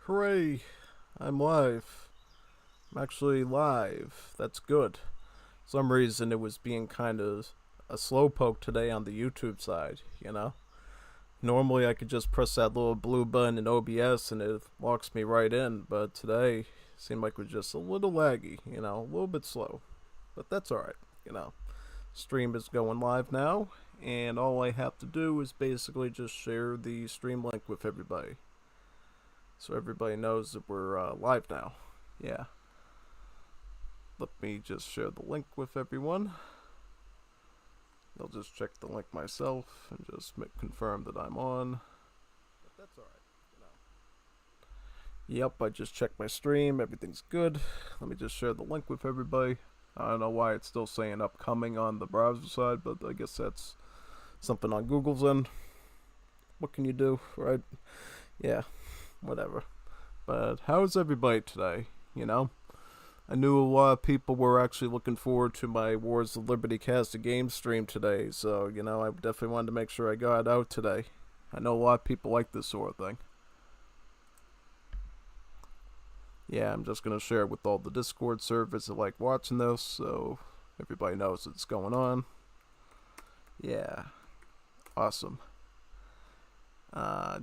Hooray! I'm live. I'm actually live. That's good. For some reason it was being kind of a slowpoke today on the YouTube side. Normally I could just press that little blue button in OBS and it locks me right in, but today it seemed like it was just a little laggy, a little bit slow. But that's alright. Stream is going live now, and all I have to do is basically just share the stream link with everybody. So everybody knows that we're live now. Yeah. Let me just share the link with everyone. I'll just check the link myself and just confirm that I'm on. But that's alright. Yep, I just checked my stream. Everything's good. Let me just share the link with everybody. I don't know why it's still saying upcoming on the browser side, but I guess that's something on Google's end. What can you do, right? Yeah, whatever. But how's everybody today? I knew a lot of people were actually looking forward to my Wars of Liberty Cast a Game stream today, so, I definitely wanted to make sure I got it out today. I know a lot of people like this sort of thing. Yeah, I'm just going to share it with all the Discord servers that like watching this, so everybody knows what's going on. Yeah, awesome.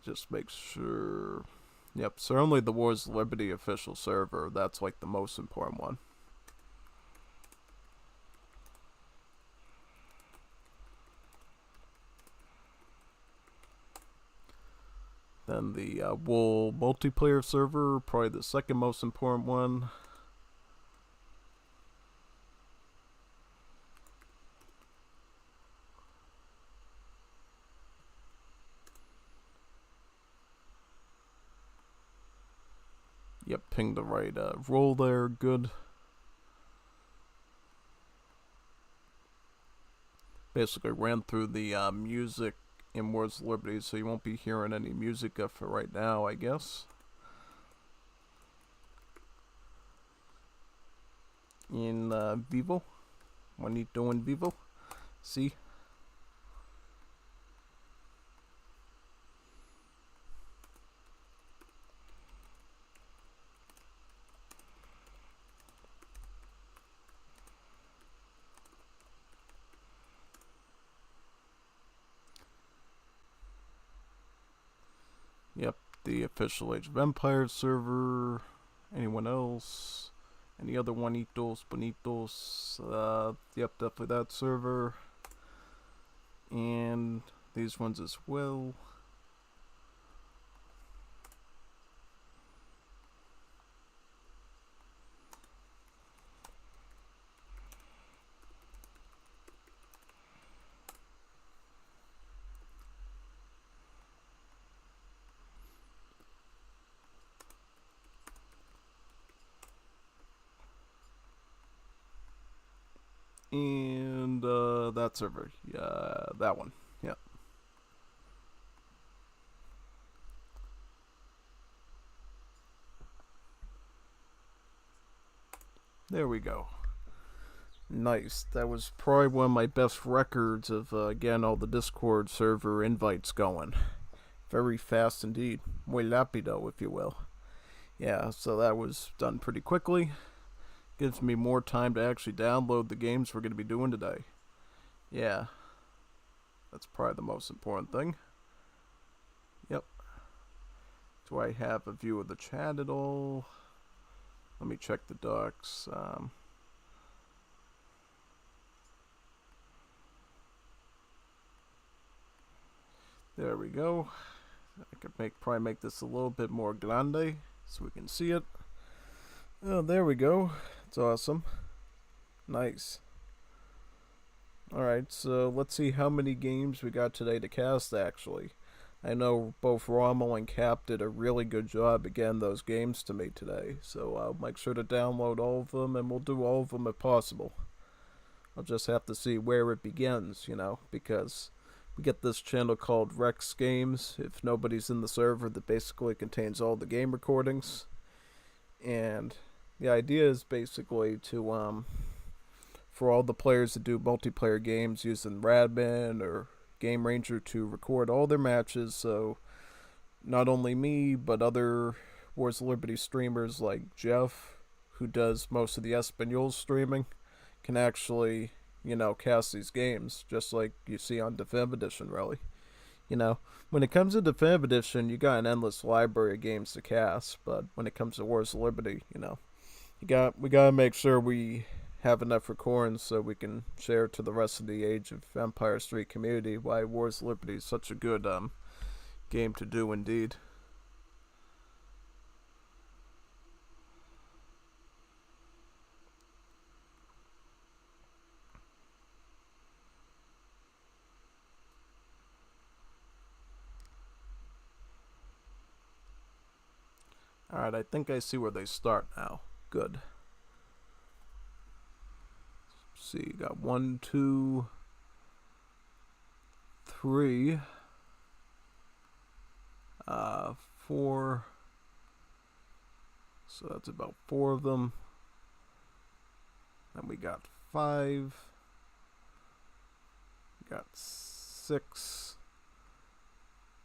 Just make sure... Yep, certainly the Wars of Liberty official server, that's like the most important one. Then the Wol multiplayer server, probably the second most important one. Yep, ping the right role there, good. Basically ran through the music in Wars of Liberty, so you won't be hearing any music for right now, I guess. In Vivo. Juanito in Vivo. See? Yep, the official Age of Empires server. Anyone else? Any other Juanitos, Bonitos? Yep, definitely that server. And these ones as well. And that server, yeah, that one, yeah. There we go. Nice. That was probably one of my best records of getting all the Discord server invites going. Very fast indeed. Muy rápido, if you will. Yeah, so that was done pretty quickly. Gives me more time to actually download the games we're going to be doing today. Yeah. That's probably the most important thing. Yep. Do I have a view of the chat at all? Let me check the docs. There we go. I could probably make this a little bit more grande so we can see it. Oh, there we go. It's awesome. Nice. Alright, so let's see how many games we got today to cast, actually. I know both Rommel and Kap did a really good job at getting those games to me today, so I'll make sure to download all of them, and we'll do all of them if possible. I'll just have to see where it begins, because we get this channel called Rex Games, if nobody's in the server, that basically contains all the game recordings. And the idea is basically to, for all the players that do multiplayer games using Radman or Game Ranger to record all their matches, so not only me, but other Wars of Liberty streamers like Jeff, who does most of the Espanol streaming, can actually, cast these games, just like you see on Definitive Edition, really. When it comes to Definitive Edition, you got an endless library of games to cast, but when it comes to Wars of Liberty, we gotta make sure we have enough recordings so we can share to the rest of the Age of Empires 3 community why Wars of Liberty is such a good game to do indeed. Alright, I think I see where they start now. Good. Let's see, got 1, 2, 3, 4. So that's about 4 of them. Then we got 5. We got 6.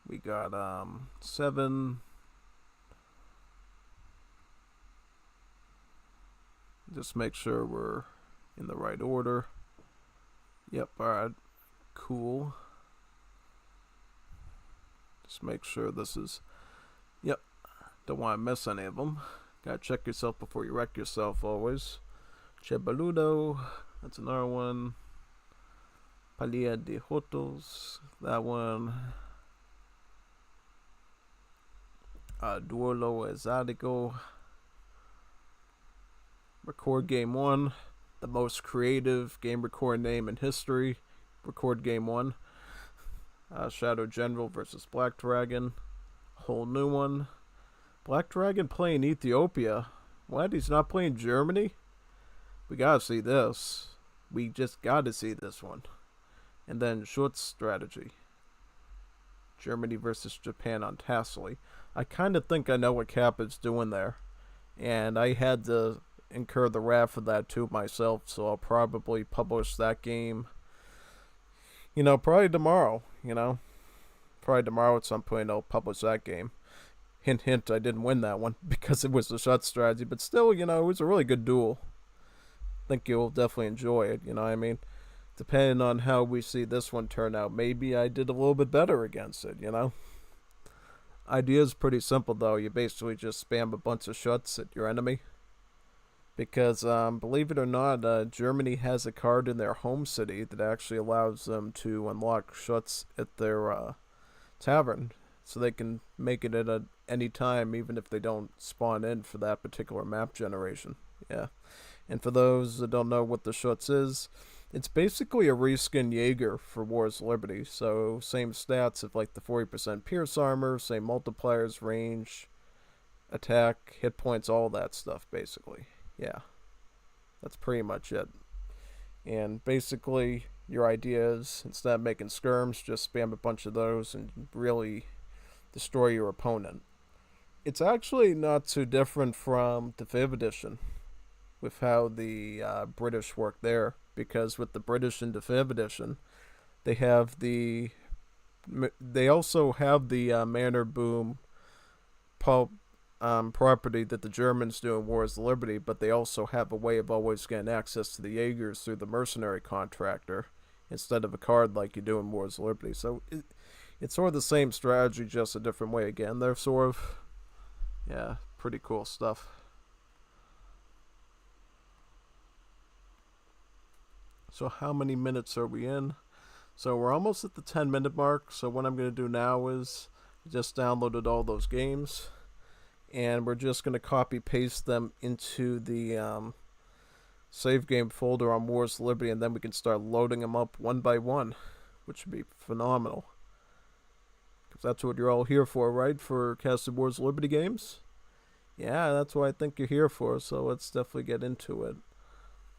We got 7. Just make sure we're in the right order. Yep, alright. Cool. Just make sure this is... Yep. Don't want to miss any of them. Gotta check yourself before you wreck yourself always. Chebaludo. That's another one. Palia de Hotos. That one. Duolo Exotico. Record Game 1. The most creative game record name in history. Record Game 1. Shadow General versus Black Dragon. Whole new one. Black Dragon playing Ethiopia. What? He's not playing Germany? We gotta see this. We just gotta see this one. And then short strategy. Germany versus Japan on Tassily. I kind of think I know what Kap is doing there. And I had to incur the wrath of that too myself, so I'll probably publish that game, probably tomorrow, Probably tomorrow at some point I'll publish that game. Hint, hint, I didn't win that one because it was a shot strategy, but still, it was a really good duel. I think you'll definitely enjoy it, Depending on how we see this one turn out, maybe I did a little bit better against it, Idea's pretty simple, though. You basically just spam a bunch of shots at your enemy. Because, believe it or not, Germany has a card in their home city that actually allows them to unlock shots at their tavern. So they can make it at any time, even if they don't spawn in for that particular map generation. Yeah. And for those that don't know what the shots is, it's basically a reskin Jaeger for Wars of Liberty. So, same stats of like the 40% pierce armor, same multipliers, range, attack, hit points, all that stuff, basically. Yeah, that's pretty much it. And basically, your idea is, instead of making skirms, just spam a bunch of those and really destroy your opponent. It's actually not too different from Definitive Edition with how the British work there, because with the British in Definitive Edition, they also have the Manor Boom pulp property that the Germans do in Wars of Liberty, but they also have a way of always getting access to the Jaegers through the mercenary contractor instead of a card like you do in Wars of Liberty. So it's sort of the same strategy, just a different way again. They're sort of, yeah, pretty cool stuff. So how many minutes are we in? So we're almost at the 10-minute mark. So what I'm going to do now is just downloaded all those games. And we're just going to copy paste them into the save game folder on Wars of Liberty, and then we can start loading them up one by one, which would be phenomenal. Because that's what you're all here for, right? For casted Wars of Liberty games? Yeah, that's what I think you're here for, so let's definitely get into it.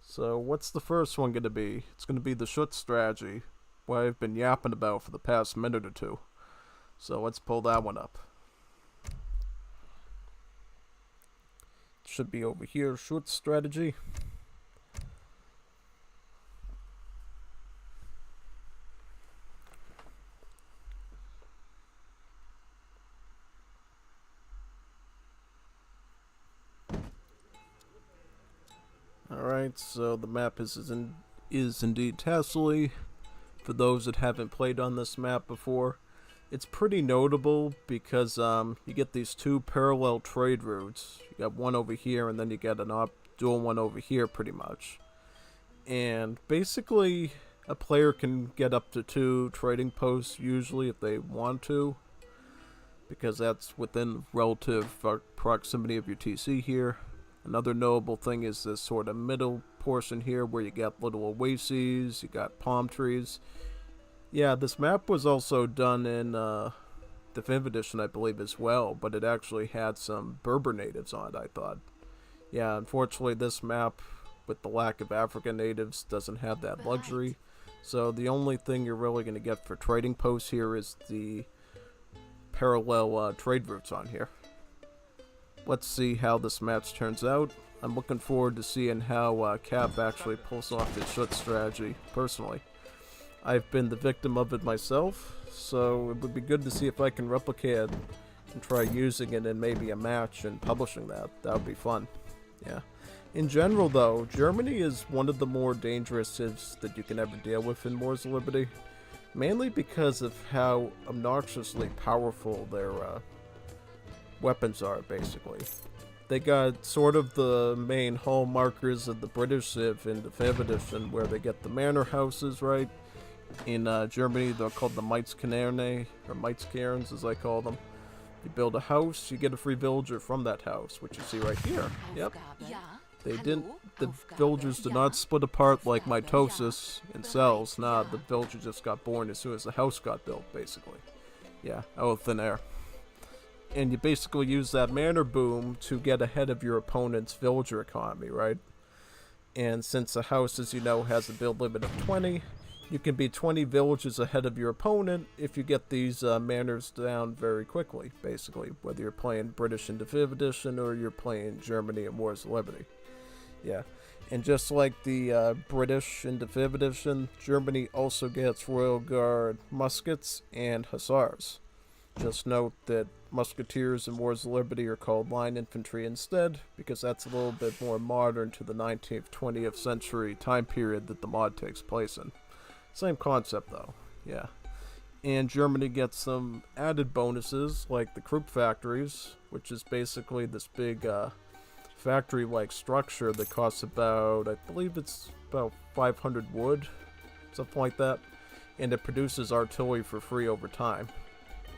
So what's the first one going to be? It's going to be the Schutz strategy, what I've been yapping about for the past minute or two. So let's pull that one up. Should be over here, Schutz strategy. Alright, so the map is indeed Tasseley. For those that haven't played on this map before, it's pretty notable because you get these two parallel trade routes. You got one over here, and then you get an dual one over here, pretty much. And basically, a player can get up to 2 trading posts usually if they want to, because that's within relative proximity of your TC here. Another notable thing is this sort of middle portion here where you got little oases, you got palm trees. Yeah, this map was also done in the 5th edition, I believe, as well, but it actually had some Berber natives on it, I thought. Yeah, unfortunately, this map, with the lack of African natives, doesn't have that luxury. So the only thing you're really going to get for trading posts here is the parallel trade routes on here. Let's see how this match turns out. I'm looking forward to seeing how Kap actually pulls off his shoot strategy, personally. I've been the victim of it myself, so it would be good to see if I can replicate it and try using it in maybe a match and publishing that. That would be fun. Yeah. In general, though, Germany is one of the more dangerous civs that you can ever deal with in Wars of Liberty, mainly because of how obnoxiously powerful their weapons are, basically. They got sort of the main hallmarkers of the British civ in the 5th edition, where they get the manor houses, right? In Germany, they're called the Mietskerne, or Mietskairns as I call them. You build a house, you get a free villager from that house, which you see right here. Yep. The villagers did not split apart like mitosis in cells. Nah, the villager just got born as soon as the house got built, basically. Yeah, out of thin air. And you basically use that manor boom to get ahead of your opponent's villager economy, right? And since a house, as you know, has a build limit of 20, you can be 20 villages ahead of your opponent if you get these manors down very quickly, basically, whether you're playing British into 5th edition or you're playing Germany in Wars of Liberty. Yeah, and just like the British into 5th edition, Germany also gets Royal Guard muskets and hussars. Just note that musketeers in Wars of Liberty are called line infantry instead, because that's a little bit more modern to the 19th, 20th century time period that the mod takes place in. Same concept, though. Yeah. And Germany gets some added bonuses, like the Krupp factories, which is basically this big factory-like structure that costs about, I believe it's about 500 wood, something like that. And it produces artillery for free over time.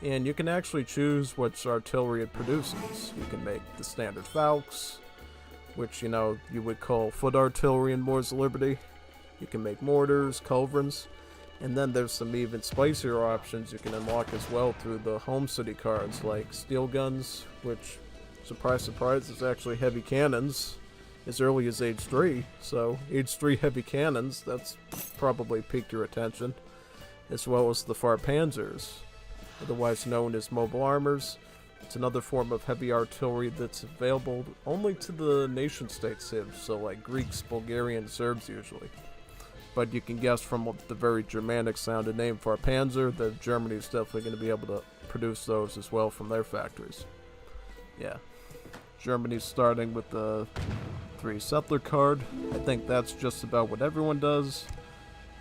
And you can actually choose which artillery it produces. You can make the standard Falks, which, you know, you would call foot artillery in Wars of Liberty. You can make mortars, culverins, and then there's some even spicier options you can unlock as well through the home city cards, like steel guns, which, surprise surprise, is actually heavy cannons as early as age 3. So age 3 heavy cannons, that's probably piqued your attention, as well as the Farpanzers, otherwise known as mobile armors. It's another form of heavy artillery that's available only to the nation-state civs, so like Greeks, Bulgarians, Serbs usually. But you can guess from the very Germanic-sounding name Farpanzer that Germany is definitely going to be able to produce those as well from their factories. Yeah. Germany's starting with the 3 settler card. I think that's just about what everyone does.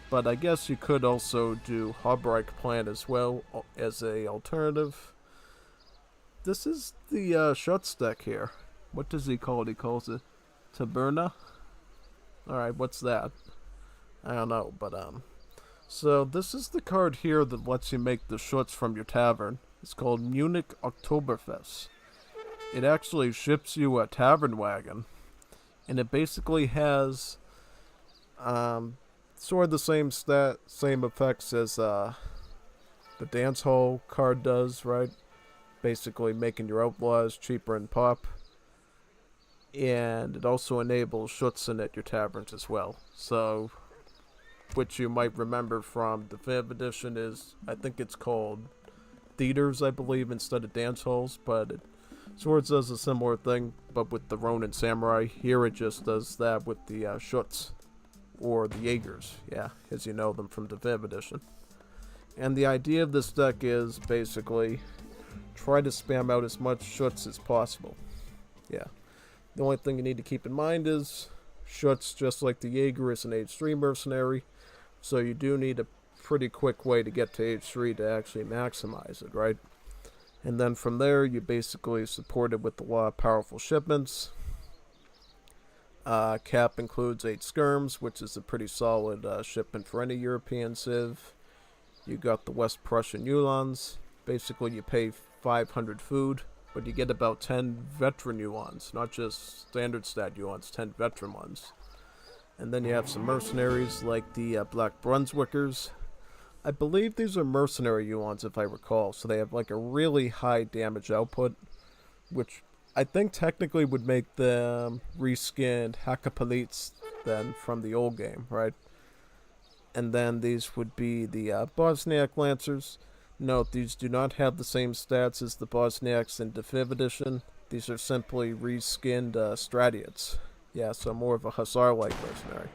But I guess you could also do Hobreich Plan as well as a alternative. This is the Schutz deck here. What does he call it? He calls it Taberna? Alright, what's that? I don't know, but so this is the card here that lets you make the Schutz from your tavern. It's called Munich Oktoberfest. It actually ships you a tavern wagon, and it basically has sort of the same effects as the dance hall card does, right? Basically making your outlaws cheaper in pop. And it also enables Schutzen at your taverns as well. So, which you might remember from the 5th edition is, I think it's called theaters, I believe, instead of dance halls, but it sort of does a similar thing, but with the Ronin Samurai. Here it just does that with the Schutz, or the Jaegers, yeah, as you know them from the 5th edition. And the idea of this deck is basically try to spam out as much Schutz as possible. Yeah. The only thing you need to keep in mind is Schutz, just like the Jaeger, is an age 3 mercenary, so you do need a pretty quick way to get to age 3 to actually maximize it, right? And then from there, you basically support it with a lot of powerful shipments. Kap includes 8 skirms, which is a pretty solid shipment for any European civ. You got the West Prussian Uhlans. Basically, you pay 500 food, but you get about 10 veteran Uhlans, not just standard stat Uhlans, 10 veteran ones. And then you have some mercenaries like the Black Brunswickers. I believe these are mercenary Uhlans, if I recall, so they have like a really high damage output, which I think technically would make them reskinned Hakkapelites then from the old game, right? And then these would be the Bosniak Lancers. Note, these do not have the same stats as the Bosniaks in Definitive Edition. These are simply reskinned Stratiates. Yeah, so more of a Hussar-like mercenary.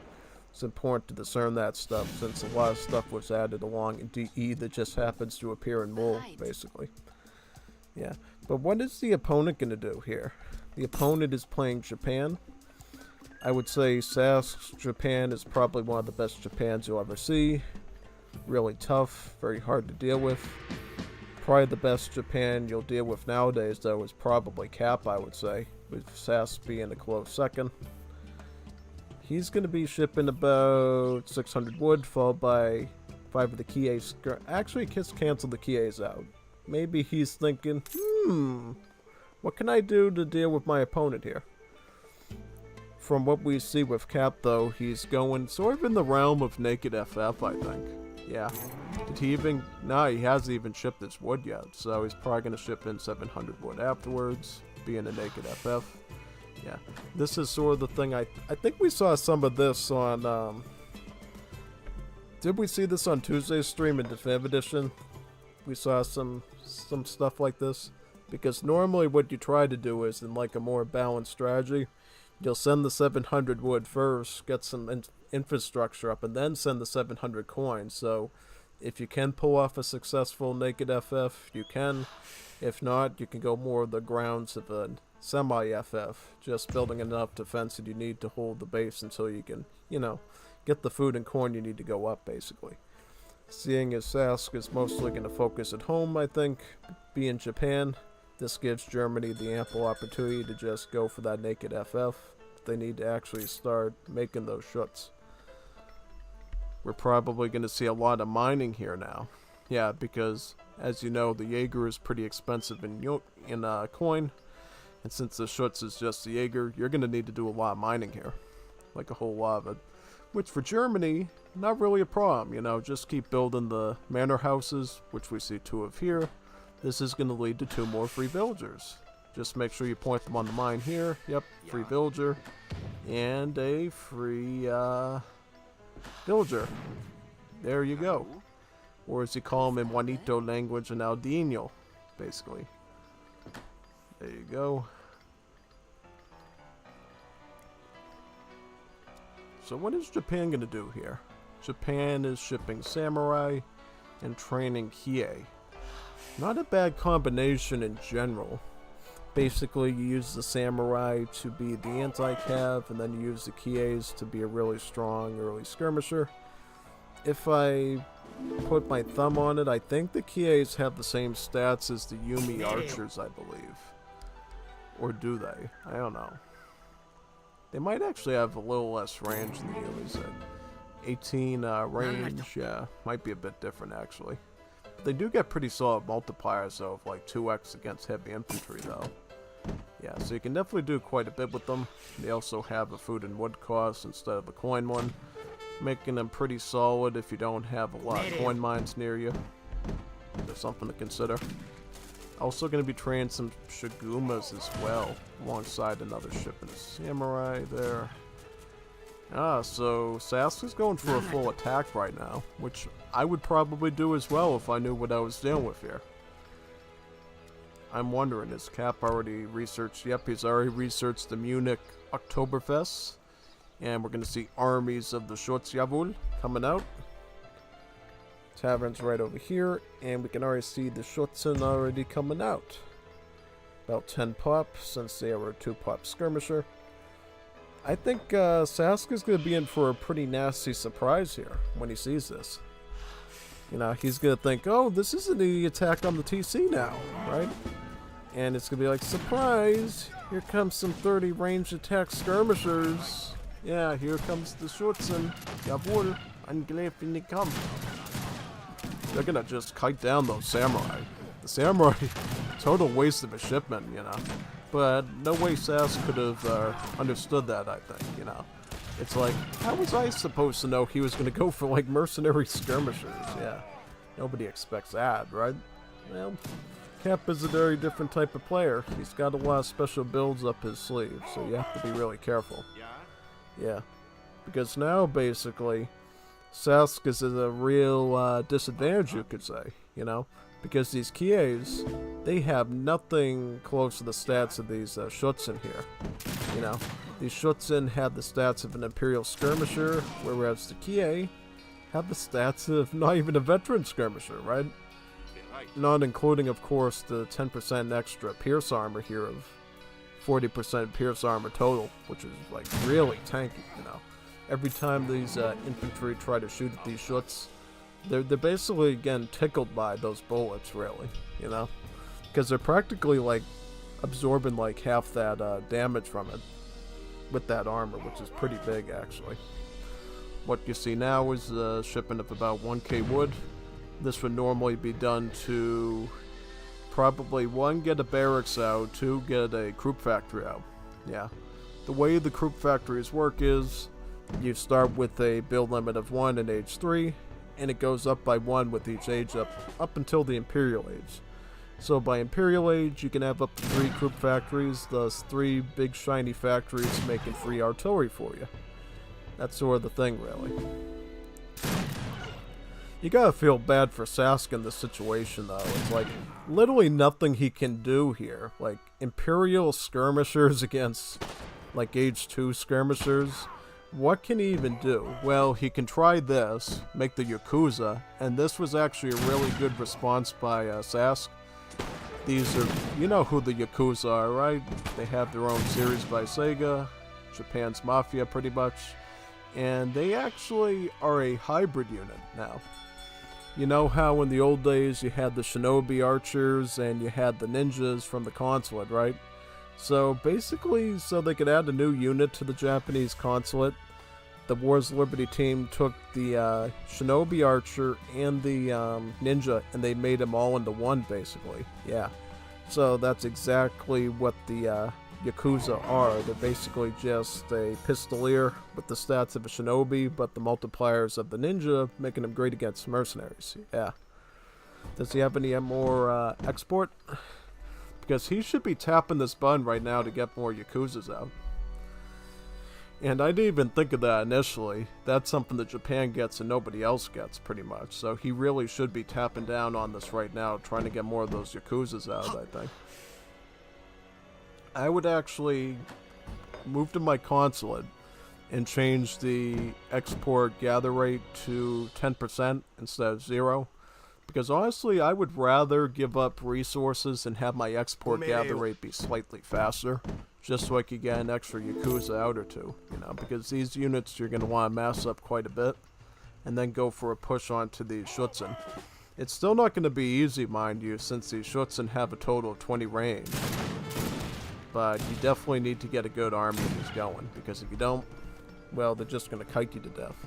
It's important to discern that stuff, since a lot of stuff was added along in DE that just happens to appear in Wol, basically. Yeah, but what is the opponent going to do here? The opponent is playing Japan. I would say Sask's Japan is probably one of the best Japans you'll ever see. Really tough, very hard to deal with. Probably the best Japan you'll deal with nowadays, though, is probably Kap, I would say, with Sask being a close second. He's going to be shipping about 600 wood, followed by 5 of the Kies. Actually, cancel the Kies out. Maybe he's thinking, what can I do to deal with my opponent here? From what we see with Kap, though, he's going sort of in the realm of naked FF, I think. Yeah. Did he even... No, he hasn't even shipped his wood yet, so he's probably going to ship in 700 wood afterwards, being a naked FF. Yeah, this is sort of the thing. I think we saw some of this on, did we see this on Tuesday's stream in Definitive Edition? We saw some stuff like this. Because normally what you try to do is, in like a more balanced strategy, you'll send the 700 wood first, get some infrastructure up, and then send the 700 coins. So, if you can pull off a successful naked FF, you can. If not, you can go more of the grounds of a semi-FF, just building enough defense that you need to hold the base until you can, get the food and coin you need to go up, basically. Seeing as Sask is mostly going to focus at home, I think, be in Japan, this gives Germany the ample opportunity to just go for that naked FF. They need to actually start making those Schutz. We're probably going to see a lot of mining here now. Yeah, because, as you know, the Jaeger is pretty expensive in coin. And since the Schutz is just the Jaeger, you're going to need to do a lot of mining here. Like a whole lot of it. Which for Germany, not really a problem, just keep building the manor houses, which we see 2 of here. This is going to lead to 2 more free villagers. Just make sure you point them on the mine here. Yep, free villager. And a free villager. There you go. Or as you call them in Juanito language, an Aldino, basically. There you go. So what is Japan going to do here? Japan is shipping samurai and training Kie. Not a bad combination in general. Basically, you use the samurai to be the anti-cav, and then you use the Kies to be a really strong early skirmisher. If I put my thumb on it, I think the Kies have the same stats as the Yumi archers, I believe. Or do they? I don't know. They might actually have a little less range than the Yumis. 18 range, yeah, might be a bit different actually. But they do get pretty solid multipliers though, of like 2x against heavy infantry though. Yeah, so you can definitely do quite a bit with them. They also have a food and wood cost instead of a coin one, making them pretty solid if you don't have a lot of coin mines near you. There's something to consider. Also going to be training some Shigumas as well, alongside another ship and a samurai there. So Sask is going for a full attack right now, which I would probably do as well if I knew what I was dealing with here. I'm wondering, is Kap already researched? Yep, he's already researched the Munich Oktoberfest. And we're going to see armies of the Schutzjavul coming out. Tavern's right over here, and we can already see the Schutzen already coming out. About 10 pop, since they are a 2-pop skirmisher. I think Sasuke's going to be in for a pretty nasty surprise here when he sees this. You know, he's going to think, oh, this isn't the attack on the TC now, right? And it's going to be like, surprise! Here comes some 30 range attack skirmishers. Yeah, here comes the Schutzen. Jawohl, angreifen die Kampf. They're going to just kite down those samurai. The samurai, total waste of a shipment, you know. But no way Sas could have understood that, I think, you know. It's like, how was I supposed to know he was going to go for, like, mercenary skirmishers? Yeah, nobody expects that, right? Well, Cap is a very different type of player. He's got a lot of special builds up his sleeve, so you have to be really careful. Yeah, because now, basically, Sasuke is at a real disadvantage, you could say, you know? Because these Kies, they have nothing close to the stats of these Schutzen here. You know, these Schutzen had the stats of an Imperial Skirmisher, whereas the Kie have the stats of not even a Veteran Skirmisher, right? Not including, of course, the 10% extra Pierce Armor here of 40% Pierce Armor total, which is, like, really tanky, you know. Every time these infantry try to shoot at these Schutz, they're basically, again, tickled by those bullets, really, you know? Because they're practically, like, absorbing, like, half that damage from it with that armor, which is pretty big, actually. What you see now is a shipment of about 1k wood. This would normally be done to probably, 1, get a barracks out, 2, get a Krupp factory out. Yeah. The way the Krupp factories work is, you start with a build limit of 1 in age 3, and it goes up by 1 with each age up until the Imperial Age. So by Imperial Age, you can have up to 3 Krupp factories, thus 3 big shiny factories making free artillery for you. That's sort of the thing, really. You gotta feel bad for Sasuke in this situation, though. It's like, literally nothing he can do here. Like, Imperial skirmishers against, like, age 2 skirmishers. What can he even do? Well, he can try this, make the Yakuza, and this was actually a really good response by Sasuke. These are, you know who the Yakuza are, right? They have their own series by Sega, Japan's Mafia pretty much, and they actually are a hybrid unit now. You know how in the old days you had the shinobi archers and you had the ninjas from the consulate, right? So basically, so they could add a new unit to the Japanese consulate, the Wars Liberty team took the Shinobi Archer and the Ninja and they made them all into one, basically. Yeah. So that's exactly what the Yakuza are. They're basically just a pistolier with the stats of a Shinobi, but the multipliers of the Ninja, making them great against mercenaries. Yeah. Does he have any more export? Because he should be tapping this button right now to get more Yakuzas out. And I didn't even think of that initially. That's something that Japan gets and nobody else gets, pretty much. So he really should be tapping down on this right now, trying to get more of those Yakuzas out, I think. I would actually move to my consulate and change the export gather rate to 10% instead of 0. Because honestly, I would rather give up resources and have my export gather rate be slightly faster, just so I could get an extra Yakuza out or two, you know, because these units you're going to want to mass up quite a bit, and then go for a push onto the Schutzen. It's still not going to be easy, mind you, since the Schutzen have a total of 20 range, but you definitely need to get a good army that's going, because if you don't, well, they're just going to kite you to death.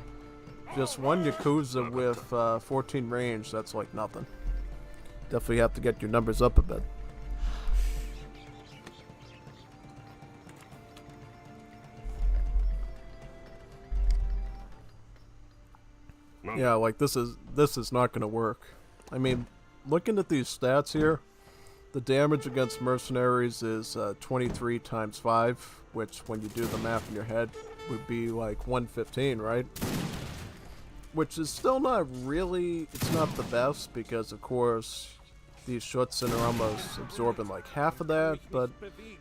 Just one Yakuza with 14 range, that's like nothing. Definitely have to get your numbers up a bit. Yeah, like this is not going to work. I mean, looking at these stats here, the damage against mercenaries is 23 times 5, which when you do the math in your head would be like 115, right? Which is still not really, it's not the best because of course these Schutzen are almost absorbing like half of that, but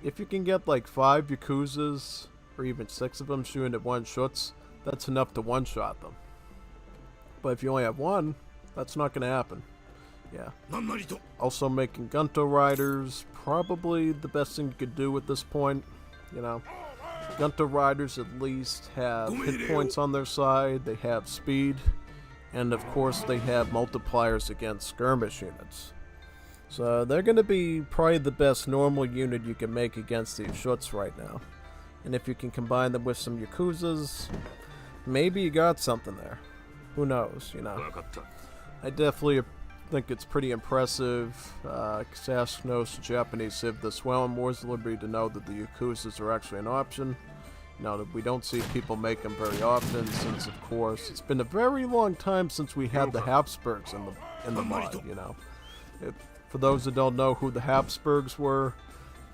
if you can get like 5 Yakuzas or even 6 of them shooting at one Schutz, that's enough to one-shot them. But if you only have one, that's not going to happen. Yeah. Also making Gunto Riders, probably the best thing you could do at this point, you know. Gunter riders at least have hit points on their side, they have speed, and of course they have multipliers against skirmish units. So they're going to be probably the best normal unit you can make against these Schuts right now. And if you can combine them with some Yakuzas, maybe you got something there. Who knows, you know. I definitely think it's pretty impressive. Sask knows the Japanese civ this well in Wars of Liberty to know that the Yakuzas are actually an option. Now that we don't see people make them very often, since of course it's been a very long time since we had the Habsburgs in the mod, you know. For those that don't know who the Habsburgs were,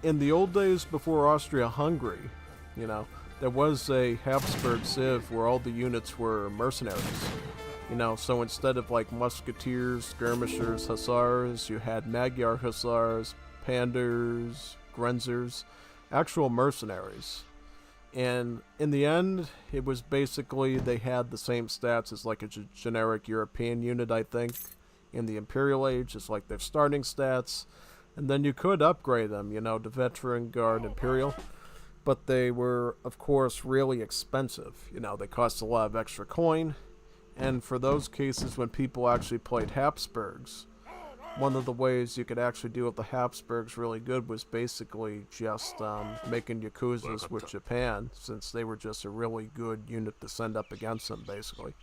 in the old days before Austria-Hungary, you know, there was a Habsburg civ where all the units were mercenaries. You know, so instead of like musketeers, skirmishers, hussars, you had Magyar hussars, panders, grenzers, actual mercenaries. And in the end, it was basically they had the same stats as like a generic European unit, I think, in the Imperial Age, as like their starting stats. And then you could upgrade them, you know, to Veteran, Guard, Imperial. But they were, of course, really expensive. You know, they cost a lot of extra coin. And for those cases when people actually played Habsburgs, one of the ways you could actually deal with the Habsburgs really good was basically just making Yakuzas with Japan, since they were just a really good unit to send up against them, basically.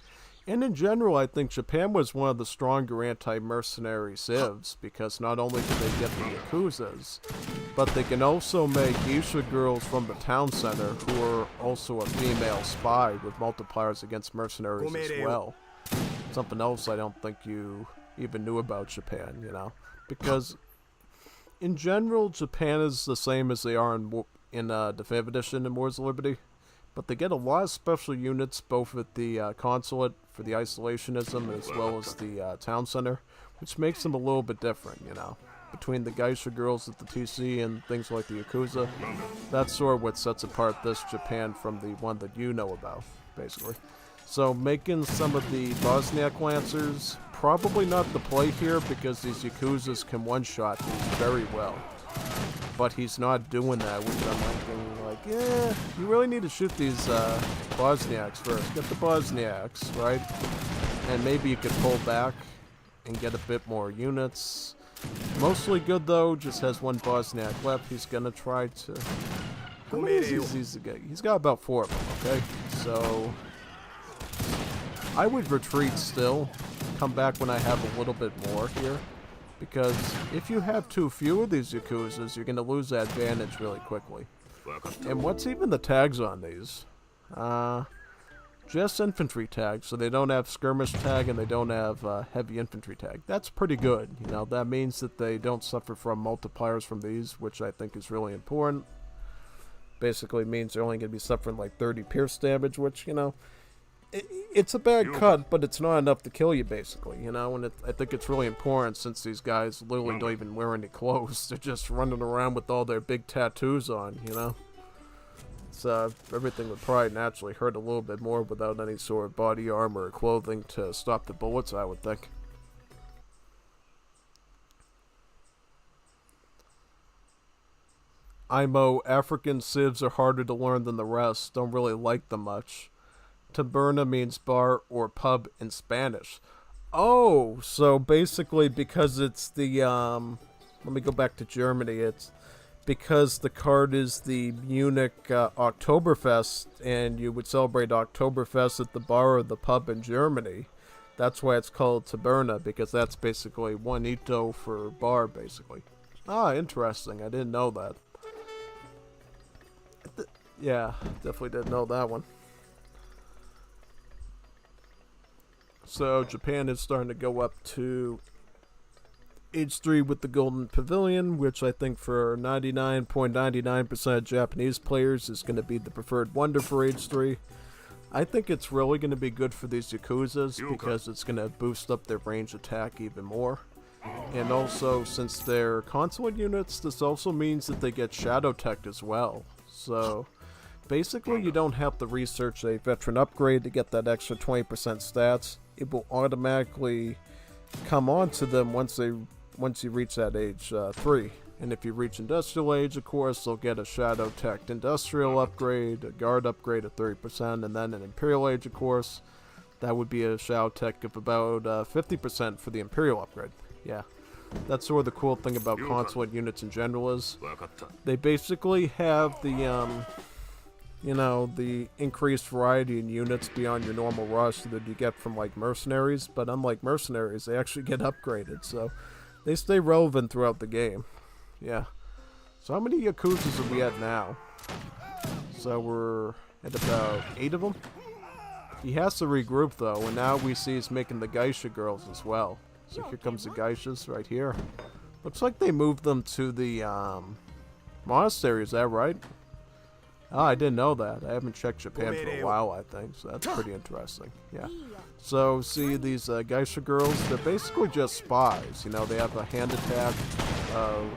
And in general, I think Japan was one of the stronger anti-mercenary civs, because not only can they get the Yakuzas, but they can also make geisha girls from the town center, who are also a female spy with multipliers against mercenaries as well. Something else I don't think you even knew about Japan, you know, because in general Japan is the same as they are in Definitive Edition in Wars of Liberty, but they get a lot of special units both at the consulate for the isolationism as well as the town center, which makes them a little bit different, you know. Between the geisha girls at the TC and things like the Yakuza, that's sort of what sets apart this Japan from the one that you know about, basically. So making some of the Bosniak Lancers, probably not the play here because these Yakuzas can one-shot these very well. But he's not doing that, which I'm thinking, like, yeah, you really need to shoot these Bosniaks first. Get the Bosniaks, right? And maybe you could pull back and get a bit more units. Mostly good, though, just has one Bosniak left. He's going to try to... How many is he's get? He's got about 4 of them, okay? So... I would retreat still, come back when I have a little bit more here, because if you have too few of these Yakuzas, you're going to lose that advantage really quickly. And what's even the tags on these? Just infantry tags, so they don't have skirmish tag and they don't have heavy infantry tag. That's pretty good, you know, that means that they don't suffer from multipliers from these, which I think is really important. Basically means they're only going to be suffering like 30 pierce damage, which, you know, it's a bad cut, but it's not enough to kill you, basically, you know, and I think it's really important since these guys literally don't even wear any clothes. They're just running around with all their big tattoos on, you know. So everything would probably naturally hurt a little bit more without any sort of body armor or clothing to stop the bullets, I would think. IMO, African civs are harder to learn than the rest. Don't really like them much. Taberna means bar or pub in Spanish. Oh, so basically because it's the, let me go back to Germany, it's because the card is the Munich Oktoberfest, and you would celebrate Oktoberfest at the bar or the pub in Germany. That's why it's called Taberna, because that's basically one ito for bar, basically. Ah, interesting, I didn't know that. Yeah, definitely didn't know that one. So Japan is starting to go up to Age 3 with the Golden Pavilion, which I think for 99.99% of Japanese players is going to be the preferred wonder for Age 3. I think it's really going to be good for these Yakuzas because it's going to boost up their range attack even more. And also, since they're consulate units, this also means that they get Shadow Tech as well. So basically you don't have to research a veteran upgrade to get that extra 20% stats. It will automatically come on to them once you reach that age 3. And if you reach Industrial Age, of course, they'll get a Shadow Tech Industrial upgrade, a Guard upgrade of 30%, and then an Imperial Age, of course. That would be a Shadow Tech of about 50% for the Imperial upgrade. Yeah. That's sort of the cool thing about consulate units in general is they basically have the, the increased variety in units beyond your normal rush that you get from, like, mercenaries. But unlike mercenaries, they actually get upgraded, so they stay relevant throughout the game. Yeah. So how many Yakuzas are we at now? So we're at about 8 of them. He has to regroup, though, and now we see he's making the Geisha girls as well. So here comes the Geishas right here. Looks like they moved them to the monastery, is that right? Oh, I didn't know that. I haven't checked Japan for a while, I think, so that's pretty interesting. Yeah. So, see, these Geisha girls, they're basically just spies. You know, they have a hand attack of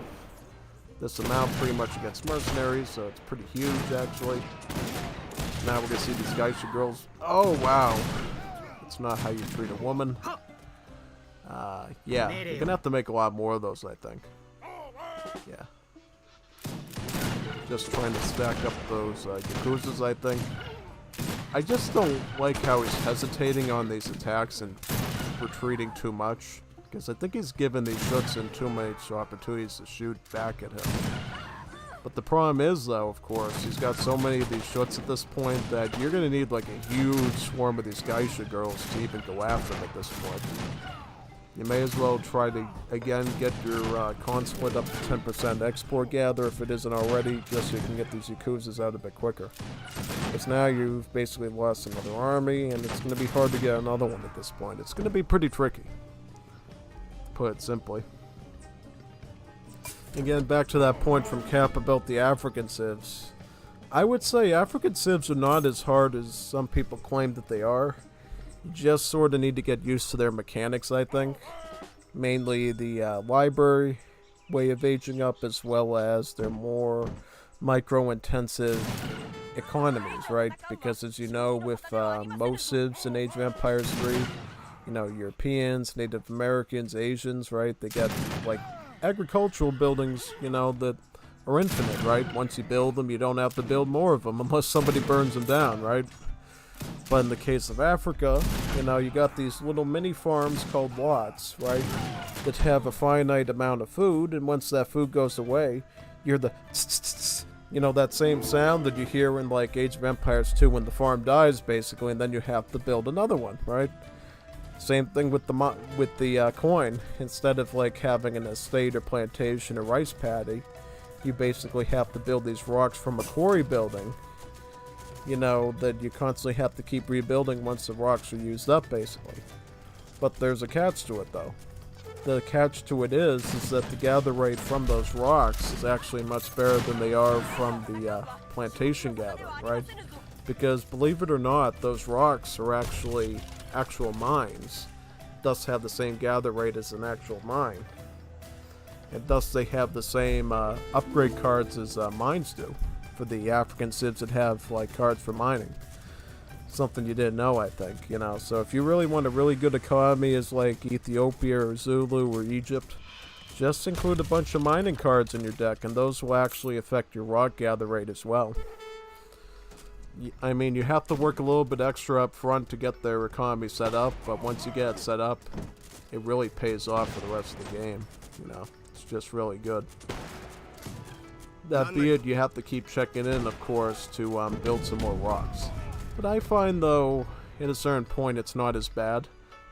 this amount pretty much against mercenaries, so it's pretty huge, actually. Now we're going to see these Geisha girls. Oh, wow. That's not how you treat a woman. Yeah, you're going to have to make a lot more of those, I think. Yeah. Just trying to stack up those Yakuzas, I think. I just don't like how he's hesitating on these attacks and retreating too much. Because I think he's given these Shutsen too much opportunities to shoot back at him. But the problem is, though, of course, he's got so many of these Shuts at this point that you're going to need, like, a huge swarm of these Geisha girls to even go after him at this point. You may as well try to, again, get your consulate up to 10% export gather if it isn't already, just so you can get these Yakuzas out a bit quicker. Because now you've basically lost another army, and it's going to be hard to get another one at this point. It's going to be pretty tricky, to put it simply. Again, back to that point from Kap about the African civs. I would say African civs are not as hard as some people claim that they are. You just sort of need to get used to their mechanics, I think. Mainly the library way of aging up, as well as their more micro-intensive economies, right? Because as you know, with most civs in Age of Empires 3, you know, Europeans, Native Americans, Asians, right? They get, like, agricultural buildings, you know, that are infinite, right? Once you build them, you don't have to build more of them unless somebody burns them down, right? But in the case of Africa, you know, you got these little mini farms called lots, right? That have a finite amount of food, and once that food goes away, you're the you know, that same sound that you hear in, like, Age of Empires 2 when the farm dies, basically, and then you have to build another one, right? Same thing with the coin. Instead of, like, having an estate or plantation or rice paddy, you basically have to build these rocks from a quarry building, you know, that you constantly have to keep rebuilding once the rocks are used up, basically. But there's a catch to it, though. The catch to it is that the gather rate from those rocks is actually much better than they are from the plantation gathering, right? Because, believe it or not, those rocks are actually actual mines, thus have the same gather rate as an actual mine. And thus they have the same upgrade cards as mines do, for the African civs that have, like, cards for mining. Something you didn't know, I think, you know. So if you really want a really good economy as, like, Ethiopia or Zulu or Egypt, just include a bunch of mining cards in your deck, and those will actually affect your rock gather rate as well. I mean, you have to work a little bit extra up front to get their economy set up, but once you get it set up, it really pays off for the rest of the game, you know. It's just really good. That be it, you have to keep checking in, of course, to build some more rocks. But I find, though, at a certain point, it's not as bad,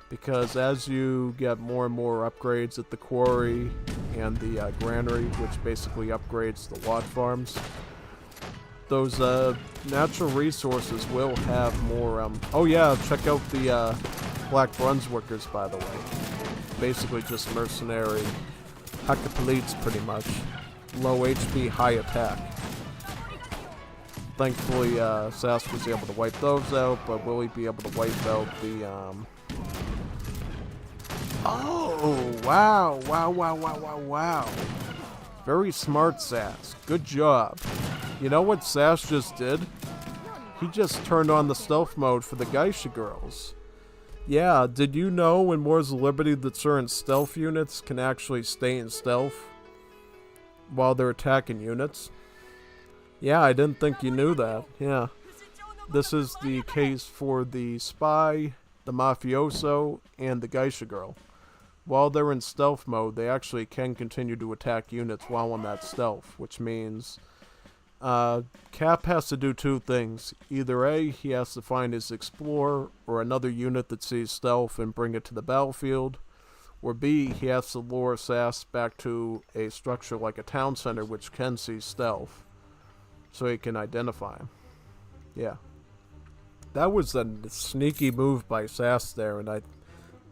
because as you get more and more upgrades at the quarry and the granary, which basically upgrades the lot farms, those natural resources will have more, oh yeah, check out the Black Brunswickers, by the way. Basically just mercenary Hackapelites, pretty much. Low HP, high attack. Thankfully, Sass was able to wipe those out, but will he be able to wipe out the, Oh, wow, wow, wow, wow, wow, wow. Very smart, Sass. Good job. You know what Sass just did? He just turned on the stealth mode for the Geisha girls. Yeah, did you know in Wars of Liberty that certain stealth units can actually stay in stealth? while they're attacking units. Yeah, I didn't think you knew that. Yeah. This is the case for the spy, the mafioso, and the geisha girl. While they're in stealth mode, they actually can continue to attack units while in that stealth, which means Kap has to do two things. Either A, he has to find his explorer or another unit that sees stealth and bring it to the battlefield, or B, he has to lure Sass back to a structure like a town center which can see stealth, so he can identify him. Yeah. That was a sneaky move by Sass there, and I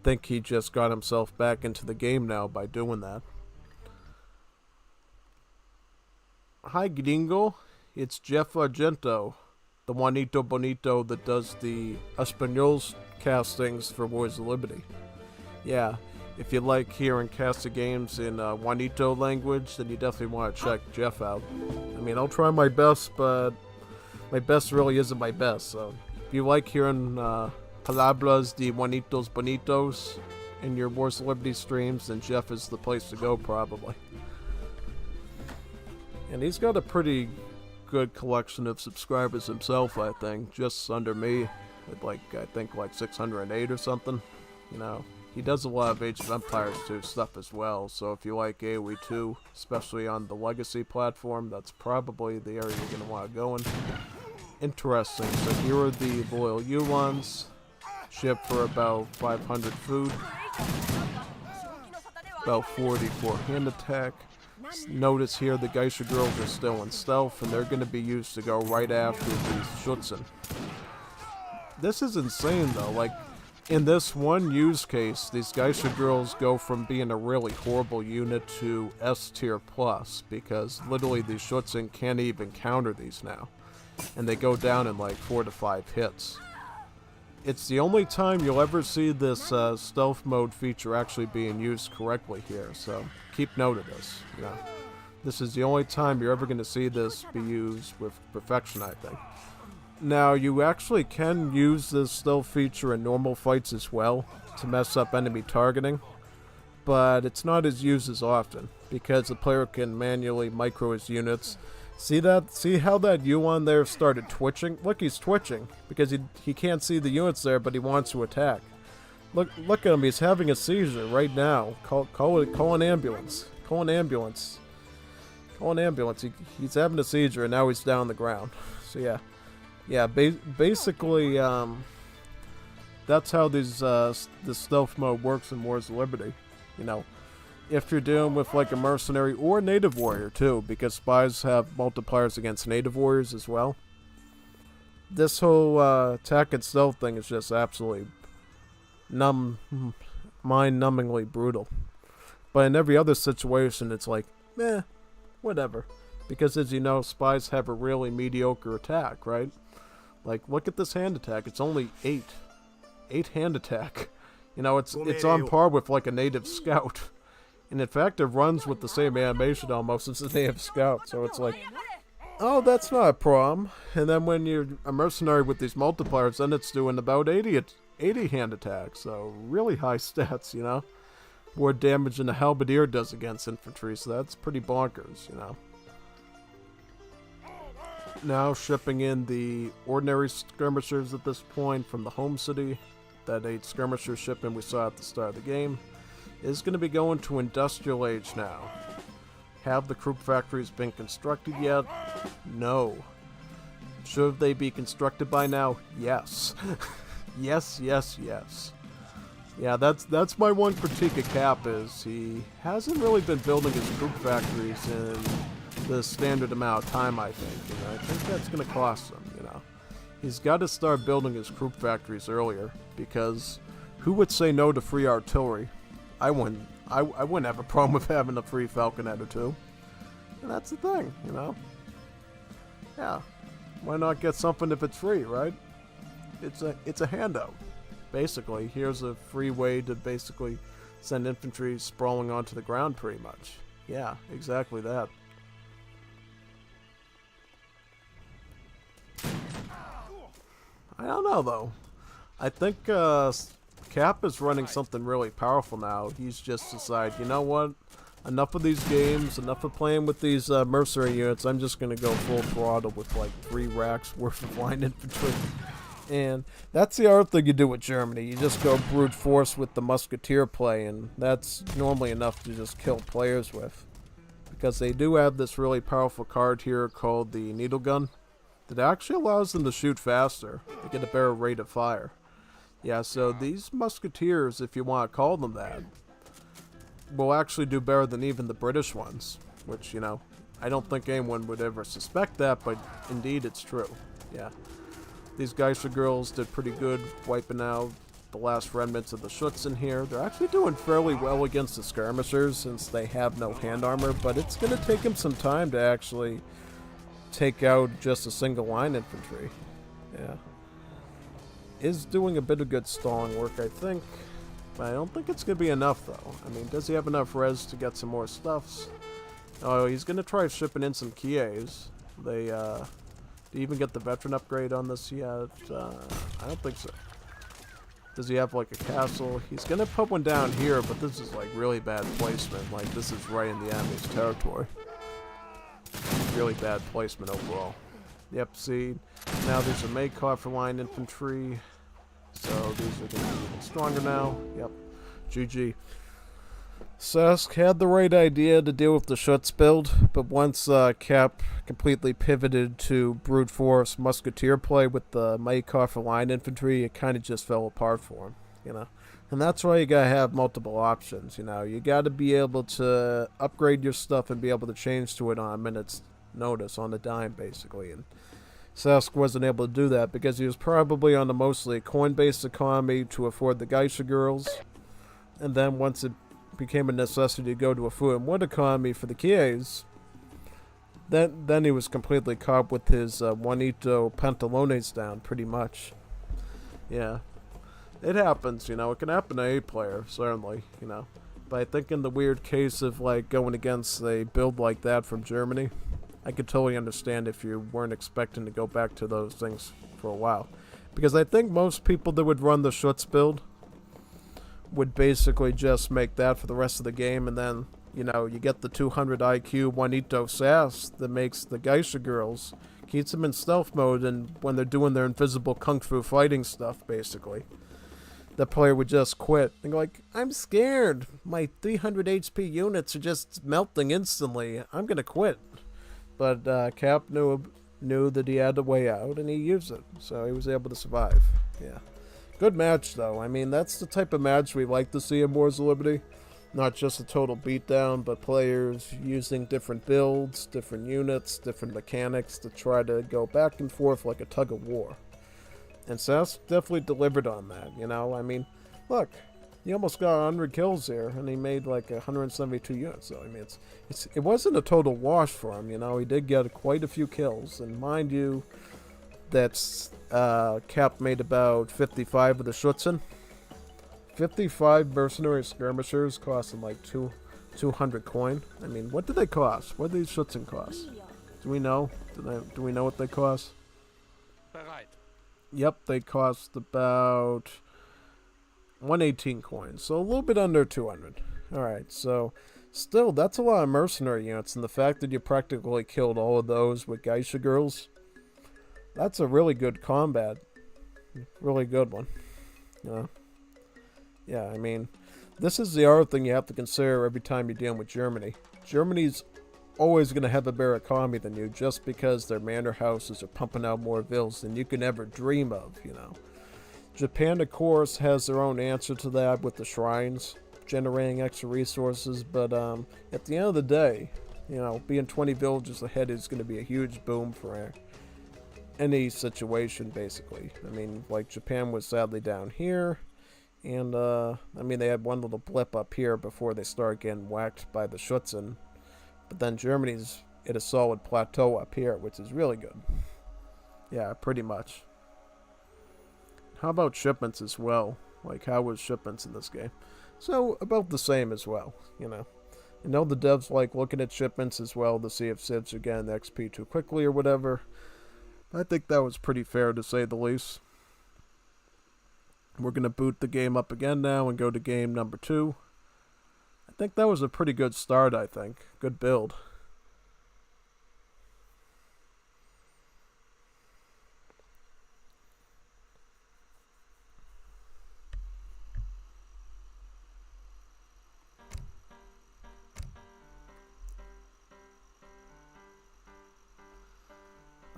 think he just got himself back into the game now by doing that. Hi, Gringo. It's Jeff Argento, the Juanito Bonito that does the Español's castings for Wars of Liberty. Yeah, if you like hearing casted games in Juanito language, then you definitely want to check Jeff out. I mean, I'll try my best, but my best really isn't my best, so if you like hearing palabras de Juanitos Bonitos in your Wars of Liberty streams, then Jeff is the place to go, probably. And he's got a pretty good collection of subscribers himself, I think, just under me, at I think 608 or something. You know, he does a lot of Age of Empires 2 stuff as well, so if you like AoE 2, especially on the Legacy platform, that's probably the area you're going to want to go in. Interesting, so here are the loyal Yulons, shipped for about 500 food, about 40 for hand attack. Notice here the Geisha girls are still in stealth, and they're going to be used to go right after these Schutzen. This is insane though, like, in this one use case, these Geisha girls go from being a really horrible unit to S tier plus, because literally these Schutzen can't even counter these now. And they go down in like 4 to 5 hits. It's the only time you'll ever see this stealth mode feature actually being used correctly here, so keep note of this. You know, this is the only time you're ever going to see this be used with perfection, I think. Now, you actually can use this stealth feature in normal fights as well to mess up enemy targeting, but it's not as used as often because the player can manually micro his units. See that? See how that Yuan there started twitching? Look, he's twitching because he can't see the units there, but he wants to attack. Look at him. He's having a seizure right now. Call an ambulance. Call an ambulance. Call an ambulance. He's having a seizure and now he's down on the ground. So yeah. Basically, that's how this stealth mode works in Wars of Liberty. You know, if you're dealing with like a mercenary or a native warrior too, because spies have multipliers against native warriors as well. This whole attack and stealth thing is just absolutely mind-numbingly brutal. But in every other situation, it's like, meh, whatever. Because as you know, spies have a really mediocre attack, right? Like, look at this hand attack. It's only 8. 8 hand attack. You know, it's on par with like a native scout. And in fact, it runs with the same animation almost as a native scout. So it's like, oh, that's not a problem. And then when you're a mercenary with these multipliers, then it's doing about 80 hand attacks. So really high stats, you know. More damage than a halberdier does against infantry. So that's pretty bonkers, you know. Now shipping in the ordinary skirmishers at this point from the home city. That 8 skirmisher shipment we saw at the start of the game is going to be going to industrial age now. Have the Krupp factories been constructed yet? No. Should they be constructed by now? Yes. yes. Yeah, that's my one critique of Kap is he hasn't really been building his Krupp factories in the standard amount of time, I think. And I think that's going to cost him, you know. He's got to start building his Krupp factories earlier, because who would say no to free artillery? I wouldn't have a problem with having a free Falconet or 2. And that's the thing, you know? Yeah. Why not get something if it's free, right? It's a handout. Basically, here's a free way to basically send infantry sprawling onto the ground pretty much. Yeah, exactly that. I don't know though. I think Kap is running something really powerful now. He's just decided, you know what? enough of these games, enough of playing with these mercenary units. I'm just going to go full throttle with like 3 racks worth of line infantry. And that's the other thing you do with Germany. You just go brute force with the musketeer play, and that's normally enough to just kill players with. Because they do have this really powerful card here called the needle gun that actually allows them to shoot faster. They get a better rate of fire. Yeah, so these musketeers, if you want to call them that, will actually do better than even the British ones. Which, you know, I don't think anyone would ever suspect that, but indeed it's true. Yeah. These Geisha girls did pretty good wiping out the last remnants of the Schutzen here. They're actually doing fairly well against the skirmishers since they have no hand armor, but it's going to take them some time to actually take out just a single line infantry. Yeah. Is doing a bit of good stalling work, I think. But I don't think it's going to be enough, though. I mean, does he have enough res to get some more stuffs? Oh, he's going to try shipping in some Kies. They, do you even get the veteran upgrade on this yet? I don't think so. Does he have like a castle? He's gonna put one down here, but this is like really bad placement. Like this is right in the enemy's territory. Really bad placement overall. Yep, see, now there's a Maycar for line infantry. So these are gonna be even stronger now. Yep, GG. Sask had the right idea to deal with the Schutz build, but once Kap completely pivoted to brute force musketeer play with the Maycar for line infantry, it kind of just fell apart for him, you know. And that's why you gotta have multiple options, you know. You gotta be able to upgrade your stuff and be able to change to it on a minute's notice, on a dime, basically. And Sask wasn't able to do that because he was probably on a mostly coin-based economy to afford the Geisha girls. And then once it became a necessity to go to a food and wood economy for the Kies, then he was completely caught with his Juanito Pantalones down, pretty much. Yeah. It happens, you know. It can happen to a player, certainly, you know. But I think in the weird case of, like, going against a build like that from Germany, I could totally understand if you weren't expecting to go back to those things for a while. Because I think most people that would run the Schutz build would basically just make that for the rest of the game, and then, you know, you get the 200 IQ Juanito Sass that makes the Geisha girls, keeps them in stealth mode, and when they're doing their invisible kung fu fighting stuff, basically, the player would just quit and go like, I'm scared, my 300 HP units are just melting instantly, I'm gonna quit. But Kap knew that he had a way out, and he used it, so he was able to survive. Yeah. Good match, though. I mean, that's the type of match we like to see in Wars of Liberty. Not just a total beatdown, but players using different builds, different units, different mechanics to try to go back and forth like a tug of war. And Sass definitely delivered on that, you know? I mean, look, he almost got 100 kills here, and he made like 172 units. So, I mean, it wasn't a total wash for him, you know? He did get quite a few kills, and mind you, that's Kap made about 55 of the Schutzen. 55 mercenary skirmishers cost him like 200 coin. I mean, what do they cost? What do these Schutzen cost? Do we know? Do we know what they cost? Yep, they cost about 118 coins, so a little bit under 200. Alright, so still, that's a lot of mercenary units, and the fact that you practically killed all of those with Geisha girls, that's a really good combat. Really good one. Yeah, I mean, this is the other thing you have to consider every time you're dealing with Germany. Germany's always going to have a better economy than you just because their manor houses are pumping out more vills than you can ever dream of, you know. Japan, of course, has their own answer to that with the shrines, generating extra resources, but at the end of the day, you know, being 20 villages ahead is going to be a huge boom for any situation, basically. I mean, like, Japan was sadly down here, and, I mean, they had one little blip up here before they started getting whacked by the Schutzen, but then Germany's at a solid plateau up here, which is really good. Yeah, pretty much. How about shipments as well? Like, how was shipments in this game? So, about the same as well, you know. I know the devs like looking at shipments as well to see if civs are getting XP too quickly or whatever. I think that was pretty fair to say the least. We're going to boot the game up again now and go to game number 2. I think that was a pretty good start, I think. Good build.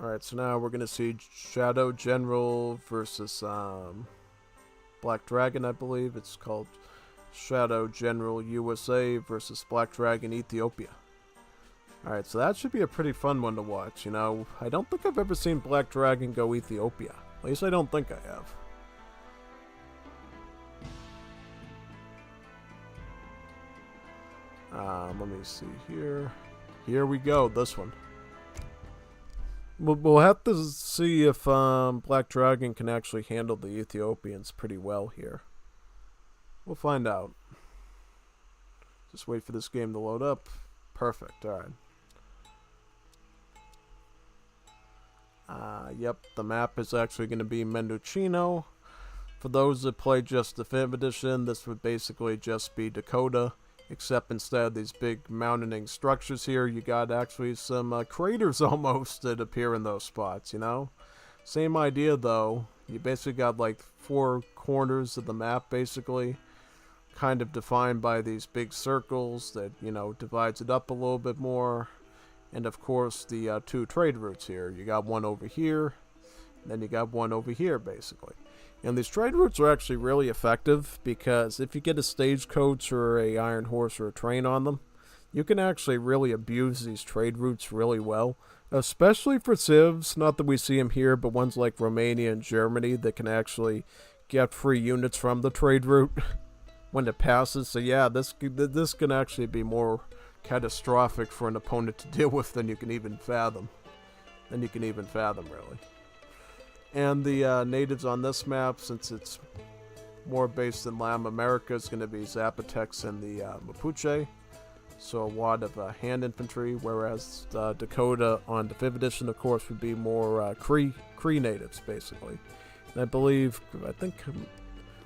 Alright, so now we're going to see Shadow General versus Black Dragon, I believe. It's called Shadow General USA versus Black Dragon Ethiopia. Alright, so that should be a pretty fun one to watch. You know, I don't think I've ever seen Black Dragon go Ethiopia. At least I don't think I have. Let me see here. Here we go, this one. We'll have to see if Black Dragon can actually handle the Ethiopians pretty well here. We'll find out. Just wait for this game to load up. Perfect, alright. Yep, the map is actually going to be Mendocino. For those that play just the 5th edition, this would basically just be Dakota. Except instead of these big mountaining structures here, you got actually some craters almost that appear in those spots, you know? Same idea though. You basically got like 4 corners of the map basically, kind of defined by these big circles that, you know, divides it up a little bit more. And of course the 2 trade routes here. You got one over here, and then you got one over here basically. And these trade routes are actually really effective because if you get a stagecoach or a iron horse or a train on them, you can actually really abuse these trade routes really well. Especially for civs, not that we see them here, but ones like Romania and Germany that can actually get free units from the trade route when it passes. So yeah, this can actually be more catastrophic for an opponent to deal with than you can even fathom. Really. And the natives on this map, since it's more based in Latin America, is going to be Zapotecs and the Mapuche. So a lot of hand infantry, whereas Dakota on the 5th edition, of course, would be more Cree natives, basically. And I think,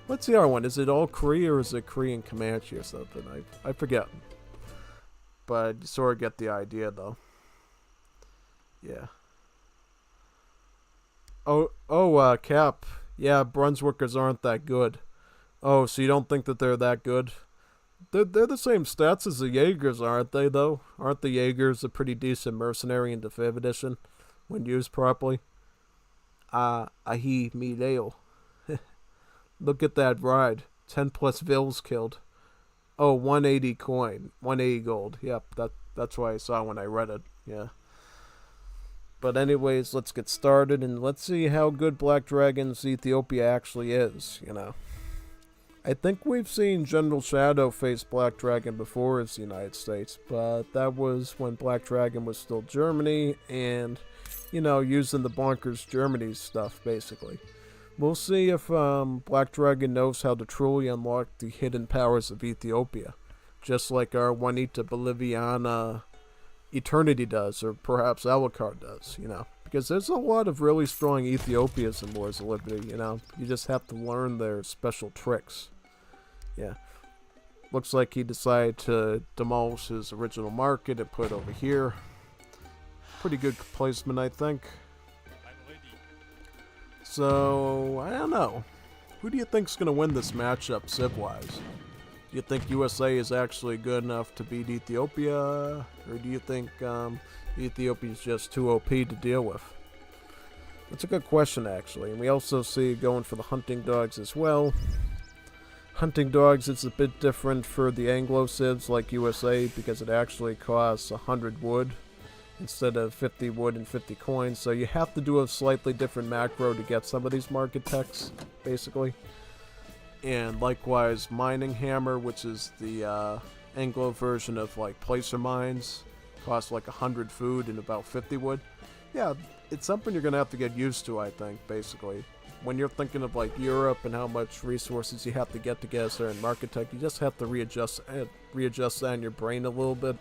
what's the other one? Is it all Cree or is it Cree and Comanche or something? I forget. But you sort of get the idea, though. Yeah. Kap. Yeah, Brunswickers aren't that good. Oh, so you don't think that they're that good? They're the same stats as the Jaegers, aren't they, though? Aren't the Jaegers a pretty decent mercenary in the 5th edition, when used properly? Ahi Mileo. Look at that ride. 10 plus vills killed. Oh, 180 coin. 180 gold. Yep, that's what I saw when I read it. Yeah. But anyways, let's get started and let's see how good Black Dragon's Ethiopia actually is, you know. I think we've seen General Shadow face Black Dragon before as the United States, but that was when Black Dragon was still Germany and, you know, using the bonkers Germany stuff, basically. We'll see if Black Dragon knows how to truly unlock the hidden powers of Ethiopia, just like our Juanita Boliviana Eternity does, or perhaps Alucard does, you know. Because there's a lot of really strong Ethiopias in Wars of Liberty, you know. You just have to learn their special tricks. Yeah. Looks like he decided to demolish his original market and put it over here. Pretty good placement, I think. So, I don't know. Who do you think's going to win this matchup, civ-wise? Do you think USA is actually good enough to beat Ethiopia? Or do you think Ethiopia is just too OP to deal with? That's a good question, actually. And we also see going for the hunting dogs as well. Hunting dogs is a bit different for the Anglo civs like USA because it actually costs 100 wood instead of 50 wood and 50 coins. So you have to do a slightly different macro to get some of these market techs, basically. And likewise, mining hammer, which is the Anglo version of like placer mines, costs like 100 food and about 50 wood. Yeah, it's something you're gonna have to get used to, I think, basically. When you're thinking of like Europe and how much resources you have to get a certain market tech, you just have to readjust that in your brain a little bit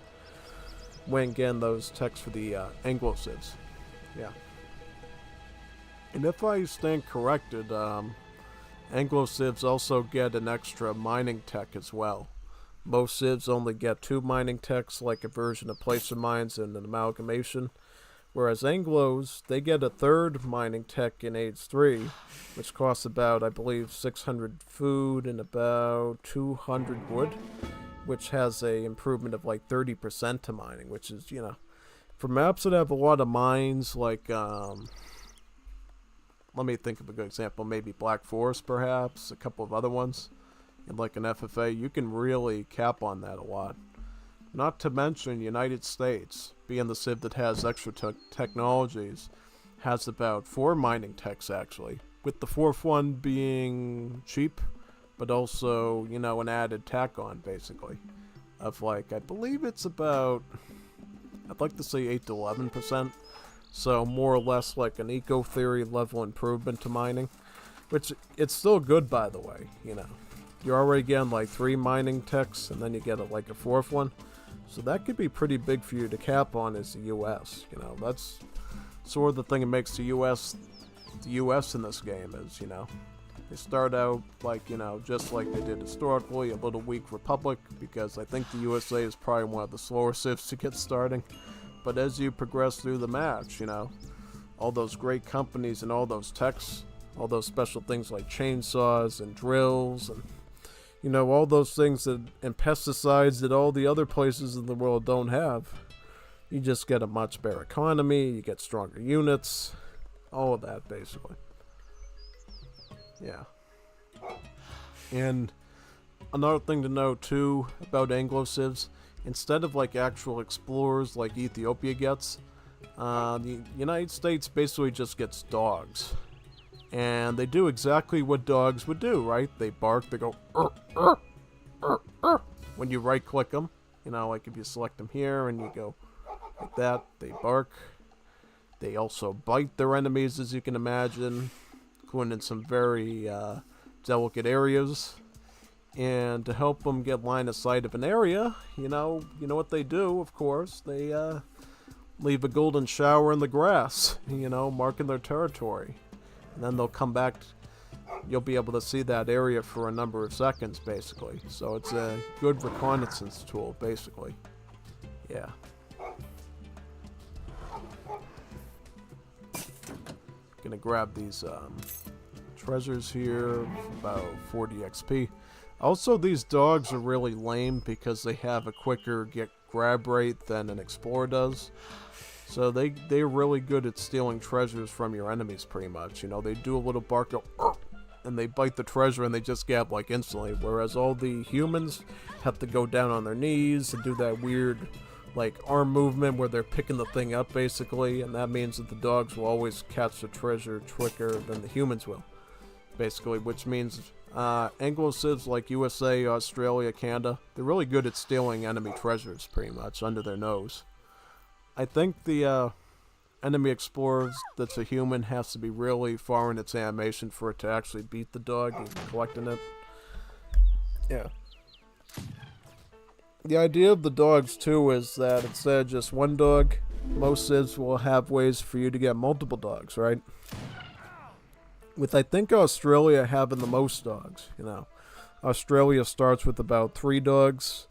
when getting those techs for the Anglo civs. Yeah. And if I stand corrected, Anglo civs also get an extra mining tech as well. Most civs only get 2 mining techs, like a version of placer mines and an amalgamation. Whereas Anglos, they get a 3rd mining tech in Age 3, which costs about, I believe, 600 food and about 200 wood, which has a improvement of like 30% to mining, which is, for maps that have a lot of mines, like, let me think of a good example, maybe Black Forest perhaps, a couple of other ones, and like an FFA, you can really cap on that a lot. Not to mention United States, being the civ that has extra technologies, has about 4 mining techs actually, with the 4th one being cheap, but also, an added tack on basically, of like, I believe it's about, I'd like to say 8 to 11%, so more or less like an eco-theory level improvement to mining, which it's still good by the way, You're already getting like 3 mining techs, and then you get like a 4th one. So that could be pretty big for you to cap on as the US. That's sort of the thing that makes the US in this game is, they start out like, just like they did historically, a little weak republic, because I think the USA is probably one of the slower civs to get starting. But as you progress through the match, all those great companies and all those techs, all those special things like chainsaws and drills and all those things and pesticides that all the other places in the world don't have. You just get a much better economy, you get stronger units, all of that basically. Yeah. And another thing to know too about Anglo civs, instead of like actual explorers like Ethiopia gets, the United States basically just gets dogs. And they do exactly what dogs would do, right? They bark, they go, when you right click them, like if you select them here and you go like that, they bark. They also bite their enemies, as you can imagine, including in some very delicate areas. And to help them get line of sight of an area, you know what they do, of course, they leave a golden shower in the grass, marking their territory. And then they'll come back, you'll be able to see that area for a number of seconds, basically. So it's a good reconnaissance tool, basically. Yeah. Gonna grab these treasures here, about 40 XP. Also, these dogs are really lame because they have a quicker grab rate than an explorer does. So they're really good at stealing treasures from your enemies, pretty much. They do a little bark, go, and they bite the treasure and they just gab like instantly. Whereas all the humans have to go down on their knees and do that weird like arm movement where they're picking the thing up basically. And that means that the dogs will always catch the treasure quicker than the humans will, basically. Which means Anglo civs like USA, Australia, Canada, they're really good at stealing enemy treasures pretty much under their nose. I think the enemy explorer that's a human has to be really far in its animation for it to actually beat the dog and collecting it. Yeah. The idea of the dogs too is that instead of just one dog, most civs will have ways for you to get multiple dogs, right? With I think Australia having the most dogs, Australia starts with about 3 dogs.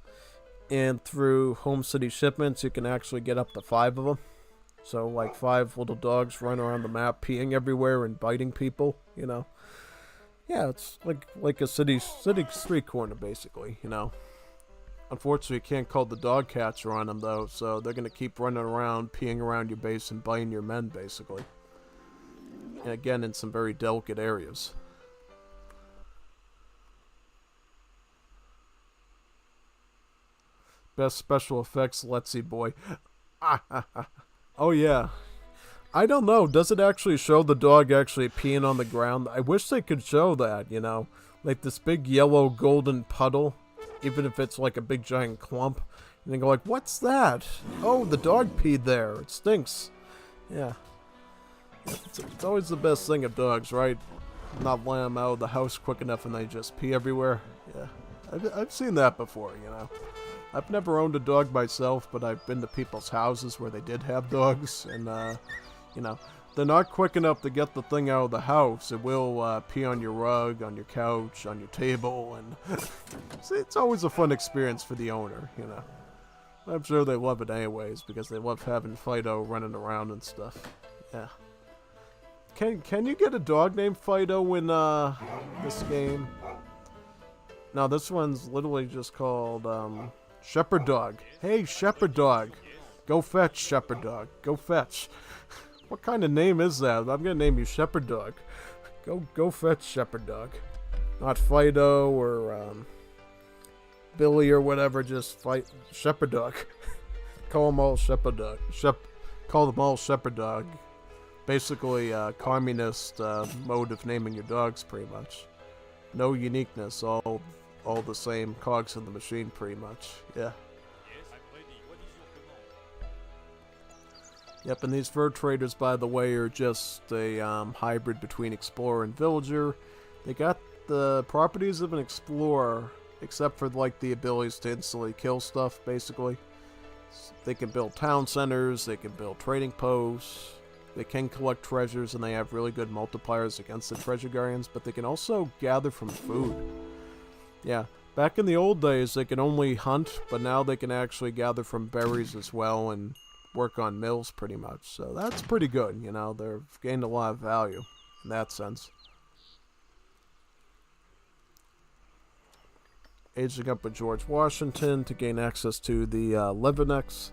And through home city shipments, you can actually get up to 5 of them. So, like 5 little dogs running around the map, peeing everywhere and biting people. Yeah, it's like a city street corner, basically. Unfortunately, you can't call the dog catcher on them though, so they're gonna keep running around, peeing around your base and biting your men, basically. And again, in some very delicate areas. Best special effects, let's see, boy. Oh yeah. I don't know, does it actually show the dog actually peeing on the ground? I wish they could show that, like this big yellow golden puddle, even if it's like a big giant clump. And they go like, what's that? Oh, the dog peed there, it stinks. Yeah. It's always the best thing of dogs, right? Not letting them out of the house quick enough and they just pee everywhere. Yeah, I've seen that before, I've never owned a dog myself, but I've been to people's houses where they did have dogs, and, they're not quick enough to get the thing out of the house. It will pee on your rug, on your couch, on your table, and it's always a fun experience for the owner, you know. I'm sure they love it anyways, because they love having Fido running around and stuff. Yeah. Can you get a dog named Fido in this game? No, this one's literally just called Shepherd Dog. Hey, Shepherd Dog. Go fetch, Shepherd Dog. Go fetch. What kind of name is that? I'm gonna name you Shepherd Dog. Go fetch, Shepherd Dog. Not Fido or Billy or whatever. Just fight Shepherd Dog. Call them all Shepherd Dog. Call them all Shepherd Dog. Basically, communist mode of naming your dogs, pretty much. No uniqueness, all the same cogs in the machine, pretty much. Yeah. Yep, and these fur traders, by the way, are just a hybrid between explorer and villager. They got the properties of an explorer, except for like the abilities to instantly kill stuff, basically. They can build town centers, they can build trading posts, they can collect treasures, and they have really good multipliers against the treasure guardians, but they can also gather from food. Yeah, back in the old days, they could only hunt, but now they can actually gather from berries as well, and work on mills pretty much. So that's pretty good, you know. They've gained a lot of value in that sense. Aging up with George Washington to gain access to the Leathernecks,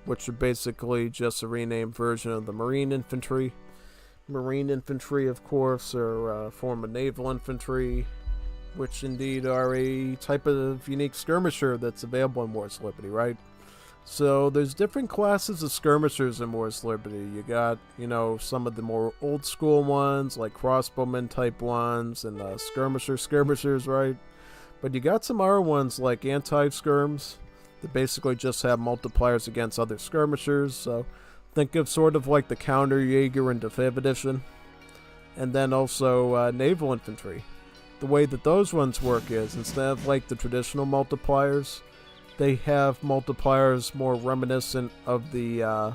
which are basically just a renamed version of the Marine Infantry. Marine Infantry, of course, are a form of naval infantry, which indeed are a type of unique skirmisher that's available in Wars of Liberty, right? So there's different classes of skirmishers in Wars Liberty. You got, you know, some of the more old school ones, like crossbowmen type ones, and skirmishers, right? But you got some other ones like anti-skirms that basically just have multipliers against other skirmishers. So think of sort of like the counter Jaeger in the 5th edition. And then also naval infantry. The way that those ones work is, instead of like the traditional multipliers, they have multipliers more reminiscent of the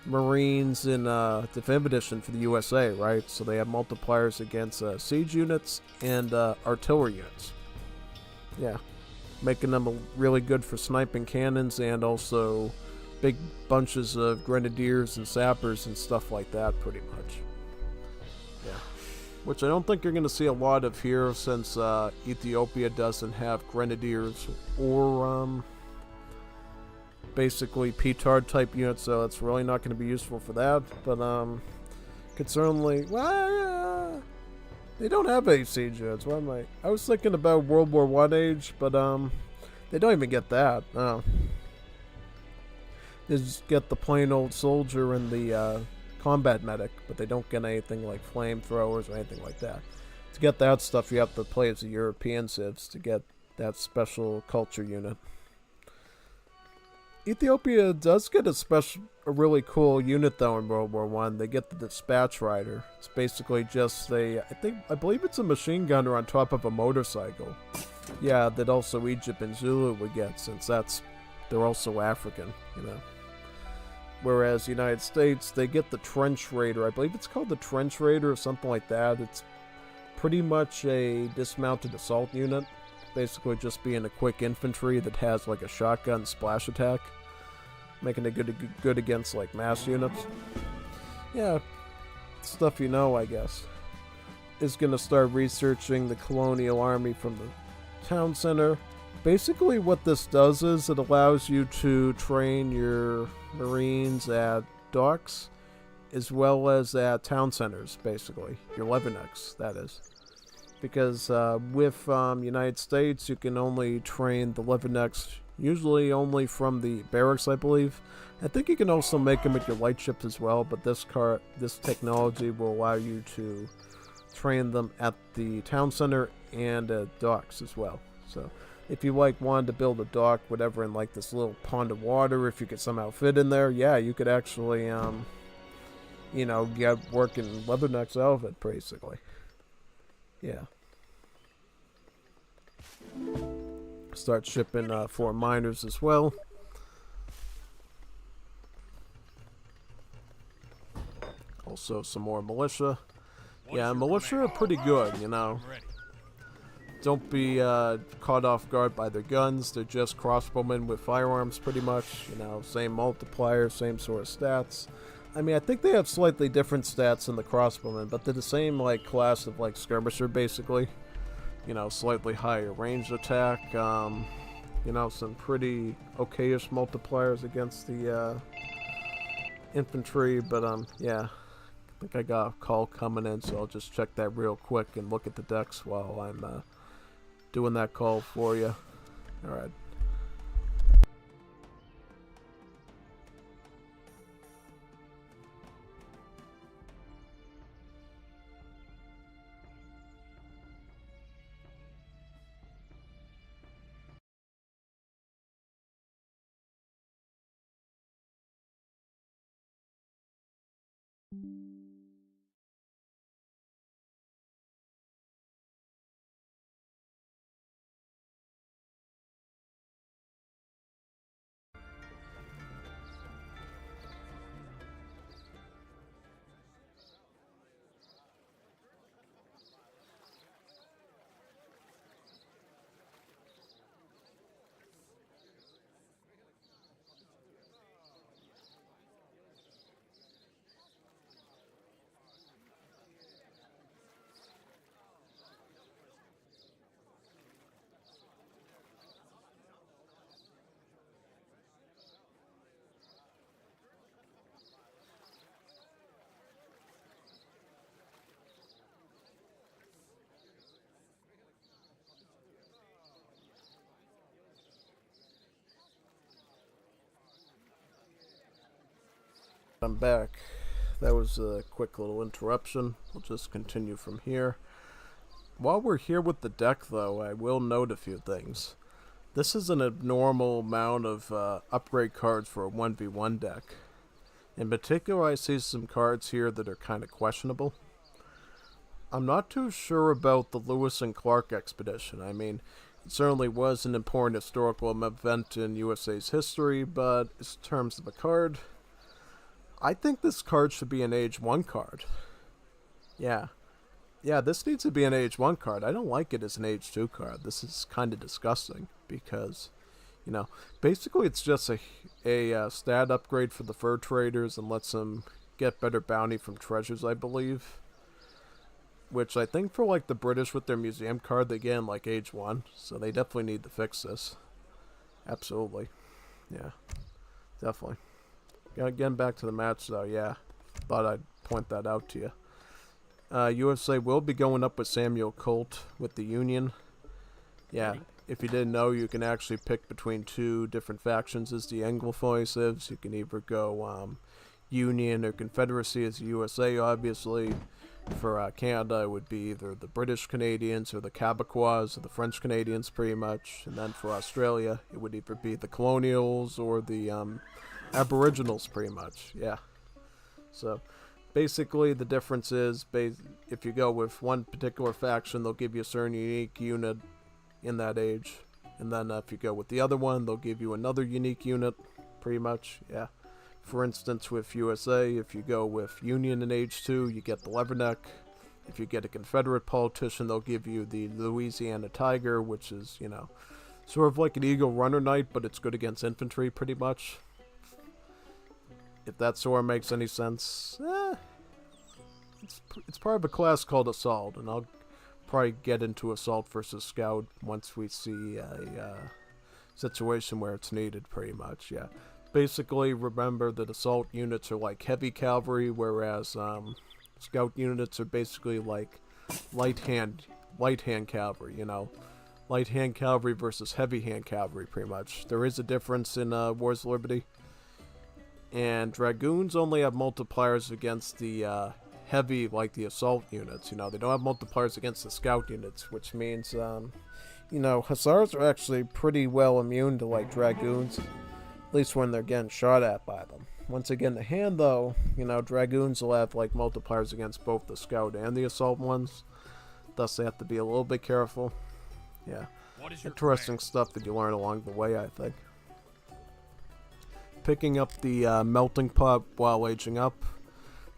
Marines in the 5th edition for the USA, right? So they have multipliers against siege units and artillery units. Yeah, making them really good for sniping cannons and also big bunches of grenadiers and sappers and stuff like that, pretty much. Yeah, which I don't think you're going to see a lot of here, since Ethiopia doesn't have grenadiers or basically petard type units, so it's really not going to be useful for that. But could certainly, well, they don't have any siege units. What am I was thinking about World War I age, but they don't even get that. They just get the plain old soldier and the combat medic, but they don't get anything like flamethrowers or anything like that. To get that stuff, you have to play as the European civs to get that special culture unit. Ethiopia does get a really cool unit though in World War I. They get the dispatch rider. It's basically just I believe it's a machine gunner on top of a motorcycle. Yeah, that also Egypt and Zulu would get, since they're also African, you know. Whereas the United States, they get the trench raider. I believe it's called the trench raider or something like that. It's pretty much a dismounted assault unit. Basically just being a quick infantry that has like a shotgun splash attack. Making it good against like mass units. Yeah, stuff you know, I guess. Is gonna start researching the colonial army from the town center. Basically what this does is it allows you to train your Marines at docks as well as at town centers, basically. Your Leathernecks, that is. Because with United States, you can only train the Leathernecks usually only from the barracks, I believe. I think you can also make them at your light ships as well, but this technology will allow you to train them at the town center and at docks as well. So if you like wanted to build a dock, whatever, in like this little pond of water, if you could somehow fit in there, yeah, you could actually, you know, get working Leathernecks out of it, basically. Yeah. Start shipping for miners as well. also some more militia. Yeah, militia are pretty good, you know. Don't be caught off guard by their guns. They're just crossbowmen with firearms, pretty much. You know, same multiplier, same sort of stats. I mean, I think they have slightly different stats than the crossbowmen, but they're the same, like, class of, like, skirmisher, basically. You know, slightly higher ranged attack. You know, some pretty okayish multipliers against the infantry, but, yeah. I think I got a call coming in, so I'll just check that real quick and look at the decks while I'm doing that call for you. Alright. I'm back. That was a quick little interruption. We'll just continue from here. While we're here with the deck, though, I will note a few things. This is an abnormal amount of upgrade cards for a 1v1 deck. In particular, I see some cards here that are kind of questionable. I'm not too sure about the Lewis and Clark expedition. I mean, it certainly was an important historical event in USA's history, but in terms of a card, I think this card should be an Age 1 card. Yeah. Yeah, this needs to be an Age 1 card. I don't like it as an Age 2 card. This is kind of disgusting because, you know, basically it's just a stat upgrade for the fur traders and lets them get better bounty from treasures, I believe. Which I think for, like, the British with their museum card, they get in, like, Age 1. So they definitely need to fix this. Absolutely. Yeah. Definitely. Getting back to the match, though, yeah. Thought I'd point that out to you. USA will be going up with Samuel Colt with the Union. Yeah, if you didn't know, you can actually pick between two different factions as the Anglophilians. You can either go Union or Confederacy as the USA, obviously. For Canada, it would be either the British Canadians or the Quebecois or the French Canadians, pretty much. And then for Australia, it would either be the Colonials or the Aboriginals, pretty much. Yeah. So basically, the difference is if you go with one particular faction, they'll give you a certain unique unit in that age. And then if you go with the other one, they'll give you another unique unit, pretty much. Yeah. For instance, with USA, if you go with Union in Age 2, you get the Leatherneck. If you get a Confederate politician, they'll give you the Louisiana Tiger, which is, you know, sort of like an Eagle Runner Knight, but it's good against infantry, pretty much. If that sort of makes any sense. It's part of a class called Assault, and I'll probably get into Assault versus Scout once we see a situation where it's needed, pretty much, yeah. Basically, remember that Assault units are like heavy cavalry, whereas Scout units are basically like light hand cavalry, you know. Light hand cavalry versus heavy hand cavalry, pretty much. There is a difference in Wars of Liberty. And Dragoons only have multipliers against the heavy, like the Assault units. You know, they don't have multipliers against the Scout units, which means, you know, Hussars are actually pretty well immune to, like, Dragoons. At least when they're getting shot at by them. Once they get in the hand, though, you know, Dragoons will have, like, multipliers against both the Scout and the Assault ones. Thus, they have to be a little bit careful. Yeah. Interesting stuff that you learn along the way, I think. Picking up the melting pot while aging up.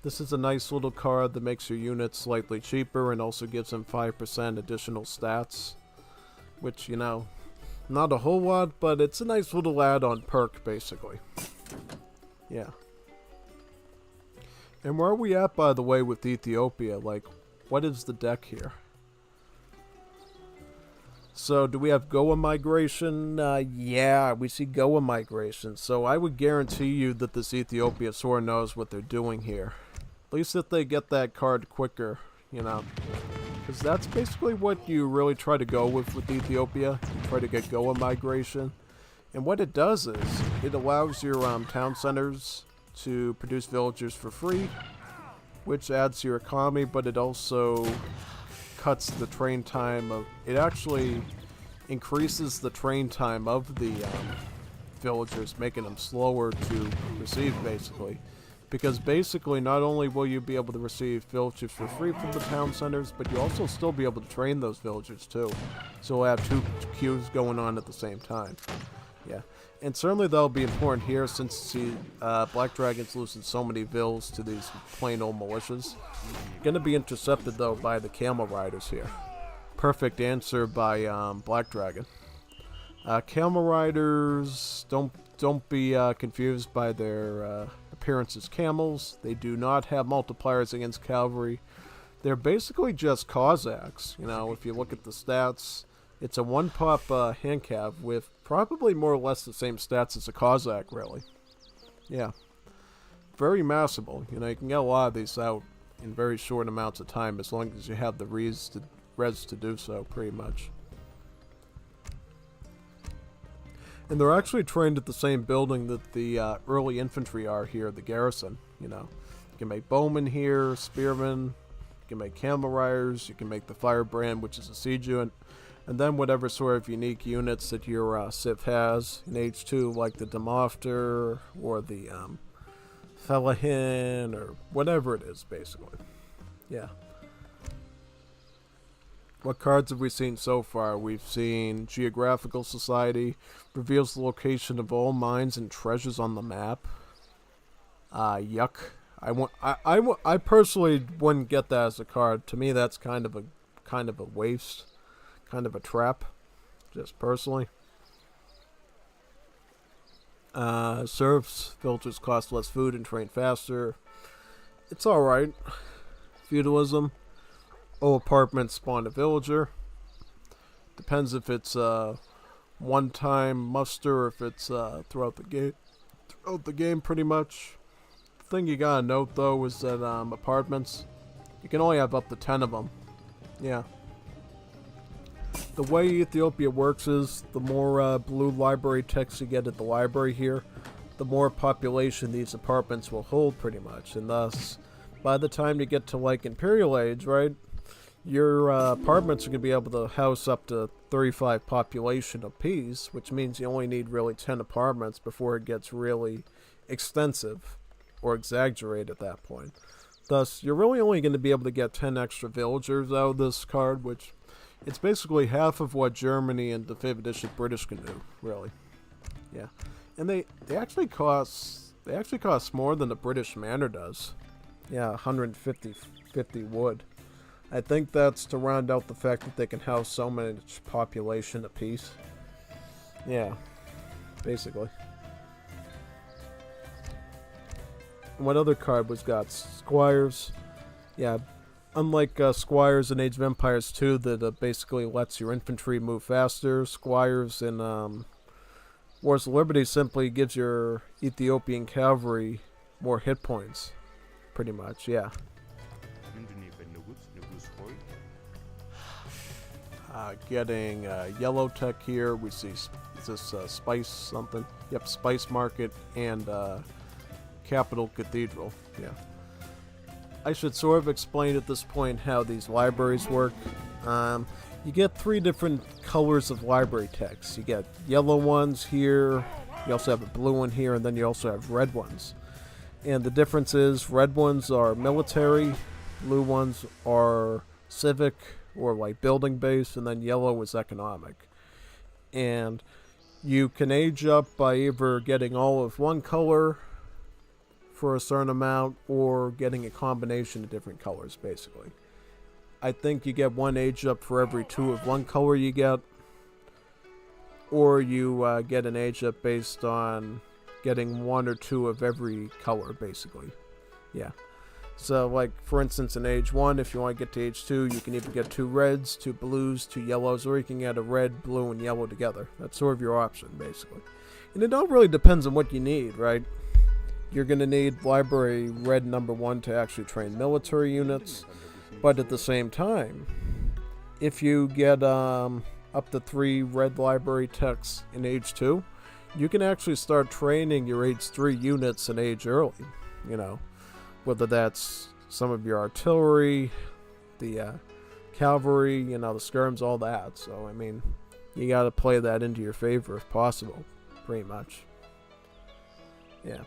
This is a nice little card that makes your units slightly cheaper and also gives them 5% additional stats. Which, you know, not a whole lot, but it's a nice little add-on perk, basically. Yeah. And where are we at, by the way, with Ethiopia? Like, what is the deck here? So, do we have Goa migration? Yeah, we see Goa migration. So, I would guarantee you that this Ethiopia sort of knows what they're doing here. At least if they get that card quicker, you know. Because that's basically what you really try to go with Ethiopia. You try to get Goa migration. And what it does is, it allows your town centers to produce villagers for free, which adds to your economy, but it also cuts the train time of... It actually increases the train time of the villagers, making them slower to receive, basically. Because basically, not only will you be able to receive villagers for free from the town centers, but you'll also still be able to train those villagers too. So we'll have two queues going on at the same time. Yeah. And certainly that'll be important here since Black Dragon's losing so many vills to these plain old militias. Gonna be intercepted though by the camel riders here. Perfect answer by Black Dragon. Camel riders, don't be confused by their appearance as camels. They do not have multipliers against cavalry. They're basically just Cossacks. You know, if you look at the stats, it's a 1-pop hand cav with probably more or less the same stats as a Cossack, really. Yeah. Very massable. You know, you can get a lot of these out in very short amounts of time as long as you have the res to do so, pretty much. And they're actually trained at the same building that the early infantry are here, the garrison, you know. You can make bowmen here, spearmen, you can make camel riders, you can make the firebrand, which is a siege unit. And then whatever sort of unique units that your Civ has in H2, like the Demofter or the Felahin or whatever it is, basically. Yeah. What cards have we seen so far? We've seen Geographical Society, reveals the location of all mines and treasures on the map. Yuck. I personally wouldn't get that as a card. To me, that's kind of a waste. Kind of a trap, just personally. Serfs, villagers cost less food and train faster. It's alright. Feudalism. Oh, apartments spawn a villager. Depends if it's one-time muster or if it's throughout the game. Throughout the game, pretty much. The thing you gotta note though is that apartments, you can only have up to 10 of them. Yeah. The way Ethiopia works is the more blue library text you get at the library here, the more population these apartments will hold, pretty much. And thus, by the time you get to like Imperial Age, right, your apartments are going to be able to house up to 35 population apiece, which means you only need really 10 apartments before it gets really extensive or exaggerated at that point. Thus, you're really only going to be able to get 10 extra villagers out of this card, which it's basically half of what Germany and the 5th edition British can do, really. Yeah. And they actually cost more than the British Manor does. Yeah, 150 wood. I think that's to round out the fact that they can house so much population apiece. Yeah, basically. And what other card was got? Squires. Yeah. Unlike Squires in Age of Empires 2 that basically lets your infantry move faster, Squires in Wars of Liberty simply gives your Ethiopian cavalry more hit points. Pretty much, yeah. Getting yellow tech here, we see, is this Spice something? Yep, Spice Market and Capital Cathedral, yeah. I should sort of explain at this point how these libraries work. You get 3 different colors of library text. You get yellow ones here, you also have a blue one here, and then you also have red ones. And the difference is red ones are military, blue ones are civic or like building based, and then yellow is economic. And you can age up by either getting all of one color for a certain amount, or getting a combination of different colors, basically. I think you get one age up for every 2 of one color you get, or you get an age up based on getting 1 or 2 of every color, basically. Yeah. So, like, for instance, in age 1, if you want to get to age 2, you can either get 2 reds, 2 blues, 2 yellows, or you can get a red, blue, and yellow together. That's sort of your option, basically. And it all really depends on what you need, right? You're going to need library red number 1 to actually train military units. But at the same time, if you get up to 3 red library techs in age 2, you can actually start training your age 3 units in age early, you know. Whether that's some of your artillery, the cavalry, you know, the skirms, all that. So, I mean, you got to play that into your favor if possible, pretty much. Yeah.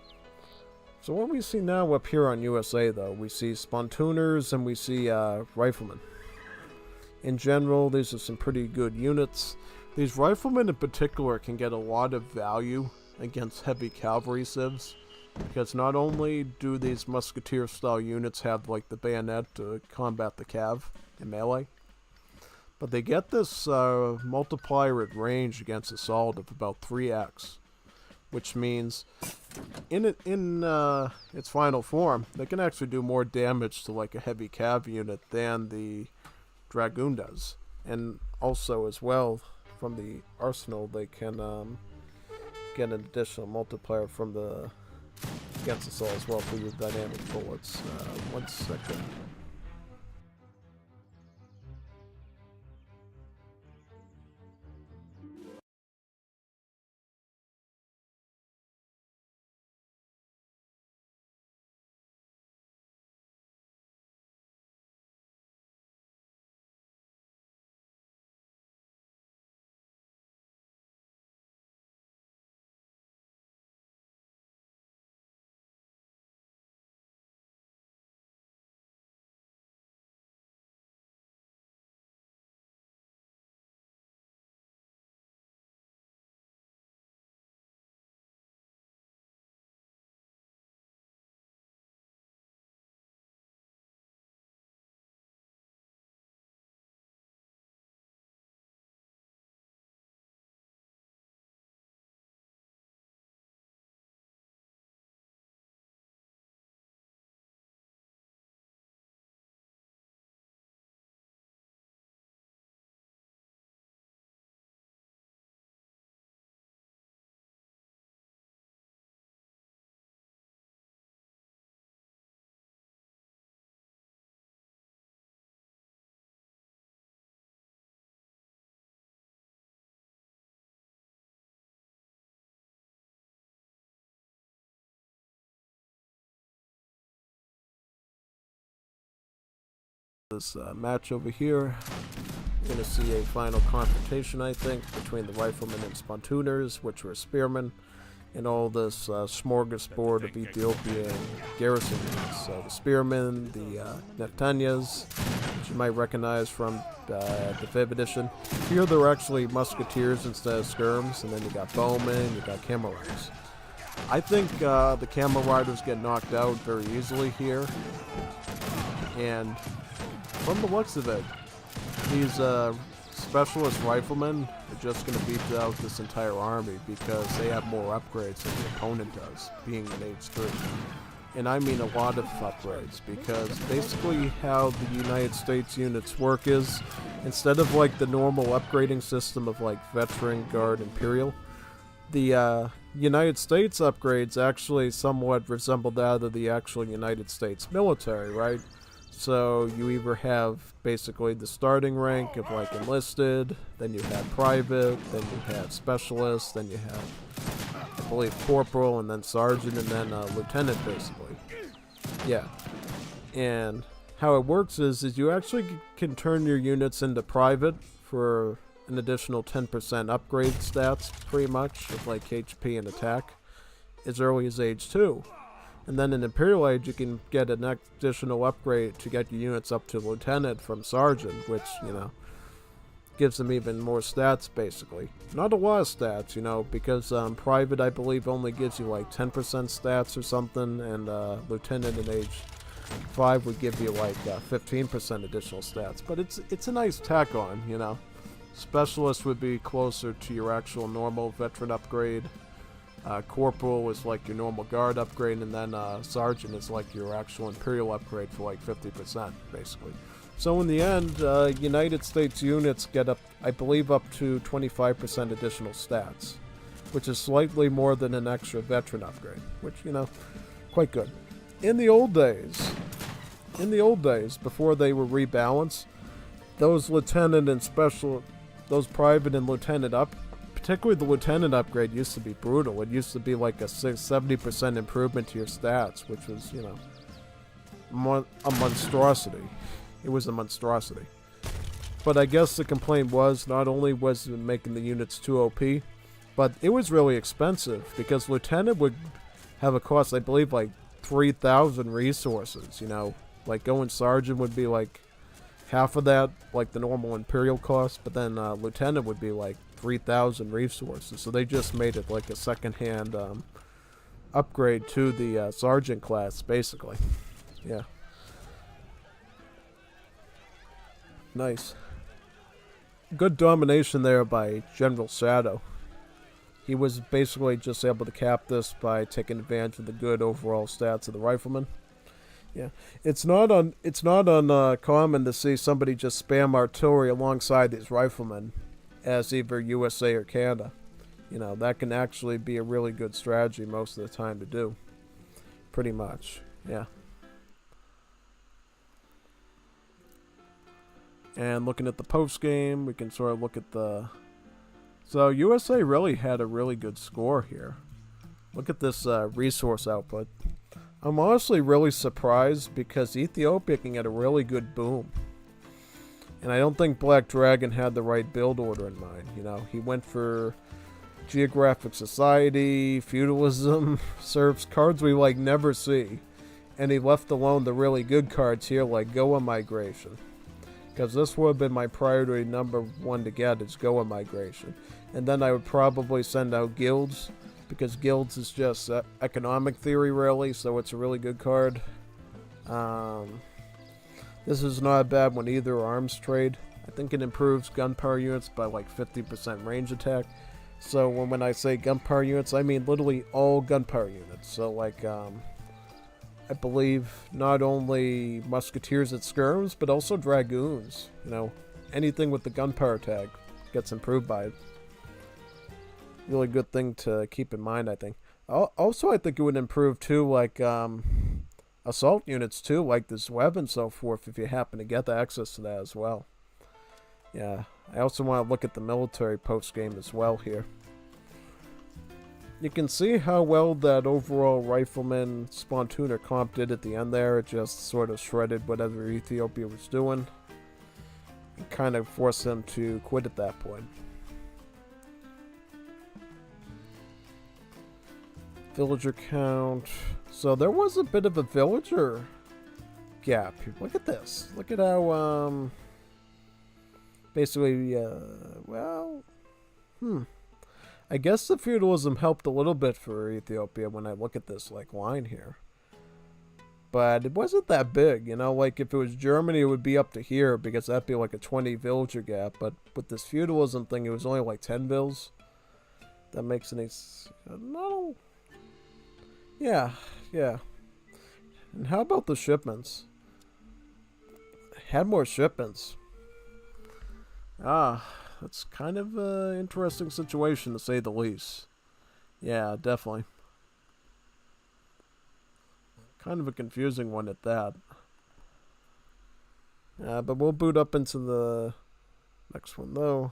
So what we see now up here on USA, though, we see spontooners and we see riflemen. In general, these are some pretty good units. These riflemen in particular can get a lot of value against heavy cavalry civs. Because not only do these musketeer-style units have, like, the bayonet to combat the cav in melee, but they get this multiplier at range against assault of about 3x, which means in its final form, they can actually do more damage to, like, a heavy cav unit than the dragoon does. And also, as well, from the arsenal, they can get an additional multiplier from the against us all as well for your dynamic bullets. 1 second. This match over here, you're going to see a final confrontation, I think, between the riflemen and spontooners, which were spearmen, and all this smorgasbord of Ethiopian garrison units. So the spearmen, the Neftanyas, which you might recognize from the 5th edition. Here they're actually musketeers instead of skirms, and then you got bowmen, you got camel riders. I think the camel riders get knocked out very easily here, and from the looks of it, these specialist riflemen are just going to beat out this entire army because they have more upgrades than the opponent does, being in age 3. And I mean a lot of upgrades, because basically how the United States units work is, instead of like the normal upgrading system of like Veteran, Guard, Imperial, the United States upgrades actually somewhat resemble that of the actual United States military, right? So you either have basically the starting rank of like enlisted, then you have private, then you have specialist, then you have, I believe, corporal, and then sergeant, and then lieutenant, basically. Yeah. And how it works is you actually can turn your units into private for an additional 10% upgrade stats, pretty much, of like HP and attack, as early as age 2. And then in Imperial Age, you can get an additional upgrade to get your units up to Lieutenant from Sergeant, which, you know, gives them even more stats, basically. Not a lot of stats, you know, because private, I believe, only gives you like 10% stats or something, and lieutenant in age 5 would give you like 15% additional stats. But it's a nice tack on, you know. Specialist would be closer to your actual normal veteran upgrade. Corporal is like your normal guard upgrade, and then Sergeant is like your actual Imperial upgrade for like 50%, basically. So in the end, United States units get up, I believe, up to 25% additional stats, which is slightly more than an extra veteran upgrade, which, you know, quite good. In the old days, before they were rebalanced, those lieutenant and special, those private and lieutenant particularly the lieutenant upgrade used to be brutal. It used to be like a 70% improvement to your stats, which was, you know, a monstrosity. It was a monstrosity. But I guess the complaint was not only was it making the units too OP, but it was really expensive because lieutenant would have a cost, I believe, like 3,000 resources, you know. Like going sergeant would be like half of that, like the normal Imperial cost, but then lieutenant would be like 3,000 resources. So they just made it like a second-hand upgrade to the sergeant class, basically. Yeah. Nice. Good domination there by General Shadow. He was basically just able to cap this by taking advantage of the good overall stats of the rifleman. Yeah, it's not uncommon to see somebody just spam artillery alongside these riflemen as either USA or Canada. You know, that can actually be a really good strategy most of the time to do. Pretty much, yeah. And looking at the post game, we can sort of look at the... So USA really had a really good score here. Look at this resource output. I'm honestly really surprised because Ethiopia can get a really good boom. And I don't think Black Dragon had the right build order in mind. You know, he went for geographic society, feudalism, serfs, cards we like never see. And he left alone the really good cards here like Goa migration. Because this would have been my priority number 1 to get is Goa migration. And then I would probably send out guilds. Because guilds is just economic theory, really, so it's a really good card. This is not a bad one either, arms trade. I think it improves gunpowder units by like 50% range attack. So when I say gunpowder units, I mean literally all gunpowder units. So like, I believe not only musketeers at skirms, but also dragoons. You know, anything with the gunpowder tag gets improved by it. Really good thing to keep in mind, I think. Also, I think it would improve too, like assault units too, like the Zwev and so forth, if you happen to get the access to that as well. Yeah, I also want to look at the military post game as well here. You can see how well that overall rifleman Spontooner comp did at the end there. It just sort of shredded whatever Ethiopia was doing and kind of forced them to quit at that point. Villager count. So there was a bit of a villager gap. Look at this. Look at how, basically, well, I guess the feudalism helped a little bit for Ethiopia when I look at this, like, line here. But it wasn't that big, you know? Like, if it was Germany, it would be up to here, because that'd be like a 20 villager gap. But with this feudalism thing, it was only like 10 vills. That makes any... No... Yeah. And how about the shipments? Had more shipments. That's kind of an interesting situation to say the least. Yeah, definitely. Kind of a confusing one at that. But we'll boot up into the next one though.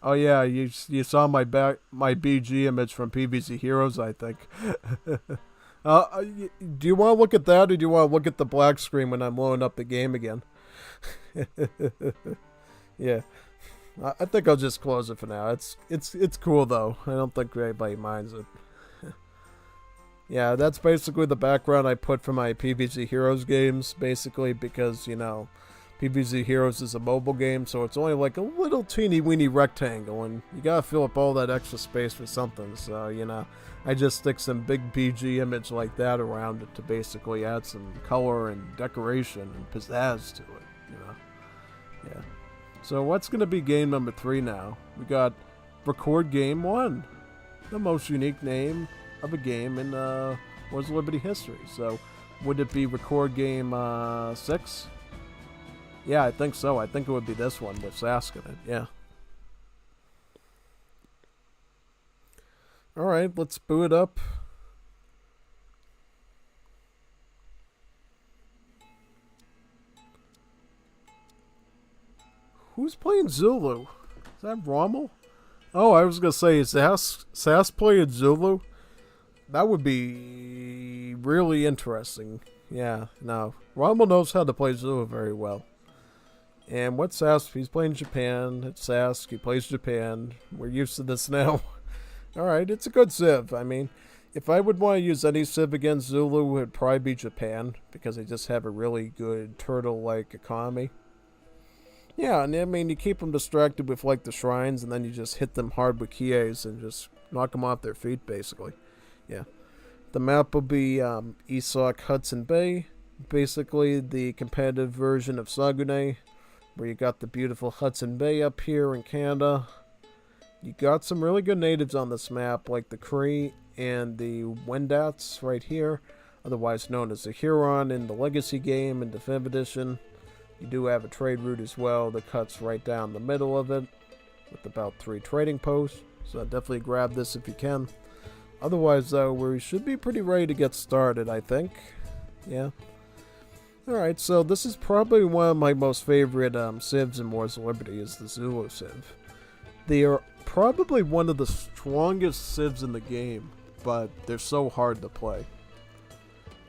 Oh yeah, you saw my BG image from PvZ Heroes, I think. Do you want to look at that, or do you want to look at the black screen when I'm loading up the game again? Yeah, I think I'll just close it for now. It's cool though. I don't think anybody minds it. Yeah, that's basically the background I put for my PvZ Heroes games, basically because, you know, PvZ Heroes is a mobile game, so it's only like a little teeny weeny rectangle, and you gotta fill up all that extra space with something, so, you know, I just stick some big BG image like that around it to basically add some color and decoration and pizzazz to it, you know. Yeah. So what's gonna be game number 3 now? We got Record Game 1, the most unique name of a game in Wars of Liberty history. So, would it be Record Game 6? Yeah, I think so. I think it would be this one with Sask in it. Yeah. Alright, let's boot it up. Who's playing Zulu? Is that Rommel? Oh, I was going to say, is Sask playing Zulu? That would be really interesting. Yeah, no. Rommel knows how to play Zulu very well. And what's Sask? He's playing Japan. It's Sask. He plays Japan. We're used to this now. Alright, it's a good civ. I mean, if I would want to use any civ against Zulu, it would probably be Japan, because they just have a really good turtle-like economy. Yeah, and I mean, you keep them distracted with, like, the shrines, and then you just hit them hard with kies and just knock them off their feet, basically. Yeah. The map will be Isak Hudson Bay, basically the competitive version of Saguenay, where you got the beautiful Hudson Bay up here in Canada. You got some really good natives on this map, like the Cree and the Wendats right here, otherwise known as the Huron in the Legacy game in Definitive Edition. You do have a trade route as well that cuts right down the middle of it, with about 3 trading posts, so definitely grab this if you can. Otherwise, though, we should be pretty ready to get started, I think. Yeah. Alright, so this is probably one of my most favorite civs in Wars of Liberty, is the Zulu civ. They are probably one of the strongest civs in the game, but they're so hard to play.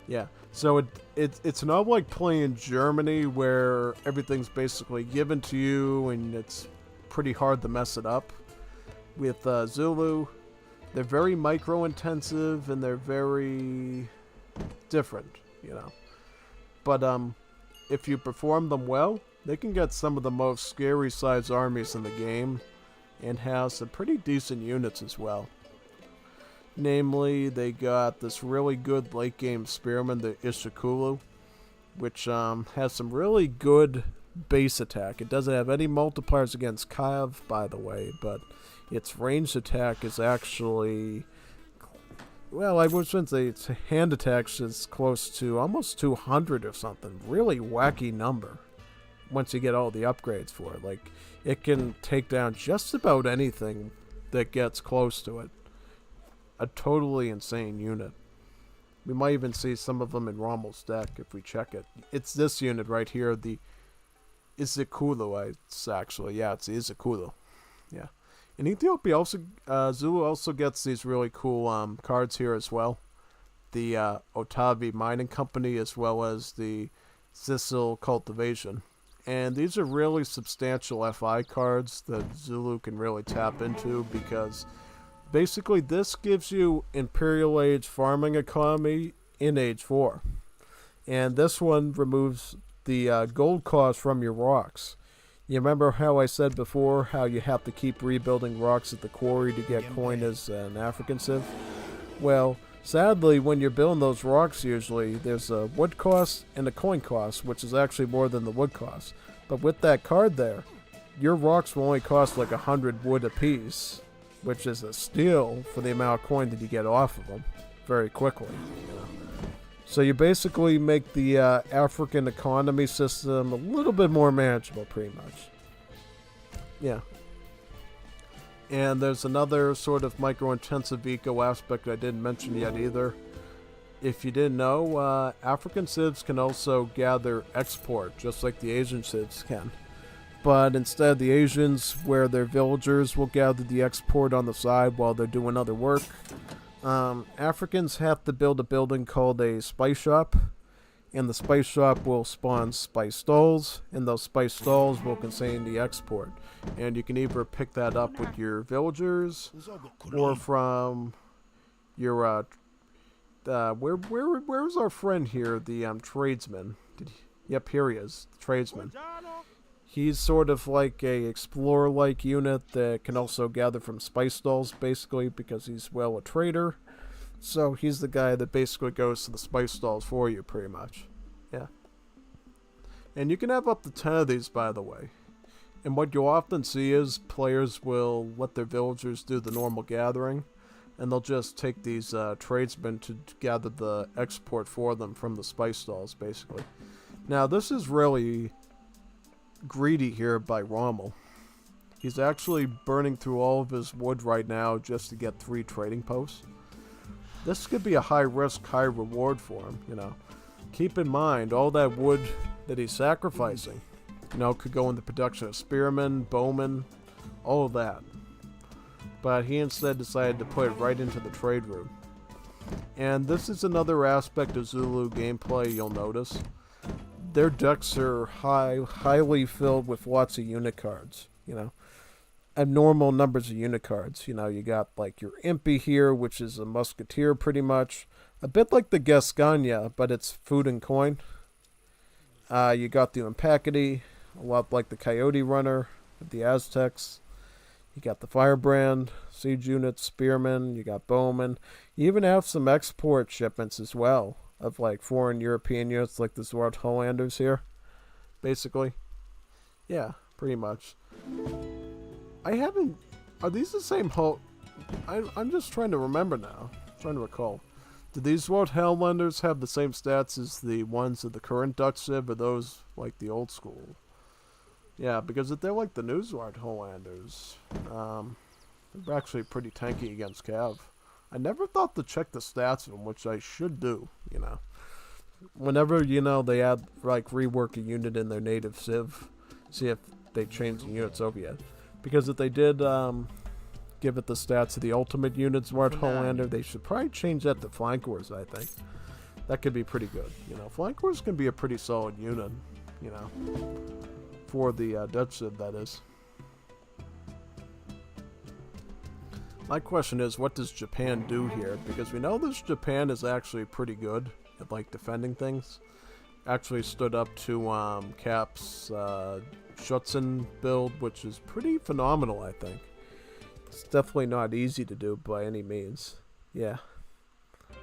Yeah, so it's not like playing Germany where everything's basically given to you and it's pretty hard to mess it up. With Zulu, they're very micro-intensive and they're very different, you know. But if you perform them well, they can get some of the most scary sized armies in the game and have some pretty decent units as well. Namely, they got this really good late game spearman, the Ishikulu, which has some really good base attack. It doesn't have any multipliers against Cav, by the way, but its ranged attack is actually, well, I would say its hand attack is close to almost 200 or something. Really wacky number once you get all the upgrades for it. Like, it can take down just about anything that gets close to it. A totally insane unit. We might even see some of them in Rommel's deck if we check it. It's this unit right here, the Izikulu. It's actually, yeah, it's the Izikulu. Yeah. In Ethiopia, also Zulu also gets these really cool cards here as well. The Otavi Mining Company, as well as the Sissel Cultivation. And these are really substantial FI cards that Zulu can really tap into, because basically this gives you Imperial Age farming economy in Age 4. And this one removes the gold cost from your rocks. You remember how I said before how you have to keep rebuilding rocks at the quarry to get coin as an African civ? Well, sadly, when you're building those rocks, usually there's a wood cost and a coin cost, which is actually more than the wood cost. But with that card there, your rocks will only cost like 100 wood apiece, which is a steal for the amount of coin that you get off of them very quickly. You know? So you basically make the African economy system a little bit more manageable, pretty much. Yeah. And there's another sort of micro-intensive eco aspect I didn't mention yet either. If you didn't know, African civs can also gather export, just like the Asian civs can. But instead, the Asians, where their villagers will gather the export on the side while they're doing other work, Africans have to build a building called a spice shop, and the spice shop will spawn spice stalls, and those spice stalls will contain the export. And you can either pick that up with your villagers, or from your where's our friend here, the tradesman? Yep, here he is, the tradesman. He's sort of like a explorer-like unit that can also gather from spice stalls, basically, because he's, well, a trader. So he's the guy that basically goes to the spice stalls for you, pretty much. Yeah. And you can have up to 10 of these, by the way. And what you'll often see is players will let their villagers do the normal gathering, and they'll just take these tradesmen to gather the export for them from the spice stalls, basically. Now, this is really greedy here by Rommel. He's actually burning through all of his wood right now just to get 3 trading posts. This could be a high risk, high reward for him, you know. Keep in mind, all that wood that he's sacrificing, you know, could go in the production of spearmen, bowmen, all of that. But he instead decided to put it right into the trade route. And this is another aspect of Zulu gameplay you'll notice. Their decks are highly filled with lots of unit cards, you know. Abnormal numbers of unit cards. You know, you got like your Impy here, which is a musketeer pretty much. A bit like the Gascogne, but it's food and coin. You got the Impacity, a lot like the Coyote Runner with the Aztecs. You got the Firebrand, siege units, spearmen, you got bowmen. You even have some export shipments as well of like foreign European units like the Zwart Hollanders here, basically. Yeah, pretty much. I haven't... Are these the same Hol... I'm just trying to remember now. I'm trying to recall. Do these Zwart Hollanders have the same stats as the ones of the current Dutch Civ, or those like the old school? Yeah, because if they're like the new Zwart Hollanders, they're actually pretty tanky against Cav. I never thought to check the stats of them, which I should do, you know. Whenever, you know, they add, like, rework a unit in their native Civ, see if they change the units over yet. Because if they did give it the stats of the ultimate unit Zwart Hollander, they should probably change that to Flankers, I think. That could be pretty good, you know. Flankers can be a pretty solid unit, you know, for the Dutch Civ, that is. My question is, what does Japan do here? Because we know this Japan is actually pretty good at, like, defending things. Actually stood up to Kap's Schutzen build, which is pretty phenomenal, I think. It's definitely not easy to do by any means. Yeah.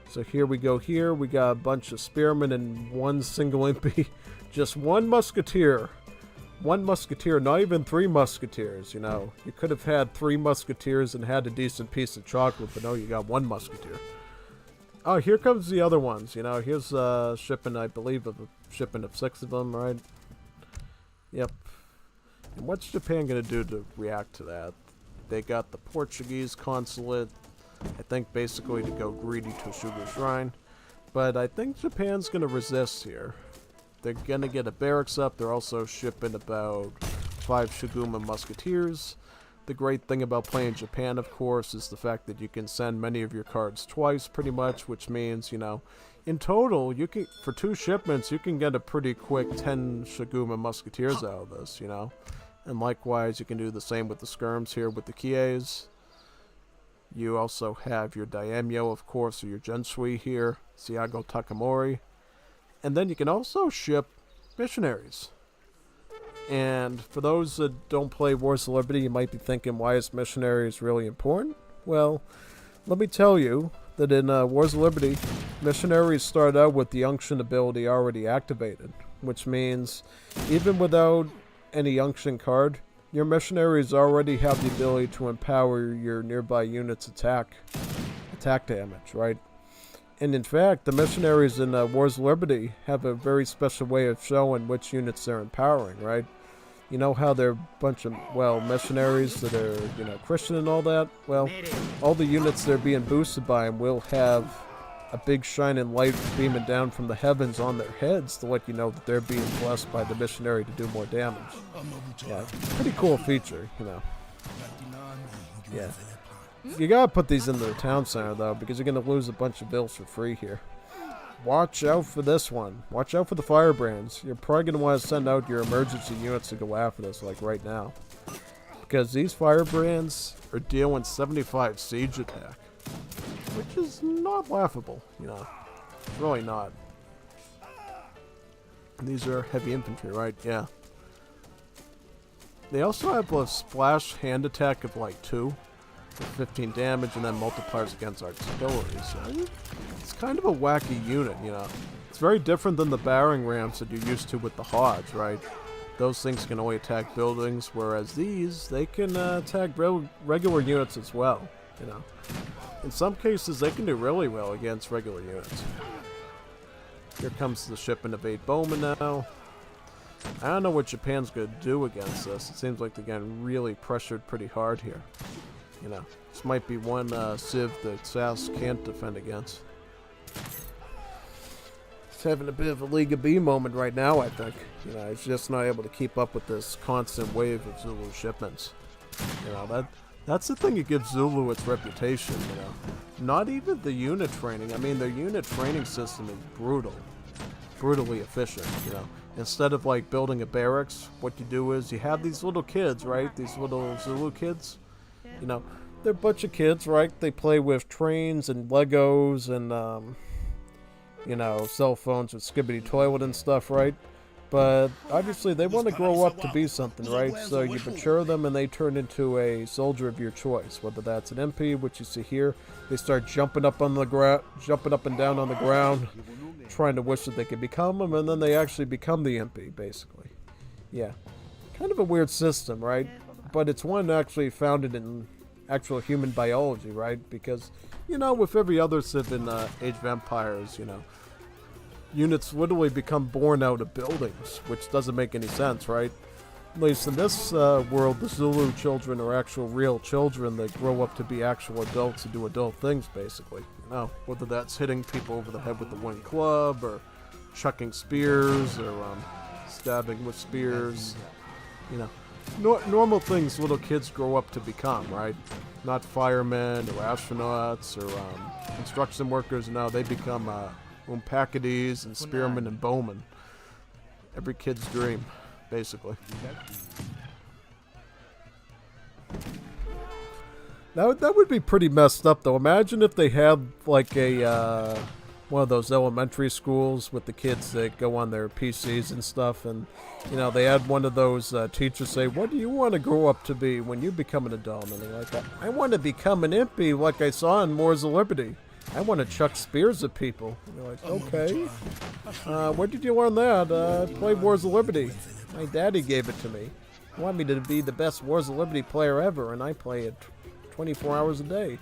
So here we go here. We got a bunch of spearmen and one single impy. Just one musketeer. One musketeer, not even 3 musketeers, you know. You could have had 3 musketeers and had a decent piece of chocolate, but no, you got 1 musketeer. Oh, here comes the other ones, you know. Here's a shipment, I believe, of a shipment of 6 of them, right? Yep. And what's Japan going to do to react to that? They got the Portuguese consulate, I think basically to go greedy to Sugar Shrine. But I think Japan's going to resist here. They're going to get a barracks up. They're also shipping about 5 Shiguma musketeers. The great thing about playing Japan, of course, is the fact that you can send many of your cards twice, pretty much, which means, you know, in total, you can, for 2 shipments, you can get a pretty quick 10 Shiguma musketeers out of this, you know. And likewise, you can do the same with the skirms here with the Kies. You also have your Daimyo, of course, or your Genshui here, Siago Takamori. And then you can also ship missionaries. And for those that don't play Wars of Liberty, you might be thinking, why is missionaries really important? Well, let me tell you that in Wars of Liberty, missionaries start out with the unction ability already activated, which means even without any unction card, your missionaries already have the ability to empower your nearby unit's attack damage, right? And in fact, the missionaries in Wars of Liberty have a very special way of showing which units they're empowering, right? You know how they're a bunch of, well, missionaries that are, you know, Christian and all that? Well, all the units they're being boosted by them will have a big shining light beaming down from the heavens on their heads to let you know that they're being blessed by the missionary to do more damage. Yeah, pretty cool feature, you know. Yeah. You gotta put these into the town center, though, because you're gonna lose a bunch of bills for free here. Watch out for this one. Watch out for the firebrands. You're probably gonna want to send out your emergency units to go after this, like right now. Because these firebrands are dealing 75 siege attack. which is not laughable, you know. It's really not. These are heavy infantry, right? Yeah. They also have a splash hand attack of like 2 with 15 damage and then multipliers against artillery. So it's kind of a wacky unit, you know. It's very different than the battering rams that you're used to with the Hodge, right? Those things can only attack buildings, whereas these, they can attack regular units as well, you know. In some cases, they can do really well against regular units. Here comes the shipment of 8 bowmen now. I don't know what Japan's going to do against this. It seems like they're getting really pressured pretty hard here. You know, this might be one civ that SAS can't defend against. It's having a bit of a League of B moment right now, I think. You know, it's just not able to keep up with this constant wave of Zulu shipments. You know, that's the thing that gives Zulu its reputation, you know. Not even the unit training. I mean, their unit training system is brutal. Brutally efficient, you know. Instead of, like, building a barracks, what you do is you have these little kids, right? These little Zulu kids. You know, they're a bunch of kids, right? They play with trains and Legos and, you know, cell phones with Skibbity Toilet and stuff, right? But obviously they want to grow up to be something, right? So you mature them and they turn into a soldier of your choice. Whether that's an MP, which you see here, they start jumping up on the ground, jumping up and down on the ground, trying to wish that they could become them, and then they actually become the MP, basically. Yeah, kind of a weird system, right? But it's one actually founded in actual human biology, right? Because, you know, with every other civ in Age of Empires, you know, units literally become born out of buildings, which doesn't make any sense, right? At least in this world, the Zulu children are actual real children that grow up to be actual adults and do adult things, basically. You know, whether that's hitting people over the head with the one club, or chucking spears, or stabbing with spears, you know. Normal things little kids grow up to become, right? Not firemen or astronauts or construction workers. No, they become Umpacades and spearmen and bowmen. Every kid's dream, basically. That would be pretty messed up, though. Imagine if they had like a one of those elementary schools with the kids that go on their PCs and stuff, and you know they had one of those teachers say, "What do you want to grow up to be when you become an adult?" And they're like, "I want to become an MP, like I saw in Wars of Liberty. I want to chuck spears at people." And you're like, "Okay, where did you learn that?" "I played Wars of Liberty. My daddy gave it to me. He wanted me to be the best Wars of Liberty player ever, and I play it 24 hours a day."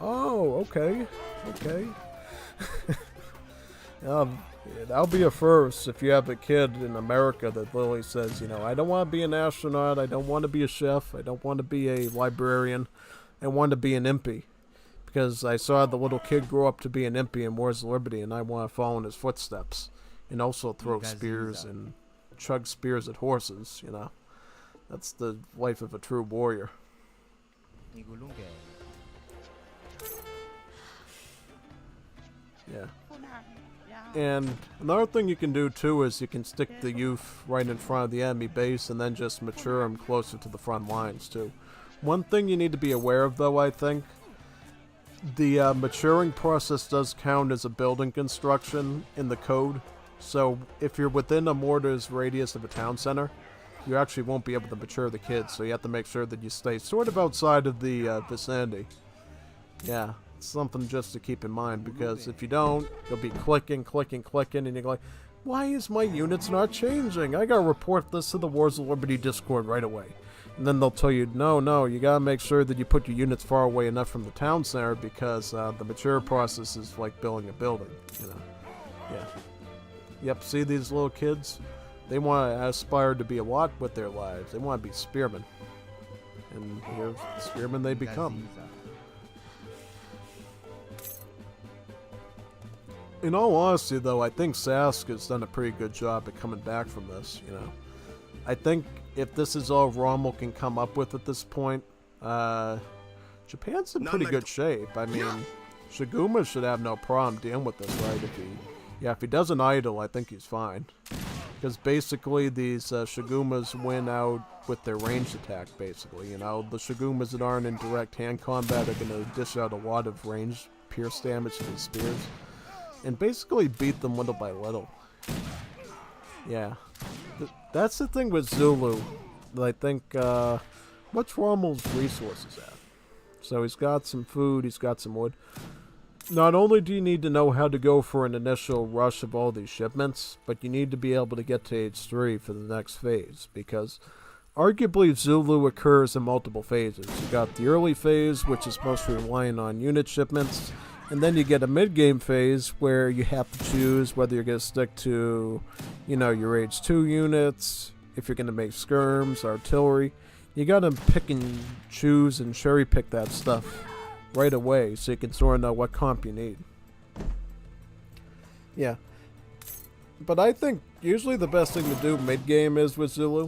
"Oh, okay. That'll be a first if you have a kid in America that literally says, you know, I don't want to be an astronaut, I don't want to be a chef, I don't want to be a librarian, I want to be an MP. Because I saw the little kid grow up to be an MP in Wars of Liberty, and I want to follow in his footsteps. And also throw spears and chug spears at horses, you know. That's the life of a true warrior." Yeah. And another thing you can do too is you can stick the youth right in front of the enemy base and then just mature them closer to the front lines too. One thing you need to be aware of though, I think, the maturing process does count as a building construction in the code. So if you're within a mortar's radius of a town center, you actually won't be able to mature the kids. So you have to make sure that you stay sort of outside of the vicinity. Yeah. Something just to keep in mind, because if you don't, you'll be clicking, and you're like, why is my units not changing? I gotta report this to the Wars of Liberty Discord right away. And then they'll tell you, no, you gotta make sure that you put your units far away enough from the town center, because the mature process is like building a building, you know. Yeah. Yep, see these little kids? They want to aspire to be a lot with their lives. They want to be spearmen. And here's the spearmen they become. In all honesty, though, I think Sask has done a pretty good job at coming back from this, you know. I think if this is all Rommel can come up with at this point, Japan's in pretty good shape. I mean, Shiguma should have no problem dealing with this, right? If he doesn't idle, I think he's fine. Because basically these Shigumas win out with their ranged attack, basically, you know. The Shigumas that aren't in direct hand combat are going to dish out a lot of ranged pierce damage to the spears, and basically beat them little by little. Yeah. That's the thing with Zulu. I think, what's Rommel's resources at? So he's got some food, he's got some wood. Not only do you need to know how to go for an initial rush of all these shipments, but you need to be able to get to age 3 for the next phase, because arguably Zulu occurs in multiple phases. You got the early phase, which is mostly relying on unit shipments, and then you get a mid-game phase where you have to choose whether you're going to stick to, your age 2 units, if you're going to make skirms, artillery. You got to pick and choose and cherry pick that stuff right away so you can sort of know what comp you need. Yeah. But I think usually the best thing to do mid-game is with Zulu.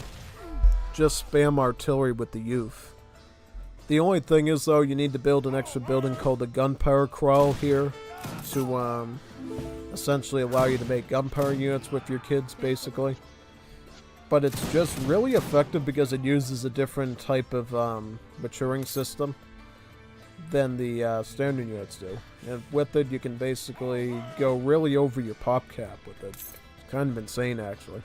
Just spam artillery with the youth. The only thing is, though, you need to build an extra building called the gunpowder crawl here to essentially allow you to make gunpowder units with your kids, basically. But it's just really effective because it uses a different type of maturing system than the standard units do. And with it, you can basically go really over your pop cap with it. It's kind of insane, actually.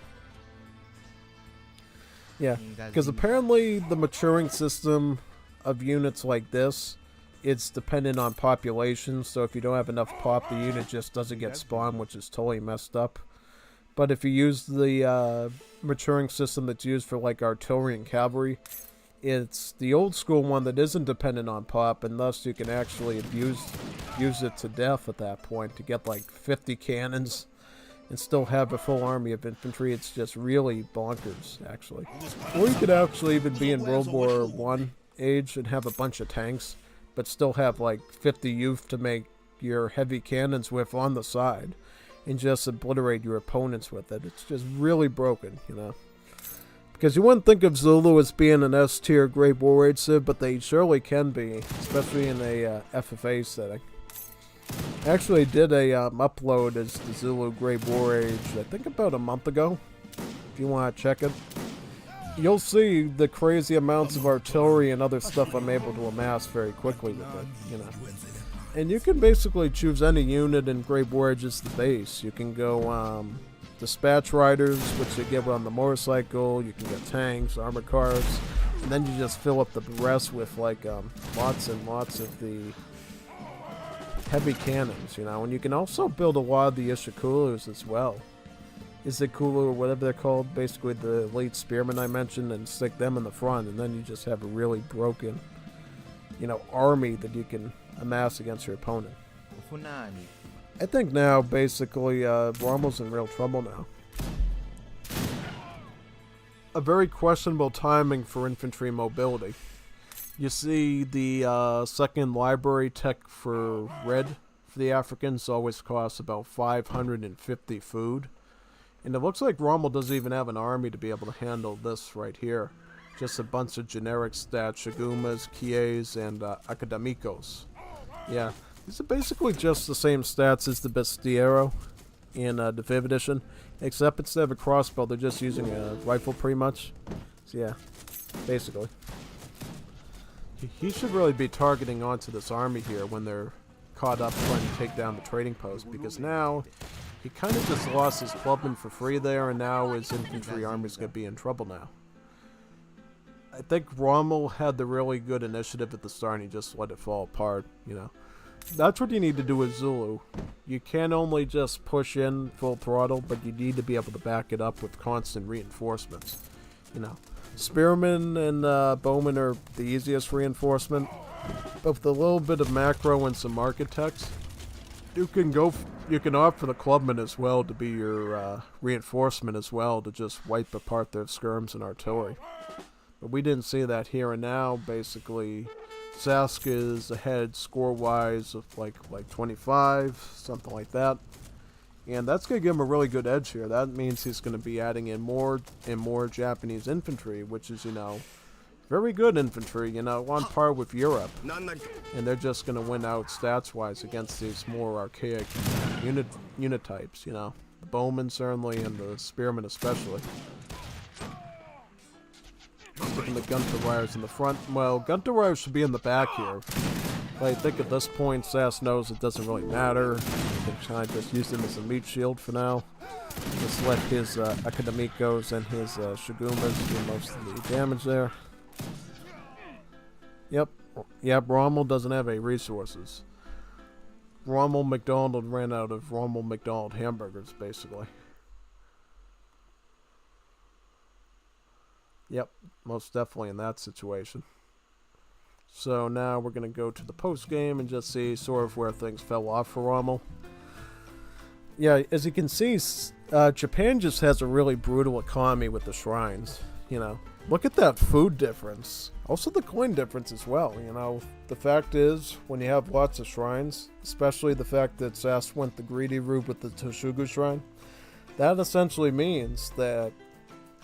Yeah, because apparently the maturing system of units like this, it's dependent on population, so if you don't have enough pop, the unit just doesn't get spawned, which is totally messed up. But if you use the maturing system that's used for like artillery and cavalry, it's the old school one that isn't dependent on pop, and thus you can actually use it to death at that point to get like 50 cannons and still have a full army of infantry. It's just really bonkers, actually. Or you could actually even be in World War I age and have a bunch of tanks, but still have like 50 youth to make your heavy cannons with on the side, and just obliterate your opponents with it. It's just really broken, Because you wouldn't think of Zulu as being an S-tier Great War Age civ, but they surely can be, especially in a FFA setting. I actually did a upload as the Zulu Great War Age, I think about a month ago, if you want to check it. You'll see the crazy amounts of artillery and other stuff I'm able to amass very quickly with it, And you can basically choose any unit in Great War Age as the base. You can go dispatch riders, which you get on the motorcycle. You can get tanks, armored cars, and then you just fill up the rest with like lots and lots of the heavy cannons, And you can also build a lot of the Ishikulus as well. Ishikulus, or whatever they're called, basically the elite spearmen I mentioned, and stick them in the front, and then you just have a really broken, army that you can amass against your opponent. I think now, basically, Rommel's in real trouble now. A very questionable timing for infantry mobility. You see the second library tech for red for the Africans always costs about 550 food. And it looks like Rommel doesn't even have an army to be able to handle this right here. Just a bunch of generic stats, Shagumas, Kies, and Academicos. Yeah, these are basically just the same stats as the Bestiero in the 5th edition, except instead of a crossbow, they're just using a rifle pretty much. So yeah, basically. He should really be targeting onto this army here when they're caught up trying to take down the trading post, because now he kind of just lost his clubman for free there, and now his infantry army's going to be in trouble now. I think Rommel had the really good initiative at the start, and he just let it fall apart, That's what you need to do with Zulu. You can't only just push in full throttle, but you need to be able to back it up with constant reinforcements, Spearmen and bowmen are the easiest reinforcement, but with a little bit of macro and some architects, you can opt for the clubmen as well to be your reinforcement as well, to just wipe apart their skirms and artillery. But we didn't see that here, and now basically Sask is ahead score-wise of like 25, something like that. And that's going to give him a really good edge here. That means he's going to be adding in more and more Japanese infantry, which is, very good infantry, on par with Europe. And they're just going to win out stats-wise against these more archaic unit types, The bowmen certainly, and the spearmen especially. Sticking the gunter wires in the front. Well, gunter wires should be in the back here. But I think at this point, Sass knows it doesn't really matter. He can kind of just use him as a meat shield for now. Just let his Akademikos and his Shigumas do most of the damage there. Yep, Rommel doesn't have any resources. Rommel McDonald ran out of Rommel McDonald hamburgers, basically. Yep, most definitely in that situation. So now we're going to go to the post game and just see sort of where things fell off for Rommel. Yeah, as you can see, Japan just has a really brutal economy with the shrines. You know, look at that food difference. Also the coin difference as well. You know, the fact is, when you have lots of shrines, especially the fact that Sass went the greedy route with the Toshugu shrine, that essentially means that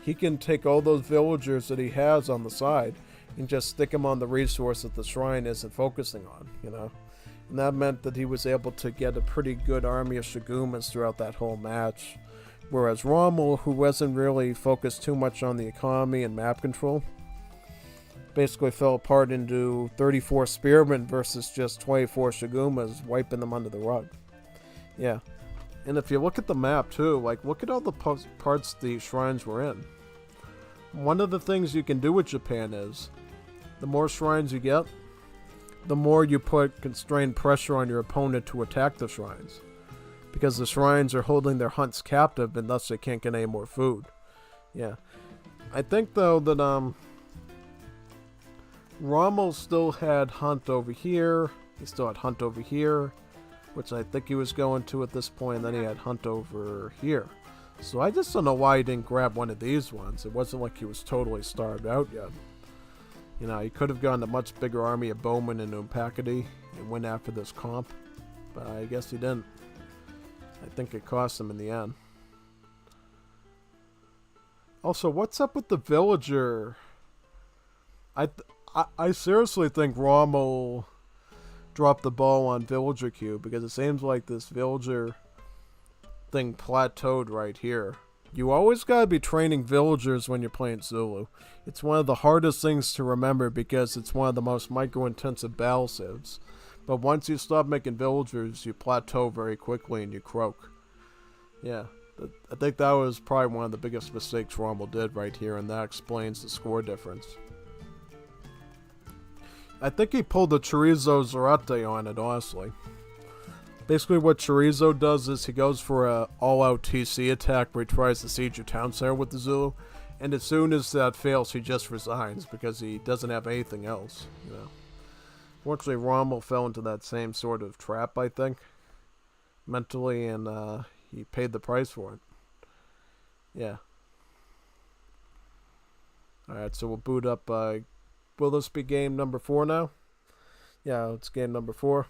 he can take all those villagers that he has on the side and just stick them on the resource that the shrine isn't focusing on, you know. And that meant that he was able to get a pretty good army of Shigumas throughout that whole match. Whereas Rommel, who wasn't really focused too much on the economy and map control, basically fell apart into 34 spearmen versus just 24 Shigumas, wiping them under the rug. Yeah. And if you look at the map too, like, look at all the parts the shrines were in. One of the things you can do with Japan is, the more shrines you get, the more you put constrained pressure on your opponent to attack the shrines. Because the shrines are holding their hunts captive and thus they can't get any more food. Yeah. I think though that Rommel still had hunt over here. He still had hunt over here, which I think he was going to at this point, and then he had hunt over here. So I just don't know why he didn't grab one of these ones. It wasn't like he was totally starved out yet. You know, he could have gotten a much bigger army of bowmen in Umpakadi and went after this comp, but I guess he didn't. I think it cost him in the end. Also, what's up with the villager? I seriously think Rommel dropped the ball on villager queue, because it seems like this villager thing plateaued right here. You always gotta be training villagers when you're playing Zulu. It's one of the hardest things to remember because it's one of the most micro-intensive battle civs. But once you stop making villagers, you plateau very quickly and you croak. Yeah, I think that was probably one of the biggest mistakes Rommel did right here, and that explains the score difference. I think he pulled the Chorizo Zarate on it, honestly. Basically what Chorizo does is he goes for a all-out TC attack where he tries to siege your town center with the Zulu, and as soon as that fails, he just resigns because he doesn't have anything else, you know. Fortunately, Rommel fell into that same sort of trap, I think, mentally, and he paid the price for it. Yeah. Alright, so we'll boot up. Will this be game number 4 now? Yeah, it's game number 4.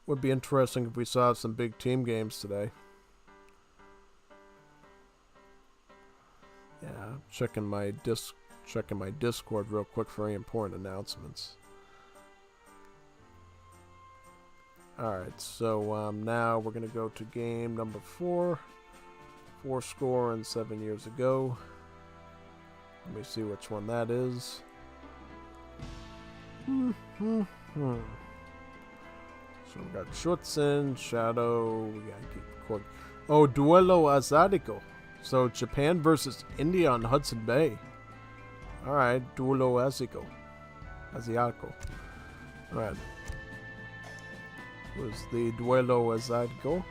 Would be interesting if we saw some big team games today. Yeah, checking my Discord real quick for any important announcements. Alright, so now we're going to go to game number 4. 4 score and 7 years ago. Let me see which one that is. So we got Schutzen, Shadow, we gotta keep recording. Oh, Duelo Asiatico. So Japan versus India on Hudson Bay. Alright, Duelo Asiatico. Alright. Was the Duelo Asiatico.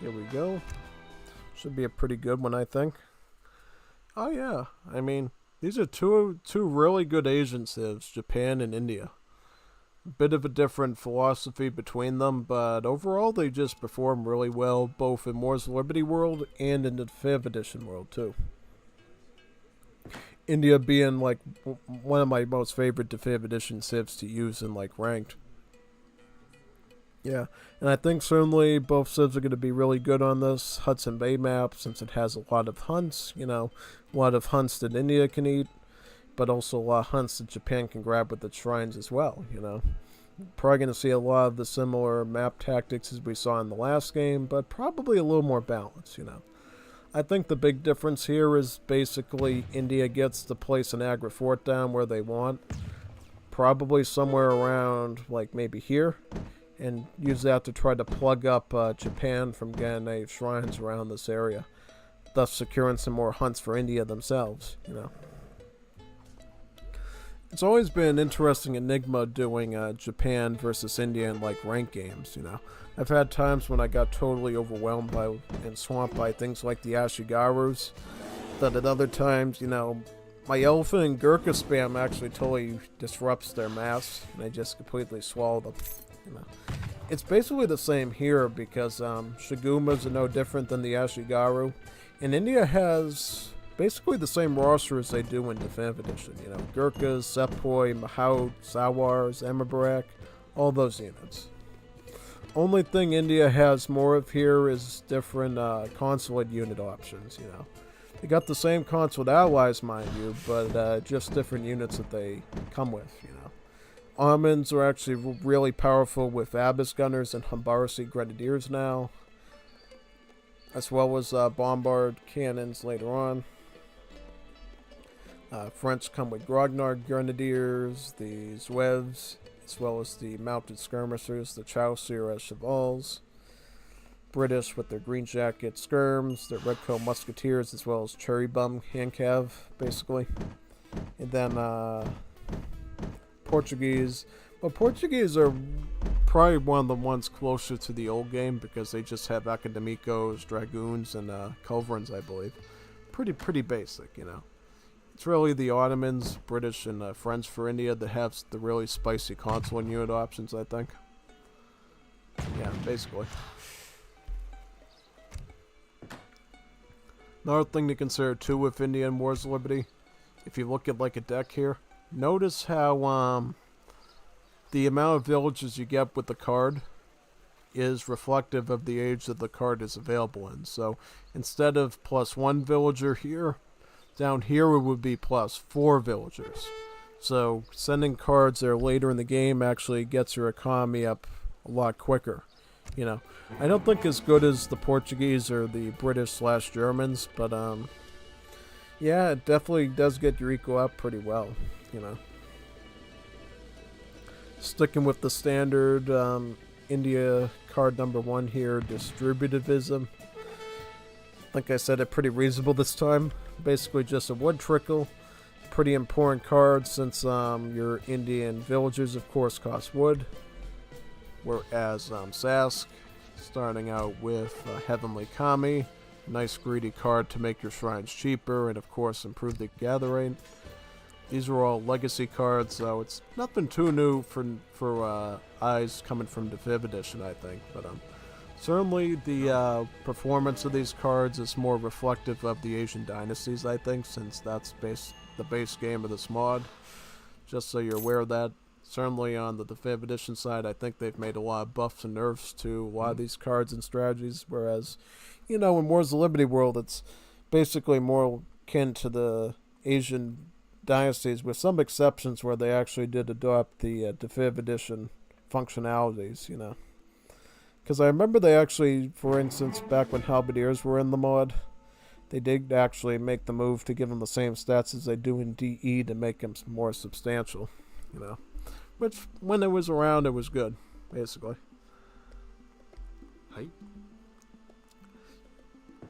Here we go. Should be a pretty good one, I think. Oh yeah, I mean, these are two really good Asian civs, Japan and India. A bit of a different philosophy between them, but overall they just perform really well, both in Moore's Liberty World and in the 5th edition world too. India being like one of my most favorite 5th edition civs to use in like ranked. Yeah, and I think certainly both civs are going to be really good on this Hudson Bay map, since it has a lot of hunts, you know, a lot of hunts that India can eat, but also a lot of hunts that Japan can grab with its shrines as well, you know. Probably going to see a lot of the similar map tactics as we saw in the last game, but probably a little more balance, I think the big difference here is basically India gets to place an aggro fort down where they want, probably somewhere around, like, maybe here, and use that to try to plug up Japan from getting shrines around this area, thus securing some more hunts for India themselves, It's always been an interesting enigma doing Japan versus India in, like, ranked games, I've had times when I got totally overwhelmed by and swamped by things like the Ashigarus, that at other times, my elephant and Gurkha spam actually totally disrupts their mass, and I just completely swallow them, It's basically the same here, because Shigumas are no different than the Ashigaru, and India has basically the same roster as they do in Definitive Edition, Gurkhas, Sepoy, Mahout, Sawars, Emibarak, all those units. Only thing India has more of here is different consulate unit options, They got the same consulate allies, mind you, but just different units that they come with, Almonds are actually really powerful with Abyss Gunners and Humbarsi Grenadiers now, as well as Bombard Cannons later on. French come with Grognard Grenadiers, the Zouaves, as well as the Mounted Skirmishers, the Chaucer as Chevals. British with their Green Jacket Skirms, their Red Coat Musketeers, as well as Cherry Bum Hand Cav, basically. And then Portuguese. Well, Portuguese are probably one of the ones closer to the old game because they just have Academicos, Dragoons, and Culverins, I believe. Pretty basic, It's really the Ottomans, British, and French for India that have the really spicy console and unit options, I think. Yeah, basically. Another thing to consider too with India and Wars of Liberty, if you look at like a deck here, notice how the amount of villages you get with the card is reflective of the age that the card is available in. So instead of +1 villager here, down here it would be +4 villagers. So sending cards there later in the game actually gets your economy up a lot quicker. I don't think as good as the Portuguese or the British/Germans, but yeah, it definitely does get your eco up pretty well, Sticking with the standard India card number 1 here, Distributivism. I think I said it pretty reasonable this time. Basically just a wood trickle. Pretty important card since your Indian villagers, of course, cost wood. Whereas Sask, starting out with Heavenly Kami, nice greedy card to make your shrines cheaper and, of course, improve the gather rate. These are all legacy cards, so it's nothing too new for eyes coming from the 5th edition, I think. But certainly the performance of these cards is more reflective of the Asian dynasties, I think, since that's the base game of this mod. Just so you're aware of that. Certainly on the 5th edition side, I think they've made a lot of buffs and nerfs to a lot of these cards and strategies, whereas, in Wars of Liberty world, it's basically more akin to the Asian dynasties, with some exceptions where they actually did adopt the 5th edition functionalities, Because I remember they actually, for instance, back when Halberdiers were in the mod, they did actually make the move to give them the same stats as they do in DE to make them more substantial, Which, when it was around, it was good, basically. Hey.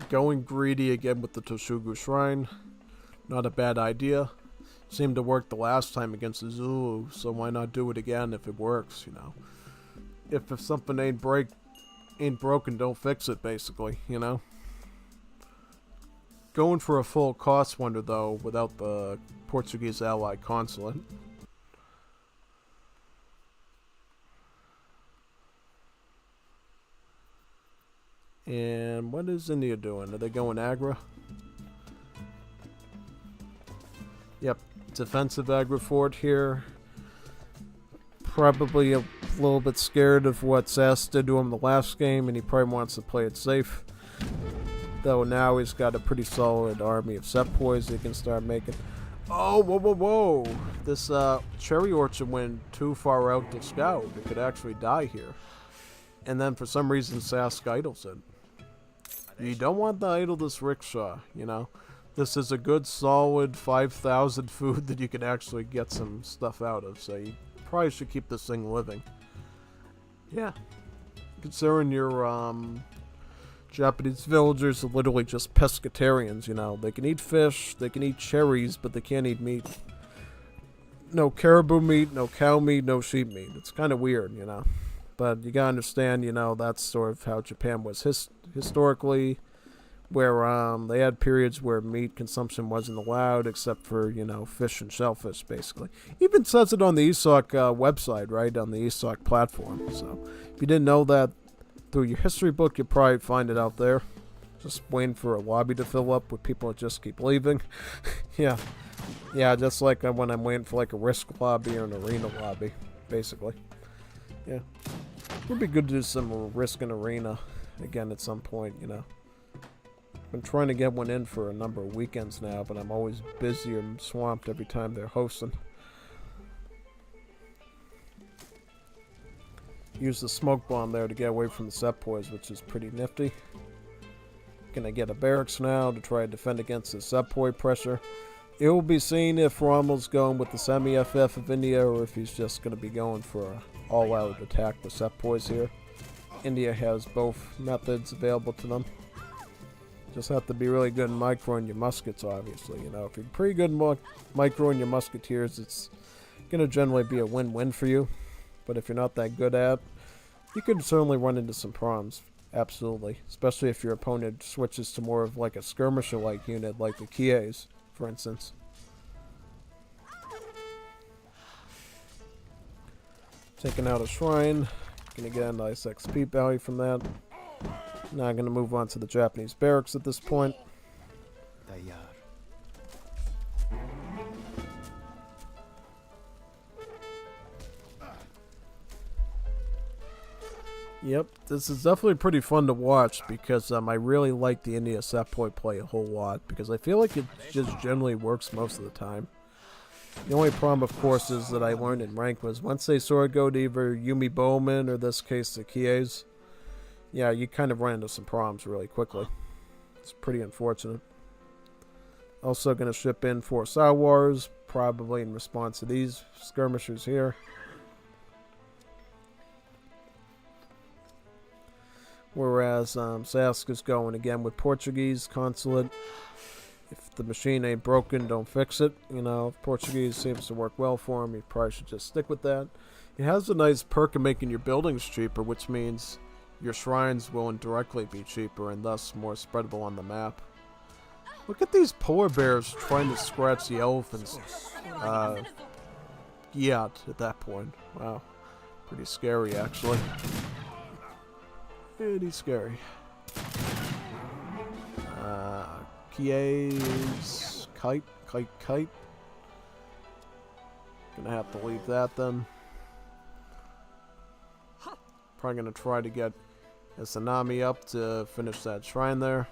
Going greedy again with the Toshugu Shrine. Not a bad idea. Seemed to work the last time against the Zulu, so why not do it again if it works, If something ain't broken, don't fix it, basically, Going for a full cost wonder, though, without the Portuguese allied consulate. And what is India doing? Are they going aggro? Yep, defensive aggro fort here. Probably a little bit scared of what Sass did to him the last game, and he probably wants to play it safe. Though now he's got a pretty solid army of Sepoys he can start making. Oh, whoa. this cherry orchard went too far out to scout. It could actually die here. And then for some reason Sask idles it. You don't want to idle this rickshaw, you know. This is a good solid 5,000 food that you can actually get some stuff out of. So you probably should keep this thing living. Yeah. Considering your Japanese villagers are literally just pescatarians, you know. They can eat fish, they can eat cherries, but they can't eat meat. No caribou meat, no cow meat, no sheep meat. It's kind of weird, you know. But you gotta understand, you know, that's sort of how Japan was historically, where they had periods where meat consumption wasn't allowed except for, you know, fish and shellfish, basically. Even says it on the ESOC website, right, on the ESOC platform. So if you didn't know that through your history book, you'll probably find it out there. Just waiting for a lobby to fill up with people that just keep leaving. Yeah. Yeah, just like when I'm waiting for like a Risk lobby or an Arena lobby, basically. Yeah. It would be good to do some Risk and Arena again at some point, you know. I've been trying to get one in for a number of weekends now, but I'm always busy and swamped every time they're hosting. Use the smoke bomb there to get away from the Sepoys, which is pretty nifty. Gonna get a barracks now to try to defend against the Sepoy pressure. It will be seen if Rommel's going with the semi-FF of India or if he's just going to be going for an all-out attack with Sepoys here. India has both methods available to them. Just have to be really good in microing your muskets, obviously. You know, if you're pretty good in microing your musketeers, it's going to generally be a win-win for you. But if you're not that good at, you could certainly run into some problems. Absolutely. Especially if your opponent switches to more of like a skirmisher-like unit like the Kies, for instance. Taking out a shrine. Gonna get a nice XP value from that. Now I'm gonna move on to the Japanese barracks at this point. Yep, this is definitely pretty fun to watch because I really like the India Sepoy play a whole lot because I feel like it just generally works most of the time. The only problem, of course, is that I learned in rank was once they sort of go to either Yumi Bowman or this case the Kies, yeah, you kind of run into some problems really quickly. It's pretty unfortunate. Also going to ship in 4 Sawars, probably in response to these skirmishers here. Whereas Sask is going again with Portuguese consulate. If the machine ain't broken, don't fix it. You know, if Portuguese seems to work well for him, you probably should just stick with that. It has a nice perk of making your buildings cheaper, which means your shrines will indirectly be cheaper and thus more spreadable on the map. Look at these polar bears trying to scratch the elephant's yacht at that point. Wow. Pretty scary, actually. Pretty scary. Kies, kite. Gonna have to leave that then. Probably gonna try to get a tsunami up to finish that shrine there.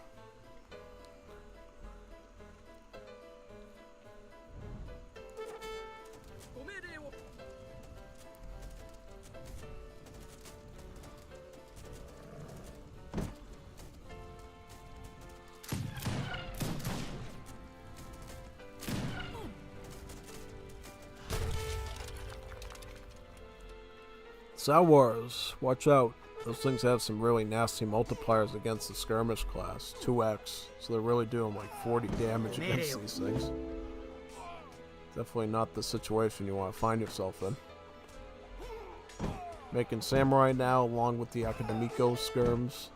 Sawars, watch out. Those things have some really nasty multipliers against the skirmish class. 2x. So they're really doing like 40 damage against these things. Definitely not the situation you want to find yourself in. Making samurai now along with the Akademiko skirms.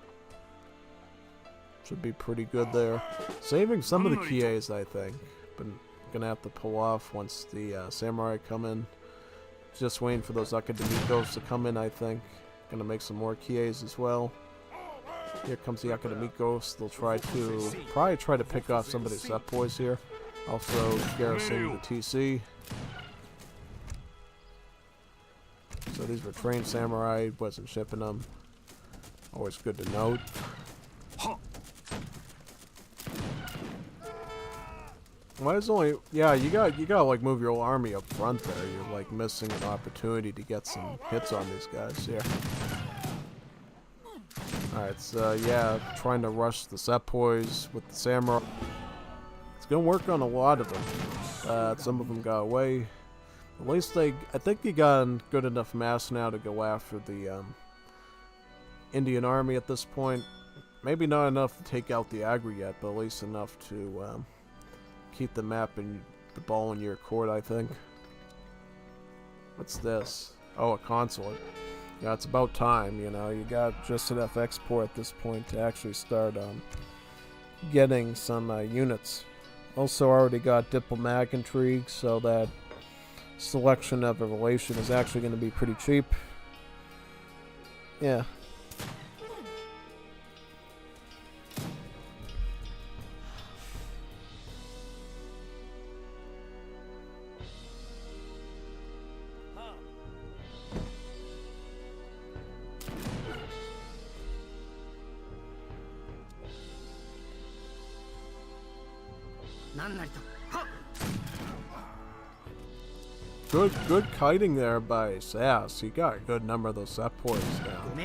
Should be pretty good there. Saving some of the Kies, I think. But gonna have to pull off once the samurai come in. Just waiting for those Akademikos to come in, I think. Gonna make some more Kies as well. Here comes the Akademikos. They'll probably try to pick off some of the Sepoys here. Also garrison the TC. So these were trained samurai, wasn't shipping them. Always good to note. Why is only... Yeah, you gotta like move your army up front there. You're like missing an opportunity to get some hits on these guys here. Alright, so yeah, trying to rush the sepoys with the samurai. It's gonna work on a lot of them. Some of them got away. At least I think they got good enough mass now to go after the Indian army at this point. Maybe not enough to take out the Agra yet, but at least enough to keep the map and the ball in your court, I think. What's this? Oh, a consulate. Yeah, it's about time, you know. You got just enough export at this point to actually start getting some units. Also already got diplomatic intrigue, so that selection of a relation is actually going to be pretty cheap. Yeah. Good kiting there by Sass. He got a good number of those sepoys down.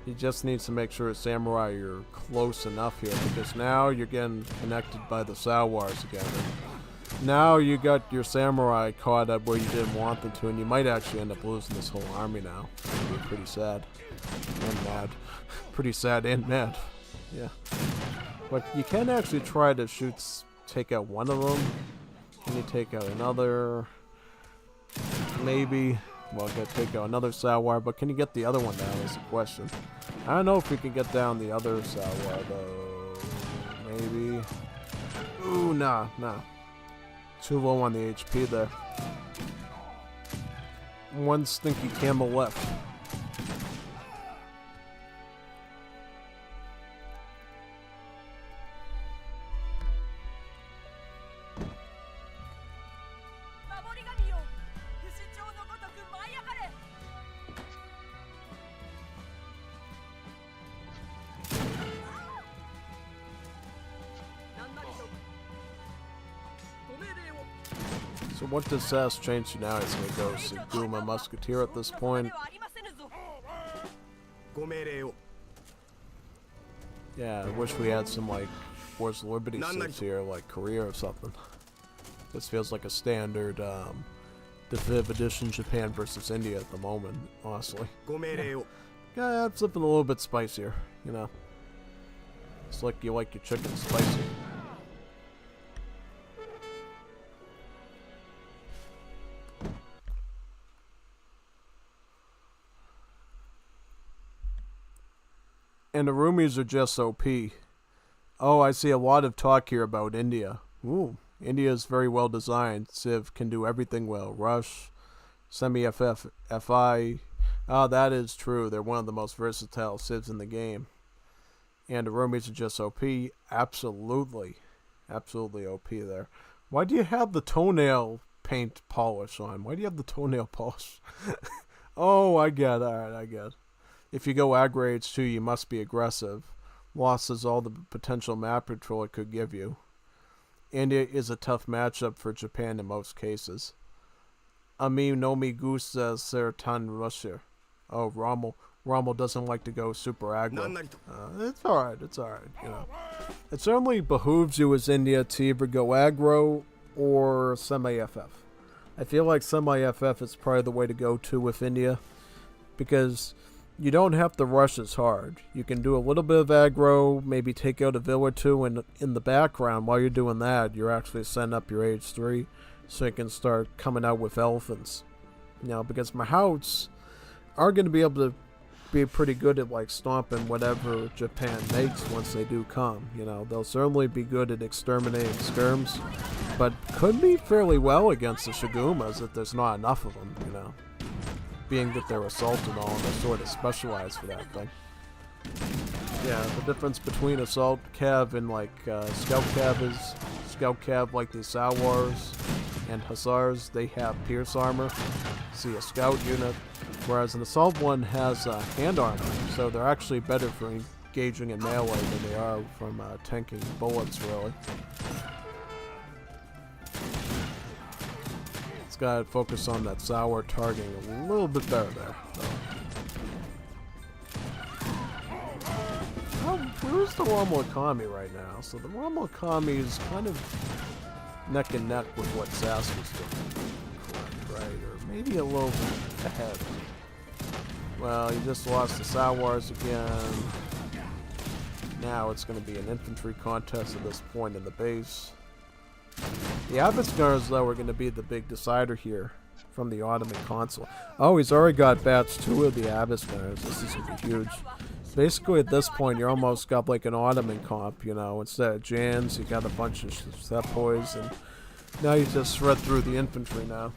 He just needs to make sure as samurai you're close enough here, because now you're getting connected by the Sawars again. Now you got your samurai caught up where you didn't want them to, and you might actually end up losing this whole army now. It'd be pretty sad and mad. Pretty sad and mad. Yeah. But you can actually try to take out one of them. Can you take out another? Maybe. Well, gotta take out another Sawar, but can you get the other one down is the question. I don't know if we can get down the other Sawar, though. Maybe. Ooh, nah. Too low on the HP there. One stinky camel left. So what does Sass change to now? He's gonna go Saguma Musketeer at this point. Yeah, I wish we had some like Wars of Liberty suits here, like Korea or something. This feels like a standard Definitive Edition Japan versus India at the moment, honestly. Yeah, add something a little bit spicier, you know. It's like you like your chicken spicy. And the roomies are just OP. Oh, I see a lot of talk here about India. Ooh, India is very well designed. Civ can do everything well. Rush, semi-FF, FI. Oh, that is true. They're one of the most versatile Civs in the game. And the roomies are just OP. Absolutely. Absolutely OP there. Why do you have the toenail paint polish on? Why do you have the toenail polish? Oh, I get it. Alright, I get it. If you go aggro H2, you must be aggressive. Losses all the potential map control it could give you. India is a tough matchup for Japan in most cases. Ami no me gusta ser tan Russia. Oh, Rommel doesn't like to go super aggro. It's alright, you know. It certainly behooves you as India to either go aggro or semi-FF. I feel like semi-FF is probably the way to go to with India, because you don't have to rush as hard. You can do a little bit of aggro, maybe take out a villa or two, and in the background, while you're doing that, you're actually setting up your H3, so you can start coming out with elephants. You know, because Mahouts are going to be able to be pretty good at, like, stomping whatever Japan makes once they do come. You know, they'll certainly be good at exterminating skirms, but could be fairly well against the Shigumas if there's not enough of them, you know. Being that they're assault and all, and they're sort of specialized for that thing. Yeah, the difference between assault cav and like scout cav is scout cav like the Sawars and Hussars, they have pierce armor. See a scout unit, whereas an assault one has hand armor, so they're actually better for engaging in melee than they are from tanking bullets, really. gotta focus on that sour targeting a little bit better there. Well, where's the Rommel and Kap right now? So the Rommel and Kap is kind of neck and neck with what Sass was doing. Correct, right? Or maybe a little bit ahead. Well, he just lost the Sawars again. Now it's going to be an infantry contest at this point in the base. The Abiscars, though, are going to be the big decider here from the Ottoman consul. Oh, he's already got batch 2 of the Abiscars. This is going to be huge. Basically, at this point, you almost got like an Ottoman comp, you know. Instead of Jans, you got a bunch of Sepoys, and now you just shred through the infantry now.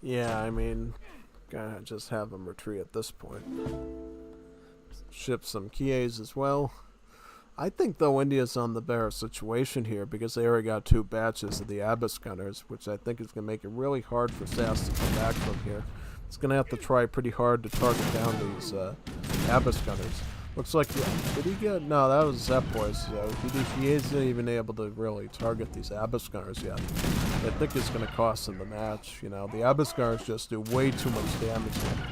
Yeah, I mean, gotta just have them retreat at this point. Ship some Kies as well. I think, though, India's on the better situation here because they already got 2 batches of the Abyss Gunners, which I think is going to make it really hard for Sass to come back from here. It's going to have to try pretty hard to target down these Abyss Gunners. Looks like, did he get? No, that was Sepoys. So he isn't even able to really target these Abyss Gunners yet. I think it's going to cost him the match. You know, the Abyss Gunners just do way too much damage here.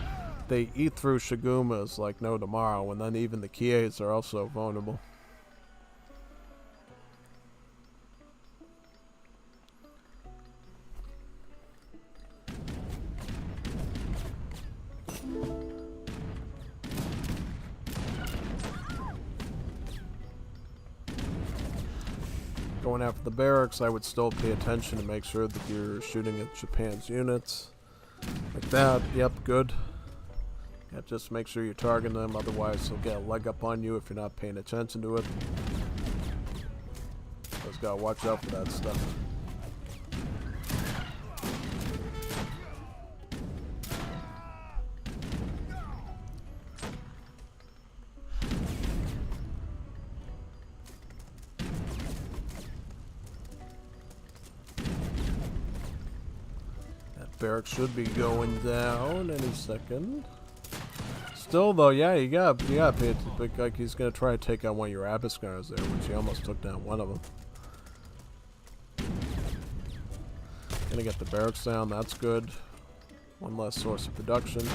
They eat through Shigumas like no tomorrow, and then even the Kies are also vulnerable. Going after the barracks, I would still pay attention to make sure that you're shooting at Japan's units. Like that, yep, good. Yeah, just make sure you're targeting them, otherwise they'll get a leg up on you if you're not paying attention to it. Just gotta watch out for that stuff. That barracks should be going down any second. Still, though, yeah, you gotta pay attention. Like, he's gonna try to take out one of your Abyss Gunners there, which he almost took down one of them. Gonna get the barracks down, that's good. One less source of production.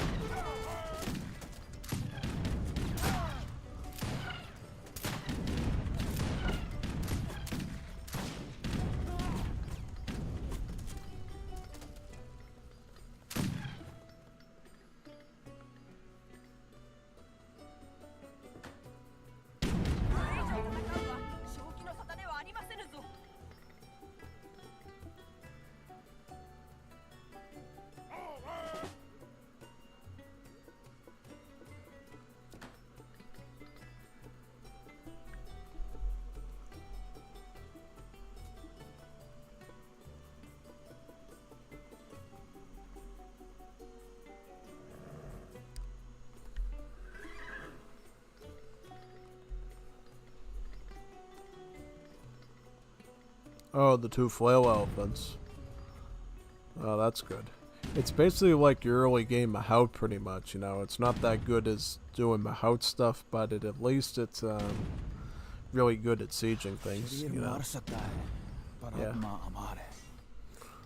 Oh, the 2 flail elephants. Oh, that's good. It's basically like your early game Mahout, pretty much, you know. It's not that good as doing Mahout stuff, but at least it's really good at sieging things, you know. Yeah.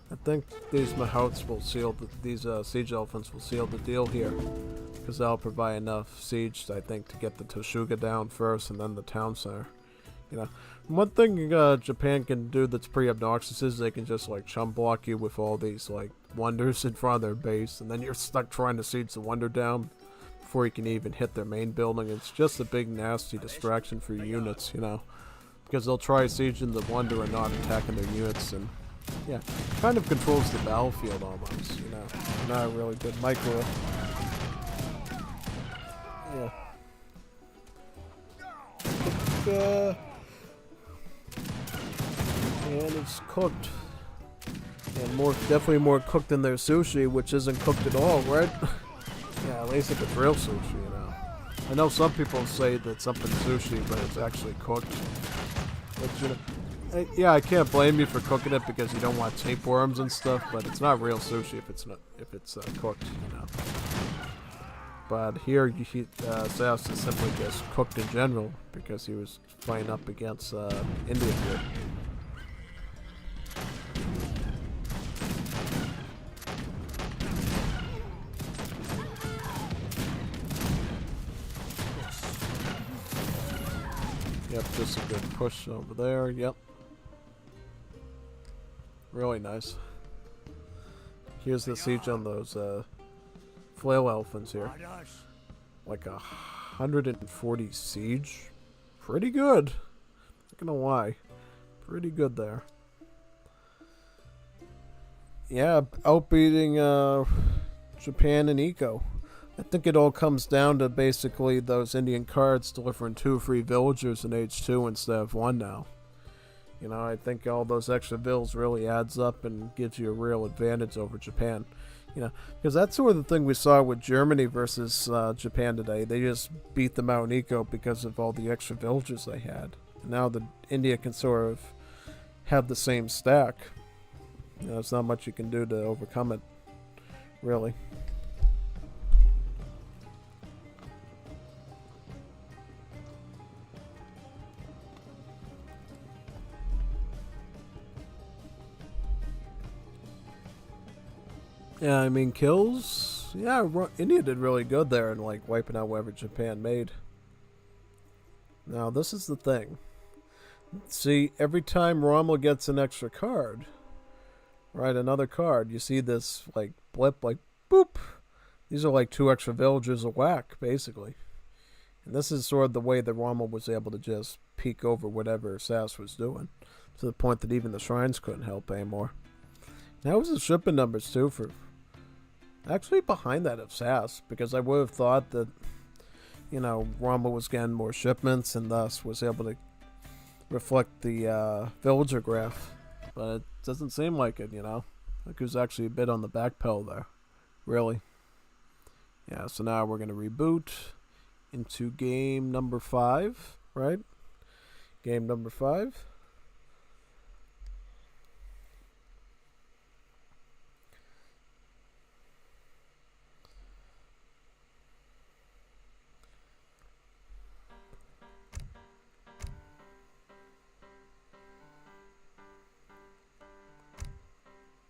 I think these Mahouts will seal, these siege elephants will seal the deal here. Because that'll provide enough siege, I think, to get the Toshuga down first and then the town center. You know, one thing Japan can do that's pretty obnoxious is they can just like chum block you with all these like wonders in front of their base, and then you're stuck trying to siege the wonder down before you can even hit their main building. It's just a big nasty distraction for your units, you know, because they'll try sieging the wonder and not attacking their units, and yeah, kind of controls the battlefield almost, you know. Not a really good micro. Yeah. And it's cooked. And definitely more cooked than their sushi, which isn't cooked at all, right? Yeah, at least if it's real sushi, you know. I know some people say that something's sushi, but it's actually cooked. But, you know, Yeah, I can't blame you for cooking it because you don't want tapeworms and stuff, but it's not real sushi if it's cooked, you know. But here, Sass is simply just cooked in general because he was fighting up against India here. Yep, just a good push over there. Yep. Really nice. Here's the siege on those flail elephants here. Like 140 siege. Pretty good. Not gonna lie. Pretty good there. Yeah, outbeating Japan and Eco. I think it all comes down to basically those Indian cards delivering 2 free villagers in age 2 instead of 1 now. You know, I think all those extra vills really adds up and gives you a real advantage over Japan. You know, because that's sort of the thing we saw with Germany versus Japan today. They just beat them out in Eco because of all the extra villagers they had. And now India can sort of have the same stack. You know, there's not much you can do to overcome it, really. Yeah, I mean, kills. Yeah, India did really good there in like wiping out whatever Japan made. Now, this is the thing. See, every time Rommel gets an extra card, right, another card, you see this like blip, like boop. These are like 2 extra villagers a whack, basically. And this is sort of the way that Rommel was able to just peek over whatever Sass was doing, to the point that even the shrines couldn't help anymore. That was the shipping numbers too for. Actually behind that of Sass, because I would have thought that, you know, Rommel was getting more shipments and thus was able to reflect the villager graph. But it doesn't seem like it, you know. Like it was actually a bit on the back pedal there. Really. Yeah, so now we're going to reboot into game number 5, right? Game number 5.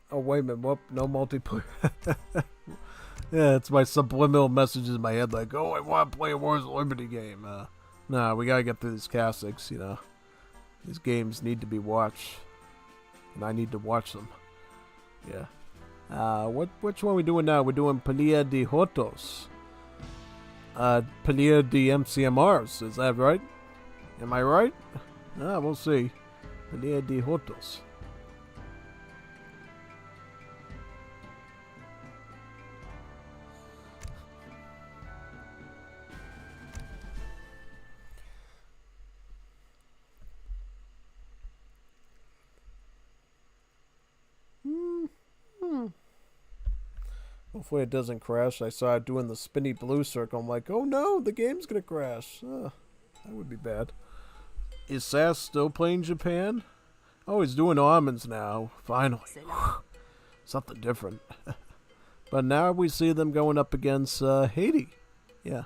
Oh, wait a minute. Whoop, no multiplayer. Yeah, it's my subliminal messages in my head like, oh, I want to play a Wars of Liberty game. Nah, we got to get through these classics, you know. These games need to be watched. And I need to watch them. Yeah. Which one are we doing now? We're doing Pelea de Hotos. Pelea de MCMRs. Is that right? Am I right? We'll see. Pelea de Hotos. Hopefully it doesn't crash. I saw it doing the spinny blue circle. I'm like, oh no, the game's gonna crash. That would be bad. Is Sass still playing Japan? Oh, he's doing almonds now. Finally. Something different. But now we see them going up against Haiti. Yeah.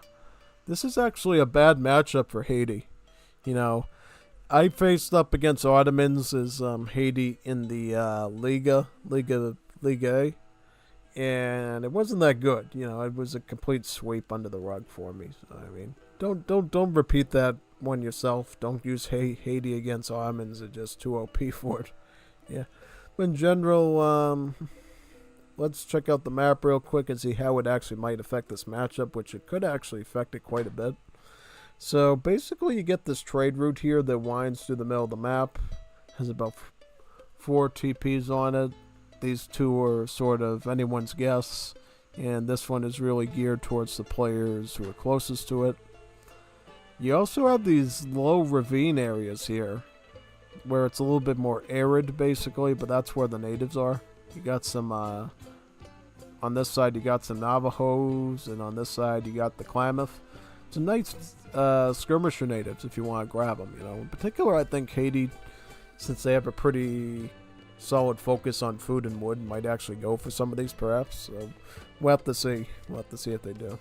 This is actually a bad matchup for Haiti. You know, I faced up against Ottomans as Haiti in the Liga A. And it wasn't that good, you know. It was a complete sweep under the rug for me. So, I mean, don't repeat that one yourself. Don't use Haiti against Ottomans. It's just too OP for it. Yeah, but in general, let's check out the map real quick and see how it actually might affect this matchup, which it could actually affect it quite a bit. So basically, you get this trade route here that winds through the middle of the map. Has about 4 TPs on it. These 2 are sort of anyone's guess, and this one is really geared towards the players who are closest to it. You also have these low ravine areas here, where it's a little bit more arid, basically, but that's where the natives are. You got some, on this side you got some Navajos, and on this side you got the Klamath. Some nice skirmisher natives if you want to grab them, you know. In particular, I think Haiti since they have a pretty solid focus on food and wood, might actually go for some of these perhaps. So we'll have to see. We'll have to see if they do.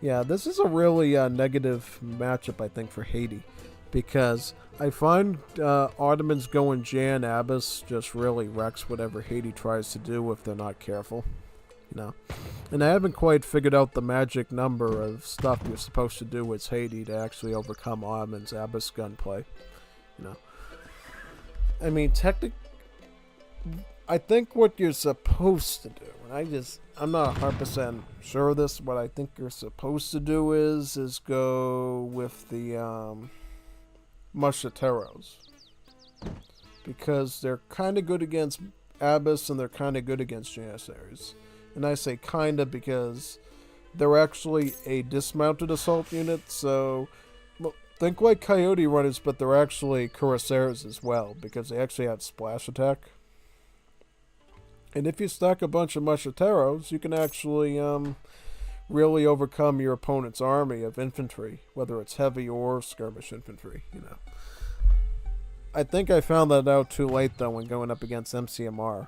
Yeah, this is a really negative matchup, I think, for Haiti, because I find Ottomans going Jan Abbas just really wrecks whatever Haiti tries to do if they're not careful. And I haven't quite figured out the magic number of stuff you're supposed to do as Haiti to actually overcome Ottoman's Abbas gunplay. I mean, I think what you're supposed to do, and I'm not 100% sure of this, what I think you're supposed to do is go with the Musketeros, because they're kind of good against Abbas and they're kind of good against Janissaries. And I say kinda because they're actually a dismounted assault unit, so think like Coyote Runners, but they're actually cuirassiers as well, because they actually have splash attack. And if you stack a bunch of Musketeros, you can actually really overcome your opponent's army of infantry, whether it's heavy or skirmish infantry. I think I found that out too late, though, when going up against MCMR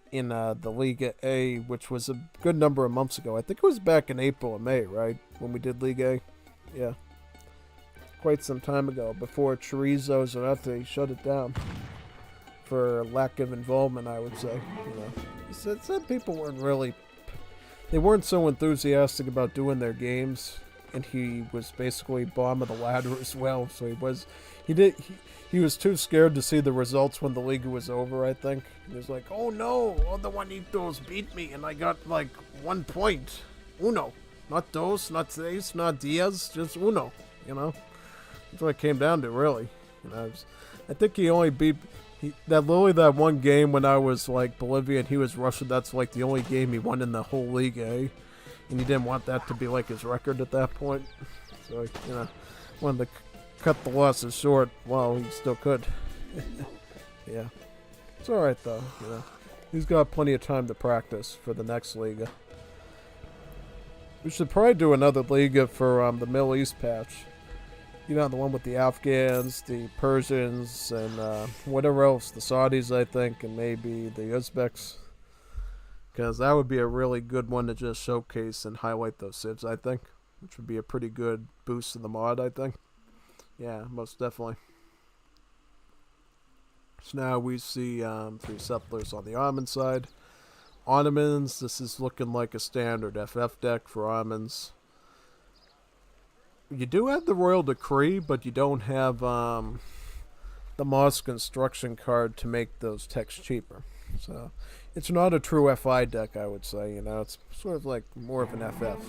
in the Liga A, which was a good number of months ago. I think it was back in April or May, right, when we did Liga A? Yeah. Quite some time ago, before Chorizo's or after he shut it down for lack of involvement, I would say. He said people they weren't so enthusiastic about doing their games, and he was basically bottom of the ladder as well, so he was too scared to see the results when the league was over, I think. He was like, oh no, all the Juanitos beat me and I got like 1 point. Uno. Not dos, not seis, not diez, just uno, That's what it came down to, really. I think he only beat that one game when I was like Bolivia and he was Russia. That's like the only game he won in the whole league, and he didn't want that to be like his record at that point. So wanted to cut the losses short while he still could. Yeah, it's all right though. He's got plenty of time to practice for the next Liga. We should probably do another Liga for the Middle East patch. The one with the Afghans, the Persians, and whatever else, the Saudis, I think, and maybe the Uzbeks. Because that would be a really good one to just showcase and highlight those civs, I think. Which would be a pretty good boost to the mod, I think. Yeah, most definitely. So now we see 3 settlers on the Ottoman side. Ottomans, this is looking like a standard FF deck for Ottomans. You do have the Royal Decree, but you don't have the Mosque Construction card to make those techs cheaper. So it's not a true FI deck, I would say. It's sort of like more of an FF.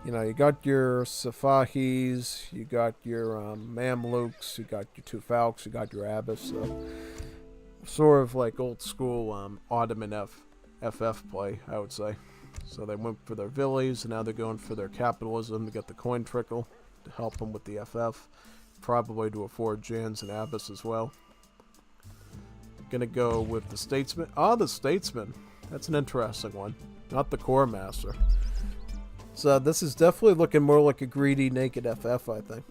You got your Safahis, you got your Mamluks, you got your Tufalks, you got your Abbas. So sort of like old school Ottoman FF play, I would say. So they went for their villas, and now they're going for their capitalism to get the coin trickle to help them with the FF. Probably to afford Jans and Abbas as well. Gonna go with the Statesman. The Statesman. That's an interesting one. Not the Core Master. So this is definitely looking more like a greedy naked FF, I think.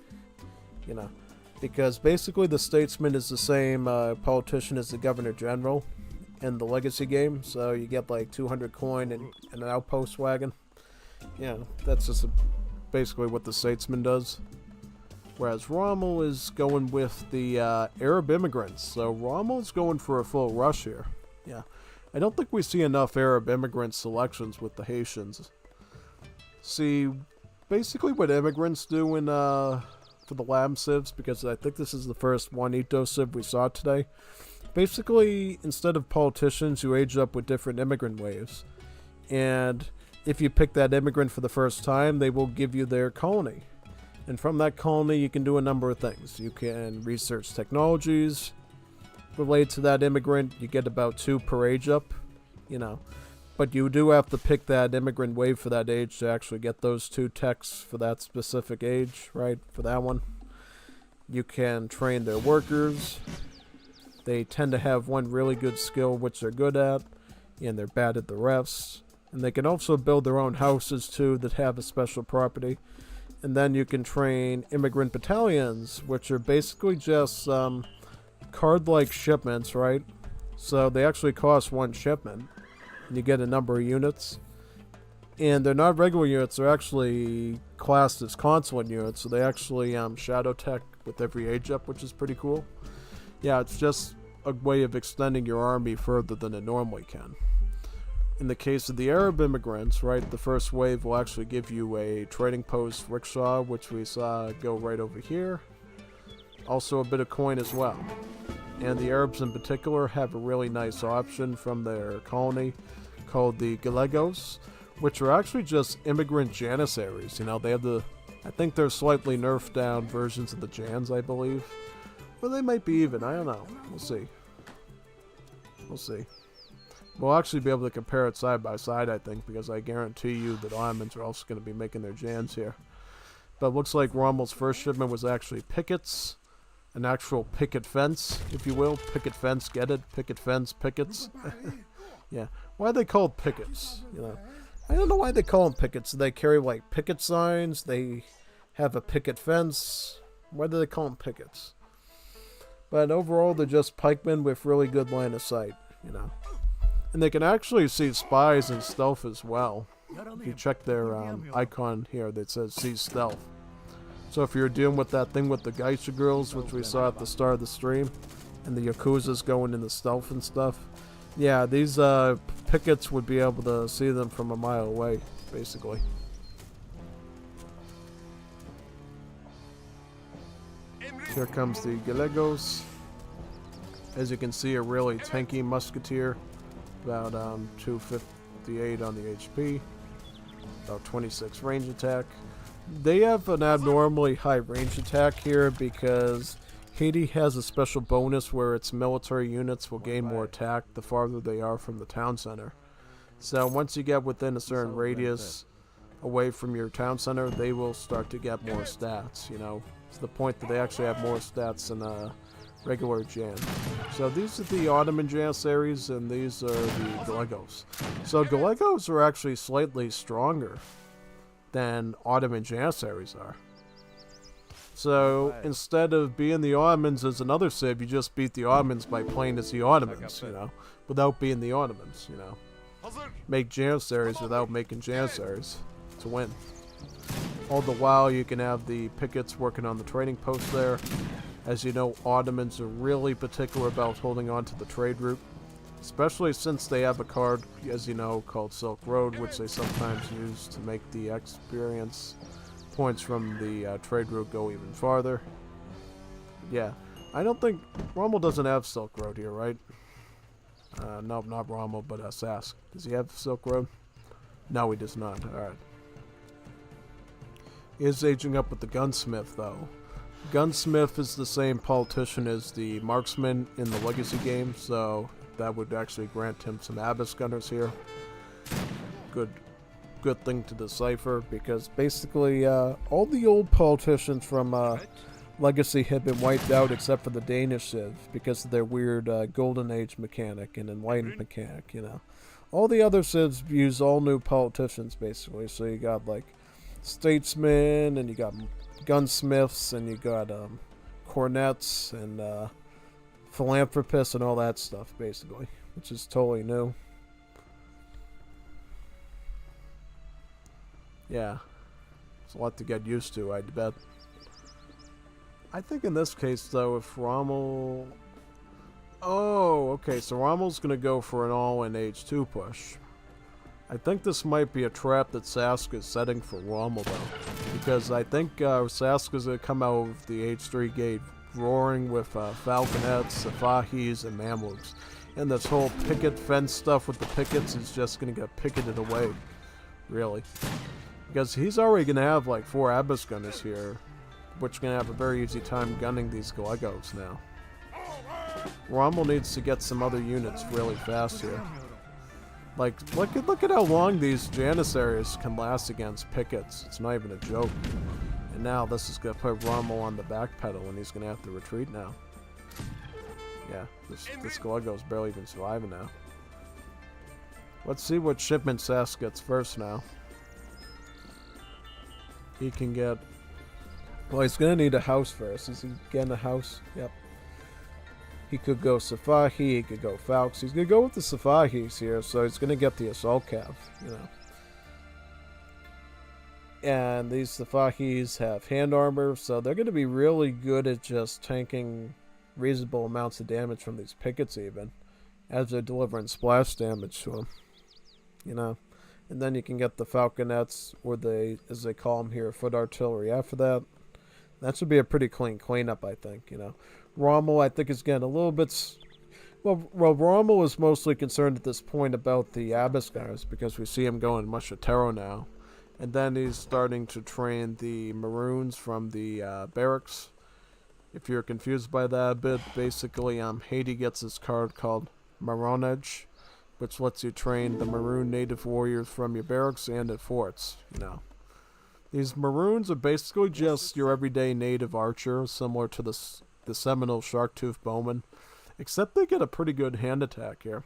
Because basically the Statesman is the same politician as the Governor General in the Legacy game. So you get like 200 coin and an outpost wagon. That's just basically what the Statesman does. Whereas Rommel is going with the Arab immigrants. So Rommel's going for a full rush here. Yeah. I don't think we see enough Arab immigrant selections with the Haitians. See, basically what immigrants do in for the Lamb civs, because I think this is the first Juanito civ we saw today. Basically, instead of politicians, you age up with different immigrant waves. And if you pick that immigrant for the first time, they will give you their colony. And from that colony, you can do a number of things. You can research technologies related to that immigrant. You get about 2 per age up, But you do have to pick that immigrant wave for that age to actually get those 2 techs for that specific age, right? For that one. You can train their workers. They tend to have one really good skill, which they're good at, and they're bad at the rest. And they can also build their own houses, too, that have a special property. And then you can train immigrant battalions, which are basically just card-like shipments, right? So they actually cost one shipment, and you get a number of units. And they're not regular units, they're actually classed as consulate units, so they actually shadow tech with every age up, which is pretty cool. Yeah, it's just a way of extending your army further than it normally can. In the case of the Arab immigrants, right, the first wave will actually give you a trading post rickshaw, which we saw go right over here. Also a bit of coin as well. And the Arabs in particular have a really nice option from their colony called the Gallegos, which are actually just immigrant janissaries. You know, they have I think they're slightly nerfed down versions of the Jans, I believe. Or they might be even, I don't know. We'll see. We'll see. We'll actually be able to compare it side by side, I think, because I guarantee you that Ottomans are also going to be making their Jans here. But it looks like Rommel's first shipment was actually pickets. An actual picket fence, if you will. Picket fence, get it? Picket fence, pickets. Yeah. Why are they called pickets? You know, I don't know why they call them pickets. They carry like picket signs. They have a picket fence. Why do they call them pickets? But overall, they're just pikemen with really good line of sight, you know. And they can actually see spies and stealth as well. If you check their icon here that says see stealth. So if you're dealing with that thing with the Geisha girls, which we saw at the start of the stream, and the Yakuza's going into stealth and stuff, yeah, these pickets would be able to see them from a mile away, basically. Here comes the Gallegos. As you can see, a really tanky musketeer, about 258 on the HP, about 26 range attack. They have an abnormally high range attack here because Haiti has a special bonus where its military units will gain more attack the farther they are from the town center. So once you get within a certain radius away from your town center, they will start to get more stats, you know, to the point that they actually have more stats than a regular Jan. So these are the Ottoman Janissaries, and these are the Gallegos. So Gallegos are actually slightly stronger than Ottoman Janissaries are. So instead of being the Ottomans as another civ, you just beat the Ottomans by playing as the Ottomans, you know, without being the Ottomans, you know. Make Janissaries without making Janissaries to win. All the while you can have the pickets working on the trading post there. As you know, Ottomans are really particular about holding on to the trade route, especially since they have a card, as you know, called Silk Road, which they sometimes use to make the experience points from the trade route go even farther. Yeah, I don't think Rommel doesn't have Silk Road here, right? No, not Rommel, but Sask. Does he have Silk Road? No, he does not. Alright. He is aging up with the Gunsmith, though. Gunsmith is the same politician as the Marksman in the Legacy game, so that would actually grant him some Abyss Gunners here. Good thing to decipher, because basically all the old politicians from Legacy had been wiped out except for the Danish Civ because of their weird Golden Age mechanic and Enlightened mechanic, you know. All the other Civs use all new politicians, basically. So you got, like, statesmen, and you got gunsmiths, and you got cornets, and philanthropists, and all that stuff, basically. Which is totally new. Yeah. It's a lot to get used to, I'd bet. I think in this case, though, if Rommel... Oh, okay, so Rommel's going to go for an all-in H2 push. I think this might be a trap that Sask is setting for Rommel, though. Because I think Sask is going to come out of the H3 gate roaring with Falconets, Safahis, and Mamluks. And this whole picket fence stuff with the pickets is just going to get picketed away. Really. Because he's already going to have like 4 Abyss Gunners here, which are going to have a very easy time gunning these Gallegos now. Rommel needs to get some other units really fast here. Like, look at how long these Janissaries can last against pickets. It's not even a joke. And now this is going to put Rommel on the back pedal, and he's going to have to retreat now. Yeah, this Gallego's barely even surviving now. Let's see what shipment Sask gets first now. He can get... Well, he's going to need a house first. Is he getting a house? Yep. He could go Safahi, he could go Falx. He's going to go with the Safahis here, so he's going to get the Assault Cav, you know. And these Safahis have hand armor, so they're going to be really good at just tanking reasonable amounts of damage from these pickets even, as they're delivering splash damage to them, you know. And then you can get the Falconets, or as they call them here, foot artillery after that. That should be a pretty clean cleanup, I think, you know. Rommel, I think, is getting a little bit... Well, Rommel is mostly concerned at this point about the Abiskars, because we see him going Mushatero now. And then he's starting to train the Maroons from the barracks. If you're confused by that a bit, basically Haiti gets this card called Maronage, which lets you train the Maroon native warriors from your barracks and at forts, you know. These Maroons are basically just your everyday native archer, similar to the Seminole Sharktooth Bowman, except they get a pretty good hand attack here.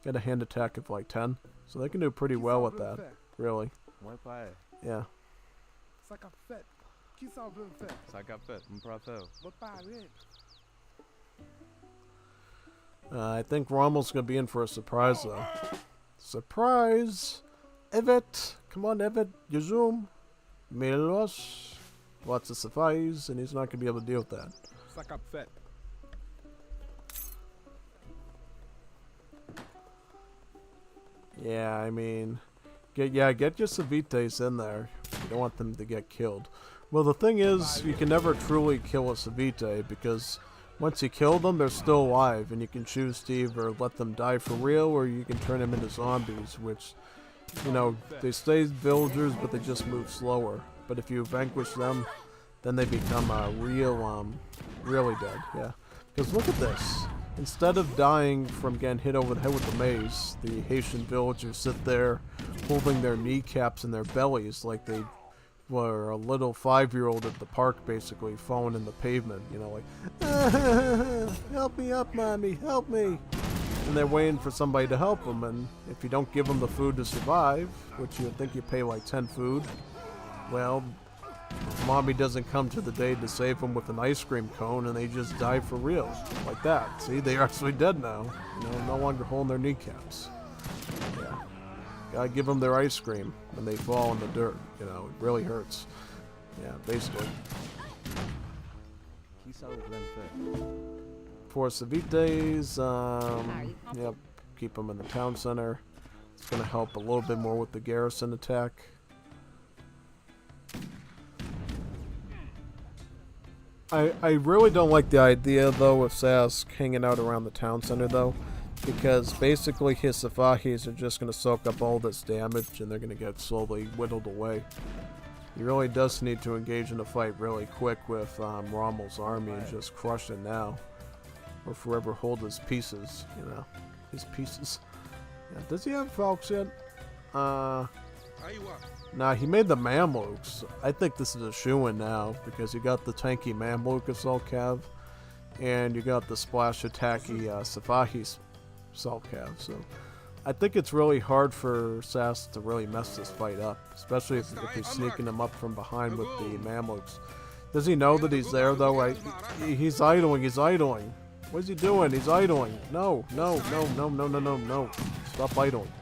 Get a hand attack of like 10, so they can do pretty well with that, really. Yeah. I think Rommel's going to be in for a surprise, though. Surprise! Evet! Come on, Evet. You zoom. Milos. Lots of Safais, and he's not going to be able to deal with that. Yeah, I mean... Get your Civites in there. You don't want them to get killed. Well, the thing is, you can never truly kill a Civite, because once you kill them, they're still alive, and you can choose to either let them die for real, or you can turn them into zombies, which, you know, they stay villagers, but they just move slower. But if you vanquish them, then they become really dead, yeah. Because look at this. Instead of dying from getting hit over the head with the mace, the Haitian villagers sit there holding their kneecaps in their bellies like they were a little 5-year-old at the park, basically, falling in the pavement, you know, like, help me up, mommy, help me. And they're waiting for somebody to help them, and if you don't give them the food to survive, which you would think you pay like 10 food, well, mommy doesn't come to the day to save them with an ice cream cone, and they just die for real, like that. See, they're actually dead now, you know, no longer holding their kneecaps. Yeah. Gotta give them their ice cream when they fall in the dirt, you know, it really hurts. Yeah, basically. For Civites, yep, keep them in the town center. It's gonna help a little bit more with the garrison attack. I really don't like the idea, though, of Sask hanging out around the town center, though, because basically his Safahis are just going to soak up all this damage, and they're going to get slowly whittled away. He really does need to engage in a fight really quick with Rommel's army and just crush it now, or forever hold his pieces, you know, his pieces. Yeah, does he have Falx yet? Nah, he made the Mamluks. I think this is a shoo-in now, because you got the tanky Mamluk Assault Cav, and you got the splash attacky Safahi Assault Cav, so I think it's really hard for Sass to really mess this fight up, especially if he's sneaking him up from behind with the Mamluks. Does he know that he's there, though? He's idling, What is he doing? He's idling. No. Stop idling.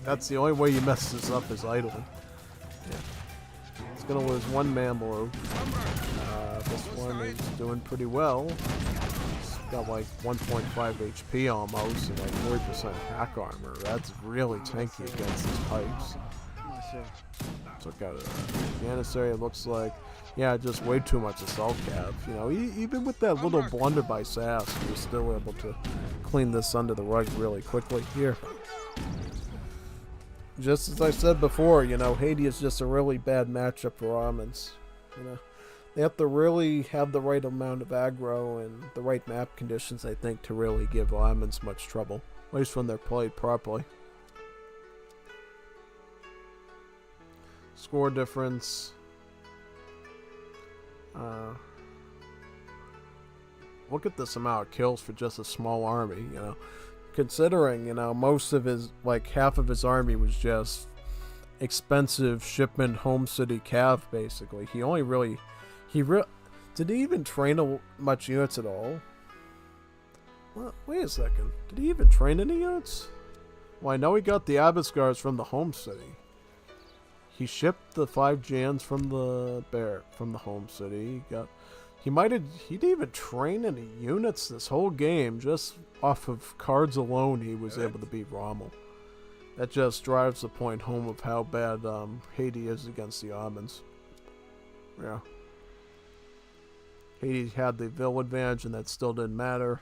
That's the only way you mess this up, is idling. Yeah. He's gonna lose one Mamluk. This one is doing pretty well. He's got like 1.5 HP almost, and like 40% hack armor. That's really tanky against these pipes. Took out a Janissary, it looks like. Yeah, just way too much Assault Cav. You know, even with that little blunder by Sass, he was still able to clean this under the rug really quickly. Here. Just as I said before, you know, Haiti is just a really bad matchup for Romans. You know, they have to really have the right amount of aggro and the right map conditions, I think, to really give Romans much trouble. At least when they're played properly. Score difference. Look at this amount of kills for just a small army, you know. Considering, you know, most of his, like half of his army was just expensive shipment home city cav, basically. He only really, Did he even train much units at all? Well, wait a second. Did he even train any units? Well, I know he got the Abiscars from the home city. He shipped the 5 Jans from the home city. He didn't even train any units this whole game. Just off of cards alone, he was able to beat Rommel. That just drives the point home of how bad Haiti is against the Ottomans. Yeah. Haiti had the Ville advantage, and that still didn't matter.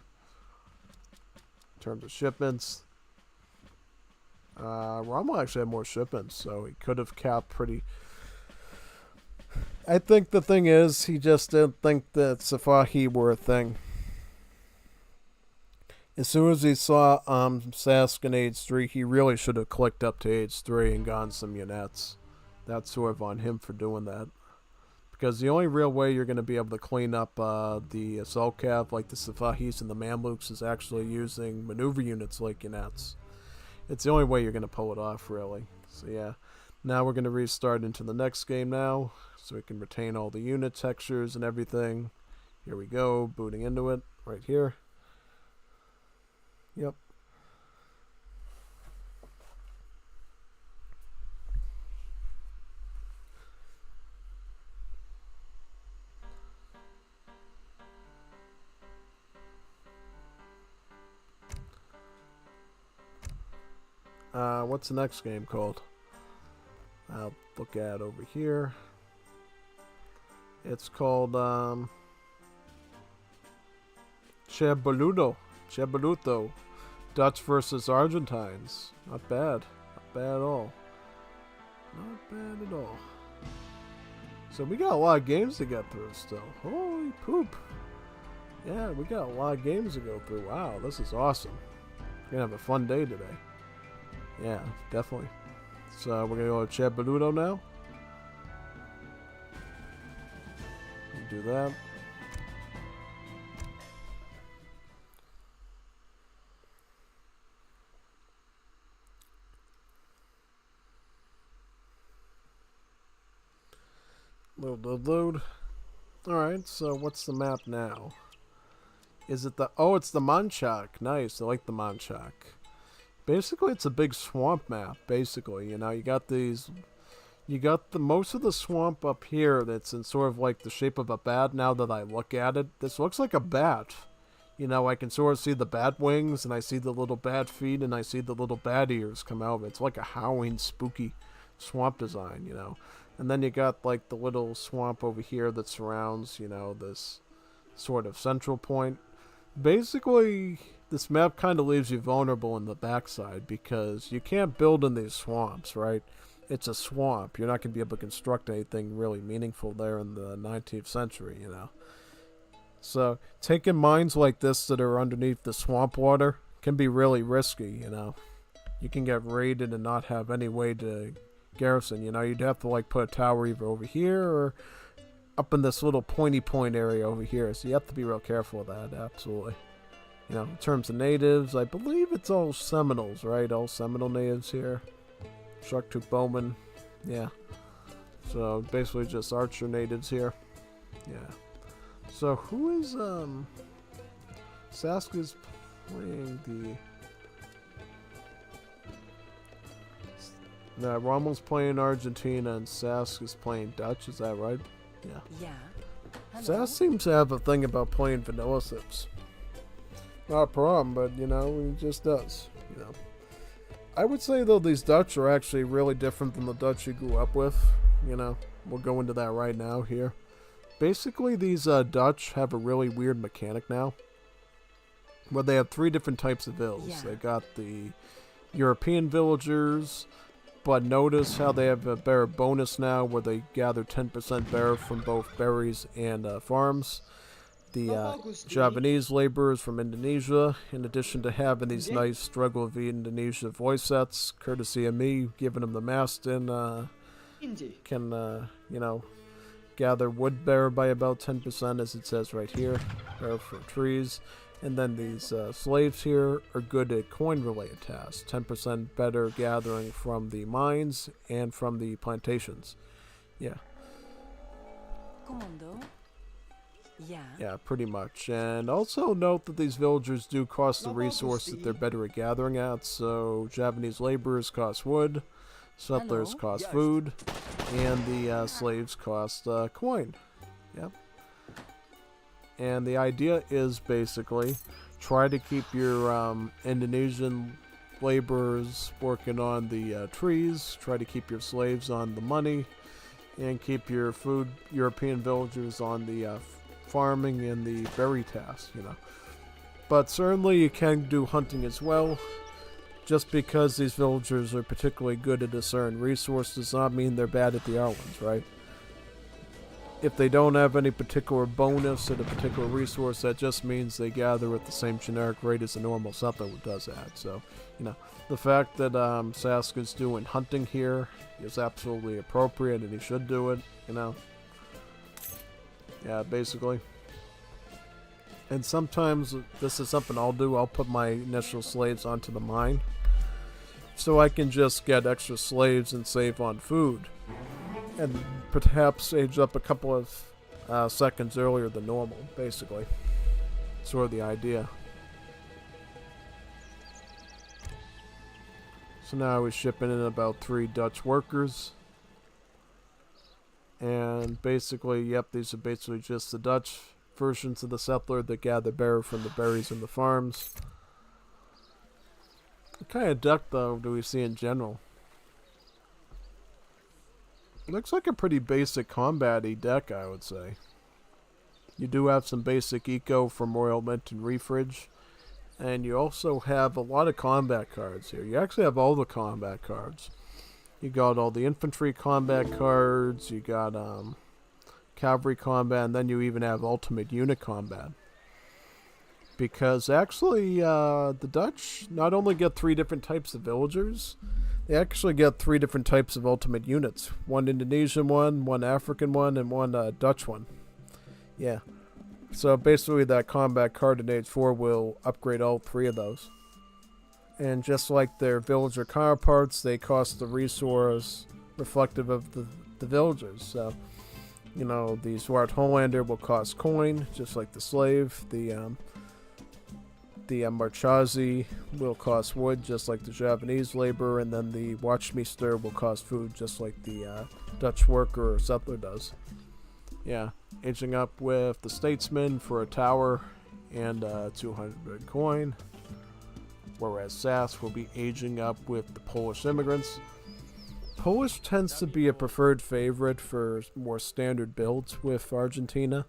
In terms of shipments. Rommel actually had more shipments, so he could have capped pretty... I think the thing is, he just didn't think that Safahi were a thing. As soon as he saw Sask in Age 3, he really should have clicked up to Age 3 and gotten some units. That's sort of on him for doing that. Because the only real way you're going to be able to clean up the assault cav, like the Safahis and the Mamluks, is actually using maneuver units like units. It's the only way you're going to pull it off, really. So yeah, now we're going to restart into the next game now, so we can retain all the unit textures and everything. Here we go, booting into it, right here. Yep. What's the next game called? I'll look at over here. It's called Cebeluto. Dutch versus Argentines. Not bad. Not bad at all. Not bad at all. So we got a lot of games to get through still. Holy poop. Yeah, we got a lot of games to go through. Wow, this is awesome. We're gonna have a fun day today. Yeah, definitely. So we're gonna go to Cebeluto now. Do that. Load. Alright, so what's the map now? Is it the... Oh, it's the Manchac. Nice, I like the Manchac. Basically, it's a big swamp map, basically. You know, you got these... You got the most of the swamp up here that's in sort of like the shape of a bat. Now that I look at it, this looks like a bat. You know, I can sort of see the bat wings, and I see the little bat feet, and I see the little bat ears come out of it. It's like a howling, spooky swamp design, you know. And then you got like the little swamp over here that surrounds, you know, this sort of central point. Basically, this map kind of leaves you vulnerable in the backside because you can't build in these swamps, right? It's a swamp. You're not going to be able to construct anything really meaningful there in the 19th century, you know. So, taking mines like this that are underneath the swamp water can be really risky, you know. You can get raided and not have any way to garrison, you know. You'd have to, like, put a tower either over here or up in this little pointy point area over here. So you have to be real careful with that, absolutely. You know, in terms of natives, I believe it's all Seminoles, right? All Seminole natives here. Sharktooth Bowman, yeah. So basically just Archer natives here. Yeah. So who is Saska's playing the Rommel's playing Argentina and Sask is playing Dutch, is that right? Yeah. Yeah. Sask seems to have a thing about playing vanilla sips. Not a problem, but you know, he just does, you know. I would say, though, these Dutch are actually really different than the Dutch you grew up with. You know, we'll go into that right now here. Basically, these Dutch have a really weird mechanic now. Where they have 3 different types of vills. Yeah. They got the European villagers, but notice how they have a bear bonus now where they gather 10% bear from both berries and farms. The Javanese laborers from Indonesia, in addition to having these nice Struggle of Indonesia voice sets, courtesy of me, giving them the mast and can, you know, gather wood bear by about 10%, as it says right here, bear for trees. And then these slaves here are good at coin-related tasks, 10% better gathering from the mines and from the plantations. Yeah. Commando. Yeah. Yeah, pretty much. And also note that these villagers do cost the resource that they're better at gathering at. So Japanese laborers cost wood, settlers Hello. cost food, and the slaves cost coin. Yep. And the idea is basically try to keep your Indonesian laborers working on the trees, try to keep your slaves on the money, and keep your food European villagers on the farming and the berry task, But certainly you can do hunting as well. Just because these villagers are particularly good at a certain resource does not mean they're bad at the other ones, right? If they don't have any particular bonus at a particular resource, that just means they gather at the same generic rate as a normal settler does that. So, the fact that Sasuke's doing hunting here is absolutely appropriate, and he should do it, Yeah, basically. And sometimes, this is something I'll do, I'll put my initial slaves onto the mine, so I can just get extra slaves and save on food. And perhaps age up a couple of seconds earlier than normal, basically. Sort of the idea. So now we're shipping in about 3 Dutch workers. And basically, yep, these are basically just the Dutch versions of the settler that gather berry from the berries in the farms. What kind of deck, though, do we see in general? Looks like a pretty basic combat-y deck, I would say. You do have some basic eco from Royal Mint and Refridge. And you also have a lot of combat cards here. You actually have all the combat cards. You got all the infantry combat cards, you got cavalry combat, and then you even have ultimate unit combat. Because actually, the Dutch not only get 3 different types of villagers, they actually get 3 different types of ultimate units. 1 Indonesian one, 1 African one, and 1 Dutch one. Yeah. So basically that combat card in Age 4 will upgrade all 3 of those. And just like their villager counterparts, they cost the resource reflective of the villagers. So, the Zwart Hollander will cost coin, just like the slave. The Marchazi will cost wood, just like the Japanese labor, and then the Watchmeester will cost food, just like the Dutch worker or settler does. Yeah, aging up with the Statesman for a tower and 200 coin, whereas Sass will be aging up with the Polish immigrants. Polish tends to be a preferred favorite for more standard builds with Argentina,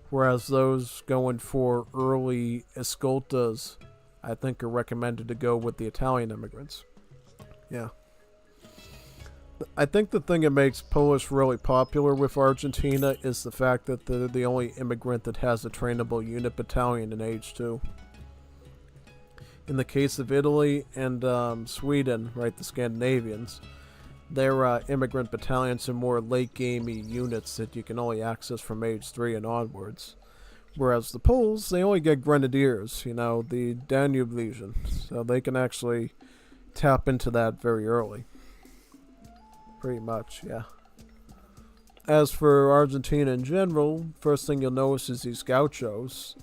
whereas those going for early escoltas, I think, are recommended to go with the Italian immigrants. Yeah. I think the thing that makes Polish really popular with Argentina is the fact that they're the only immigrant that has a trainable unit battalion in Age 2. In the case of Italy and Sweden, right, the Scandinavians, their immigrant battalions are more late-gamey units that you can only access from Age 3 and onwards. Whereas the Poles, they only get grenadiers, the Danube Legion. So they can actually tap into that very early. Pretty much, yeah. As for Argentina in general, first thing you'll notice is these gauchos,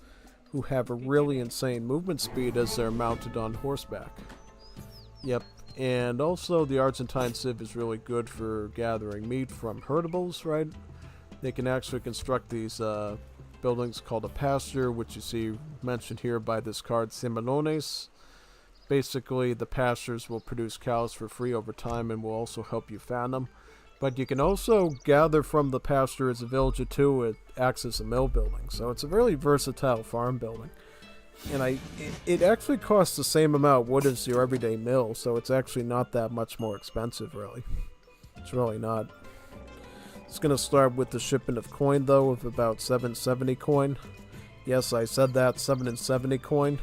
who have a really insane movement speed as they're mounted on horseback. Yep. And also, the Argentine Civ is really good for gathering meat from herdables, right? They can actually construct these buildings called a pasture, which you see mentioned here by this card, Seminones. Basically, the pastures will produce cows for free over time and will also help you fan them. But you can also gather from the pasture as a villager too. It acts as a mill building. So it's a really versatile farm building. And it actually costs the same amount of wood as your everyday mill, so it's actually not that much more expensive, really. It's really not. It's going to start with the shipment of coin, though, of about 770 coin. Yes, I said that, 770 coin.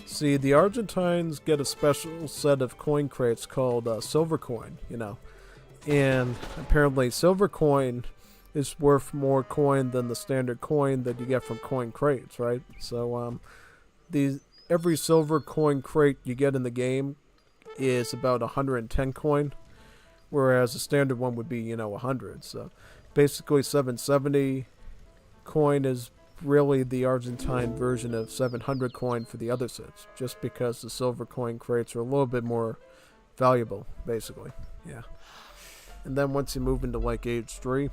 See, the Argentines get a special set of coin crates called silver coin, And apparently silver coin is worth more coin than the standard coin that you get from coin crates, right? So, every silver coin crate you get in the game is about 110 coin, whereas a standard one would be, 100. So basically 770 coin is really the Argentine version of 700 coin for the other sets, just because the silver coin crates are a little bit more valuable, basically. Yeah. And then once you move into like age 3,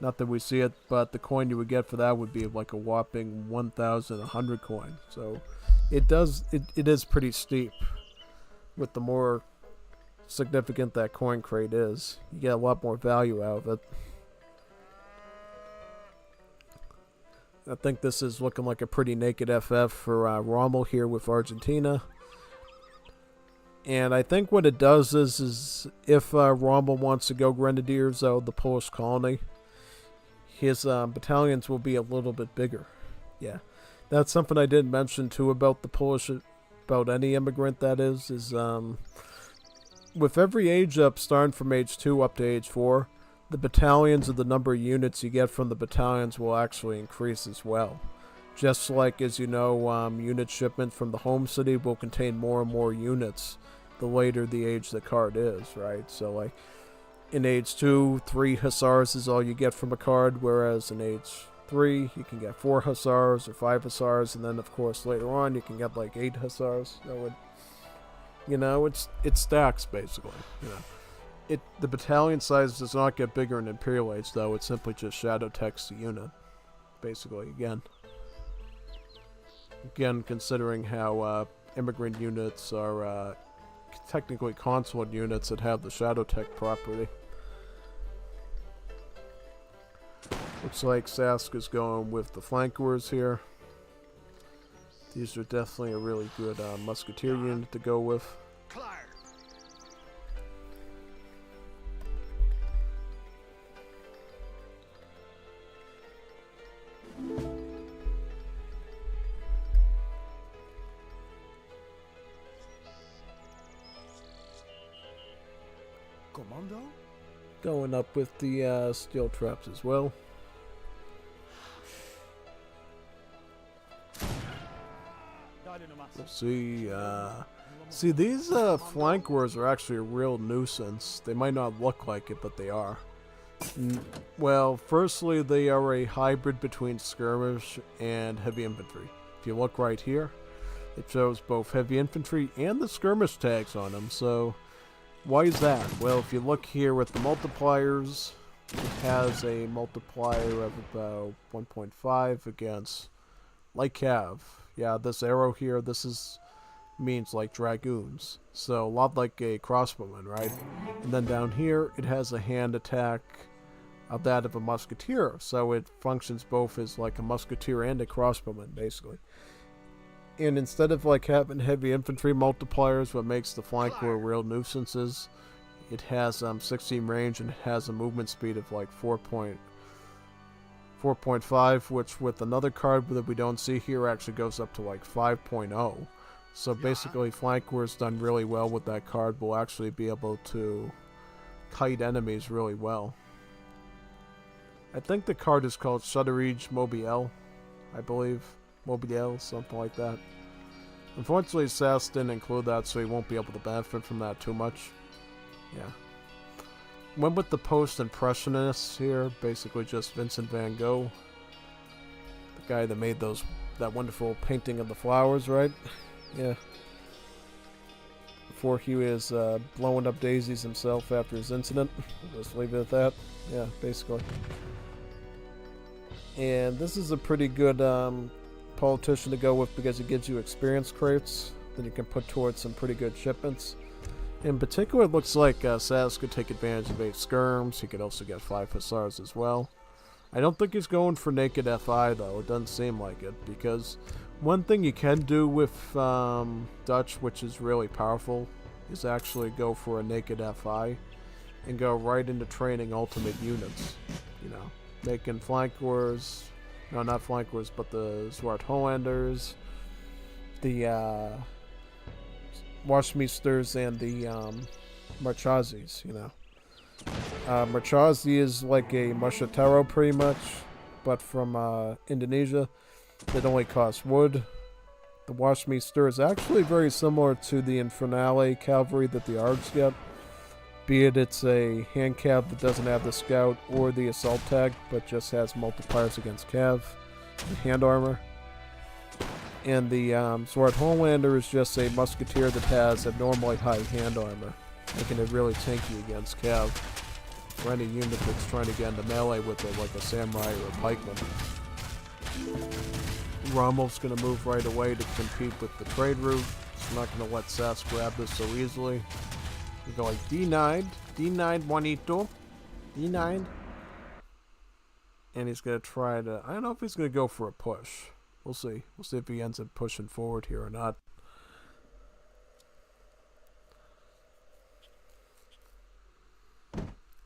not that we see it, but the coin you would get for that would be like a whopping 1,100 coin. So it is pretty steep. With the more significant that coin crate is, you get a lot more value out of it. I think this is looking like a pretty naked FF for Rommel here with Argentina. And I think what it does is if Rommel wants to go Grenadiers out of the Polish colony, his battalions will be a little bit bigger. Yeah, that's something I did mention too about the Polish, about any immigrant that is with every age up, starting from age 2 up to age 4, the battalions of the number of units you get from the battalions will actually increase as well. Just like, as you know, unit shipment from the home city will contain more and more units the later the age the card is, right? So like in age 2, 3 hussars is all you get from a card, whereas in age 3 you can get 4 hussars or 5 hussars, and then of course later on you can get like 8 hussars. It stacks basically. The battalion size does not get bigger in Imperial Age, though. It simply just shadow text the unit, basically. Again, considering how immigrant units are technically consulate units that have the shadow tech property. Looks like Sask is going with the flankers here. These are definitely a really good musketeer unit to go with. Commando? Going up with the steel traps as well. Let's see. See, these flankers are actually a real nuisance. They might not look like it, but they are. Well, firstly, they are a hybrid between skirmish and heavy infantry. If you look right here, it shows both heavy infantry and the skirmish tags on them. So, why is that? Well, if you look here with the multipliers, it has a multiplier of about 1.5 against light cav. Yeah, this arrow here, means like dragoons. So a lot like a crossbowman, right? And then down here, it has a hand attack of that of a musketeer. So it functions both as like a musketeer and a crossbowman, basically. And instead of like having heavy infantry multipliers, what makes the flanker a real nuisance is it has 16 range and it has a movement speed of like 4.5, which with another card that we don't see here actually goes up to like 5.0. So basically flankers done really well with that card will actually be able to kite enemies really well. I think the card is called Shutterage Mobile, I believe. Mobile, something like that. Unfortunately, Sass didn't include that, so he won't be able to benefit from that too much. Yeah. Went with the post-impressionists here, basically just Vincent van Gogh. The guy that made that wonderful painting of the flowers, right? Yeah. Before he was blowing up daisies himself after his incident. We'll just leave it at that. Yeah, basically. And this is a pretty good politician to go with because it gives you experience crates that you can put towards some pretty good shipments. In particular, it looks like Sass could take advantage of 8 skirms. He could also get 5 hussars as well. I don't think he's going for naked FI though. It doesn't seem like it, because one thing you can do with Dutch, which is really powerful, is actually go for a naked FI and go right into training ultimate units. You know, making flankers, no, not flankers, but the Zwart Hollanders, the Washmeesters, and the Marchazis, you know. Marchazi is like a Marchatero pretty much, but from Indonesia. That only costs wood. The Washmeester is actually very similar to the Infernale cavalry that the Args get. Be it it's a hand cav that doesn't have the scout or the assault tag, but just has multipliers against cav. hand armor. And the Sword Homelander is just a musketeer that has abnormally high hand armor, making it really tanky against Cav, or any unit that's trying to get into melee with it, like a samurai or a pikeman. Rommel's going to move right away to compete with the trade route. He's not going to let Sass grab this so easily. We go like D9, D9 Juanito, D9. And he's going to try to, I don't know if he's going to go for a push. We'll see. We'll see if he ends up pushing forward here or not.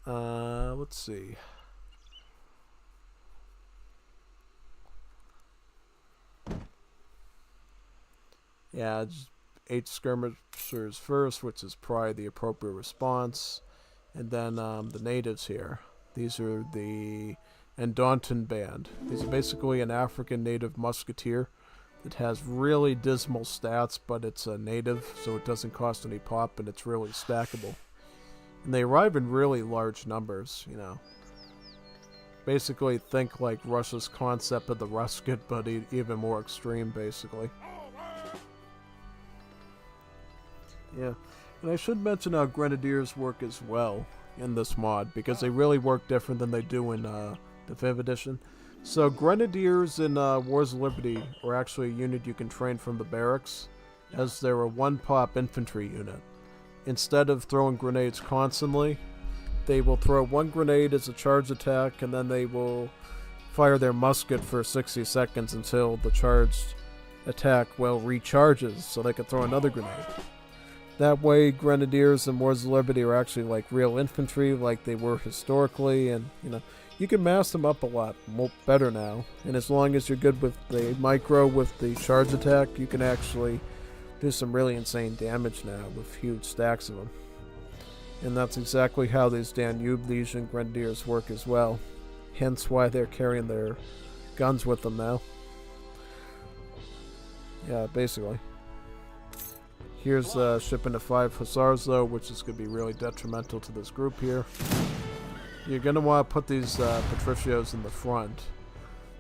Let's see. Yeah, just 8 skirmishers first, which is probably the appropriate response. And then the natives here. These are the Andanton band. These are basically an African native musketeer that has really dismal stats, but it's a native, so it doesn't cost any pop, and it's really stackable. And they arrive in really large numbers, you know. Basically, think like Russia's concept of the Rusket, but even more extreme, basically. Yeah, and I should mention how Grenadiers work as well in this mod, because they really work different than they do in the 5th edition. So Grenadiers in Wars of Liberty are actually a unit you can train from the barracks, as they're a 1-pop infantry unit. Instead of throwing grenades constantly, they will throw 1 grenade as a charge attack, and then they will fire their musket for 60 seconds until the charged attack recharges, so they can throw another grenade. That way, Grenadiers in Wars of Liberty are actually like real infantry, like they were historically, and you know, you can mass them up a lot better now. And as long as you're good with the micro with the charge attack, you can actually do some really insane damage now with huge stacks of them. And that's exactly how these Danube Legion Grenadiers work as well. Hence why they're carrying their guns with them now. Yeah, basically. Here's shipping to 5 Hussars though, which is going to be really detrimental to this group here. You're going to want to put these Patricios in the front.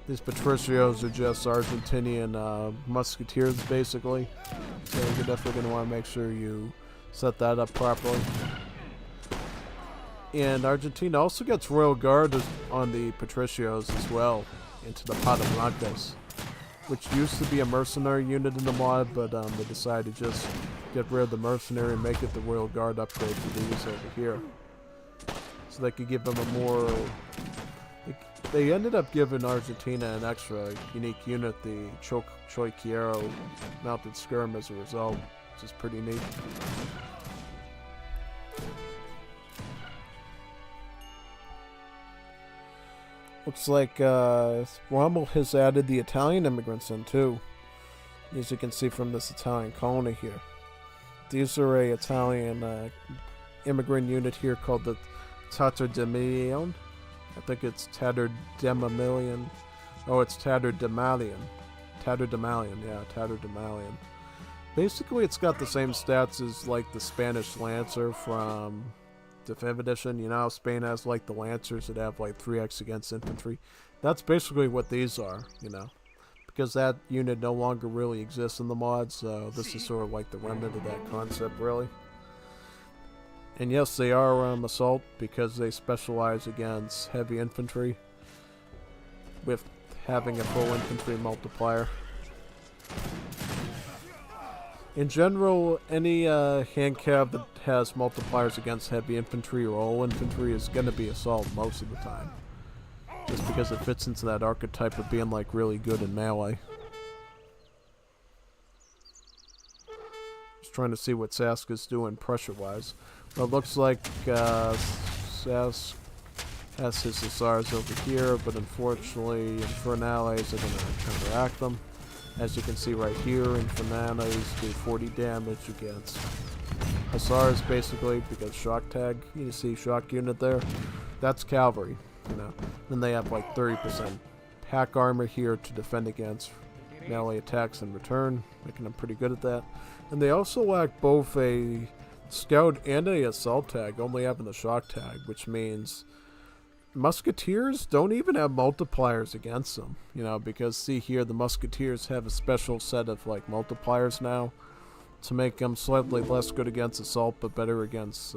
These Patricios are just Argentinian musketeers, basically. So you're definitely going to want to make sure you set that up properly. And Argentina also gets Royal Guard on the Patricios as well, into the Pata Blancas, which used to be a mercenary unit in the mod, but they decided to just get rid of the mercenary and make it the Royal Guard upgrade for these over here. So they could give them a more... They ended up giving Argentina an extra unique unit, the Choiquiero mounted skirm as a result, which is pretty neat. Looks like Rommel has added the Italian immigrants in too, as you can see from this Italian colony here. These are a Italian immigrant unit here called the Tatterdemalion. I think it's Tatterdemalion. Oh, it's Tatterdemalion. Tatterdemalion, yeah, Tatterdemalion. Basically, it's got the same stats as like the Spanish Lancer from the 5th edition. You know how Spain has like the Lancers that have like 3x against infantry? That's basically what these are, you know. Because that unit no longer really exists in the mod, so this is sort of like the remnant of that concept, really. And yes, they are assault because they specialize against heavy infantry with having a full infantry multiplier. In general, any hand cab that has multipliers against heavy infantry or all infantry is going to be assault most of the time. Just because it fits into that archetype of being like really good in melee. Just trying to see what Saska's doing pressure-wise. Well, it looks like Sask has his Hussars over here, but unfortunately Infernales are going to counteract them. As you can see right here, Infernales do 40 damage against Hussars, basically, because shock tag. You see shock unit there? That's cavalry, you know. Then they have like 30% pack armor here to defend against melee attacks in return, making them pretty good at that. And they also lack both a scout and a assault tag, only having the shock tag, which means Musketeers don't even have multipliers against them, you know, because see here, the Musketeers have a special set of like multipliers now to make them slightly less good against assault, but better against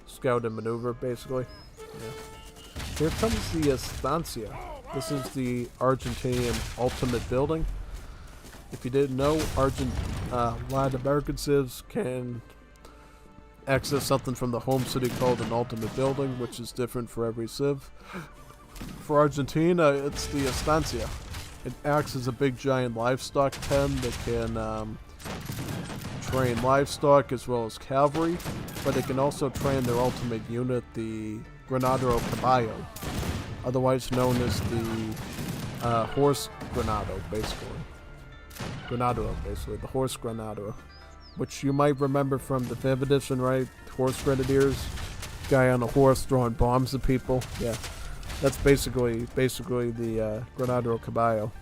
scout and maneuver, basically. Yeah. Here comes the Estancia. This is the Argentinian ultimate building. If you didn't know, Latin American civs can access something from the home city called an ultimate building, which is different for every civ. For Argentina, it's the Estancia. It acts as a big giant livestock pen that can train livestock as well as cavalry, but it can also train their ultimate unit, the Granadero Caballo, otherwise known as the horse Granado, basically. Granadero, basically, the horse Granadero, which you might remember from the 5th edition, right? Horse Grenadiers, guy on a horse throwing bombs at people. Yeah, that's basically the Granadero Caballo.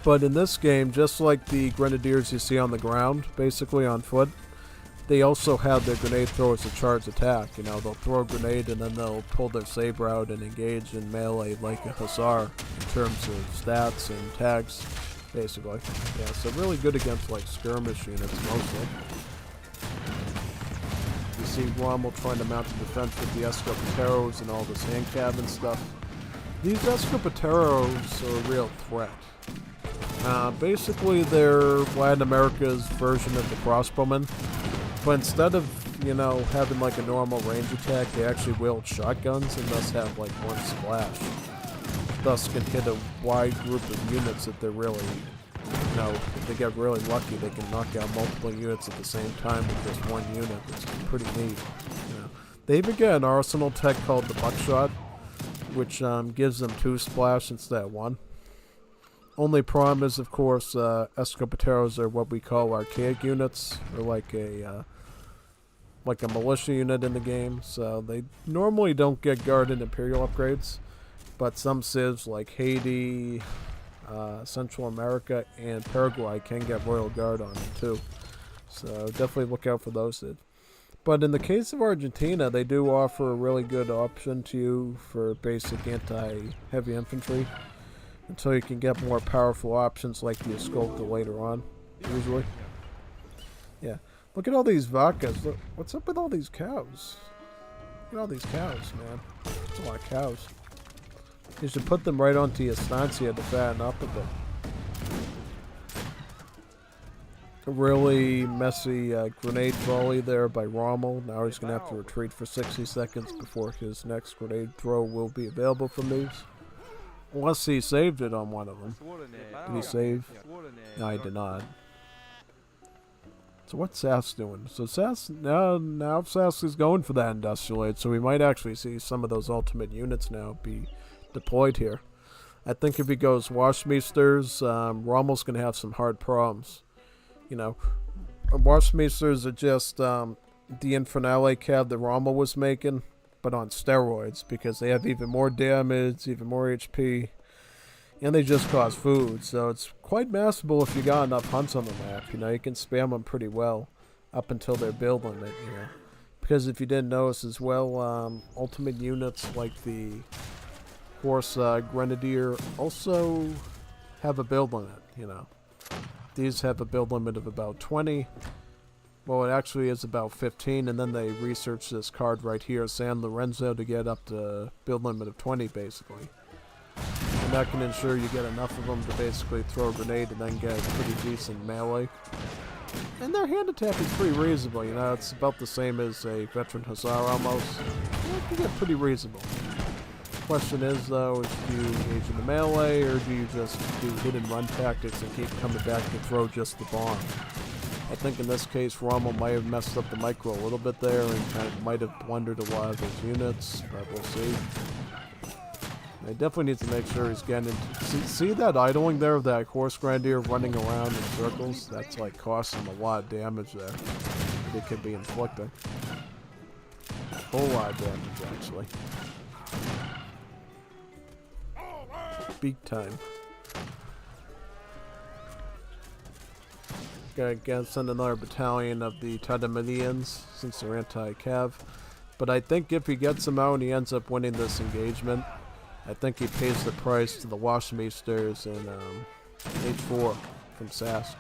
But in this game, just like the Grenadiers you see on the ground, basically on foot, they also have their grenade throwers to charge attack. You know, they'll throw a grenade and then they'll pull their saber out and engage in melee like a hussar in terms of stats and tags, basically. Yeah, so really good against like skirmish units mostly. You see Rommel trying to mount a defense with the Escopeteros and all this hand cabin stuff. These Escopeteros are a real threat. Basically, they're Latin America's version of the crossbowmen, but instead of, you know, having like a normal range attack, they actually wield shotguns and thus have like one splash. Thus can hit a wide group of units if they're really, you know, if they get really lucky, they can knock out multiple units at the same time with just one unit, which is pretty neat. You know. They even get an arsenal tech called the Buckshot, which gives them 2 splash instead of 1. Only problem is, of course, Escopeteros are what we call archaic units, or like a militia unit in the game. So they normally don't get guard and imperial upgrades, but some civs like Haiti, Central America, and Paraguay can get royal guard on them too. So definitely look out for those civs. But in the case of Argentina, they do offer a really good option to you for basic anti-heavy infantry, until you can get more powerful options like the Escolta later on, usually. Yeah. Look at all these vacas. Look, what's up with all these cows? Look at all these cows, man. That's a lot of cows. You should put them right onto your estancia to fatten up a bit. A really messy grenade volley there by Rommel. Now he's going to have to retreat for 60 seconds before his next grenade throw will be available from these. Unless he saved it on one of them. Did he save? No, he did not. So what's Sass doing? So Sass, now Sass is going for that industrial aid, so we might actually see some of those ultimate units now be deployed here. I think if he goes Washmeisters, Rommel's going to have some hard problems. You know, Washmeisters are just the Infernale cab that Rommel was making, but on steroids, because they have even more damage, even more HP, and they just cost food, so it's quite massable if you got enough hunts on the map. You know, you can spam them pretty well up until their build limit, you know. Because if you didn't notice as well, ultimate units like the Horse Grenadier also have a build limit, you know. These have a build limit of about 20. Well, it actually is about 15, and then they researched this card right here, San Lorenzo, to get up to build limit of 20, basically. And that can ensure you get enough of them to basically throw a grenade and then get a pretty decent melee. And their hand attack is pretty reasonable, you know, it's about the same as a veteran Hussar almost. It can get pretty reasonable. Question is, though, is do you engage in the melee, or do you just do hit and run tactics and keep coming back to throw just the bomb? I think in this case, Rommel might have messed up the micro a little bit there and kind of might have blundered a lot of his units, but we'll see. I definitely need to make sure he's getting into... See that idling there of that Horse Grenadier running around in circles? That's like costing him a lot of damage there. It could be inflicting. A whole lot of damage, actually. Big time. Gotta send another battalion of the Tadamanians since they're anti-cav. But I think if he gets him out and he ends up winning this engagement, I think he pays the price to the Washmeisters in H4 from Sask.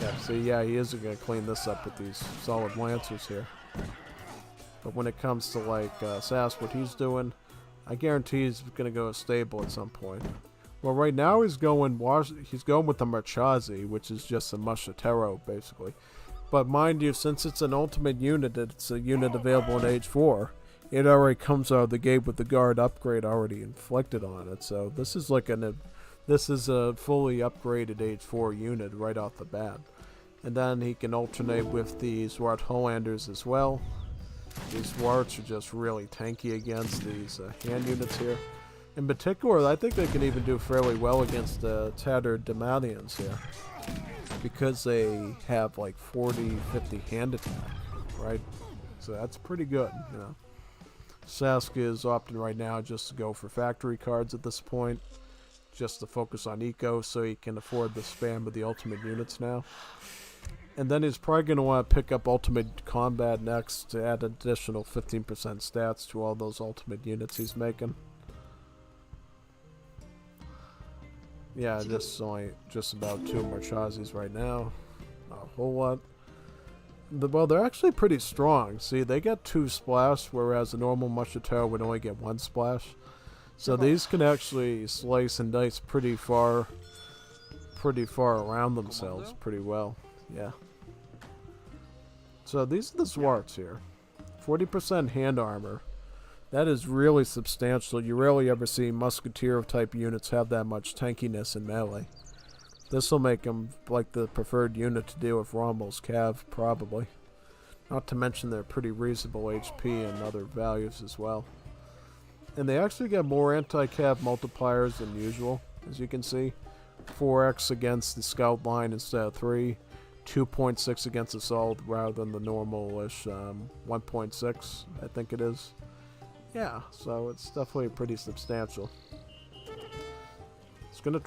Yeah, see, yeah, he isn't going to clean this up with these solid Lancers here. But when it comes to, like, Sask, what he's doing, I guarantee he's going to go stable at some point. Well, right now he's going with the Marchazi, which is just a Mushatero, basically. But mind you, since it's an ultimate unit, it's a unit available in Age 4, it already comes out of the gate with the guard upgrade already inflicted on it. So this is like this is a fully upgraded Age 4 unit right off the bat. And then he can alternate with the Zwart Hollanders as well. These Zwarts are just really tanky against these hand units here. In particular, I think they can even do fairly well against the Tattered Demadians here, because they have like 40, 50 hand attack, right? So that's pretty good, you know. Sask is opting right now just to go for factory cards at this point, just to focus on eco so he can afford the spam of the ultimate units now. And then he's probably going to want to pick up ultimate combat next to add additional 15% stats to all those ultimate units he's making. Yeah, just about 2 Marchazis right now. Not a whole lot. Well, they're actually pretty strong. See, they get 2 splash, whereas a normal Mushatero would only get 1 splash. So these can actually slice and dice pretty far around themselves pretty well. Yeah. So these are the Zwarts here. 40% hand armor. That is really substantial. You rarely ever see Musketeer type units have that much tankiness in melee. This will make them like the preferred unit to deal with Rommel's Cav, probably. Not to mention they're pretty reasonable HP and other values as well. And they actually get more anti-cav multipliers than usual, as you can see. 4x against the scout line instead of 3. 2.6 against assault rather than the normal-ish 1.6, I think it is. Yeah, so it's definitely pretty substantial. It's gonna,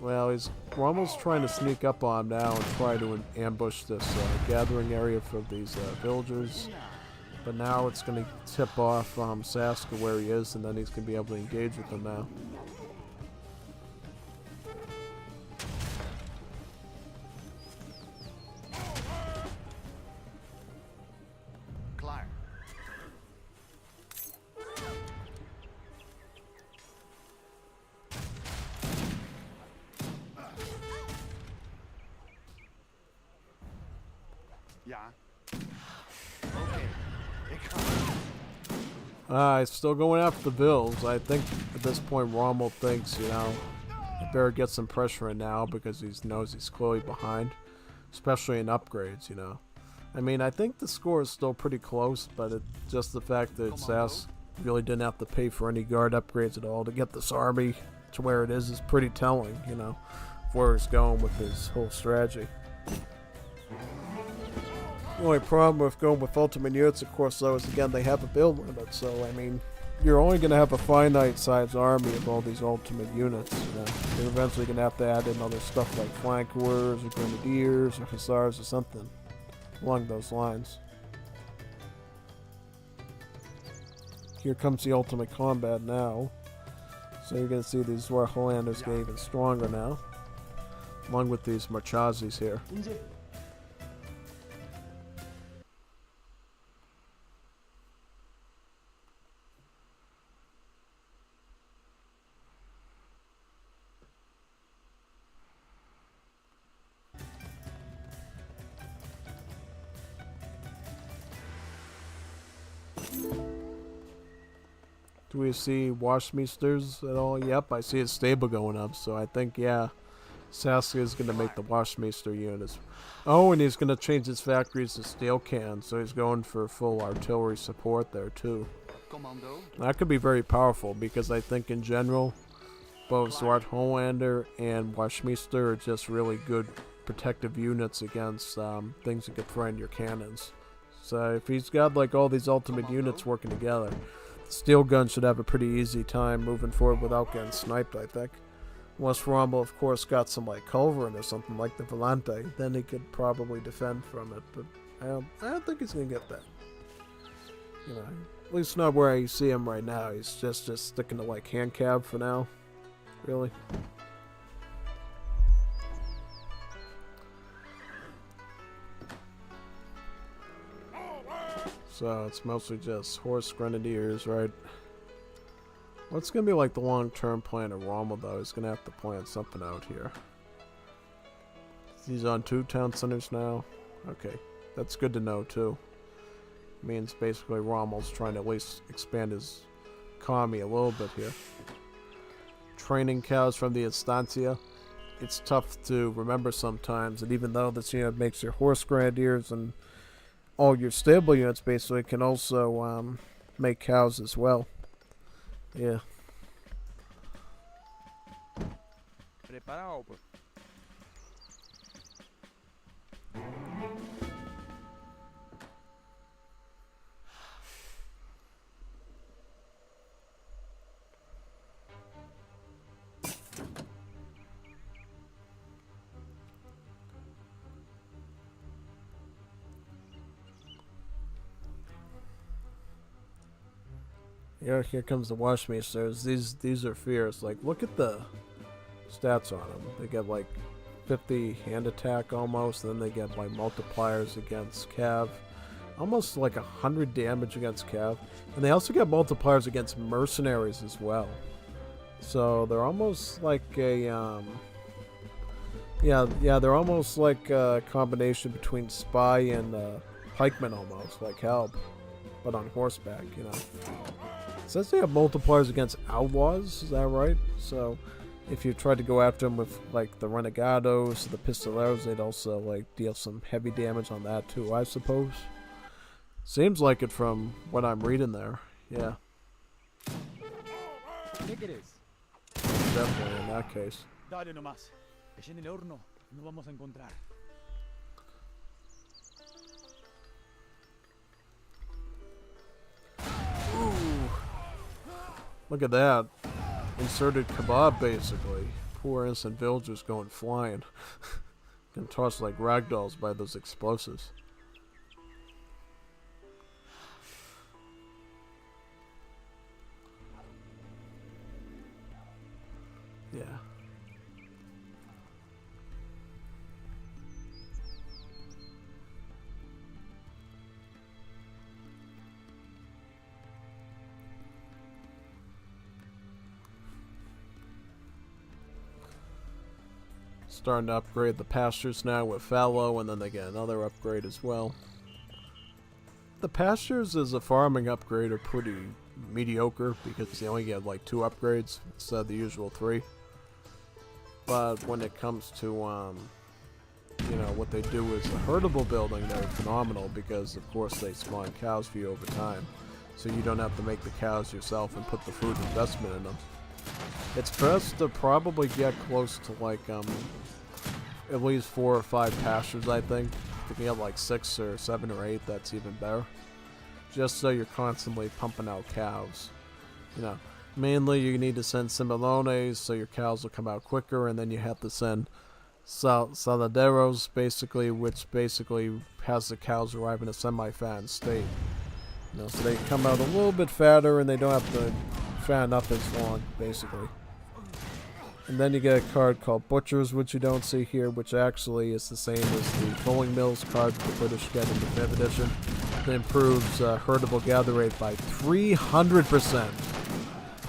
Rommel's trying to sneak up on him now and try to ambush this gathering area for these villagers. But now it's gonna tip off Sask where he is, and then he's gonna be able to engage with them now. He's still going after the Bills. I think at this point Rommel thinks, you know, he better get some pressure in now because he knows he's clearly behind, especially in upgrades, you know. I mean, I think the score is still pretty close, but it's just the fact that Sask really didn't have to pay for any guard upgrades at all to get this army to where it is pretty telling, you know, where he's going with his whole strategy. The only problem with going with ultimate units, of course, though, is again they have a build limit. So I mean, you're only going to have a finite size army of all these ultimate units. You know, you're eventually going to have to add in other stuff like flankers or grenadiers or hussars or something along those lines. Here comes the ultimate combat now. So you're going to see these Zwart Hollanders get even stronger now, along with these Marchazis here. Do we see Washmeisters at all? Yep, I see his stable going up, so I think, yeah, Sask is going to make the Washmeister units. Oh, and he's going to change his factories to steel cans, so he's going for full artillery support there, too. That could be very powerful, because I think in general, both Zwart Hollander and Washmeister are just really good protective units against things that could frighten your cannons. So if he's got like all these ultimate units working together, Steel Gun should have a pretty easy time moving forward without getting sniped, I think. Unless Rommel, of course, got some like culverin or something like the Volante, then he could probably defend from it, but I don't think he's going to get that. You know, at least not where I see him right now. He's just sticking to like hand cab for now. Really. So it's mostly just horse grenadiers, right? What's gonna be like the long-term plan of Rommel though? He's gonna have to plan something out here. He's on 2 town centers now. Okay, that's good to know too. Means basically Rommel's trying to at least expand his economy a little bit here. Training cows from the estancia. It's tough to remember sometimes, and even though this unit makes your horse grenadiers and all your stable units basically can also make cows as well. Yeah. Preparado, pues. Yeah, here comes the Washmeisters. These are fierce. Like, look at the stats on them. They get like 50 hand attack almost, and then they get like multipliers against Cav. Almost like 100 damage against Cav. And they also get multipliers against mercenaries as well. So they're almost like a yeah, they're almost like a combination between spy and pikeman almost, like help, but on horseback, you know. It says they have multipliers against outlaws, is that right? So if you tried to go after them with like the renegados, the pistoleros, they'd also like deal some heavy damage on that too, I suppose. Seems like it from what I'm reading there. Yeah. Definitely in that case. Dale nomás. Que llene el horno. No vamos a encontrar. Ooh. Look at that. Inserted kebab, basically. Poor innocent villagers going flying. Getting tossed like ragdolls by those explosives. Yeah. Starting to upgrade the pastures now with fallow, and then they get another upgrade as well. The pastures as a farming upgrade are pretty mediocre because they only get like 2 upgrades instead of the usual 3. But when it comes to you know, what they do is the herdable building, they're phenomenal because of course they spawn cows for you over time, so you don't have to make the cows yourself and put the food investment in them. It's best to probably get close to like at least 4 or 5 pastures, I think. If you can get like 6 or 7 or 8, that's even better. Just so you're constantly pumping out cows. You know, mainly you need to send Similones so your cows will come out quicker, and then you have to send Saladeros, basically, which basically has the cows arrive in a semi-fattened state. You know, so they come out a little bit fatter and they don't have to fatten up as long, basically. And then you get a card called Butchers, which you don't see here, which actually is the same as the Fulling Mills card the British get in the 5th edition. It improves herdable gather rate by 300%.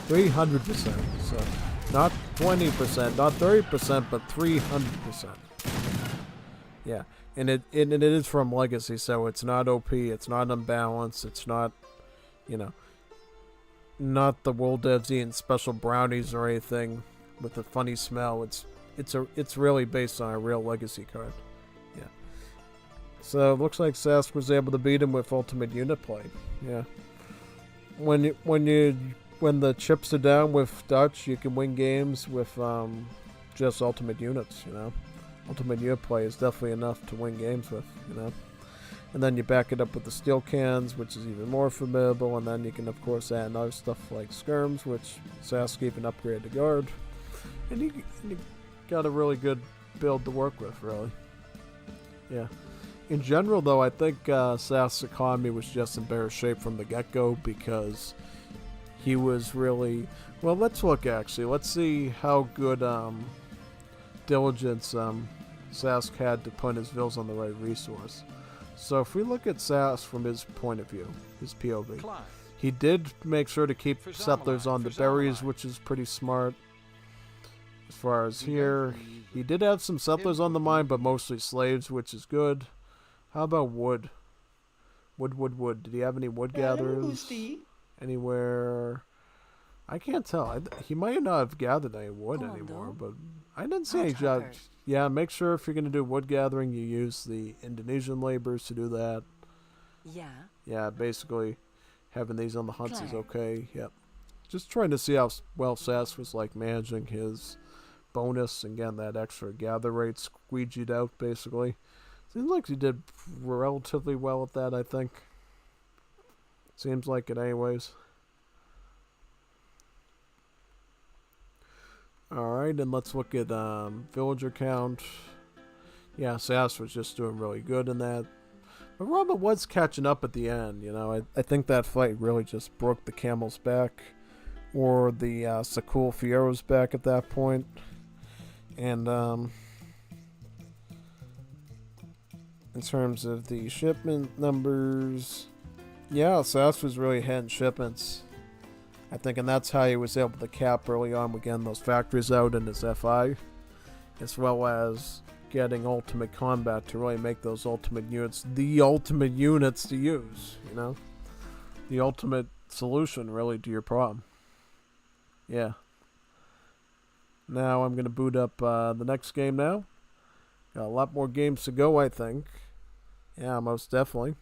300%. So, not 20%, not 30%, but 300%. Yeah, and it is from Legacy, so it's not OP, it's not unbalanced, it's not, you know, not the World Devs eating special brownies or anything with a funny smell. It's really based on a real Legacy card. Yeah. So it looks like Sask was able to beat him with ultimate unit play. Yeah. When the chips are down with Dutch, you can win games with just ultimate units, you know. Ultimate unit play is definitely enough to win games with, you know. And then you back it up with the steel cans, which is even more formidable, and then you can of course add other stuff like skirms, which Sask even upgrade to guard. And you got a really good build to work with, really. Yeah. In general, though, I think Seth's economy was just in better shape from the get-go because he was really... Well, let's look, actually. Let's see how good diligence Sask had to put his vills on the right resource. So if we look at Sask from his point of view, his POV, Climb. he did make sure to keep For settlers Zamalai, on the for berries, Zamalai. which is pretty smart. As far as You here, guys leave he did have some settlers on the mine, but mostly slaves, which is good. How about wood? Wood. Did he have any wood gatherers? Anywhere? I can't tell. He might not have gathered any wood Commando. anymore, but I didn't see Hot any Hopper. jobs. Yeah, make sure if you're going to do wood gathering, you use the Indonesian laborers to do that. Yeah. Yeah, basically, having these on the hunts is Claire. okay. Yep. Just trying to see how well Sass was like managing his bonus and getting that extra gather rate squeegeed out, basically. Seems like he did relatively well at that, I think. Seems like it anyways. Alright, and let's look at villager count. Yeah, Sass was just doing really good in that. But Rommel was catching up at the end, you know. I think that fight really just broke the camel's back. Or the Sakul Fiero's back at that point. And in terms of the shipment numbers, yeah, Sass was really hitting shipments. I think, and that's how he was able to cap early on with getting those factories out in his FI, as well as getting ultimate combat to really make those ultimate units the ultimate units to use, you know? The ultimate solution, really, to your problem. Yeah. Now I'm going to boot up the next game now. Got a lot more games to go, I think. Yeah, most definitely.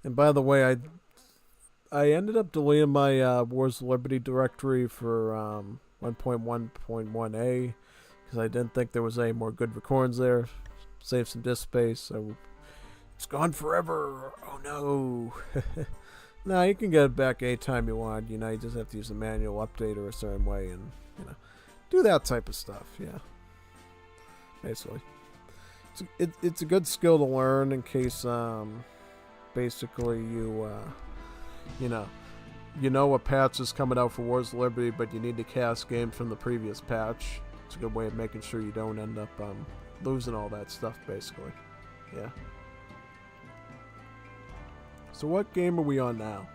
And by the way, I ended up deleting my Wars of Liberty directory for 1.1.1a because I didn't think there was any more good recordings there. Save some disk space, so it's gone forever. Oh no. No, you can get it back anytime you want. You know, you just have to use a manual updater a certain way and, you know, do that type of stuff. Yeah. Basically. It's a good skill to learn in case, basically you know a patch is coming out for Wars of Liberty, but you need to cast games from the previous patch. It's a good way of making sure you don't end up losing all that stuff, basically. Yeah. So what game are we on now?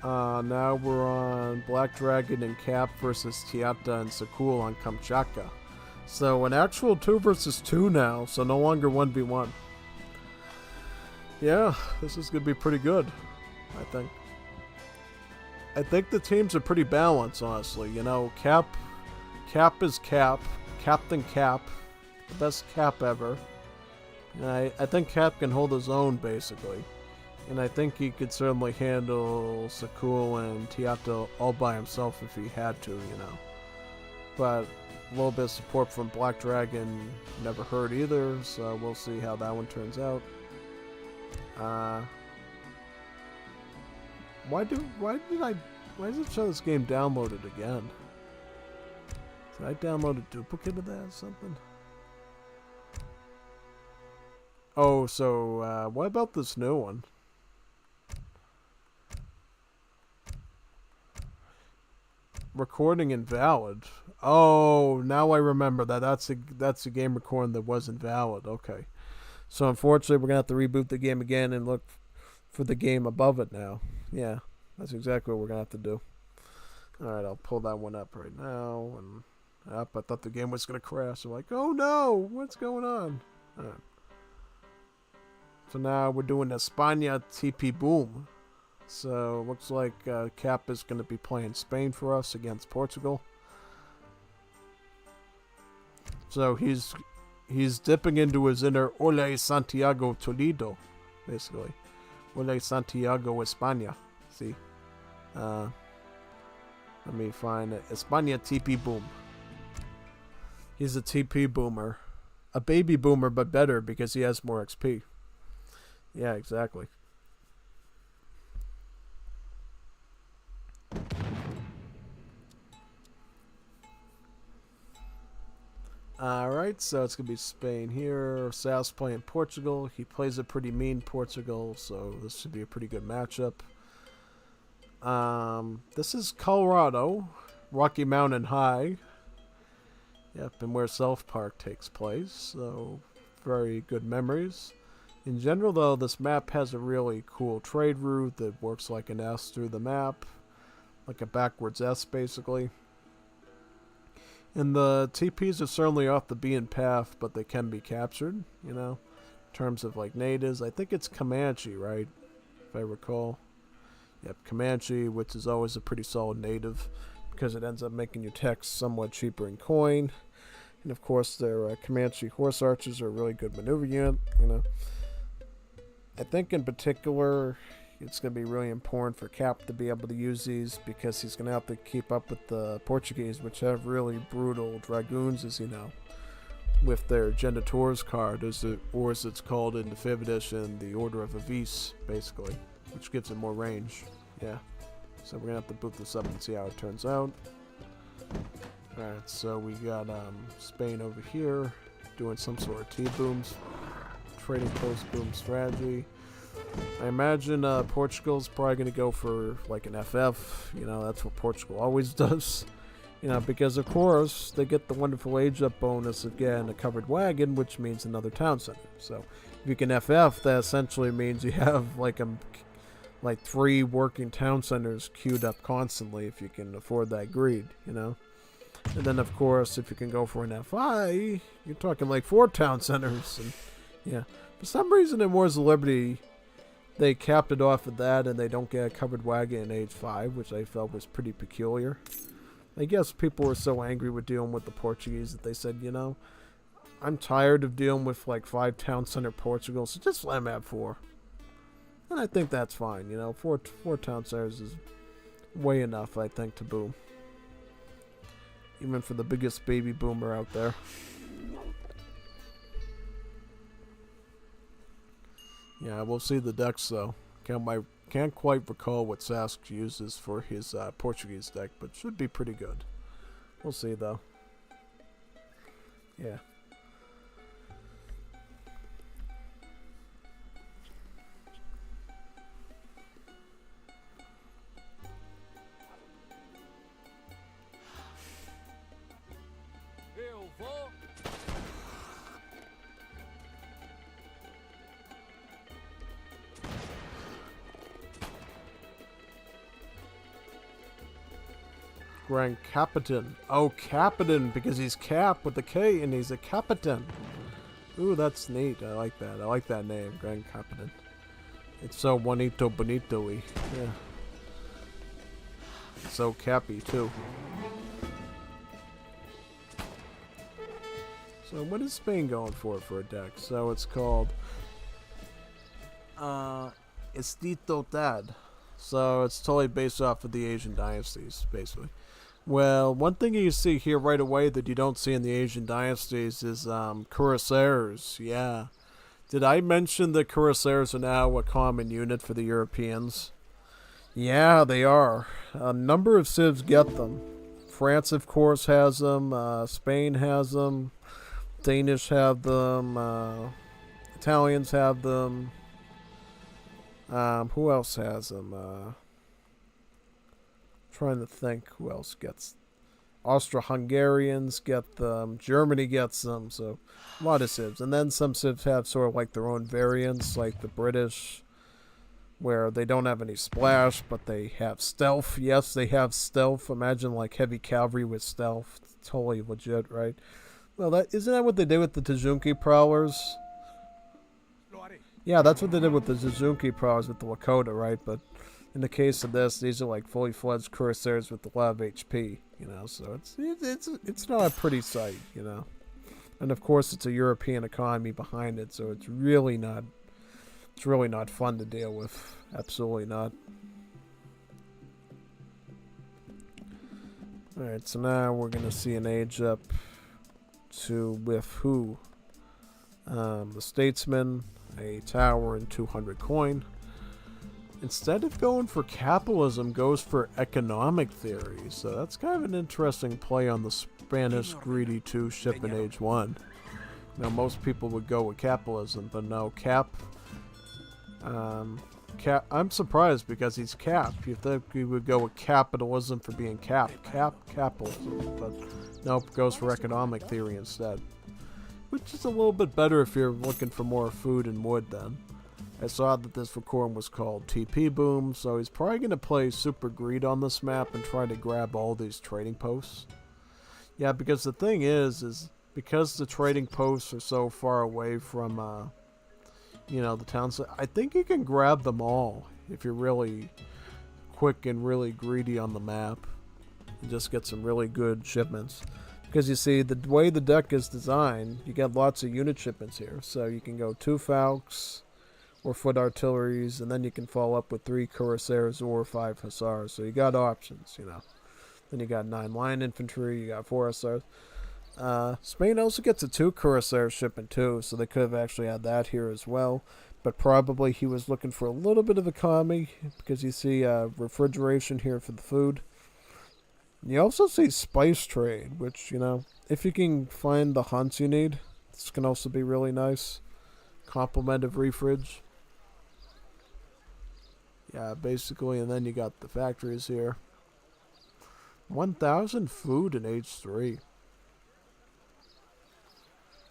Now we're on Black Dragon and Kap versus Tiata and Sakul on Kamchatka. So an actual 2 versus 2 now, so no longer 1v1. Yeah, this is going to be pretty good, I think. I think the teams are pretty balanced, honestly. You know, Kap is Kap. Captain Kap. The best Kap ever. And I think Kap can hold his own, basically. And I think he could certainly handle Sakul and Tiato all by himself if he had to, you know. But a little bit of support from Black Dragon never hurt either, so we'll see how that one turns out. Why does it show this game downloaded again? Did I download a duplicate of that or something? Oh, so, what about this new one? Recording invalid. Oh, now I remember that. That's a game recording that wasn't valid. Okay. So unfortunately, we're going to have to reboot the game again and look for the game above it now. Yeah, that's exactly what we're going to have to do. Alright, I'll pull that one up right now. And I thought the game was going to crash. I'm like, oh no, what's going on? Alright. So now we're doing España TP Boom. So looks like Kap is going to be playing Spain for us against Portugal. So he's dipping into his inner Ole Santiago Toledo, basically. Ole Santiago España. See? Let me find it. España TP Boom. He's a TP boomer. A baby boomer, but better because he has more XP. Yeah, exactly. Alright, so it's going to be Spain here. Sal's playing Portugal. He plays a pretty mean Portugal, so this should be a pretty good matchup. This is Colorado, Rocky Mountain High. Yep, and where South Park takes place, so very good memories. In general, though, this map has a really cool trade route that works like an S through the map, like a backwards S, basically. And the TPs are certainly off the beaten path, but they can be captured, you know, in terms of like natives. I think it's Comanche, right, if I recall. Yep, Comanche, which is always a pretty solid native because it ends up making your text somewhat cheaper in coin. And of course, their Comanche horse archers are a really good maneuver unit, you know. I think in particular, it's going to be really important for Kap to be able to use these because he's going to have to keep up with the Portuguese, which have really brutal dragoons, as you know, with their Genitores card, or as it's called in the 5th edition, the Order of Avis, basically, which gives it more range. Yeah. So we're going to have to boot this up and see how it turns out. Alright, so we got Spain over here doing some sort of T-booms, trading post-boom strategy. I imagine Portugal's probably going to go for like an FF. You know, that's what Portugal always does. You know, because of course they get the wonderful age-up bonus of getting a covered wagon, which means another town center. So if you can FF, that essentially means you have like 3 working town centers queued up constantly if you can afford that greed. You know. And then, of course, if you can go for an FI, you're talking like 4 town centers. And yeah, for some reason in Wars of Liberty, they capped it off at that, and they don't get a covered wagon in age 5, which I felt was pretty peculiar. I guess people were so angry with dealing with the Portuguese that they said, you know, I'm tired of dealing with like 5 town center Portugal, so just let them have 4. And I think that's fine, you know, 4 town centers is way enough, I think, to boom. Even for the biggest baby boomer out there. Yeah, we'll see the decks though. Can't quite recall what Sask uses for his Portuguese deck, but should be pretty good. We'll see though. Yeah. Grand Capitan. Oh, Capitan, because he's Cap with the K and he's a Capitan. Ooh, that's neat. I like that. I like that name, Grand Capitan. It's so bonito-y. Yeah. It's so cappy, too. So what is Spain going for a deck? So it's called Estito Dad. So it's totally based off of the Asian dynasties, basically. Well, one thing you see here right away that you don't see in the Asian dynasties is cuirassiers. Yeah. Did I mention that cuirassiers are now a common unit for the Europeans? Yeah, they are. A number of civs get them. France, of course, has them. Spain has them. Danish have them. Italians have them. Who else has them? Trying to think who else gets. Austro-Hungarians get them. Germany gets them. So a lot of civs. And then some civs have sort of like their own variants, like the British, where they don't have any splash, but they have stealth. Yes, they have stealth. Imagine like heavy cavalry with stealth. Totally legit, right? Well, isn't that what they did with the Tajunki Prowlers? Yeah, that's what they did with the Tajunki Prowlers with the Lakota, right? But in the case of this, these are like fully fledged cuirassiers with a lot of HP, you know. So it's not a pretty sight, you know. And of course, it's a European economy behind it, so it's really not fun to deal with. Absolutely not. All right, so now we're gonna see an age up with who? The Statesman, a tower, and 200 coin. instead of going for capitalism, goes for economic theory. So that's kind of an interesting play on the Spanish Greedy 2 ship in Age 1. Now, most people would go with capitalism, but no, Kap. I'm surprised because he's Kap. You think he would go with capitalism for being capitalism, but nope, goes for economic theory instead. Which is a little bit better if you're looking for more food and wood then. I saw that this recording was called TP Boom, so he's probably going to play Super Greed on this map and try to grab all these trading posts. Yeah, because the thing is because the trading posts are so far away from, you know, the town, I think you can grab them all if you're really quick and really greedy on the map. And just get some really good shipments. Because you see, the way the deck is designed, you get lots of unit shipments here. So you can go 2 Falcons or foot artilleries, and then you can follow up with 3 cuirassiers or 5 hussars. So you got options, you know. Then you got 9 line infantry, you got 4 hussars. Spain also gets a 2 cuirassier shipment too, so they could have actually had that here as well. But probably he was looking for a little bit of economy, because you see refrigeration here for the food. You also see spice trade, which, you know, if you can find the hunts you need, this can also be really nice. Complement of refridge. Yeah, basically, and then you got the factories here. 1,000 food in Age 3.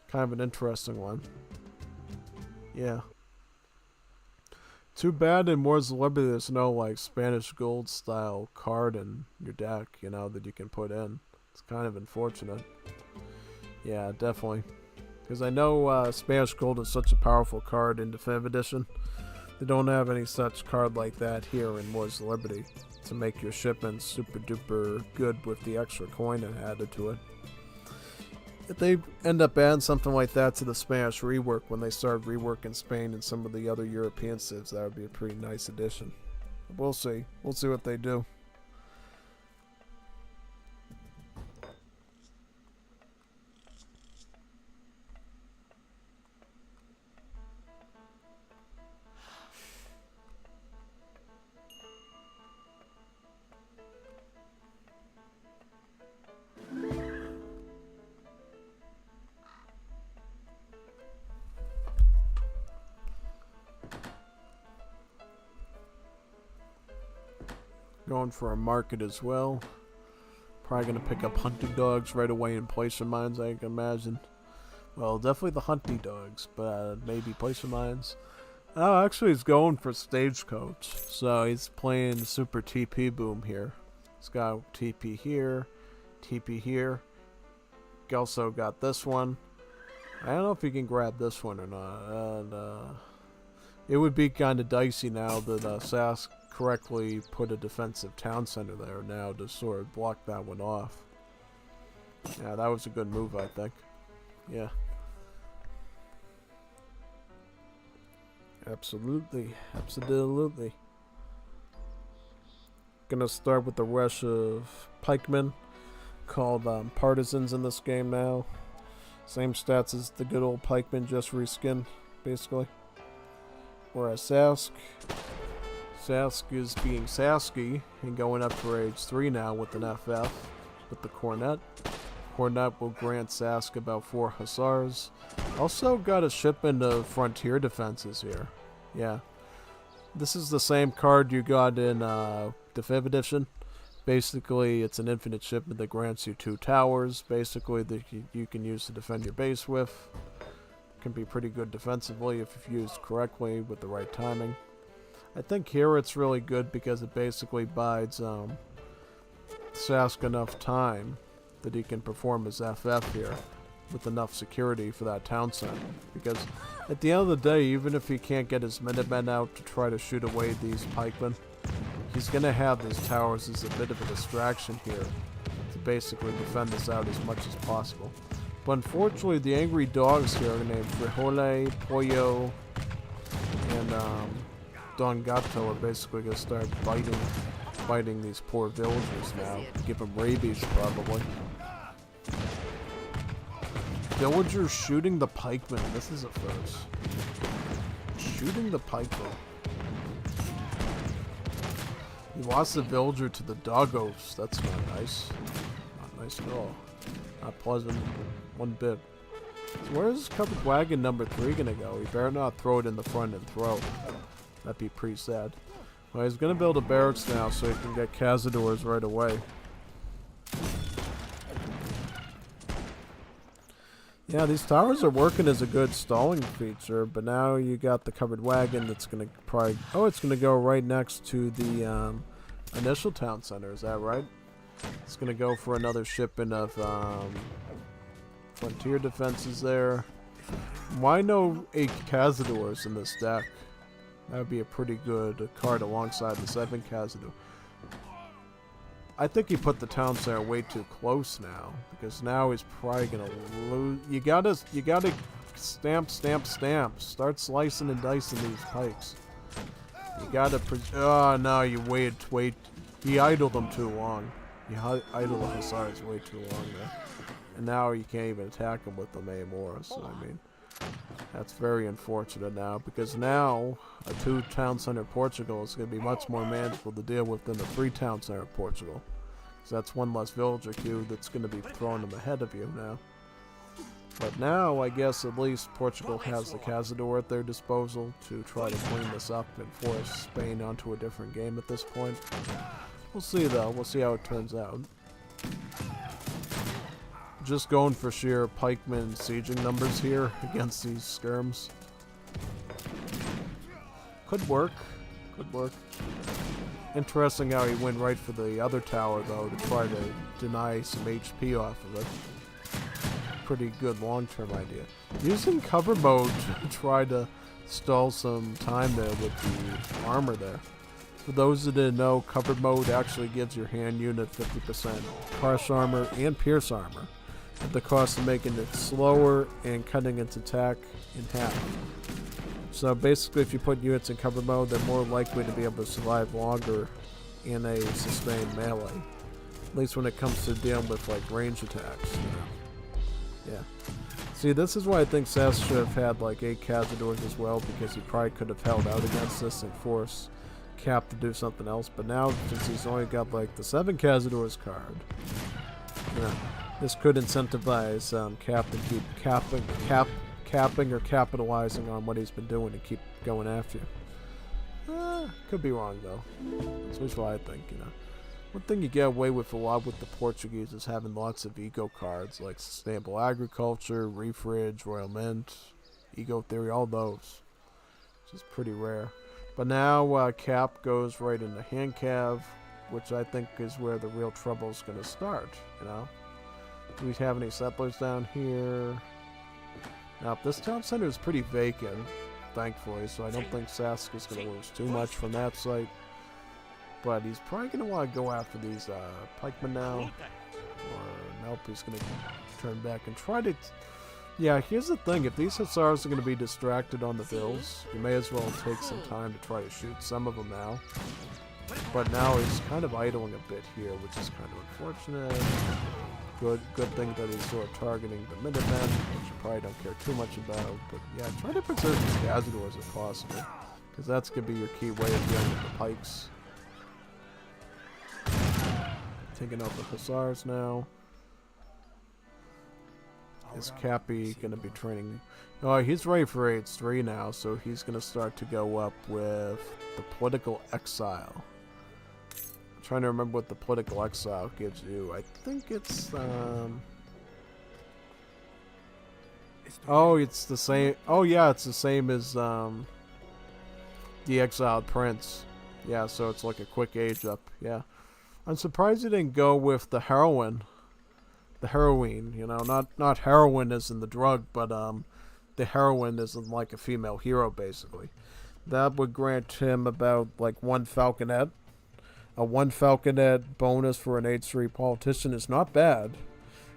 Kind of an interesting one. Yeah. Too bad in Wars of Liberty there's no, like, Spanish gold style card in your deck, you know, that you can put in. It's kind of unfortunate. Yeah, definitely. Because I know Spanish gold is such a powerful card in Definitive Edition. They don't have any such card like that here in Wars of Liberty to make your shipments super duper good with the extra coin added to it. If they end up adding something like that to the Spanish rework when they start reworking Spain and some of the other European civs, that would be a pretty nice addition. We'll see. We'll see what they do. Going for a market as well. Probably going to pick up hunting dogs right away and placer mines, I can imagine. Well, definitely the hunting dogs, but maybe placer mines. Oh, actually he's going for stagecoach. So he's playing Super TP Boom here. He's got TP here, TP here. He also got this one. I don't know if he can grab this one or not. And, it would be kind of dicey now that Sask correctly put a defensive town center there now to sort of block that one off. Yeah, that was a good move, I think. Yeah. Absolutely. Absolutely. Gonna start with the rush of pikemen called partisans in this game now. Same stats as the good old pikemen, just reskinned, basically. Whereas Sask is being Sasky and going up for Age 3 now with an FF with the Cornet. Cornet will grant Sask about 4 hussars. Also got a shipment of frontier defenses here. Yeah. This is the same card you got in Definitive Edition. Basically, it's an infinite shipment that grants you 2 towers, basically, that you can use to defend your base with. Can be pretty good defensively if used correctly with the right timing. I think here it's really good because it basically bides Sask enough time that he can perform his FF here with enough security for that town center. Because at the end of the day, even if he can't get his Minutemen out to try to shoot away these pikemen, he's going to have these towers as a bit of a distraction here to basically defend this out as much as possible. But unfortunately, the angry dogs here are named Frijole, Pollo, and Don Gato are basically going to start biting these poor villagers now. Give them rabies, probably. Villagers shooting the pikemen. This is a first. Shooting the pikemen. He lost the villager to the doggos. That's not nice. Not nice at all. Not pleasant one bit. So where's covered wagon number 3 gonna go? He better not throw it in the front and throw. That'd be pretty sad. Well, he's gonna build a barracks now so he can get cazadors right away. Yeah, these towers are working as a good stalling feature, but now you got the covered wagon that's gonna probably... Oh, it's gonna go right next to the initial town center, is that right? It's gonna go for another shipment of frontier defenses there. Why no 8 cazadors in this deck? That would be a pretty good card alongside the 7 cazador. I think he put the town center way too close now, because now he's probably gonna lose. You gotta stamp. Start slicing and dicing these pikes. You gotta. Oh no! You wait. He idled them too long. He idled the hussars way too long there, and now you can't even attack them with them anymore. So I mean, that's very unfortunate now, because now a 2 town center Portugal is going to be much more manageable to deal with than a 3 town center Portugal. So that's 1 less villager queue that's going to be throwing them ahead of you now. But now, I guess at least Portugal has the cazador at their disposal to try to clean this up and force Spain onto a different game at this point. We'll see though, we'll see how it turns out. Just going for sheer pikeman sieging numbers here against these skirms. Could work. Interesting how he went right for the other tower though to try to deny some HP off of it. Pretty good long-term idea. Using cover mode to try to stall some time there with the armor there. For those that didn't know, cover mode actually gives your hand unit 50% harsh armor and pierce armor, at the cost of making it slower and cutting its attack in half. So basically, if you put units in cover mode, they're more likely to be able to survive longer in a sustained melee. At least when it comes to dealing with like range attacks, you know. Yeah. See, this is why I think Sass should have had like 8 cazadors as well, because he probably could have held out against this and forced Kap to do something else. But now, since he's only got like the 7 cazadors card, you know, this could incentivize Kap to keep capping or capitalizing on what he's been doing and keep going after you. Could be wrong though. That's just what I think, you know. One thing you get away with a lot with the Portuguese is having lots of ego cards like Sustainable Agriculture, Refridge, Royal Mint, Ego Theory, all those. Which is pretty rare. But now Kap goes right into hand cav, which I think is where the real trouble is going to start, you know. Do we have any settlers down here? Now, this town center is pretty vacant, thankfully, so I don't think Sask is going to lose too much from that site. But he's probably going to want to go after these pikemen now. Or, nope, he's going to turn back and try to... Yeah, here's the thing. If these hussars are going to be distracted on the bills, you may as well take some time to try to shoot some of them now. But now he's kind of idling a bit here, which is kind of unfortunate. Good thing that he's sort of targeting the Minutemen, which you probably don't care too much about. But yeah, try to preserve these cazadors if possible, because that's going to be your key way of dealing with the pikes. Taking out the hussars now. Is Cappy going to be training? Oh, he's ready for H3 now, so he's going to start to go up with the political exile. I'm trying to remember what the political exile gives you. I think it's oh, it's the same. Oh yeah, it's the same as the exiled prince. Yeah, so it's like a quick age up. Yeah, I'm surprised he didn't go with the heroine. The heroine, you know, not heroin as in the drug, but the heroine as in like a female hero, basically. That would grant him about like 1 falconet. A 1 falconet bonus for an H3 politician is not bad.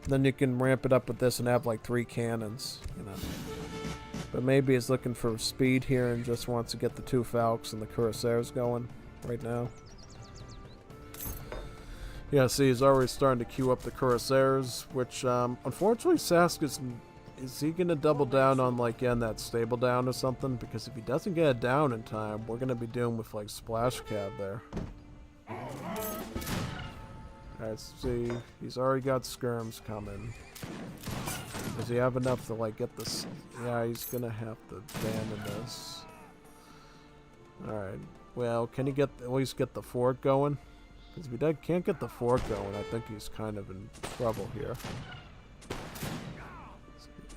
Then you can ramp it up with this and have like 3 cannons, you know. But maybe he's looking for speed here and just wants to get the 2 falcons and the cuirassiers going right now. Yeah, see, he's already starting to queue up the cuirassiers, which, unfortunately, Sask is he going to double down on, like, getting that stable down or something? Because if he doesn't get it down in time, we're going to be dealing with, like, splash cav there. Alright, see, he's already got skirms coming. Does he have enough to, like, get this? Yeah, he's gonna have to abandon this. Alright, well, can he at least get the fort going? Because if he can't get the fort going, I think he's kind of in trouble here.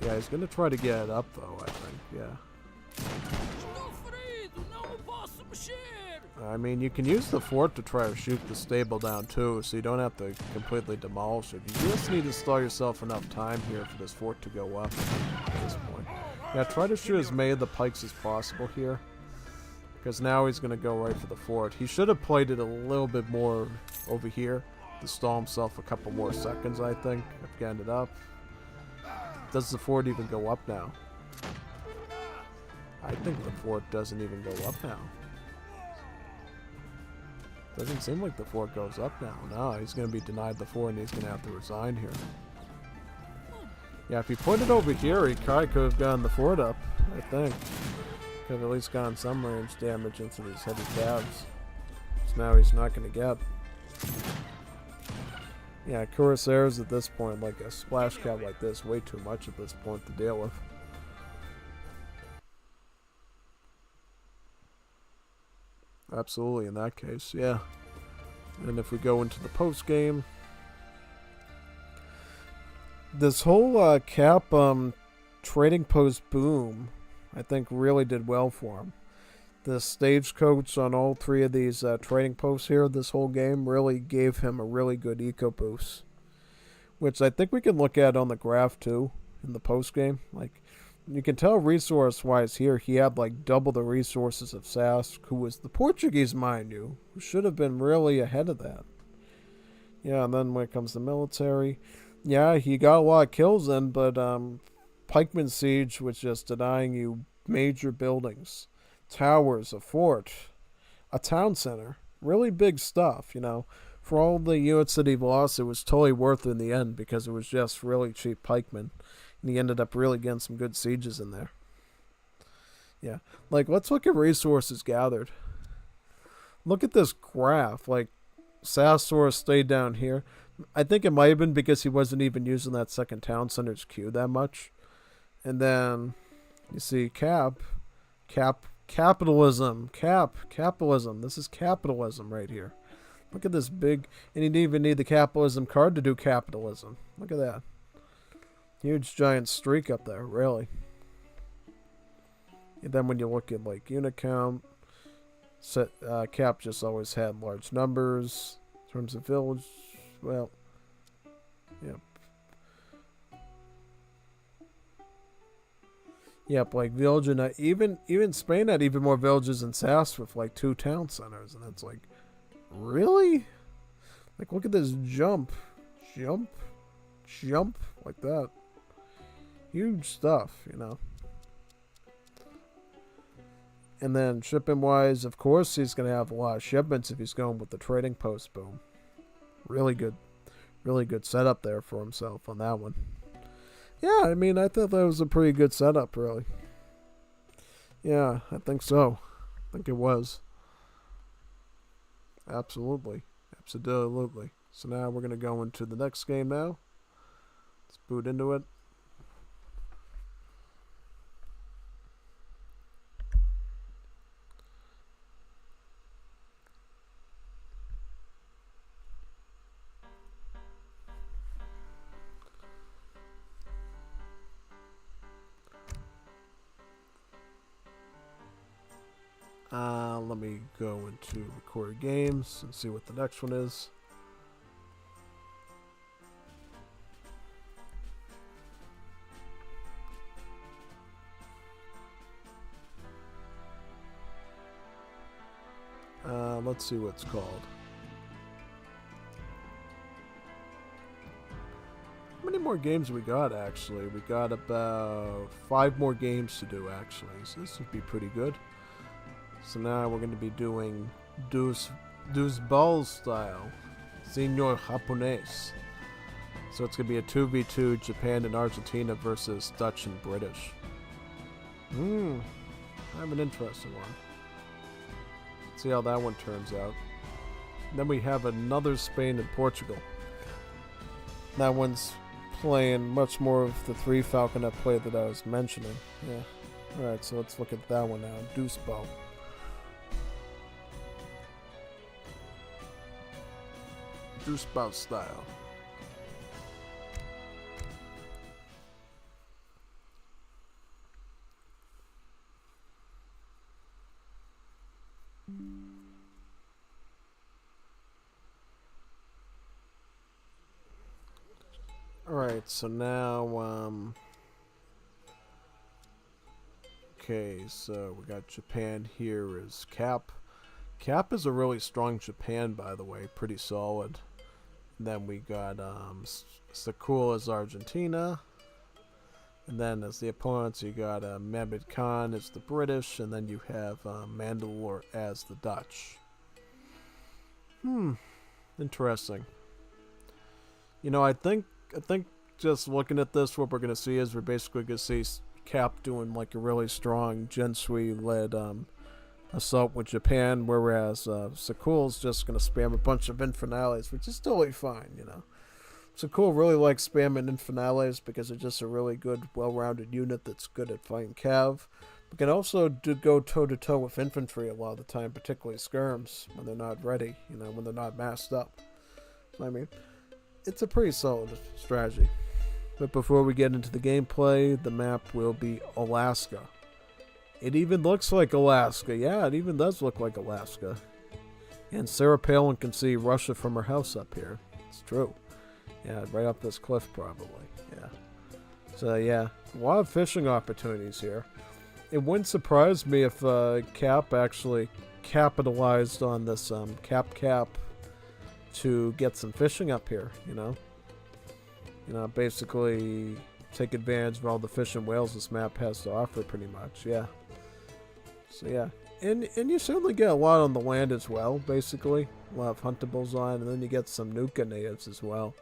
Yeah, he's gonna try to get it up, though, I think, yeah. I mean, you can use the fort to try to shoot the stable down too, so you don't have to completely demolish it. You just need to stall yourself enough time here for this fort to go up at this point. Yeah, try to shoot as many of the pikes as possible here, because now he's going to go right for the fort. He should have played it a little bit more over here to stall himself a couple more seconds, I think, of getting it up. Does the fort even go up now? I think the fort doesn't even go up now. Doesn't seem like the fort goes up now. No, he's going to be denied the fort and he's going to have to resign here. Yeah, if he put it over here, he probably could have gotten the fort up, I think. Could have at least gotten some range damage into these heavy cabs. So now he's not going to get. Yeah, Cuirassiers at this point, like a splash cab like this, way too much at this point to deal with. Absolutely, in that case, yeah. And if we go into the post game, this whole Kap trading post boom, I think, really did well for him. The stagecoach on all three of these trading posts here, this whole game, really gave him a really good eco boost, which I think we can look at on the graph too in the post game. Like, you can tell resource-wise here, he had like double the resources of Sask, who was the Portuguese, mind you, who should have been really ahead of that. Yeah, and then when it comes to military, yeah, he got a lot of kills in, but Pikeman Siege was just denying you major buildings, towers, a fort, a town center, really big stuff, you know. For all the units that he lost, it was totally worth it in the end because it was just really cheap pikemen. And he ended up really getting some good sieges in there. Yeah. Like, let's look at resources gathered. Look at this graph. Like, Sassasaurus stayed down here. I think it might have been because he wasn't even using that second town center's queue that much. And then, you see capitalism. Capitalism. This is capitalism right here. Look at this big, and you didn't even need the capitalism card to do capitalism. Look at that. Huge giant streak up there, really. And then when you look at like unit count, Kap just always had large numbers. In terms of village, well, yep. Yep, like village, and even Spain had even more villages than Sass with like 2 town centers, and it's like, really? Like, look at this jump, like that. Huge stuff, you know. And then shipping wise, of course, he's going to have a lot of shipments if he's going with the trading post boom. Really good setup there for himself on that one. Yeah, I mean, I thought that was a pretty good setup, really. Yeah, I think so. I think it was. Absolutely. So now we're going to go into the next game now. Let's boot into it. Let me go into record games and see what the next one is. Let's see what it's called. How many more games we got, actually? We got about 5 more games to do, actually. So this would be pretty good. So now we're going to be doing Dos Balls style. Señor Japonés. So it's going to be a 2v2 Japan and Argentina versus Dutch and British. I have an interesting one. See how that one turns out. Then we have another Spain and Portugal. That one's playing much more of the 3 falconet play that I was mentioning. Yeah. Alright, so let's look at that one now. Deuce bow. Deuce bow style. Alright, so now, okay, so we got Japan here as Kap. Kap is a really strong Japan, by the way, pretty solid. And then we got Sakul as Argentina. And then as the opponents, you got Mehmed Khan as the British, and then you have Mandalore as the Dutch. Interesting. You know, I think just looking at this, what we're going to see is we're basically going to see Kap doing like a really strong Gensui-led assault with Japan, whereas Sakul's just going to spam a bunch of Infernales, which is totally fine, you know. Sakul really likes spamming Infernales because it's just a really good, well-rounded unit that's good at fighting Cav. But can also go toe-to-toe with infantry a lot of the time, particularly skirms, when they're not ready, you know, when they're not masked up. I mean, it's a pretty solid strategy. But before we get into the gameplay, the map will be Alaska. It even looks like Alaska. Yeah, it even does look like Alaska. And Sarah Palin can see Russia from her house up here. It's true. Yeah, right up this cliff probably. Yeah. So yeah, a lot of fishing opportunities here. It wouldn't surprise me if Kap actually capitalized on this Kap to get some fishing up here, you know. You know, basically take advantage of all the fish and whales this map has to offer pretty much, yeah. So yeah. And you certainly get a lot on the land as well, basically. A lot of huntables on, and then you get some Nuka natives as well.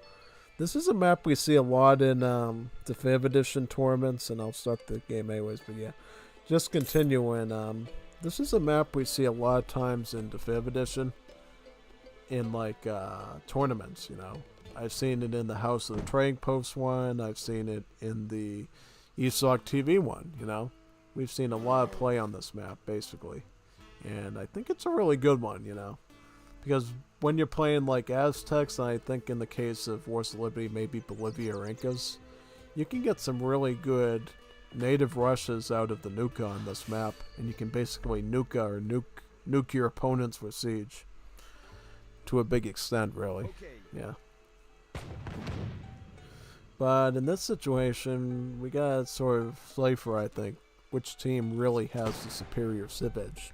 This is a map we see a lot in the 5th edition tournaments, and I'll start the game anyways, but yeah. Just continuing, this is a map we see a lot of times in the 5th edition in like tournaments, you know. I've seen it in the House of the Trading Post one, I've seen it in the ESOC TV one, you know. We've seen a lot of play on this map, basically. And I think it's a really good one, you know. Because when you're playing like Aztecs, and I think in the case of Wars of Liberty, maybe Bolivia or Incas, you can get some really good native rushes out of the Nuka on this map. And you can basically Nuka or nuke your opponents with siege. To a big extent, really. Okay. Yeah. But in this situation, we gotta sort of decipher, I think, which team really has the superior civ edge.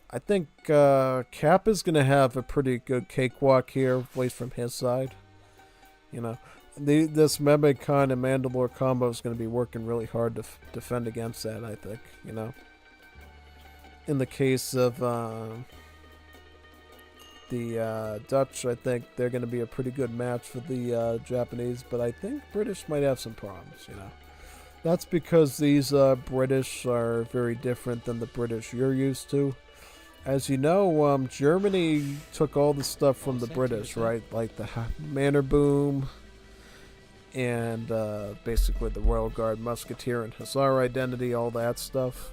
I think Kap is going to have a pretty good cakewalk here, at least from his side. You know, this Mehmed Khan and Mandalore combo is going to be working really hard to defend against that, I think, you know. In the case of the Dutch, I think they're going to be a pretty good match for the Japanese, but I think British might have some problems, you know. That's because these British are very different than the British you're used to. As you know, Germany took all the stuff from the British, right? Like the Manor Boom and basically the Royal Guard Musketeer and Hussar identity, all that stuff.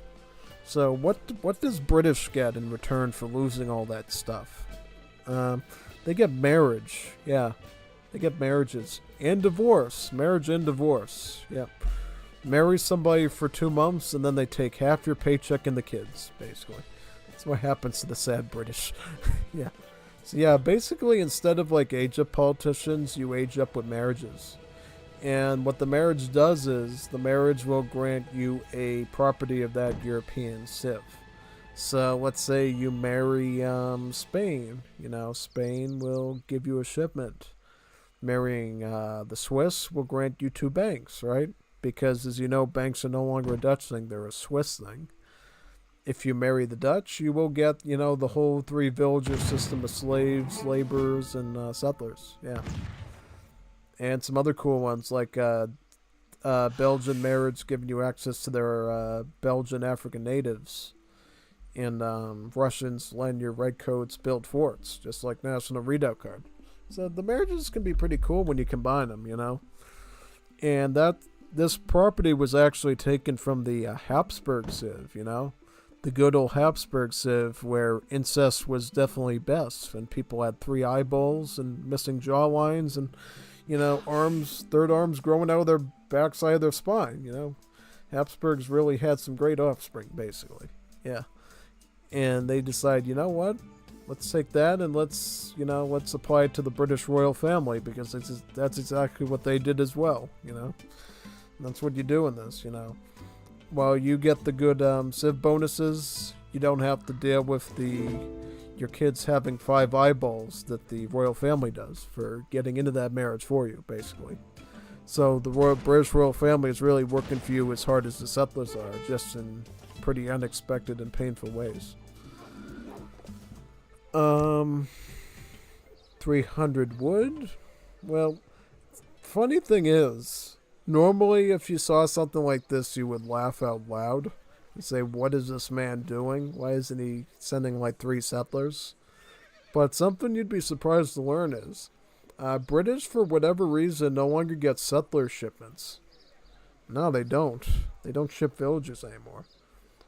So what does British get in return for losing all that stuff? They get marriage. Yeah, they get marriages and divorce. Marriage and divorce. Yep. Marry somebody for 2 months and then they take half your paycheck and the kids, basically. That's what happens to the sad British. Yeah. So yeah, basically instead of like age up politicians, you age up with marriages. And what the marriage does is the marriage will grant you a property of that European civ. So let's say you marry Spain. You know, Spain will give you a shipment. Marrying the Swiss will grant you 2 banks, right? Because as you know, banks are no longer a Dutch thing, they're a Swiss thing. If you marry the Dutch, you will get, you know, the whole 3 villager system of slaves, laborers, and settlers. Yeah. And some other cool ones like Belgian marriage giving you access to their Belgian African natives. And Russians lend your redcoats build forts, just like National Redoubt card. So the marriages can be pretty cool when you combine them, you know. And this property was actually taken from the Habsburg Civ, you know, the good old Habsburg Civ, where incest was definitely best, and people had 3 eyeballs and missing jaw lines, and you know, arms, third arms growing out of their backside of their spine. You know, Habsburgs really had some great offspring, basically. Yeah, and they decide, you know what? Let's take that and let's apply it to the British royal family, because that's exactly what they did as well. You know, and that's what you do in this. You know, while you get the good Civ bonuses, you don't have to deal with your kids having 5 eyeballs that the royal family does for getting into that marriage for you, basically. So the British royal family is really working for you as hard as the settlers are, just in pretty unexpected and painful ways. 300 wood? Well, funny thing is, normally if you saw something like this, you would laugh out loud and say, what is this man doing? Why isn't he sending like 3 settlers? But something you'd be surprised to learn is, British, for whatever reason, no longer get settler shipments. No, they don't. They don't ship villages anymore.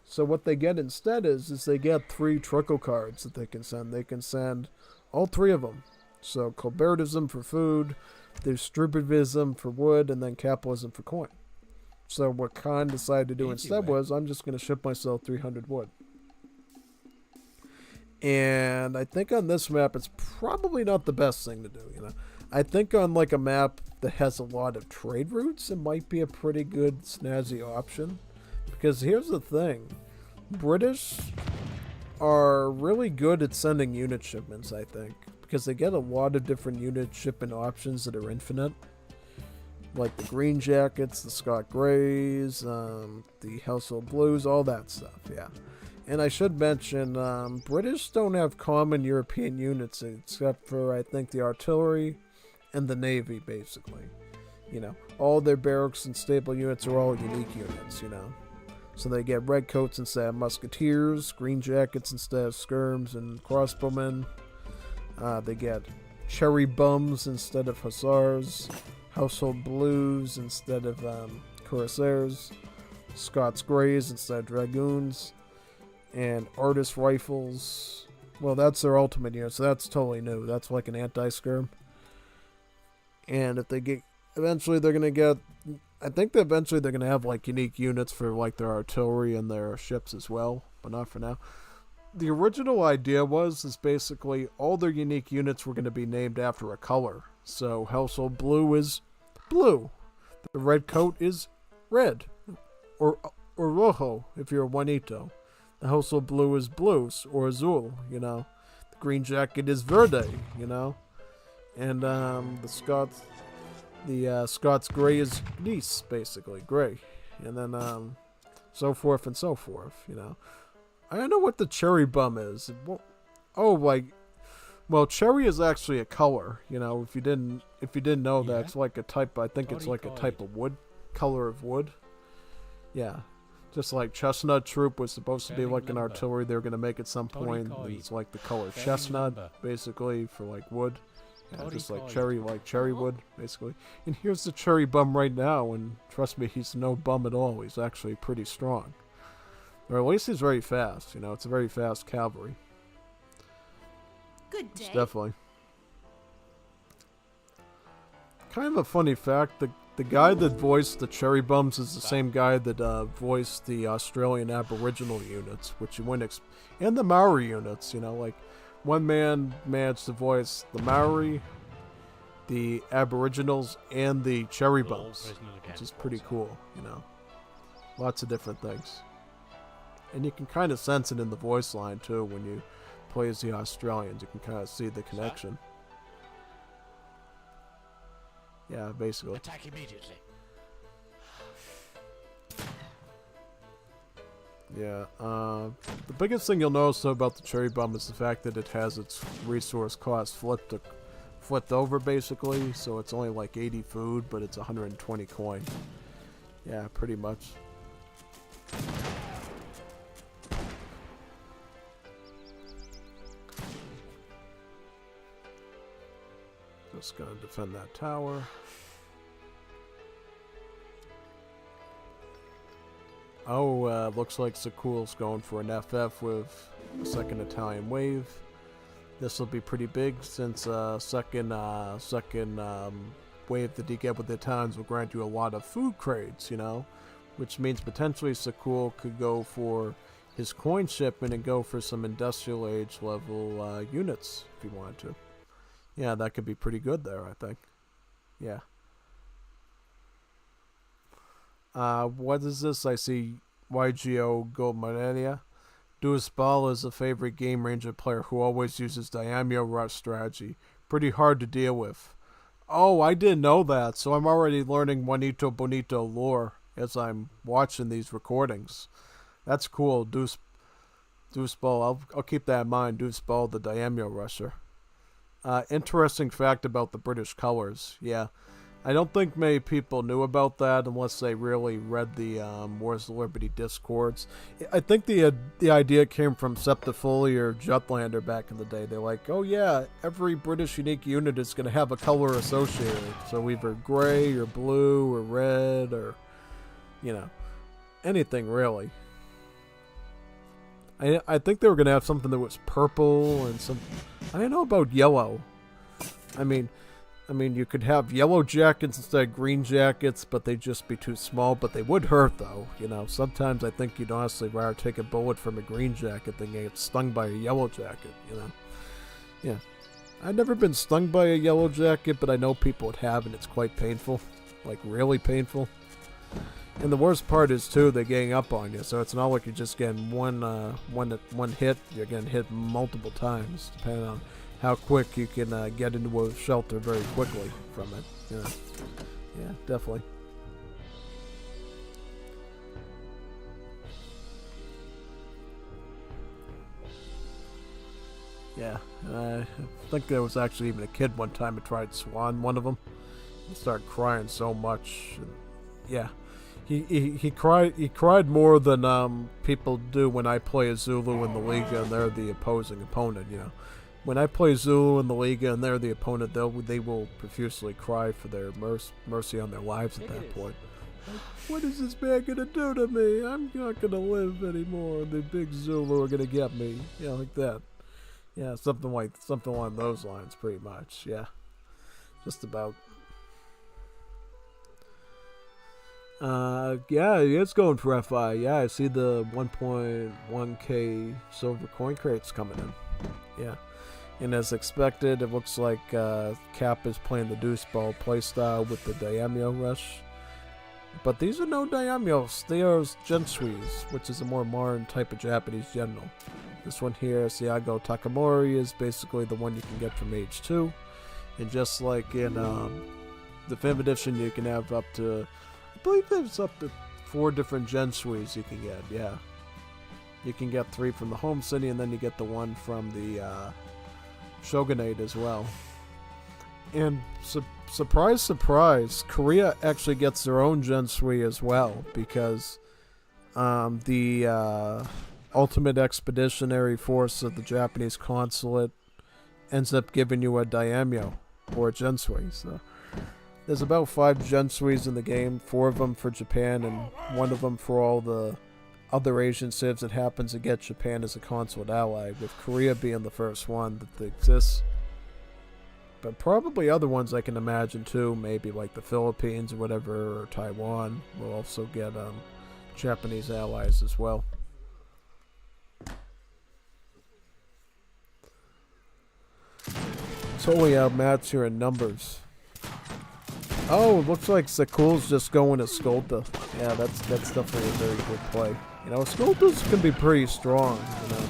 So what they get instead is they get 3 truckle cards that they can send. They can send all 3 of them. So Colbertism for food, distributivism for wood, and then capitalism for coin. So what Khan decided to do instead was, I'm just going to ship myself 300 wood. And I think on this map, it's probably not the best thing to do, you know. I think on like a map that has a lot of trade routes, it might be a pretty good snazzy option. Because here's the thing. British are really good at sending unit shipments, I think. Because they get a lot of different unit shipment options that are infinite. Like the Green Jackets, the Scott Greys, the Household Blues, all that stuff, yeah. And I should mention, British don't have common European units except for, I think, the artillery and the navy, basically. You know, all their barracks and stable units are all unique units, you know. So they get redcoats instead of musketeers, green jackets instead of skirms and crossbowmen. They get cherry bums instead of hussars, household blues instead of cuirassiers, Scots Greys instead of dragoons, and artist rifles. Well, that's their ultimate unit, so that's totally new. That's like an anti-skirm. And if they get, eventually they're gonna get, I think that eventually they're gonna have like unique units for like their artillery and their ships as well, but not for now. The original idea is basically all their unique units were going to be named after a color. So Household Blue is blue. The red coat is red. Or rojo if you're a Juanito. The Household Blue is blues or azul, you know. The green jacket is verde, you know. And the Scots Grey is Nice, basically, gray. And then so forth and so forth, you know. I don't know what the cherry bum is. Well, cherry is actually a color. You know, if you didn't know that, it's like a type. I think it's like a type of wood, color of wood. Yeah, just like chestnut troop was supposed to be like an artillery. They were gonna make at some point. It's like the color chestnut, basically for like wood. Yeah, just like cherry wood, basically. And here's the cherry bum right now, and trust me, he's no bum at all. He's actually pretty strong. Or at least he's very fast, you know, it's a very fast cavalry. Good day. It's definitely. Kind of a funny fact, the guy that voiced the cherry bums is the same guy that voiced the Australian Aboriginal units, which you wouldn't and the Maori units, you know, like one man managed to voice the Maori, the Aboriginals, and the cherry bums, which is pretty cool, you know. Lots of different things. And you can kind of sense it in the voice line, too, when you play as the Australians. You can kind of see the connection. Yeah, basically. Attack immediately. Yeah, the biggest thing you'll notice, though, about the cherry bum is the fact that it has its resource cost flipped over, basically. So it's only like 80 food, but it's 120 coin. Yeah, pretty much. Just gonna defend that tower. Oh, looks like Sakul's going for an FF with a second Italian wave. This will be pretty big since second wave that you get with the Italians will grant you a lot of food crates, you know, which means potentially Sakul could go for his coin shipment and go for some industrial age level units if he wanted to. Yeah, that could be pretty good there, I think. Yeah. What is this? I see YGO Gold Millennia. Duas Ball is a favorite Game Ranger player who always uses Daimyo Rush strategy. Pretty hard to deal with. Oh, I didn't know that, so I'm already learning Juanito Bonito lore as I'm watching these recordings. That's cool. Deuce Ball, I'll keep that in mind. Deuce Ball, the Daimyo Rusher. Interesting fact about the British colors. Yeah. I don't think many people knew about that unless they really read the Wars of Liberty discords. I think the idea came from Septifolia or Jutlander back in the day. They're like, oh yeah, every British unique unit is going to have a color associated. So either gray or blue or red or, you know, anything really. I think they were going to have something that was purple and some... I don't know about yellow. I mean, you could have yellow jackets instead of green jackets, but they'd just be too small. But they would hurt, though. You know, sometimes I think you'd honestly rather take a bullet from a green jacket than get stung by a yellow jacket, you know. Yeah. I've never been stung by a yellow jacket, but I know people would have, and it's quite painful. Like, really painful. And the worst part is, too, they're getting up on you. So it's not like you're just getting one hit. You're getting hit multiple times, depending on how quick you can get into a shelter very quickly from it. Yeah, definitely. Yeah, I think there was actually even a kid one time who tried Swan, one of them. He started crying so much. Yeah. He cried more than people do when I play a Zulu in the Liga and they're the opposing opponent, you know. When I play Zulu in the Liga and they're the opponent, they will profusely cry for their mercy on their lives at that point. Like, what is this man gonna do to me? I'm not gonna live anymore. The big Zulu are gonna get me. Yeah, like that. Yeah, something along those lines, pretty much. Yeah, just about. Yeah, it's going for FI. Yeah, I see the 1.1k silver coin crates coming in. Yeah. And as expected, it looks like Kap is playing the Deuce Ball playstyle with the Daimyo Rush. But these are no Daimyos, they are Gensuis, which is a more modern type of Japanese general. This one here, Siago Takamori, is basically the one you can get from Age 2. And just like in the 5th edition, you can have up to, I believe there's up to 4 different Gensuis you can get, yeah. You can get 3 from the home city, and then you get the 1 from the Shogunate as well. And surprise, surprise, Korea actually gets their own Gensui as well, because the Ultimate Expeditionary Force of the Japanese Consulate ends up giving you a Daimyo or a Gensui. So there's about 5 Gensuis in the game, 4 of them for Japan and 1 of them for all the other Asian civs that happens to get Japan as a consulate ally, with Korea being the first one that exists. But probably other ones I can imagine too, maybe like the Philippines or whatever, or Taiwan will also get Japanese allies as well. Totally outmatched here in numbers. Oh, it looks like Sakul's just going to Skolta. Yeah, that's definitely a very good play. You know, Skoltas can be pretty strong, you know.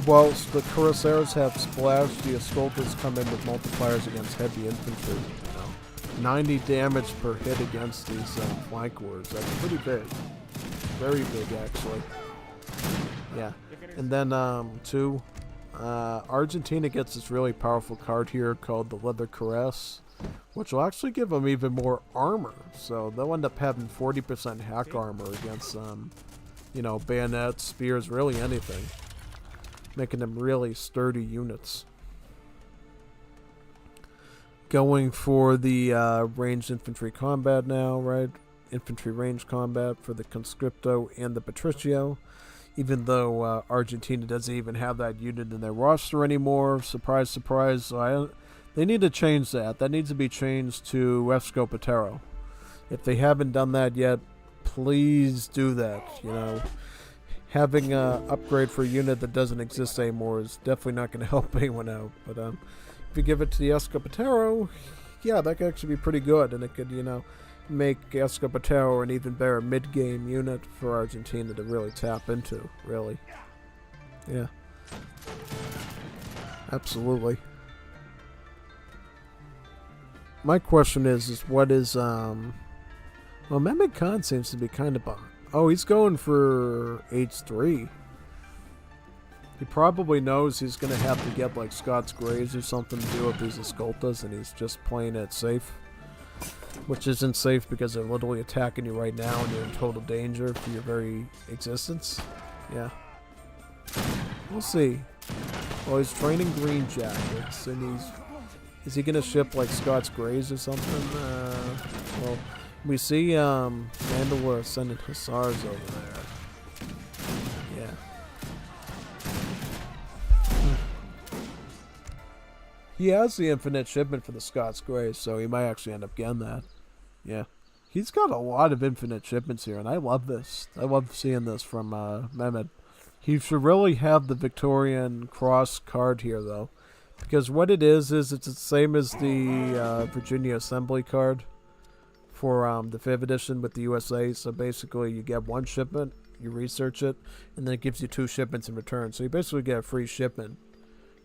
Whilst the Cuirassiers have Splash, the Skoltas come in with multipliers against heavy infantry. You know, 90 damage per hit against these flank wars. That's pretty big. Very big, actually. Yeah. And then, Argentina gets this really powerful card here called the Leather Caress, which will actually give them even more armor. So they'll end up having 40% hack armor against, you know, bayonets, spears, really anything. Making them really sturdy units. going for the ranged infantry combat now, right? Infantry range combat for the Conscripto and the Patricio. Even though Argentina doesn't even have that unit in their roster anymore. Surprise, surprise. So they need to change that. That needs to be changed to Escopetero. If they haven't done that yet, please do that. You know, having an upgrade for a unit that doesn't exist anymore is definitely not going to help anyone out. But if you give it to the Escopetero, yeah, that could actually be pretty good. And it could, you know, make Escopetero an even better mid-game unit for Argentina to really tap into, really. Yeah. Absolutely. My question is what is, well, Mehmed Khan seems to be kind of behind. Oh, he's going for H3. He probably knows he's going to have to get, like, Scots Greys or something to deal with these Escoltas, and he's just playing it safe. Which isn't safe because they're literally attacking you right now and you're in total danger for your very existence. Yeah. We'll see. Well, he's training Green Jackets, and is he going to ship, like, Scots Greys or something? Well, we see Mandalore sending Hussars over there. Yeah. He has the infinite shipment for the Scots Greys, so he might actually end up getting that. Yeah. He's got a lot of infinite shipments here, and I love this. I love seeing this from Mehmed. He should really have the Victorian Cross card here, though. Because what it is it's the same as the Virginia Assembly card for the 5th edition with the USA. So basically, you get one shipment, you research it, and then it gives you 2 shipments in return. So you basically get a free shipment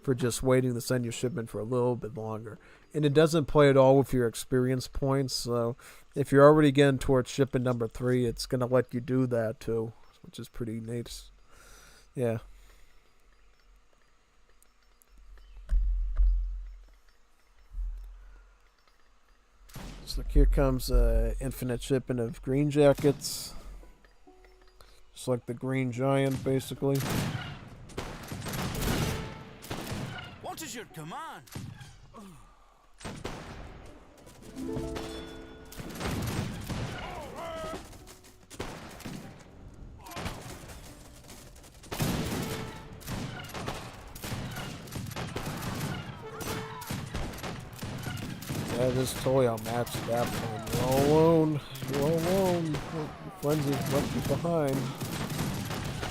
for just waiting to send your shipment for a little bit longer. And it doesn't play at all with your experience points, so if you're already getting towards shipment number 3, it's going to let you do that too, which is pretty neat. Yeah. So here comes infinite shipment of Green Jackets. Just like the Green Giant, basically. What is your command? Yeah, this is totally outmatched at that point. You're all alone. You're all alone. Your friends have left you behind.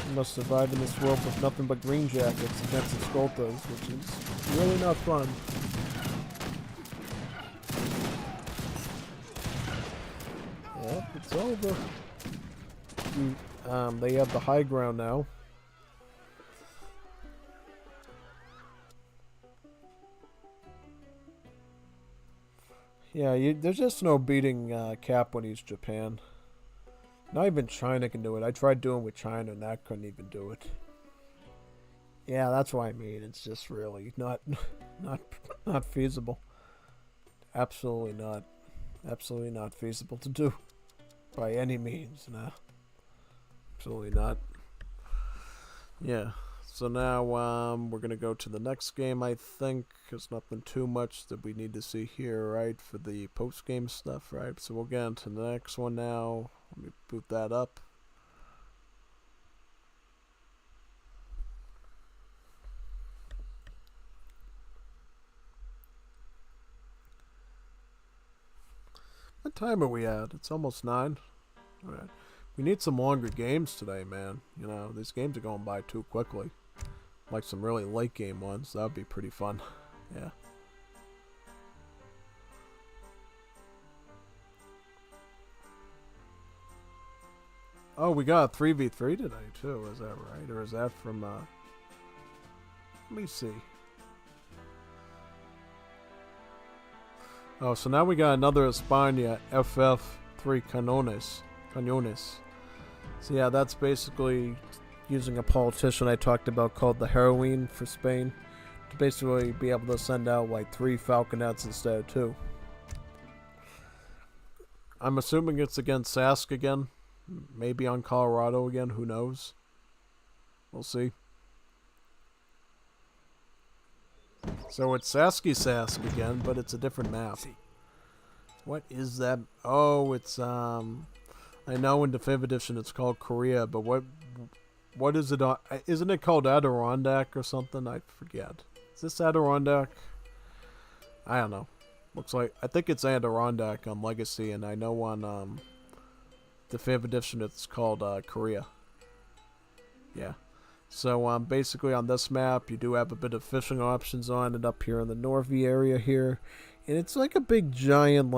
You must survive in this world with nothing but Green Jackets against the Skoltas, which is really not fun. Yep, it's over. They have the high ground now. Yeah, there's just no beating Kap when he's Japan. Not even China can do it. I tried doing it with China and that couldn't even do it. Yeah, that's what I mean. It's just really not feasible. Absolutely not. Absolutely not feasible to do. By any means, nah. Absolutely not. Yeah. So now we're going to go to the next game, I think. There's nothing too much that we need to see here, right, for the post-game stuff, right? So we'll get into the next one now. Let me boot that up. What time are we at? It's almost 9. All right. We need some longer games today, man. You know, these games are going by too quickly. Like some really late game ones. That would be pretty fun. Yeah. Oh, we got a 3v3 today, too. Is that right? Or is that from, let me see. Oh, so now we got another España FF3 Cañones. So yeah, that's basically using a politician I talked about called the Heroine for Spain to basically be able to send out like 3 falconets instead of 2. I'm assuming it's against Sask again. Maybe on Colorado again. Who knows? We'll see. So it's Sasky Sask again, but it's a different map. What is that? Oh, it's I know in the 5th edition it's called Korea, but what is it on? Isn't it called Adirondack or something? I forget. Is this Adirondack? I don't know. Looks like I think it's Adirondack on Legacy, and I know on the 5th edition it's called Korea. Yeah. So basically on this map you do have a bit of fishing options on it up here in the Norvey area here. And it's like a big giant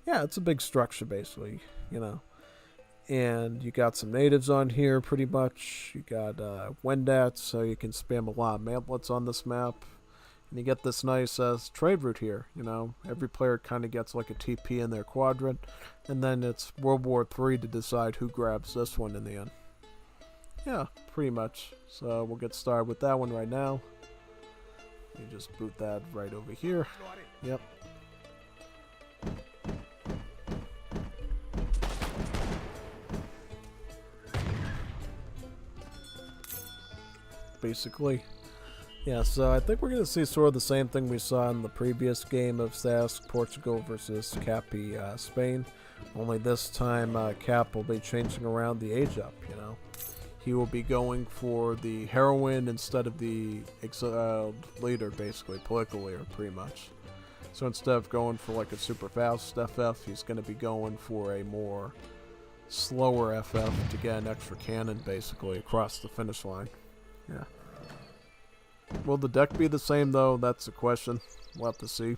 yeah, it's a big structure basically, you know. And you got some natives on here pretty much. You got Wendats, so you can spam a lot of mantlets on this map. And you get this nice trade route here, you know. Every player kind of gets like a TP in their quadrant. And then it's World War III to decide who grabs this one in the end. Yeah, pretty much. So we'll get started with that one right now. You just boot that right over here. Yep. Basically. Yeah, so I think we're going to see sort of the same thing we saw in the previous game of Sask, Portugal versus Kappy, Spain. Only this time Kap will be changing around the age up, you know. He will be going for the heroine instead of the exiled leader, basically, political leader, pretty much. So instead of going for like a super fast FF, he's going to be going for a more slower FF to get an extra cannon, basically, across the finish line. Yeah. Will the deck be the same, though? That's the question. We'll have to see.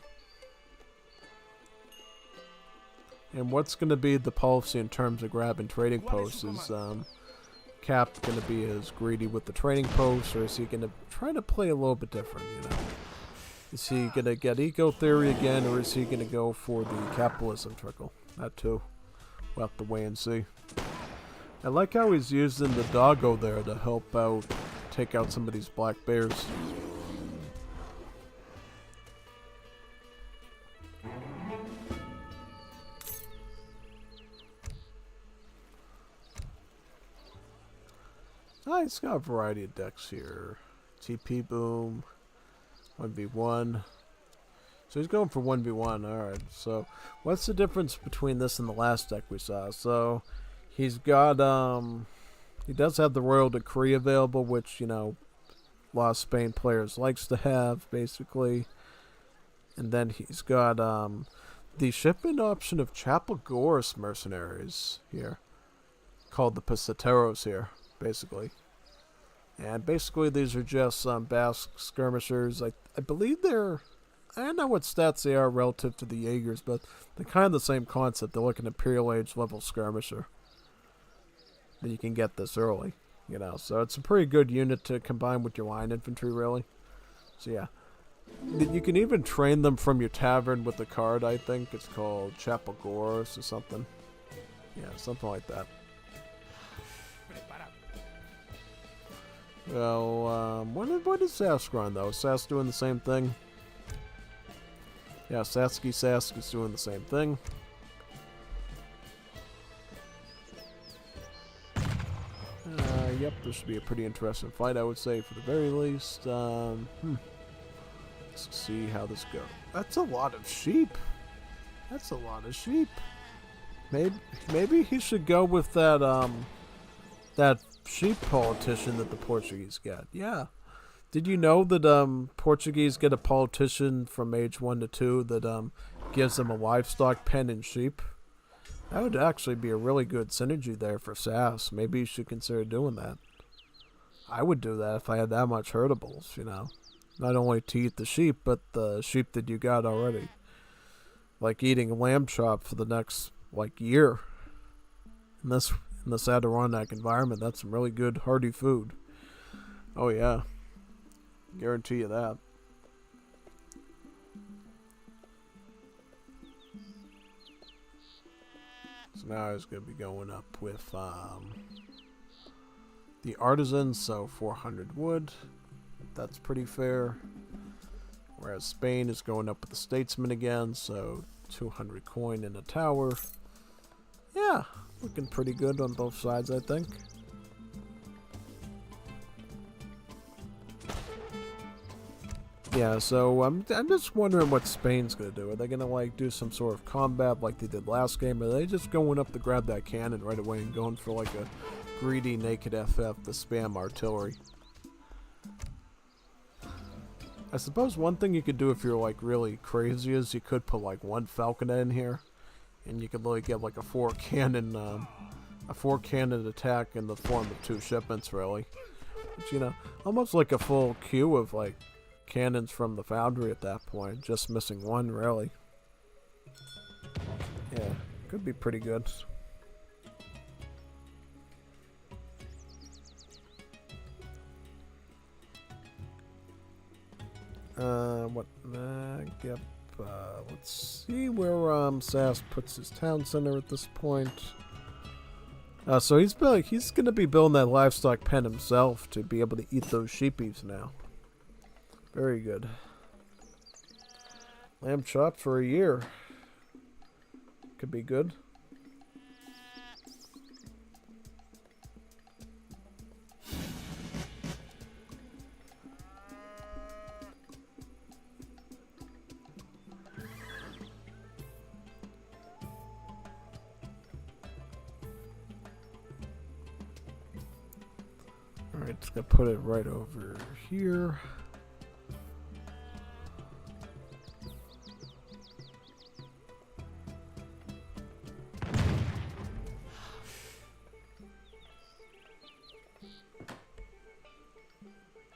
And what's going to be the policy in terms of grabbing trading posts? Is Kap going to be as greedy with the trading posts, or is he going to try to play a little bit different, you know? Is he going to get eco theory again, or is he going to go for the capitalism trickle? That too. We'll have to wait and see. I like how he's using the doggo there to help out, take out some of these black bears. Oh, he's got a variety of decks here. TP Boom, 1v1. So he's going for 1v1. Alright, so what's the difference between this and the last deck we saw? So he's got, he does have the Royal Decree available, which, you know, a lot of Spain players likes to have, basically. And then he's got the shipment option of Chapagoris mercenaries here, called the Peseteros here, basically. And basically these are just Basque skirmishers. I believe they're, I don't know what stats they are relative to the Jaegers, but they're kind of the same concept. They're like an Imperial Age level skirmisher. Then you can get this early, you know. So it's a pretty good unit to combine with your line infantry, really. So yeah. You can even train them from your tavern with the card, I think. It's called Chapagoris or something. Yeah, something like that. Well, what is Sask run, though? Is Sask doing the same thing? Yeah, Sasky Sask is doing the same thing. Yep, this should be a pretty interesting fight, I would say, for the very least. Let's see how this goes. That's a lot of sheep. That's a lot of sheep. Maybe he should go with that, that sheep politician that the Portuguese got. Yeah. Did you know that Portuguese get a politician from age 1 to 2 that gives them a livestock pen and sheep? That would actually be a really good synergy there for SAS. Maybe you should consider doing that. I would do that if I had that much herdables, you know. Not only to eat the sheep, but the sheep that you got already. Like eating lamb chop for the next, like, year. In this Adirondack environment, that's some really good, hearty food. Oh, yeah. Guarantee you that. So now I was going to be going up with the artisans, so 400 wood. That's pretty fair. Whereas Spain is going up with the statesman again, so 200 coin in a tower. Yeah, looking pretty good on both sides, I think. Yeah, so I'm just wondering what Spain's gonna do. Are they gonna like do some sort of combat like they did last game? Or are they just going up to grab that cannon right away and going for like a greedy naked FF to spam artillery? I suppose one thing you could do if you're like really crazy is you could put like one Falcon in here, and you could really get like a four cannon attack in the form of 2 shipments, really. But, you know, almost like a full queue of like cannons from the foundry at that point, just missing one, really. Yeah, could be pretty good. Yep. Let's see where Sass puts his town center at this point. So he's gonna be building that livestock pen himself to be able to eat those sheepies now. Very good. Lamb chops for a year. Could be good. Alright, just gonna put it right over here.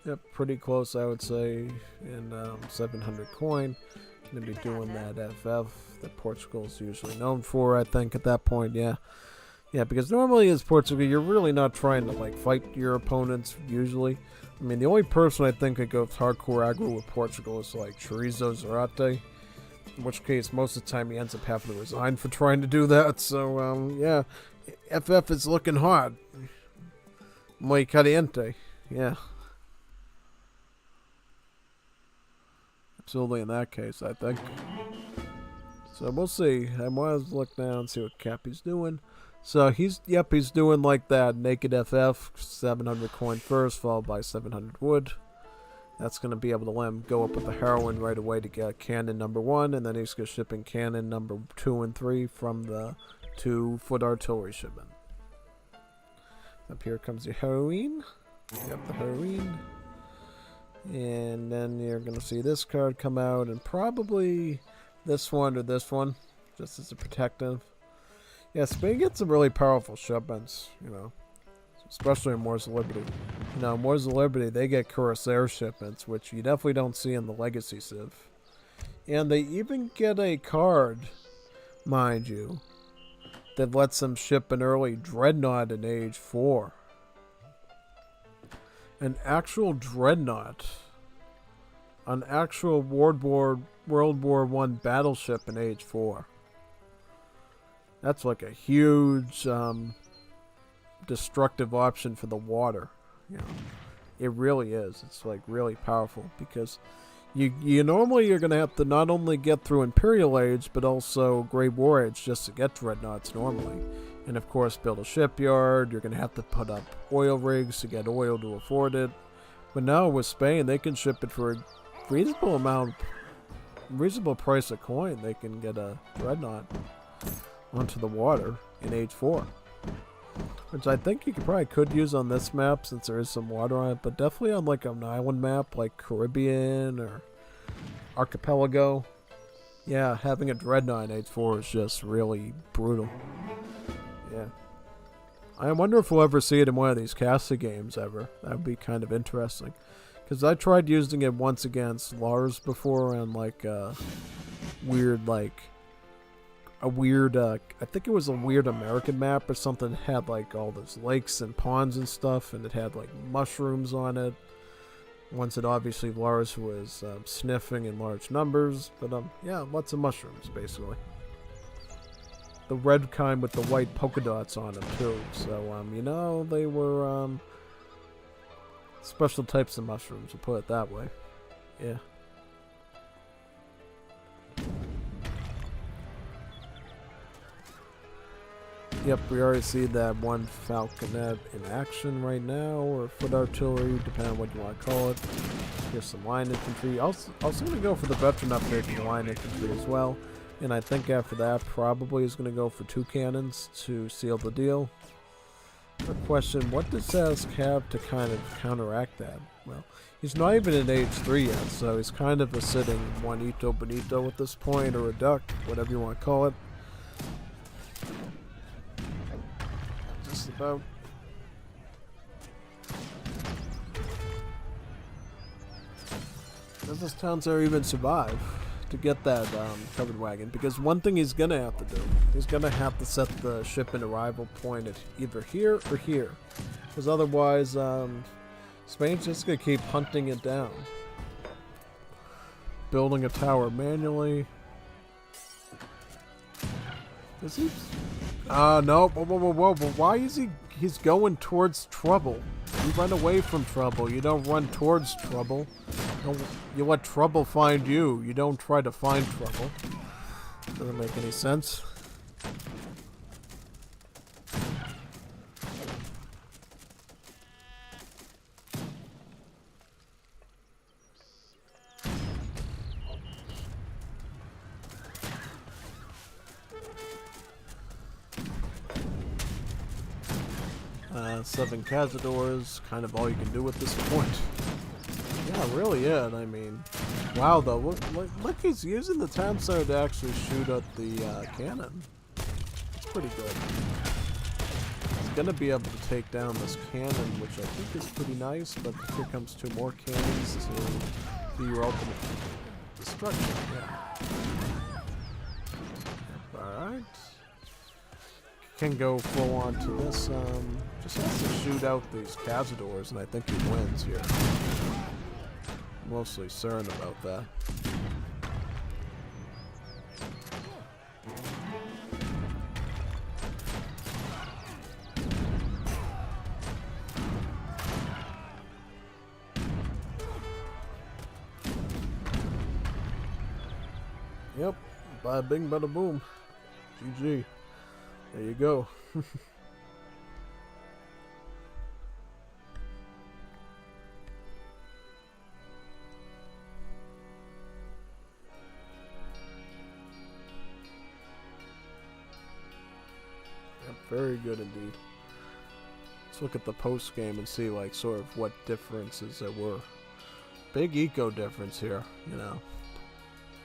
Yep, pretty close, I would say. And 700 coin. Gonna be doing that FF that Portugal's usually known for, I think, at that point. Yeah. Yeah, because normally as Portugal, you're really not trying to like fight your opponents usually. I mean, the only person I think that goes hardcore aggro with Portugal is like Chorizo Zarate, in which case most of the time he ends up having to resign for trying to do that. So yeah, FF is looking hard. Muy caliente, yeah. Absolutely in that case, I think. So we'll see. I want to look now and see what Cappy's doing. So he's doing like that naked FF, 700 coin first, followed by 700 wood. That's going to be able to let him go up with the heroin right away to get cannon number 1, and then he's going to ship in cannon number 2 and 3 from the 2-foot artillery shipment. Up here comes the heroin. Yep, the heroin. And then you're going to see this card come out, and probably this one or this one, just as a protective. Yeah, Spain gets some really powerful shipments, you know, especially in Wars of Liberty. You know, in Wars of Liberty, they get Corsair shipments, which you definitely don't see in the Legacy Civ. And they even get a card, mind you, that lets them ship an early Dreadnought in Age 4. An actual Dreadnought. An actual World War I battleship in Age 4. That's like a huge destructive option for the water. You know, it really is. It's like really powerful because you normally you're gonna have to not only get through Imperial Age but also Great War Age just to get dreadnoughts normally, and of course build a shipyard. You're gonna have to put up oil rigs to get oil to afford it. But now with Spain, they can ship it for a reasonable price of coin. They can get a dreadnought onto the water in Age 4, which I think you could use on this map since there is some water on it, but definitely on like an island map like Caribbean or Archipelago. Yeah, having a dreadnought in Age 4 is just really brutal. Yeah, I wonder if we'll ever see it in one of these Casa games ever. That would be kind of interesting, because I tried using it once against Lars before on like I think it was a weird American map or something. It had like all those lakes and ponds and stuff, and it had like mushrooms on it. Ones that obviously Lars was sniffing in large numbers, but yeah, lots of mushrooms basically. The red kind with the white polka dots on them too. So you know, they were special types of mushrooms, we'll put it that way. Yeah. Yep, we already see that one falconet in action right now, or foot artillery, depending on what you want to call it. Here's some line infantry. Also going to go for the veteran upgrade to the line infantry as well. And I think after that, probably is going to go for 2 cannons to seal the deal. A question, what does Wol have to kind of counteract that? Well, he's not even in age 3 yet, so he's kind of a sitting Juanito Benito at this point, or a duck, whatever you want to call it. Just about. Does this town center even survive to get that covered wagon? Because one thing he's gonna have to do, he's gonna have to set the shipment arrival point at either here or here, because otherwise Spain's just gonna keep hunting it down. Building a tower manually. Is he? No. Whoa. But why is he's going towards trouble? You run away from trouble. You don't run towards trouble. You let trouble find you. You don't try to find trouble. Doesn't make any sense. Seven Cazadors, kind of all you can do at this point. Yeah, really it. I mean, wow though, look he's using the town center to actually shoot at the cannon. It's pretty good. He's gonna be able to take down this cannon, which I think is pretty nice, but here comes 2 more cannons to be your ultimate destruction. Yeah. Alright. Can go full on to this, just has to shoot out these Cazadors, and I think he wins here. Mostly certain about that. Yep, bada bing, bada boom. GG. There you go. Yep, very good indeed. Let's look at the post game and see like sort of what differences there were. Big eco difference here, you know.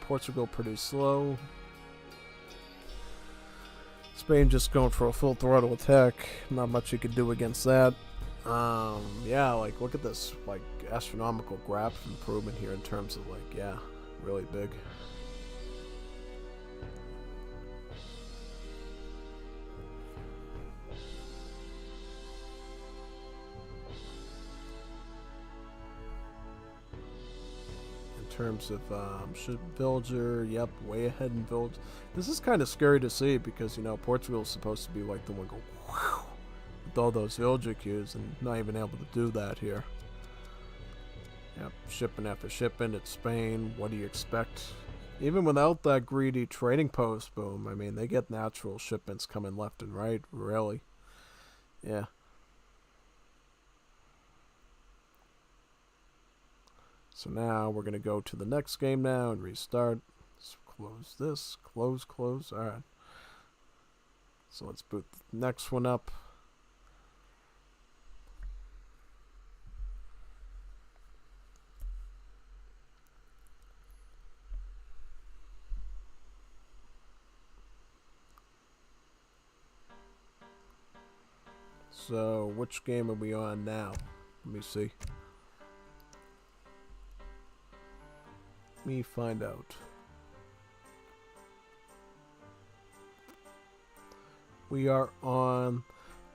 Portugal pretty slow. Spain just going for a full throttle attack. Not much you could do against that. Yeah, like look at this like astronomical graph improvement here in terms of like, yeah, really big. Terms of villager, yep, way ahead in village. This is kind of scary to see because, you know, Portugal is supposed to be like the one go whew, with all those villager queues, and not even able to do that here. Yep, shipping after shipping, it's Spain. What do you expect? Even without that greedy trading post boom, I mean, they get natural shipments coming left and right, really. Yeah. So now we're going to go to the next game now and restart. Let's close this. Close. Alright. So let's boot the next one up. So which game are we on now? Let me see. Me find out. We are on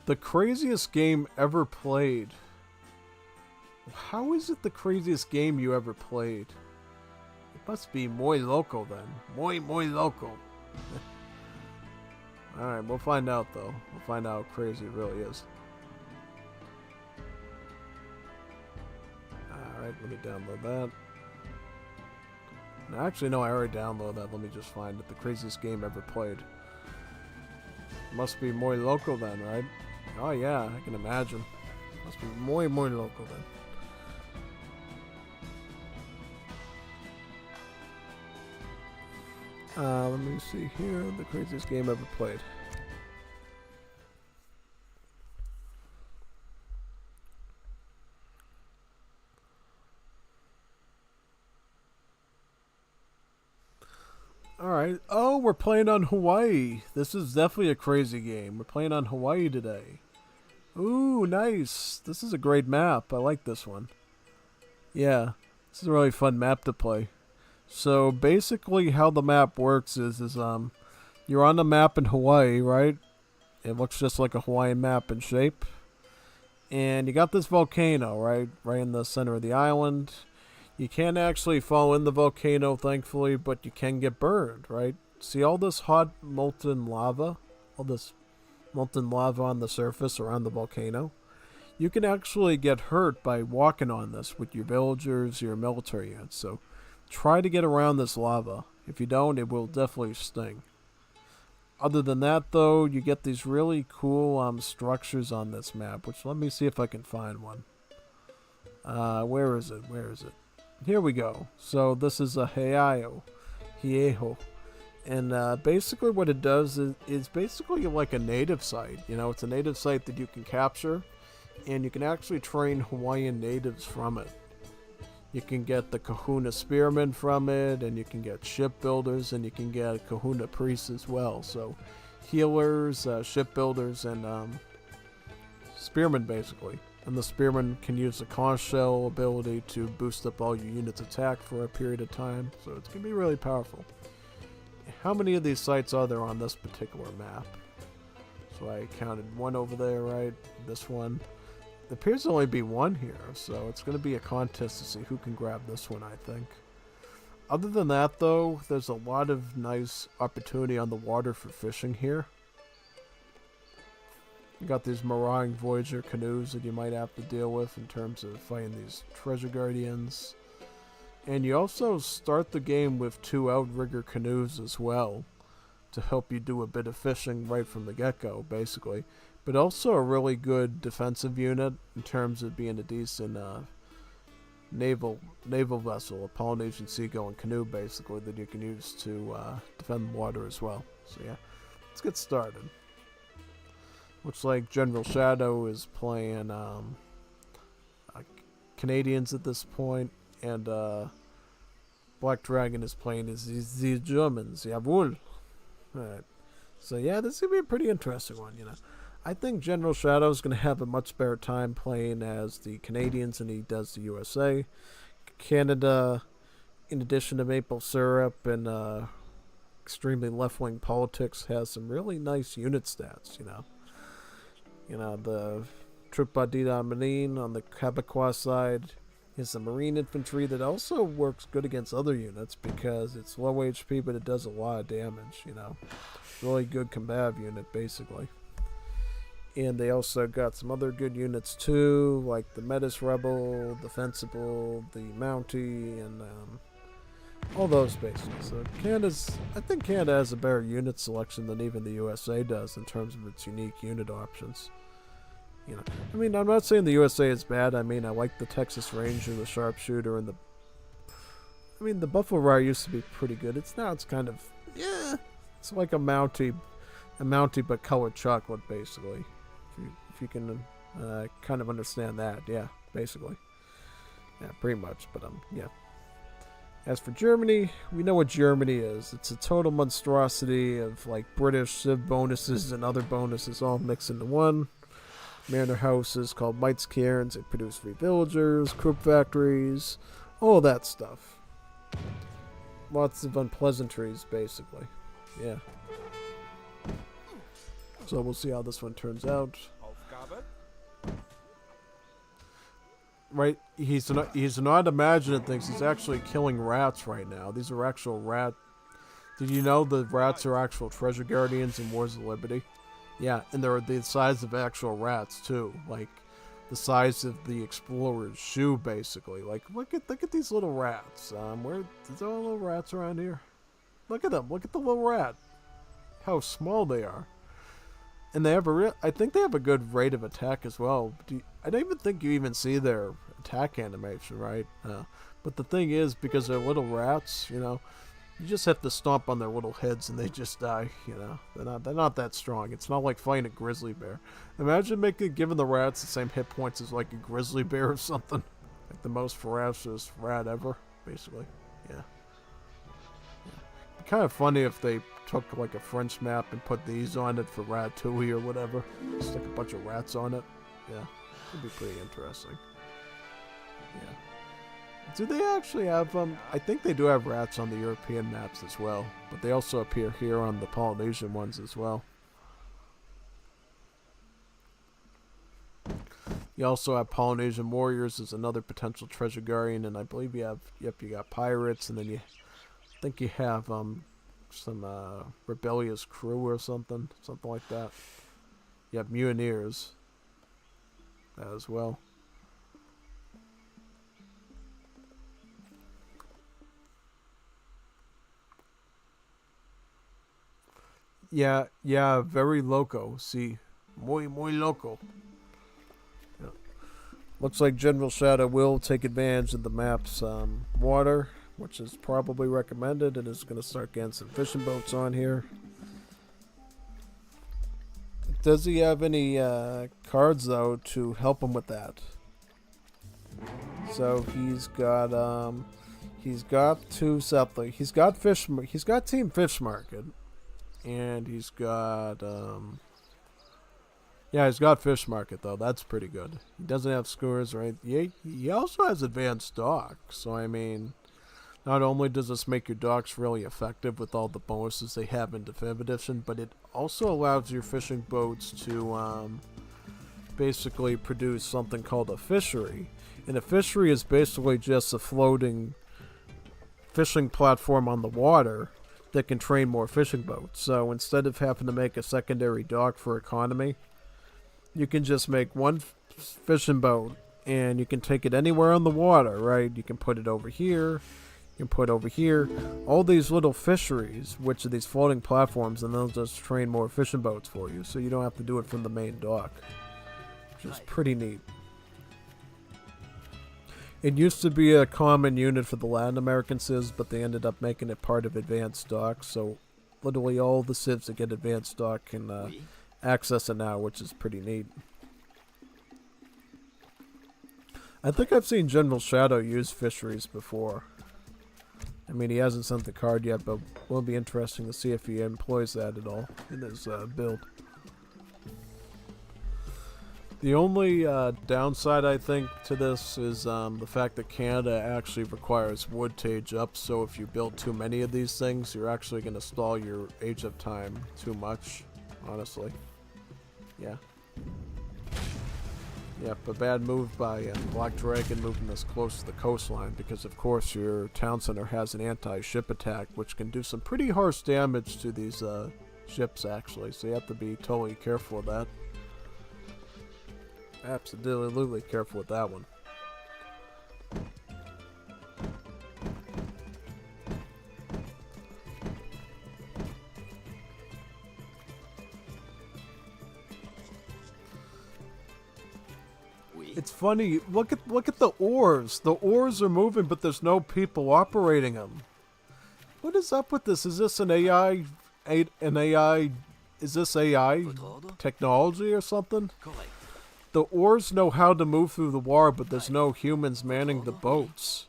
the craziest game ever played. How is it the craziest game you ever played? It must be muy loco then. Muy loco. Alright, we'll find out though. We'll find out how crazy it really is. Alright, let me download that. Actually, no, I already downloaded that. Let me just find it. The craziest game ever played. Must be muy local then, right? Oh yeah, I can imagine. Must be muy local then. Let me see here. The craziest game ever played. Alright. Oh, we're playing on Hawaii. This is definitely a crazy game. We're playing on Hawaii today. Ooh, nice. This is a great map. I like this one. Yeah. This is a really fun map to play. So basically how the map works is you're on the map in Hawaii, right? It looks just like a Hawaiian map in shape. And you got this volcano, right? Right in the center of the island. You can't actually fall in the volcano, thankfully, but you can get burned, right? See all this hot molten lava? All this molten lava on the surface around the volcano? You can actually get hurt by walking on this with your villagers, your military units. So try to get around this lava. If you don't, it will definitely sting. Other than that, though, you get these really cool structures on this map, which let me see if I can find one. Where is it? Where is it? Here we go. So this is a Heiau. And basically what it does is it's basically like a native site. You know, it's a native site that you can capture, and you can actually train Hawaiian natives from it. You can get the kahuna spearmen from it, and you can get shipbuilders, and you can get kahuna priests as well. So healers, shipbuilders, and spearmen basically. And the spearmen can use the conch shell ability to boost up all your units' attack for a period of time. So it's going to be really powerful. How many of these sites are there on this particular map? So I counted one over there, right? This one. There appears to only be one here, so it's going to be a contest to see who can grab this one, I think. Other than that, though, there's a lot of nice opportunity on the water for fishing here. You got these marauding Voyager canoes that you might have to deal with in terms of fighting these treasure guardians. And you also start the game with 2 outrigger canoes as well to help you do a bit of fishing right from the get-go, basically. But also a really good defensive unit in terms of being a decent naval vessel, a Polynesian seagoing canoe, basically, that you can use to defend the water as well. So yeah, let's get started. Looks like General Shadow is playing Canadians at this point, and Black Dragon is playing as the Germans. Jawohl. Alright. So yeah, this is going to be a pretty interesting one, you know. I think General Shadow is going to have a much better time playing as the Canadians than he does the USA. Canada, in addition to maple syrup and extremely left-wing politics, has some really nice unit stats, you know. You know, the Tripodida Marine on the Quebecois side is the Marine infantry that also works good against other units because it's low HP, but it does a lot of damage, you know. Really good combative unit, basically. And they also got some other good units too, like the Metis Rebel, the Fencible, the Mountie, and all those basically. So I think Canada has a better unit selection than even the USA does in terms of its unique unit options. You know, I mean, I'm not saying the USA is bad. I mean, I like the Texas Ranger, the Sharpshooter, and the Buffalo Rider used to be pretty good. It's kind of, yeah, it's like a Mountie but colored chocolate, basically. If you can kind of understand that, yeah, basically. Yeah, pretty much, but yeah. As for Germany, we know what Germany is. It's a total monstrosity of like British Civ bonuses and other bonuses all mixed into one. Mariner houses called Mites Cairns. They produce free villagers, Krupp factories, all that stuff. Lots of unpleasantries, basically. Yeah. So we'll see how this one turns out. Right, he's not imagining things. He's actually killing rats right now. These are actual rat. Did you know the rats are actual treasure guardians in Wars of Liberty? Yeah, and they're the size of actual rats too, like the size of the explorer's shoe, basically. Like, look at these little rats. Is there little rats around here? Look at them. Look at the little rat. How small they are. And they have I think they have a good rate of attack as well. I don't even think you even see their attack animation, right? But the thing is, because they're little rats, you know, you just have to stomp on their little heads and they just die, you know. They're not that strong. It's not like fighting a grizzly bear. Imagine giving the rats the same hit points as like a grizzly bear or something. Like the most ferocious rat ever, basically. Yeah. Kind of funny if they took like a French map and put these on it for Ratatouille or whatever. Stick a bunch of rats on it. Yeah, it'd be pretty interesting. Yeah. Do they actually have I think they do have rats on the European maps as well, but they also appear here on the Polynesian ones as well. You also have Polynesian warriors as another potential treasure guardian, and I believe you got pirates, and then I think you have some rebellious crew or something like that. You have mutineers as well. Yeah, very loco. See, muy loco. Yeah. Looks like General Shadow will take advantage of the map's water, which is probably recommended, and is going to start getting some fishing boats on here. Does he have any cards though to help him with that? So he's got two something. He's got Team Fish Market, and he's got he's got Fish Market though. That's pretty good. He doesn't have Skewers, right? He also has Advanced Dock. So I mean, not only does this make your docks really effective with all the bonuses they have in Definitive Edition, but it also allows your fishing boats to basically produce something called a fishery. And a fishery is basically just a floating fishing platform on the water that can train more fishing boats. So instead of having to make a secondary dock for economy, you can just make one fishing boat and you can take it anywhere on the water, right? You can put it over here. You can put over here all these little fisheries, which are these floating platforms, and they'll just train more fishing boats for you, so you don't have to do it from the main dock, which is pretty neat. It used to be a common unit for the Latin American civs, but they ended up making it part of Advanced Dock, so literally all the civs that get Advanced Dock can access it now, which is pretty neat. I think I've seen General Shadow use fisheries before. I mean, he hasn't sent the card yet, but it will be interesting to see if he employs that at all in his build. The only downside, I think, to this is the fact that Canada actually requires wood to age up, so if you build too many of these things, you're actually going to stall your age up time too much, honestly. Yeah. Yep, a bad move by Black Dragon moving this close to the coastline, because of course your town center has an anti-ship attack, which can do some pretty harsh damage to these ships, actually, so you have to be totally careful of that. Absolutely careful with that one. It's funny. Look at the oars. The oars are moving, but there's no people operating them. What is up with this? Is this an AI? Is this AI technology or something? The oars know how to move through the water, but there's no humans manning the boats.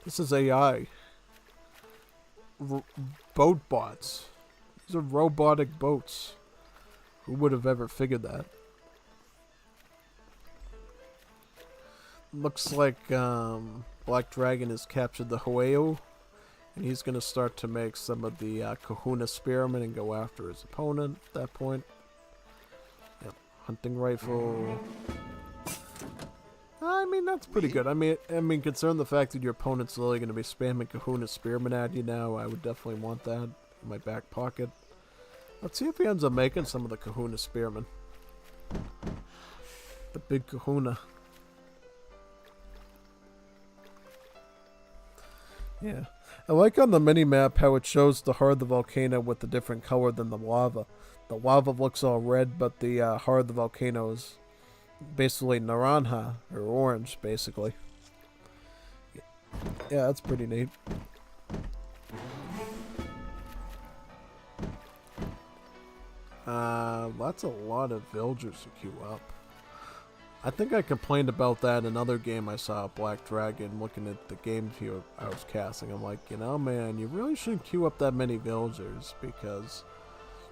This is AI. Boat bots. These are robotic boats. Who would have ever figured that? Looks like Black Dragon has captured the Hoeo, and he's going to start to make some of the Kahuna Spearmen and go after his opponent at that point. Yep, hunting rifle. I mean, that's pretty good. I mean, considering the fact that your opponent's literally going to be spamming Kahuna Spearmen at you now, I would definitely want that in my back pocket. Let's see if he ends up making some of the Kahuna Spearmen. The big Kahuna. Yeah. I like on the mini-map how it shows the heart of the volcano with a different color than the lava. the lava looks all red, but the heart of the volcano is basically naranja, or orange, basically. Yeah, that's pretty neat. That's a lot of villagers to queue up. I think I complained about that in another game I saw, Black Dragon, looking at the game view I was casting. I'm like, you know, man, you really shouldn't queue up that many villagers, because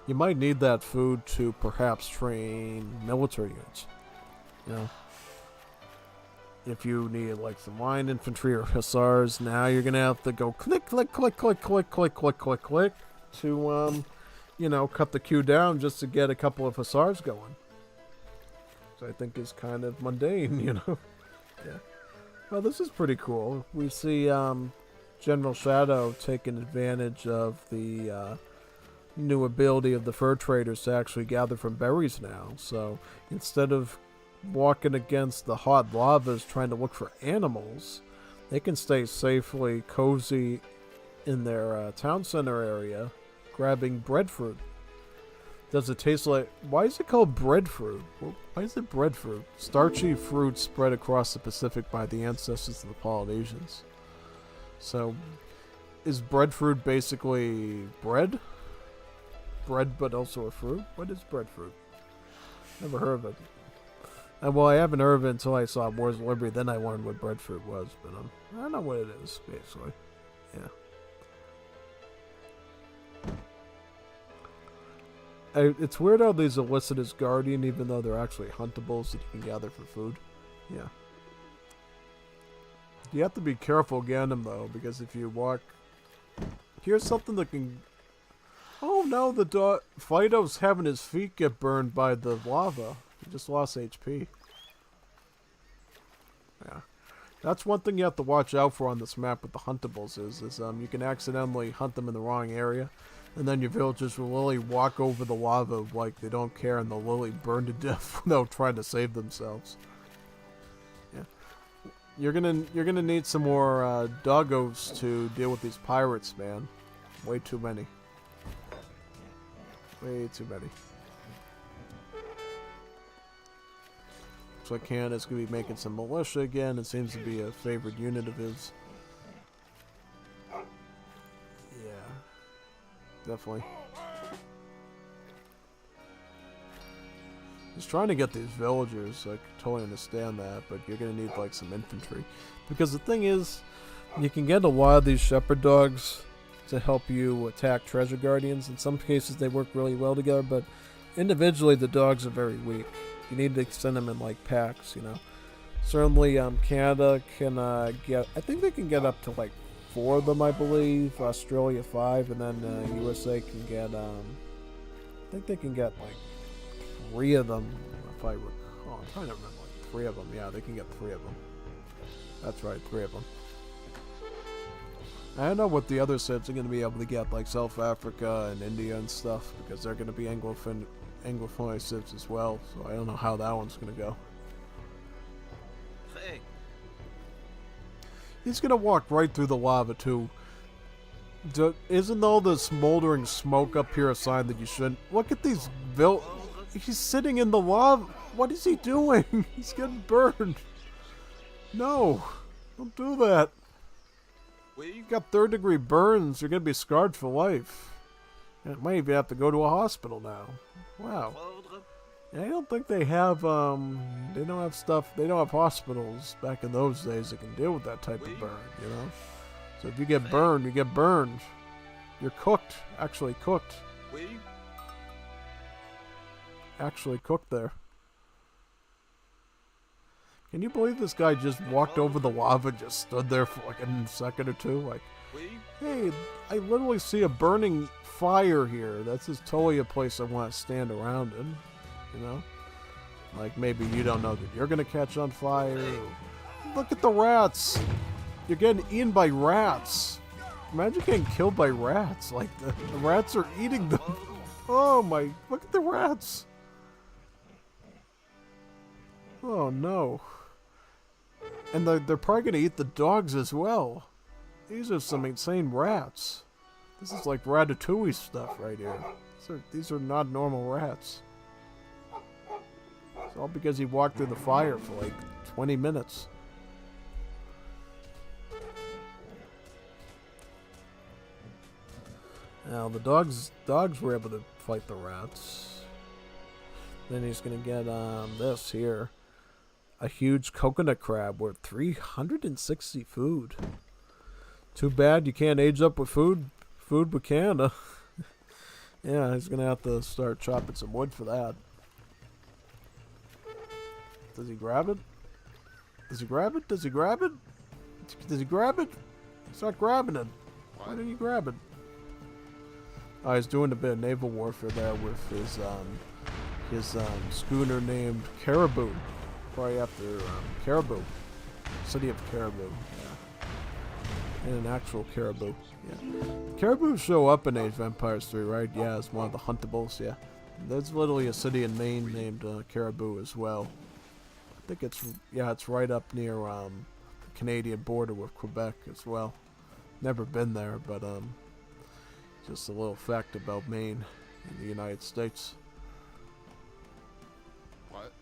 you might need that food to perhaps train military units. You know? If you need, like, some line infantry or hussars, now you're going to have to go click, click, click, click, click, click, click, click, click, to, you know, cut the queue down just to get a couple of hussars going. Which I think is kind of mundane, you know? Yeah. Well, this is pretty cool. We see General Shadow taking advantage of the new ability of the fur traders to actually gather from berries now. So instead of walking against the hot lavas trying to look for animals, they can stay safely cozy in their town center area grabbing breadfruit. Does it taste like... Why is it called breadfruit? Why is it breadfruit? Starchy fruit spread across the Pacific by the ancestors of the Polynesians. So, is breadfruit basically bread? Bread but also a fruit? What is breadfruit? Never heard of it. Well, I haven't heard of it until I saw Wars of Liberty. Then I learned what breadfruit was. But I don't know what it is, basically. Yeah. It's weird how these are listed as guardian, even though they're actually huntables that you can gather for food. Yeah. You have to be careful getting them, though, because if you walk... Here's something that can... Oh, no, the dog... Fido's having his feet get burned by the lava. He just lost HP. Yeah. That's one thing you have to watch out for on this map with the huntables is you can accidentally hunt them in the wrong area. And then your villagers will literally walk over the lava like they don't care, and they'll literally burn to death without trying to save themselves. Yeah, you're gonna need some more doggos to deal with these pirates, man. Way too many. Way too many. Looks like Canada's gonna be making some militia again. It seems to be a favorite unit of his. Definitely. He's trying to get these villagers, I totally understand that, but you're going to need like some infantry. Because the thing is, you can get a lot of these shepherd dogs to help you attack treasure guardians. In some cases they work really well together, but individually the dogs are very weak. You need to send them in like packs, you know. Certainly Canada can get, I think they can get up to like 4 of them, I believe. Australia 5, and then USA can get, I think they can get like 3 of them. If I recall, I'm trying to remember, like 3 of them. Yeah, they can get 3 of them. That's right, 3 of them. I don't know what the other sets are going to be able to get, like South Africa and India and stuff, because they're going to be Anglophone sets as well. So I don't know how that one's going to go. Hey. He's gonna walk right through the lava too. Isn't all the smoldering smoke up here a sign that you shouldn't? Look at these He's sitting in the lava. What is he doing? He's getting burned. No, don't do that. You've got 3rd-degree burns. You're gonna be scarred for life. You might even have to go to a hospital now. Wow. I don't think they have, they don't have stuff, they don't have hospitals back in those days that can deal with that type of burn, you know? So if you get burned, you get burned. You're cooked, actually cooked. Actually cooked there. Can you believe this guy just walked over the lava, just stood there for like a second or two? Like, hey, I literally see a burning fire here. That's just totally a place I want to stand around in. You know? Like, maybe you don't know that you're gonna catch on fire. Look at the rats! You're getting eaten by rats! Imagine getting killed by rats. Like, the rats are eating them. Oh my, look at the rats! Oh no. And they're probably gonna eat the dogs as well. These are some insane rats. This is like Ratatouille stuff right here. These are not normal rats. It's all because he walked through the fire for like 20 minutes. Now the dogs were able to fight the rats. Then he's gonna get this here. A huge coconut crab worth 360 food. Too bad you can't age up with food with Canada. Yeah, he's gonna have to start chopping some wood for that. Does he grab it? Does he grab it? Does he grab it? Does he grab it? He's not grabbing it. Why didn't he grab it? Oh, he's doing a bit of naval warfare there with his schooner named Caribou. Probably after Caribou. City of Caribou, yeah. And an actual caribou, yeah. Caribou show up in Age of Empires 3, right? Yeah, it's one of the huntables, yeah. There's literally a city in Maine named Caribou as well. I think it's right up near the Canadian border with Quebec as well. Never been there, but just a little fact about Maine in the United States. What?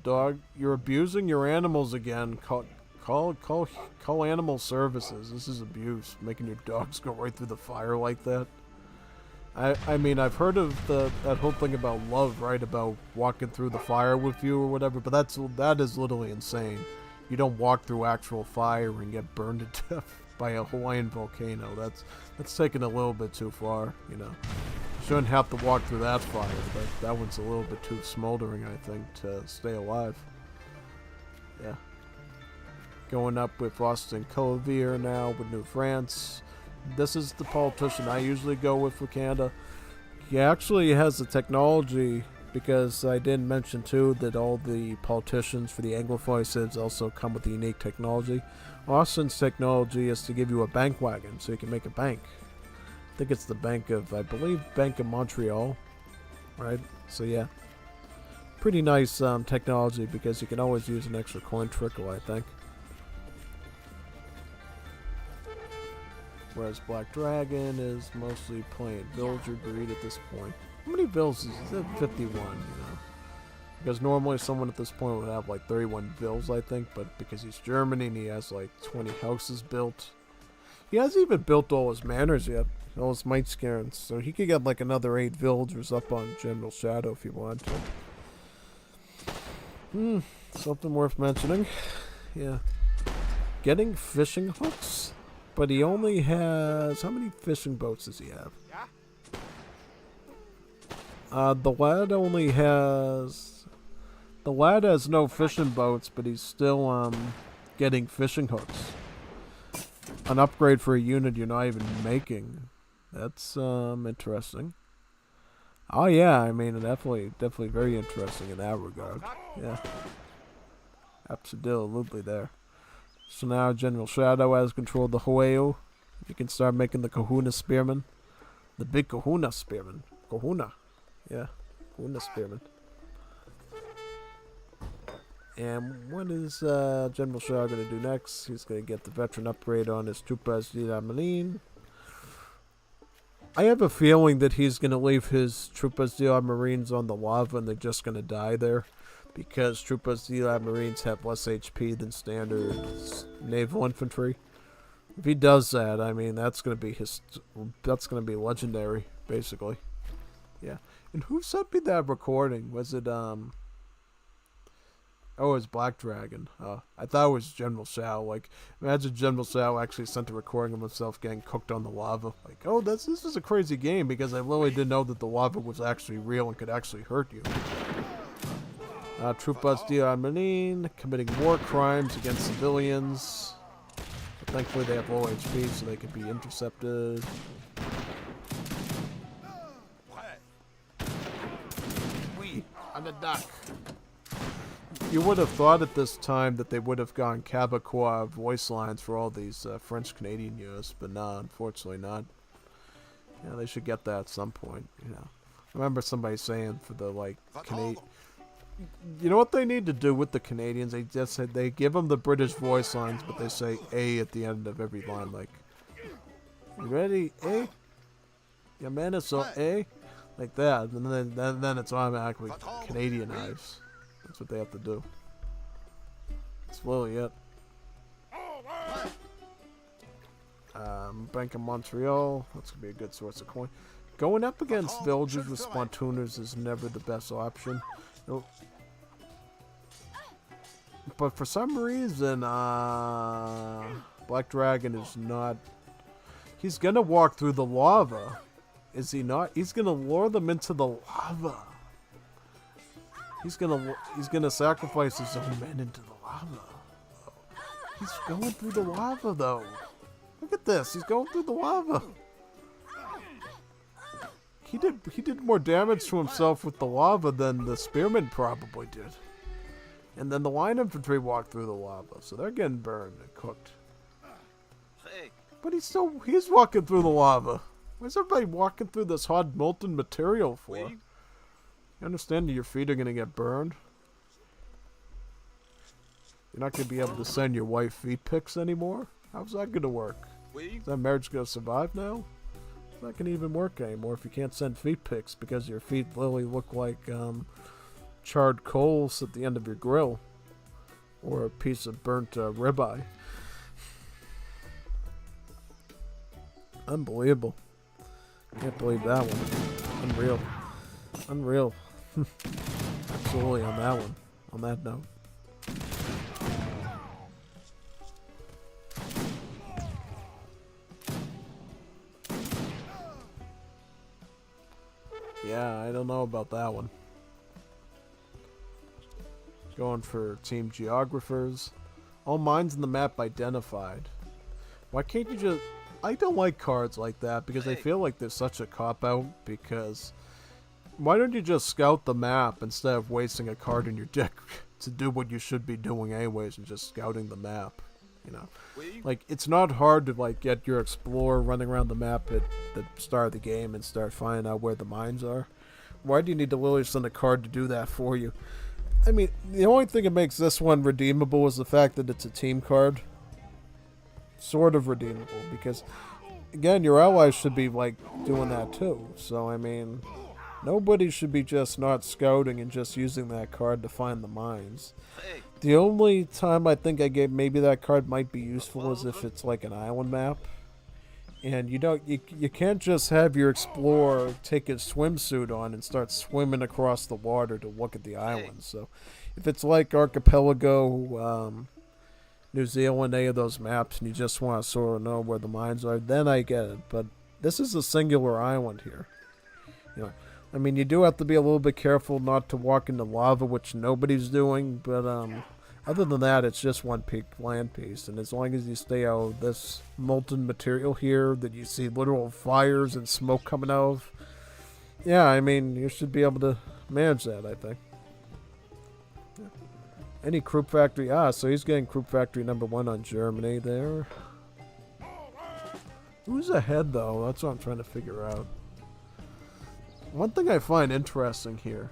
Dog, you're abusing your animals again. Call animal services. This is abuse. Making your dogs go right through the fire like that. I mean, I've heard of that whole thing about love, right? About walking through the fire with you or whatever, but that is literally insane. You don't walk through actual fire and get burned to death by a Hawaiian volcano. That's taken a little bit too far, you know. Shouldn't have to walk through that fire, but that one's a little bit too smoldering, I think, to stay alive. Yeah. Going up with Austin Collier now with New France. This is the politician I usually go with for Canada. He actually has the technology, because I didn't mention too that all the politicians for the Anglophone cities also come with the unique technology. Austin's technology is to give you a bank wagon so you can make a bank. I think it's the Bank of Montreal, right? So yeah, pretty nice technology, because you can always use an extra coin trickle, I think. Whereas Black Dragon is mostly playing villager greed at this point. How many vills is it? 51, you know. Because normally someone at this point would have like 31 vills, I think, but because he's Germany and he has like 20 houses built. He hasn't even built all his manors yet, all his might scarens, so he could get like another 8 villagers up on General Shadow if he wanted to. Something worth mentioning. Yeah. Getting fishing hooks? But he only has... How many fishing boats does he have? The lad only has... The lad has no fishing boats, but he's still getting fishing hooks. An upgrade for a unit you're not even making. That's interesting. Oh yeah, I mean, definitely very interesting in that regard. Yeah. Absolutely there. So now General Shadow has controlled the Hoeo. You can start making the Kahuna Spearmen. The big Kahuna Spearmen. Kahuna. Yeah. Kahuna Spearmen. And what is General Shadow going to do next? He's going to get the veteran upgrade on his Tropas de la Marine. I have a feeling that he's going to leave his Tropas de la Marines on the lava and they're just going to die there. Because Tropas de la Marines have less HP than standard naval infantry. If he does that, I mean, that's gonna be legendary, basically. Yeah. And who sent me that recording? Was it Oh, it was Black Dragon. I thought it was General Shao. Like, imagine General Shao actually sent a recording of himself getting cooked on the lava. Like, oh, this is a crazy game, because I literally didn't know that the lava was actually real and could actually hurt you. Tropas de la Marine committing war crimes against civilians. But thankfully they have low HP, so they can be intercepted. On the dock. You would have thought at this time that they would have gone Québécois voice lines for all these French-Canadian units, but no, unfortunately not. Yeah, they should get that at some point, you know. I remember somebody saying for the, like, Canadian... You know what they need to do with the Canadians? They just said they give them the British voice lines, but they say A at the end of every line. Like, You ready? Eh? Your man is so eh? Like that. And then it's automatically Canadianized. That's what they have to do. It's really it. Bank of Montreal. That's going to be a good source of coin. Going up against villagers with spontooners is never the best option. Nope. But for some reason, Black Dragon is not... He's going to walk through the lava. Is he not? He's going to lure them into the lava. He's gonna sacrifice his own men into the lava. He's going through the lava, though. Look at this. He's going through the lava. He did more damage to himself with the lava than the spearmen probably did. And then the line infantry walked through the lava, so they're getting burned and cooked. But he's walking through the lava. Why's everybody walking through this hot molten material for? You understand that your feet are gonna get burned? You're not gonna be able to send your wife feet pics anymore? How's that gonna work? Is that marriage gonna survive now? It's not gonna even work anymore if you can't send feet pics because your feet literally look like charred coals at the end of your grill. Or a piece of burnt ribeye. Unbelievable. Can't believe that one. Unreal. Unreal. Absolutely on that one. On that note. Yeah, I don't know about that one. Going for team geographers. All mines in the map identified. Why can't you just... I don't like cards like that because I feel like there's such a cop-out because... Why don't you just scout the map instead of wasting a card in your deck to do what you should be doing anyways and just scouting the map, you know? Like, it's not hard to, like, get your explorer running around the map at the start of the game and start finding out where the mines are. Why do you need to literally send a card to do that for you? I mean, the only thing that makes this one redeemable is the fact that it's a team card. Sort of redeemable, because, again, your allies should be, like, doing that too. So, I mean... Nobody should be just not scouting and just using that card to find the mines. The only time I think I gave maybe that card might be useful is if it's like an island map. And you can't just have your explorer take his swimsuit on and start swimming across the water to look at the islands. So if it's like Archipelago, New Zealand, any of those maps, and you just want to sort of know where the mines are, then I get it. But this is a singular island here. You know, I mean, you do have to be a little bit careful not to walk into lava, which nobody's doing, but other than that, it's just one big land piece, and as long as you stay out of this molten material here that you see literal fires and smoke coming out of, yeah, I mean, you should be able to manage that, I think. Yeah. Any Krupp Factory? So he's getting Krupp Factory #1 on Germany there. Who's ahead, though? That's what I'm trying to figure out. One thing I find interesting here,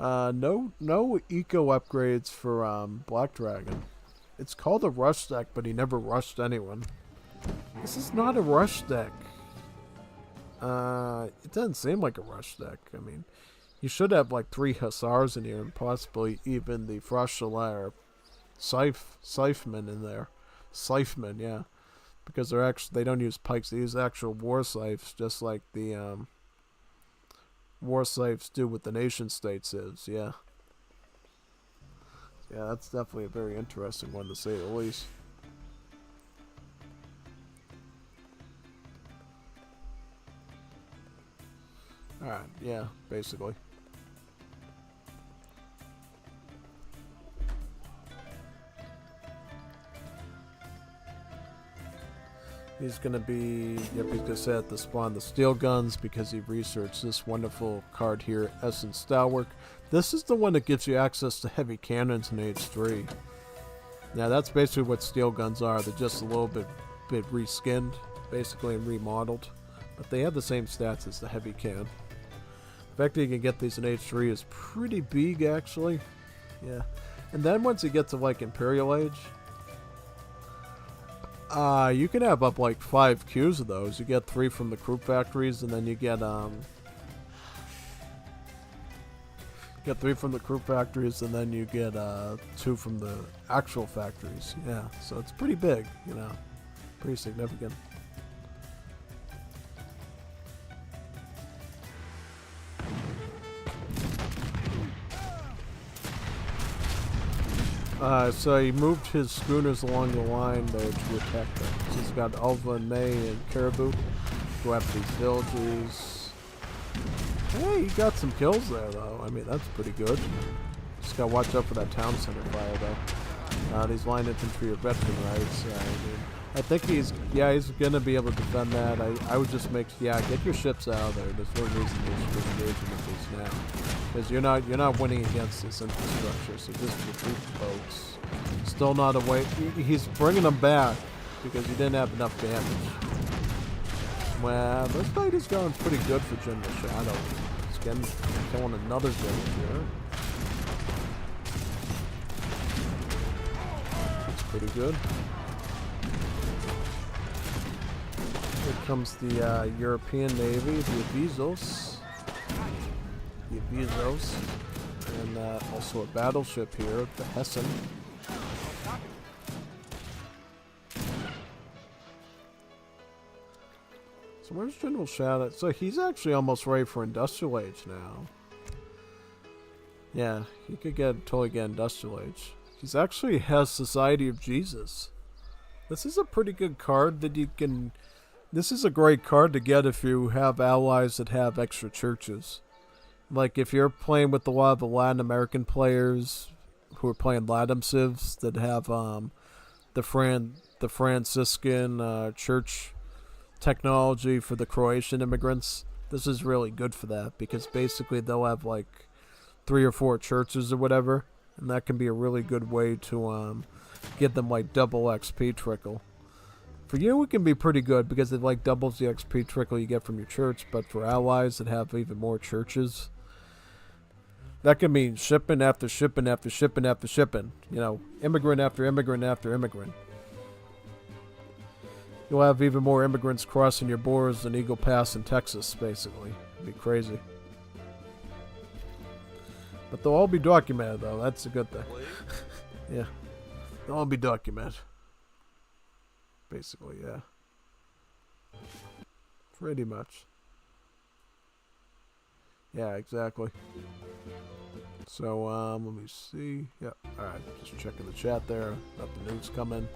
no eco upgrades for Black Dragon. It's called a rush deck, but he never rushed anyone. This is not a rush deck. It doesn't seem like a rush deck. I mean, you should have like 3 Hussars in here and possibly even the Froschelaar Scythemen in there. Scythemen, yeah. Because they don't use pikes, they use actual war scythes, just like the war scythes do what the nation states is, yeah. Yeah, that's definitely a very interesting one to say the least. Alright, yeah, basically. He's going to be, yep, he's going to set to spawn the steel guns because he researched this wonderful card here, Essence Stalwork. This is the one that gives you access to heavy cannons in Age 3. Now that's basically what steel guns are. They're just a little bit reskinned, basically, and remodeled. But they have the same stats as the heavy cannon. The fact that you can get these in Age 3 is pretty big, actually. Yeah. And then once you get to, like, Imperial Age... You can have up like 5 queues of those. You get 3 from the crew factories, and then you get 3 from the crew factories, and then you get 2 from the actual factories. Yeah, so it's pretty big, you know, pretty significant. So he moved his schooners along the line there to attack them. So he's got Alva and May and Caribou go after these villages. Hey, he got some kills there though. I mean, that's pretty good. Just gotta watch out for that town center fire though. These line infantry are veteran, right? So, I mean, I think he's gonna be able to defend that. I would just get your ships out there. There's no reason you should engage with these now. Because you're not winning against this infrastructure, so just retreat, folks. Still not away. He's bringing them back because he didn't have enough damage. Well, this fight is going pretty good for General Shadow. He's getting killing another village here. That's pretty good. Here comes the European Navy, the Avisos. And also a battleship here, the Hessen. So where's General Shadow? So he's actually almost ready for Industrial Age now. Yeah, he could totally get Industrial Age. He's actually has Society of Jesus. This is a pretty good card that you can... This is a great card to get if you have allies that have extra churches. Like, if you're playing with a lot of the Latin American players who are playing Latin civs that have the Franciscan church technology for the Croatian immigrants, this is really good for that because basically they'll have like 3 or 4 churches or whatever, and that can be a really good way to get them like double XP trickle. For you, it can be pretty good because it like doubles the XP trickle you get from your church, but for allies that have even more churches, that can mean shipping after shipping after shipping after shipping. You know, immigrant after immigrant after immigrant. You'll have even more immigrants crossing your borders than Eagle Pass in Texas, basically. It'd be crazy. But they'll all be documented, though. That's a good thing. Yeah. They'll all be documented. Basically, yeah. Pretty much. Yeah, exactly. So, let me see. Yep, alright. Just checking the chat there. Got the news coming.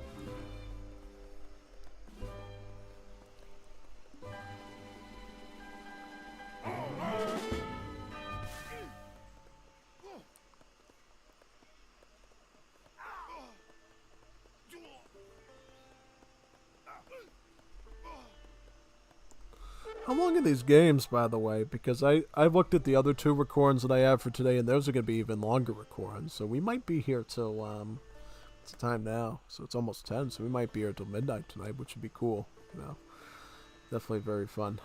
How long are these games, by the way? Because I looked at the other 2 recordings that I have for today, and those are going to be even longer recordings. So we might be here till, it's time now, so it's almost 10, so we might be here till midnight tonight, which would be cool, you know. Definitely very fun.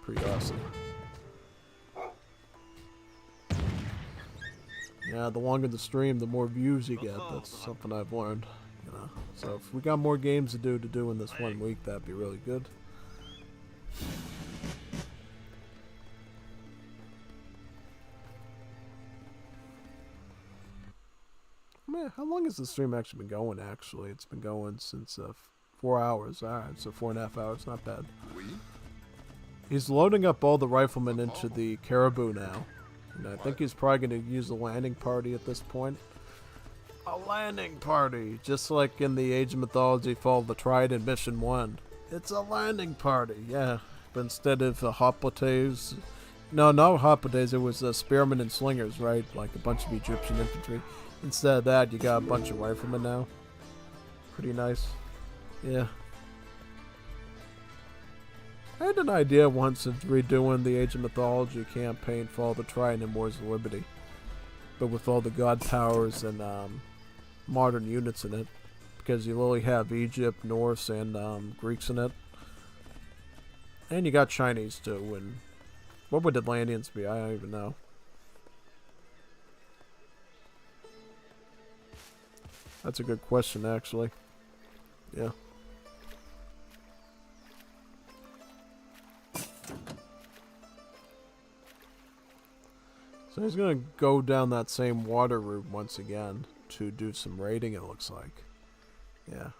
Pretty awesome. Yeah, the longer the stream, the more views you get. That's something I've learned, you know. So if we got more games to do in this 1 week, that'd be really good. Man, how long has the stream actually been going, actually? It's been going since 4 hours. Alright, so 4.5 hours, not bad. He's loading up all the riflemen into the Caribou now. And I think he's probably going to use a landing party at this point. A landing party! Just like in the Age of Mythology Fall of the Trident Mission 1. It's a landing party, yeah. But instead of hoplites... No, not hoplites, it was spearmen and slingers, right? Like a bunch of Egyptian infantry. Instead of that, you got a bunch of riflemen now. Pretty nice. Yeah. I had an idea once of redoing the Age of Mythology campaign Fall of the Trident and Wars of Liberty. But with all the god powers and modern units in it. Because you literally have Egypt, Norse, and Greeks in it. And you got Chinese too, and what would Atlanteans be? I don't even know. That's a good question, actually. Yeah. So he's gonna go down that same water route once again to do some raiding, it looks like. Yeah.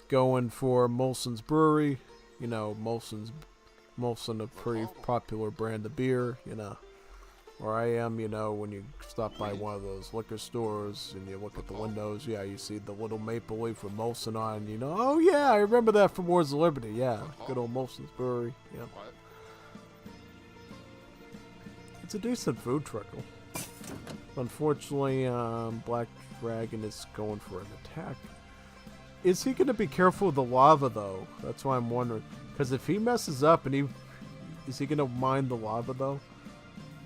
Going for Molson's Brewery. You know, Molson, a pretty popular brand of beer, you know. Where I am, you know, when you stop by one of those liquor stores and you look at the windows, yeah, you see the little maple leaf with Molson on, you know, oh yeah, I remember that from Wars of Liberty, yeah, good old Molson's Brewery, yeah. It's a decent food truck. Unfortunately, Black Dragon is going for an attack. Is he going to be careful with the lava, though? That's why I'm wondering. Because if he messes up, and is he going to mind the lava, though?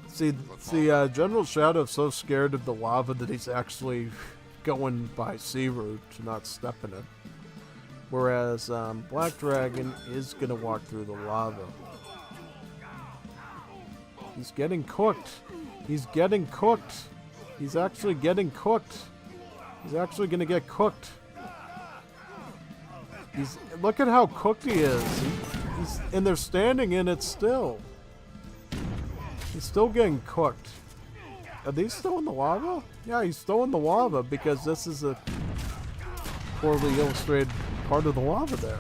See, General Shadow's so scared of the lava that he's actually going by sea route to not step in it. Whereas Black Dragon is going to walk through the lava. He's getting cooked. He's getting cooked. He's actually getting cooked. He's actually going to get cooked. Look at how cooked he is. And they're standing in it still. He's still getting cooked. Are these still in the lava? Yeah, he's still in the lava because this is a poorly illustrated part of the lava there.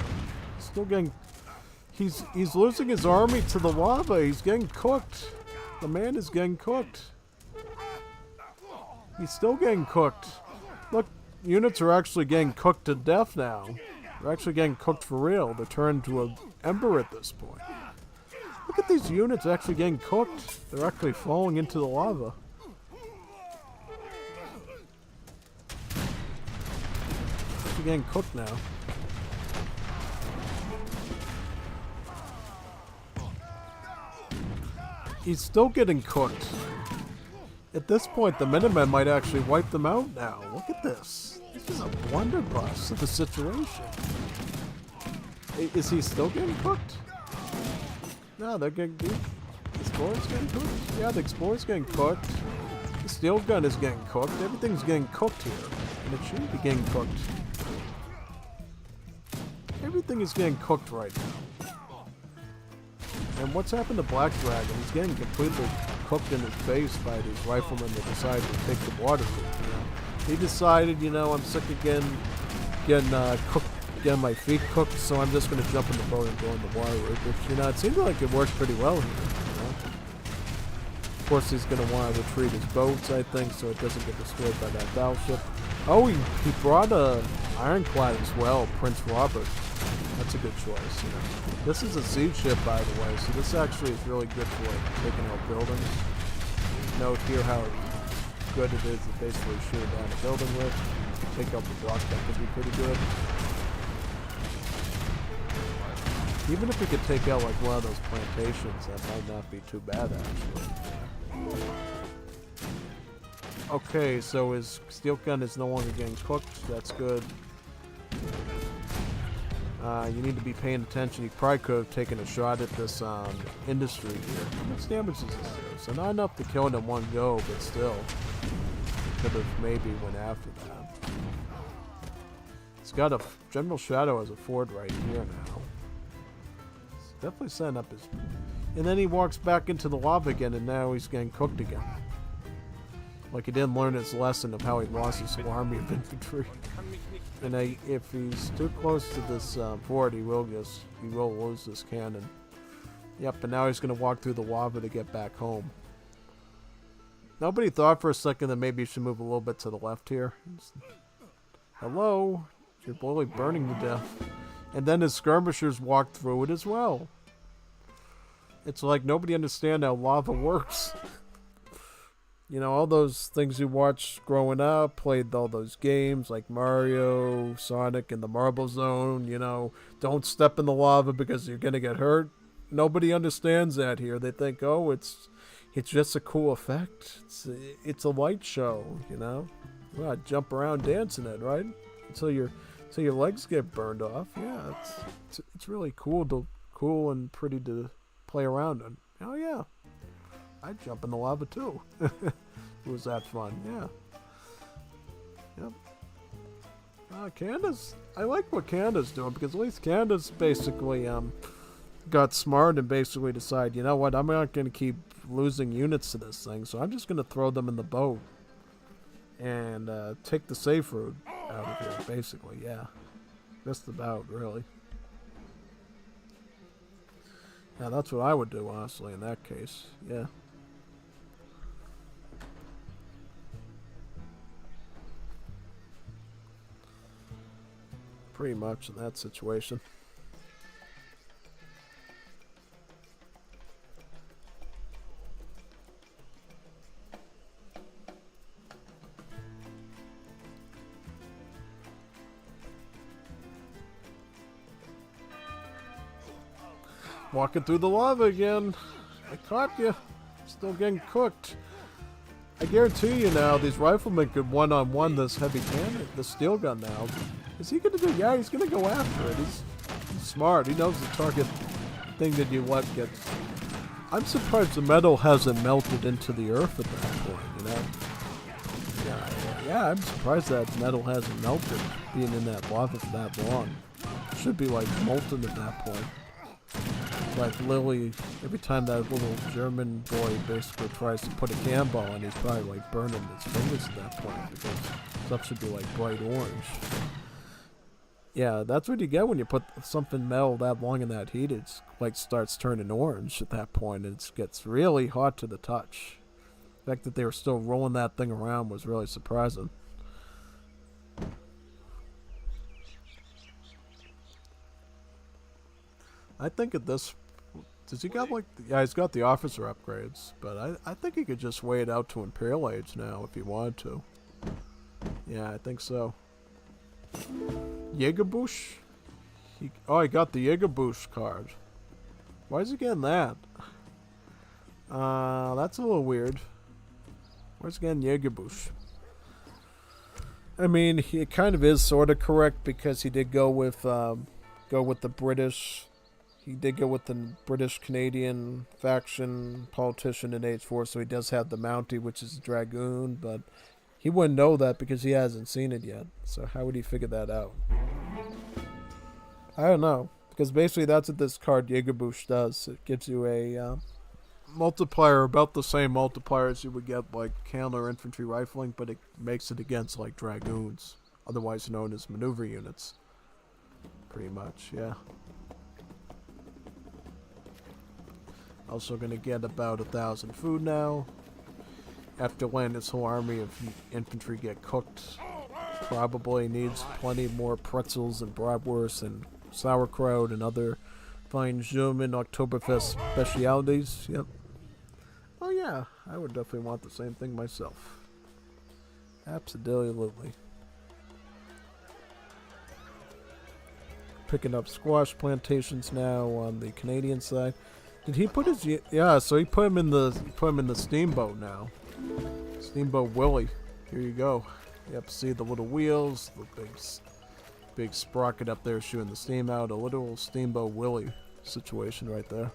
He's still getting... He's losing his army to the lava. He's getting cooked. The man is getting cooked. He's still getting cooked. Look, units are actually getting cooked to death now. They're actually getting cooked for real. They're turned to an ember at this point. Look at these units actually getting cooked. They're actually falling into the lava. They're getting cooked now. He's still getting cooked. At this point, the Minutemen might actually wipe them out now. Look at this. This is a blunderbuss of a situation. Is he still getting cooked? No, they're getting... The Explorer's getting cooked? Yeah, the Explorer's getting cooked. The Steel Gun is getting cooked. Everything's getting cooked here. And it shouldn't be getting cooked. Everything is getting cooked right now. And what's happened to Black Dragon? He's getting completely cooked in his face by these riflemen that decided to take the water route, you know? He decided, you know, I'm sick of getting cooked, getting my feet cooked, so I'm just going to jump in the boat and go in the water route, which, you know, it seems like it worked pretty well here, you know? Of course, he's going to want to retreat his boats, I think, so it doesn't get destroyed by that battleship. Oh, he brought a ironclad as well, Prince Robert. That's a good choice, you know. This is a siege ship, by the way, so this actually is really good for, like, taking out buildings. Note here how good it is to basically shoot down a building with. Take out the block, that could be pretty good. Even if we could take out like one of those plantations, that might not be too bad actually. Okay, so his steel gun is no longer getting cooked, that's good. You need to be paying attention. You probably could have taken a shot at this industry here. How much damage is this do? So not enough to kill it in one go, but still. Could have maybe went after that. It's got a... General Shadow has a fort right here now. It's definitely setting up his... And then he walks back into the lava again, and now he's getting cooked again. Like he didn't learn his lesson of how he lost his army of infantry. And if he's too close to this fort, he will lose this cannon. Yep, and now he's going to walk through the lava to get back home. Nobody thought for a second that maybe you should move a little bit to the left here. Hello? You're literally burning to death. And then his skirmishers walked through it as well. It's like nobody understands how lava works. You know, all those things you watched growing up, played all those games like Mario, Sonic, and the Marble Zone, you know, don't step in the lava because you're going to get hurt. Nobody understands that here. They think, oh, it's just a cool effect. It's a light show, you know. Well, jump around dancing it, right? Until your legs get burned off. Yeah, it's really cool and pretty to play around in. Oh yeah, I'd jump in the lava too. It was that fun. Yeah. Yep. Canada's. I like what Canada's doing because at least Canada's basically got smart and basically decided, you know what, I'm not going to keep losing units to this thing, so I'm just going to throw them in the boat and take the safe route out of here, basically, yeah. Just about, really. Yeah, that's what I would do, honestly, in that case, yeah. Pretty much in that situation. Walking through the lava again. I caught you. Still getting cooked. I guarantee you now, these riflemen could one-on-one this heavy cannon, the steel gun now. Is he gonna do? Yeah, he's gonna go after it. He's smart. He knows the target thing that you let get. I'm surprised the metal hasn't melted into the earth at that point, you know? Yeah, I'm surprised that metal hasn't melted, being in that lava for that long. It should be like molten at that point. Like Lily, every time that little German boy basically tries to put a cannonball in, he's probably like burning his fingers at that point because stuff should be like bright orange. Yeah, that's what you get when you put something metal that long in that heat. It's like starts turning orange at that point. It gets really hot to the touch. The fact that they were still rolling that thing around was really surprising. I think at this, does he got like, yeah, he's got the officer upgrades, but I think he could just wait out to Imperial Age now if he wanted to. Yeah, I think so. Jägerbusch? He got the Jägerbusch card. Why is he getting that? That's a little weird. Where's getting Jägerbusch? I mean, it kind of is sort of correct because he did go with the British. He did go with the British-Canadian faction politician in Age 4, so he does have the Mountie, which is a Dragoon, but he wouldn't know that because he hasn't seen it yet. So how would he figure that out? I don't know. Because basically that's what this card Jägerbusch does. It gives you a multiplier, about the same multiplier as you would get like counter infantry rifling, but it makes it against like Dragoons, otherwise known as maneuver units. Pretty much, yeah. Also gonna get about 1,000 food now. After letting this whole army of infantry get cooked, probably needs plenty more pretzels and bratwurst and sauerkraut and other fine German Oktoberfest specialities. Yep. Oh yeah, I would definitely want the same thing myself. Absolutely. Picking up squash plantations now on the Canadian side. Did he put his? Yeah, so he put him in the steamboat now. Steamboat Willie. Here you go. Yep, see the little wheels, the big sprocket up there shooting the steam out. A little Steamboat Willie situation right there.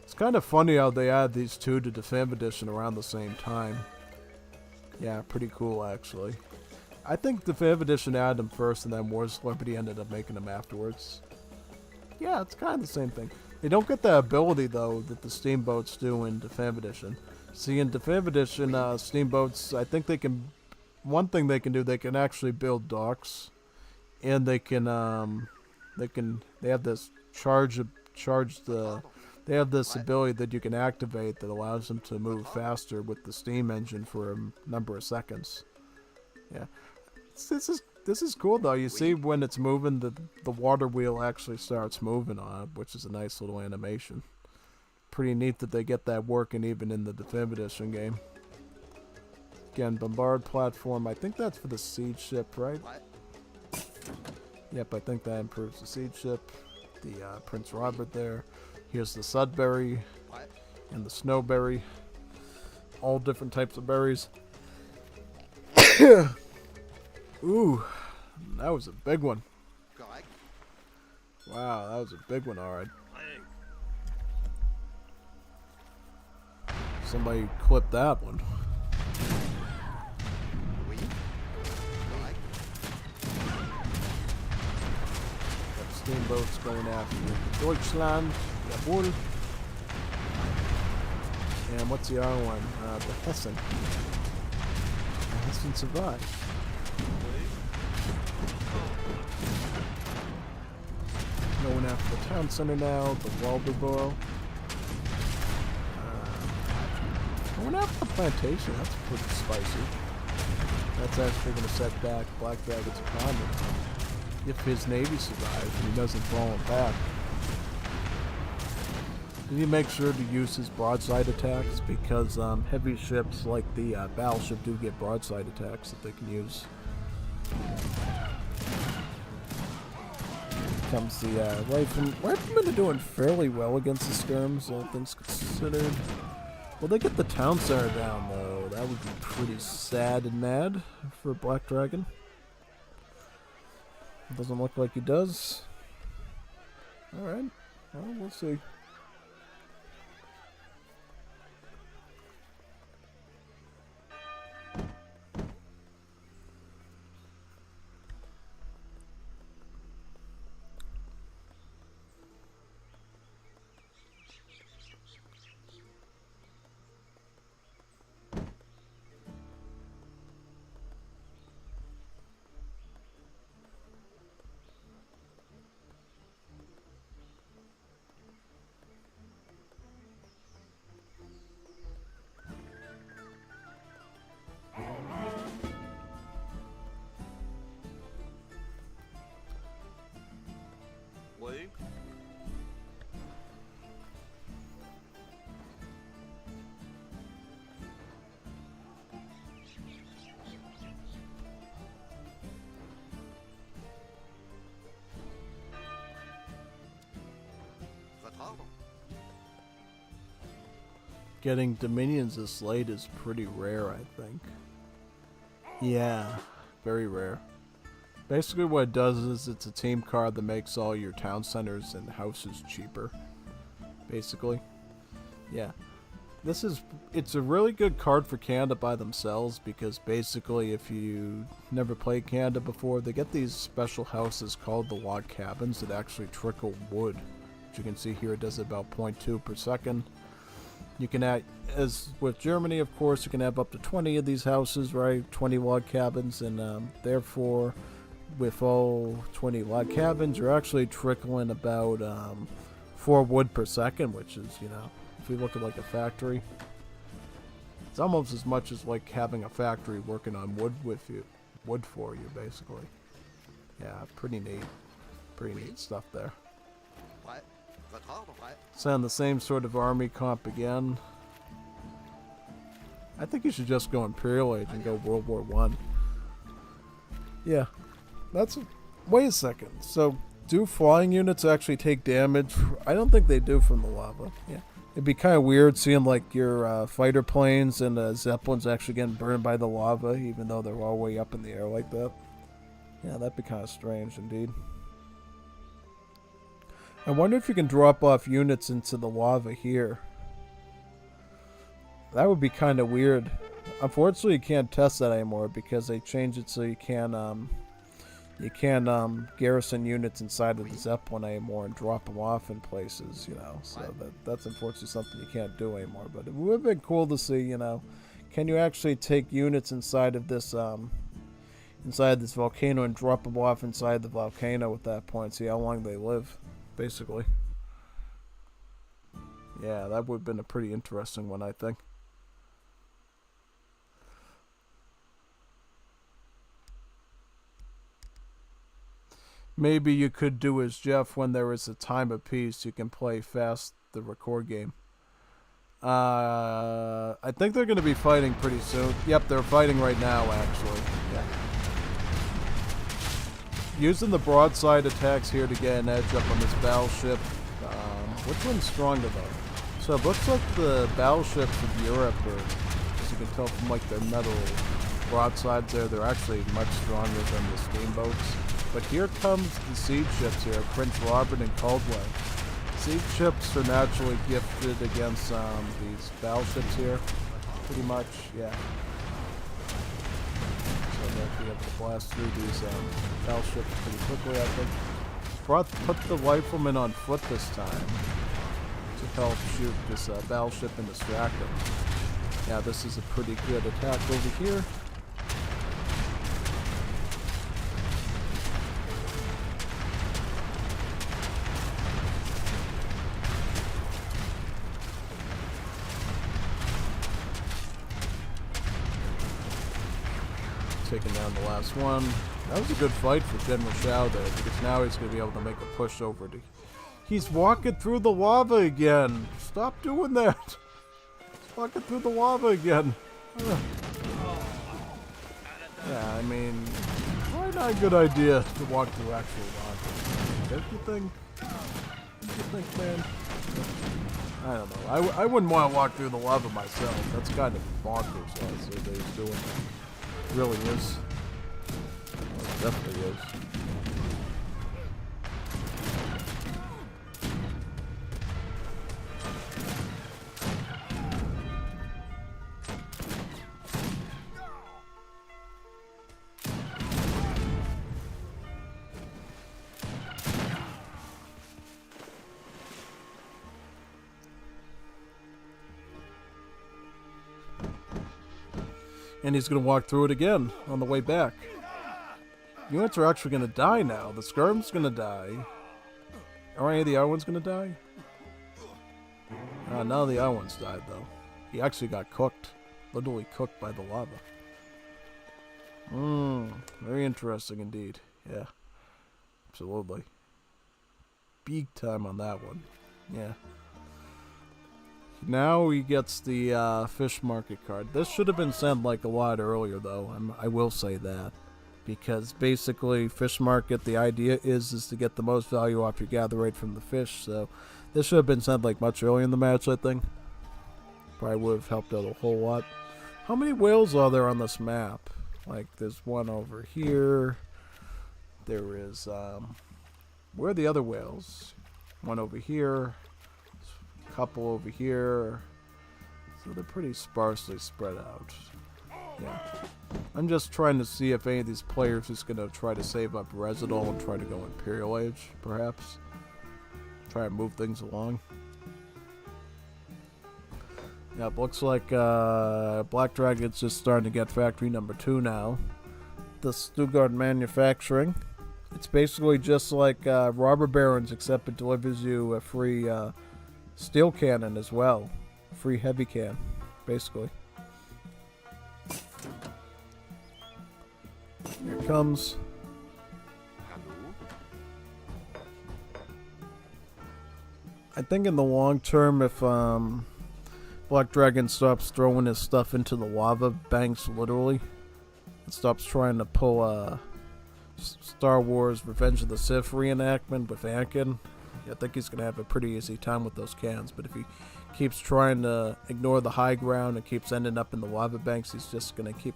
It's kind of funny how they add these two to Defam Edition around the same time. Yeah, pretty cool actually. I think Defam Edition added them first and then War Celebrity ended up making them afterwards. Yeah, it's kind of the same thing. They don't get the ability, though, that the steamboats do in Defam Edition. See, in Defam Edition, steamboats, I think they can... One thing they can do, they can actually build docks. And they can, they have this they have this ability that you can activate that allows them to move faster with the steam engine for a number of seconds. Yeah. This is cool though. You see when it's moving, the water wheel actually starts moving on it, which is a nice little animation. Pretty neat that they get that working even in the Defam Edition game. Again, bombard platform. I think that's for the siege ship, right? Yep, I think that improves the siege ship. The Prince Robert there. Here's the Sudbury and the Snowberry. All different types of berries. Ooh, that was a big one. Wow, that was a big one, alright. Somebody clipped that one. Got steamboats going after Deutschland. Jawohl. And what's the other one? The Hessen. The Hessen survived. Going after the town center now, the Waldeboro. Going after the plantation, that's pretty spicy. That's actually going to set back Black Dragon's economy. If his navy survives and he doesn't fall back. Did he make sure to use his broadside attacks? Because heavy ships like the battleship do get broadside attacks that they can use. Comes the riflemen. Riflemen are doing fairly well against the skirms, all things considered. Will they get the town center down, though? That would be pretty sad and mad for Black Dragon. Doesn't look like he does. Alright. Well, we'll see. Getting Dominions this late is pretty rare, I think. Yeah, very rare. Basically what it does is it's a team card that makes all your town centers and houses cheaper. Basically. Yeah. It's a really good card for Canada by themselves because basically if you never played Canada before, they get these special houses called the log cabins that actually trickle wood. Which you can see here it does about 0.2 per second. You can add, as with Germany, of course, you can have up to 20 of these houses, right? 20 log cabins, and therefore, with all 20 log cabins, you're actually trickling about 4 wood per second, which is, you know, if you look at like a factory, it's almost as much as like having a factory working on wood for you, basically. Yeah, pretty neat. Pretty neat stuff there. Sound the same sort of army comp again. I think you should just go Imperial Age and go World War I. Yeah, wait a second. So, do flying units actually take damage? I don't think they do from the lava. Yeah, it'd be kind of weird seeing like your fighter planes and Zeppelins actually getting burned by the lava, even though they're all way up in the air like that. Yeah, that'd be kind of strange indeed. I wonder if you can drop off units into the lava here. That would be kind of weird. Unfortunately, you can't test that anymore because they changed it so you can't garrison units inside of the Zeppelin anymore and drop them off in places, you know. So that's unfortunately something you can't do anymore. But it would have been cool to see, you know, can you actually take units inside of this volcano and drop them off inside the volcano at that point, see how long they live. Basically. Yeah, that would have been a pretty interesting one, I think. Maybe you could do as Jeff when there is a time of peace, you can play fast the record game. I think they're going to be fighting pretty soon. Yep, they're fighting right now, actually. Yeah. Using the broadside attacks here to get an edge up on this battleship. Which one's stronger though? So it looks like the battleships of Europe are, as you can tell from like their metal broadsides there, they're actually much stronger than the steamboats. But here comes the siege ships here, Prince Robert and Caldwell. Siege ships are naturally gifted against these battleships here, pretty much, yeah. Be able to blast through these battleships pretty quickly, I think. Put the riflemen on foot this time. to help shoot this battleship and distract him. Yeah, this is a pretty good attack over here. Taking down the last one. That was a good fight for General Shao there, because now he's going to be able to make a push over to... He's walking through the lava again! Stop doing that! He's walking through the lava again! Ugh. Yeah, I mean... Probably not a good idea to walk through actual lava. Don't you think? Don't you think, man? I don't know. I wouldn't want to walk through the lava myself. That's kind of bonkers, honestly, that he's doing that. Really is. Well, it definitely is. And he's going to walk through it again on the way back. Units are actually going to die now. The Skirm's going to die. Are any of the other ones going to die? None of the other ones died, though. He actually got cooked. Literally cooked by the lava. Very interesting indeed. Yeah. Absolutely. Big time on that one. Yeah. Now he gets the fish market card. This should have been sent like a lot earlier, though. I will say that, because basically fish market, the idea is to get the most value off your gather rate from the fish. So this should have been sent like much earlier in the match, I think. Probably would have helped out a whole lot. How many whales are there on this map? Like there's one over here. There is where are the other whales? One over here. Couple over here, so they're pretty sparsely spread out. Yeah, I'm just trying to see if any of these players is going to try to save up Residol and try to go Imperial Age, perhaps. Try and move things along. Yeah, it looks like Black Dragon's just starting to get factory number 2 now. The Stuttgart Manufacturing. It's basically just like Robber Barons, except it delivers you a free steel cannon as well. Free heavy can, basically. Here it comes. I think in the long term, if Black Dragon stops throwing his stuff into the lava banks, literally, and stops trying to pull a Star Wars Revenge of the Sith reenactment with Anakin, I think he's going to have a pretty easy time with those cans. But if he keeps trying to ignore the high ground and keeps ending up in the lava banks, he's just going to keep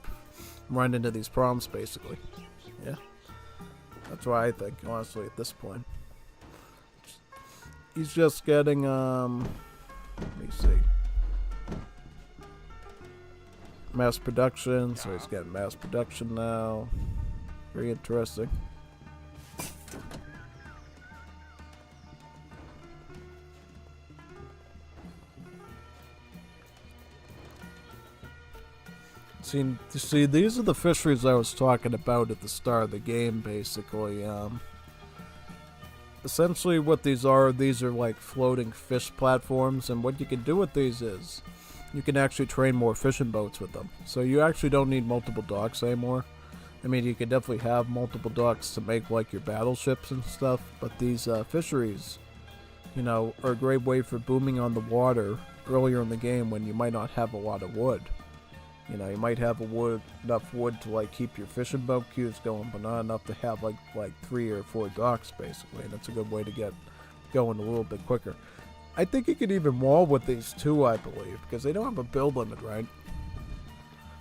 running into these problems, basically. Yeah. That's what I think, honestly, at this point. He's just getting, let me see. Mass production, so he's getting mass production now. Very interesting. See, these are the fisheries I was talking about at the start of the game, basically. Essentially what these are like floating fish platforms, and what you can do with these is you can actually train more fishing boats with them. So you actually don't need multiple docks anymore. I mean, you can definitely have multiple docks to make like your battleships and stuff, but these fisheries, you know, are a great way for booming on the water earlier in the game when you might not have a lot of wood. You know, you might have enough wood to like keep your fishing boat queues going, but not enough to have like 3 or 4 docks, basically. And that's a good way to get going a little bit quicker. I think you could even wall with these too, I believe, because they don't have a build limit, right?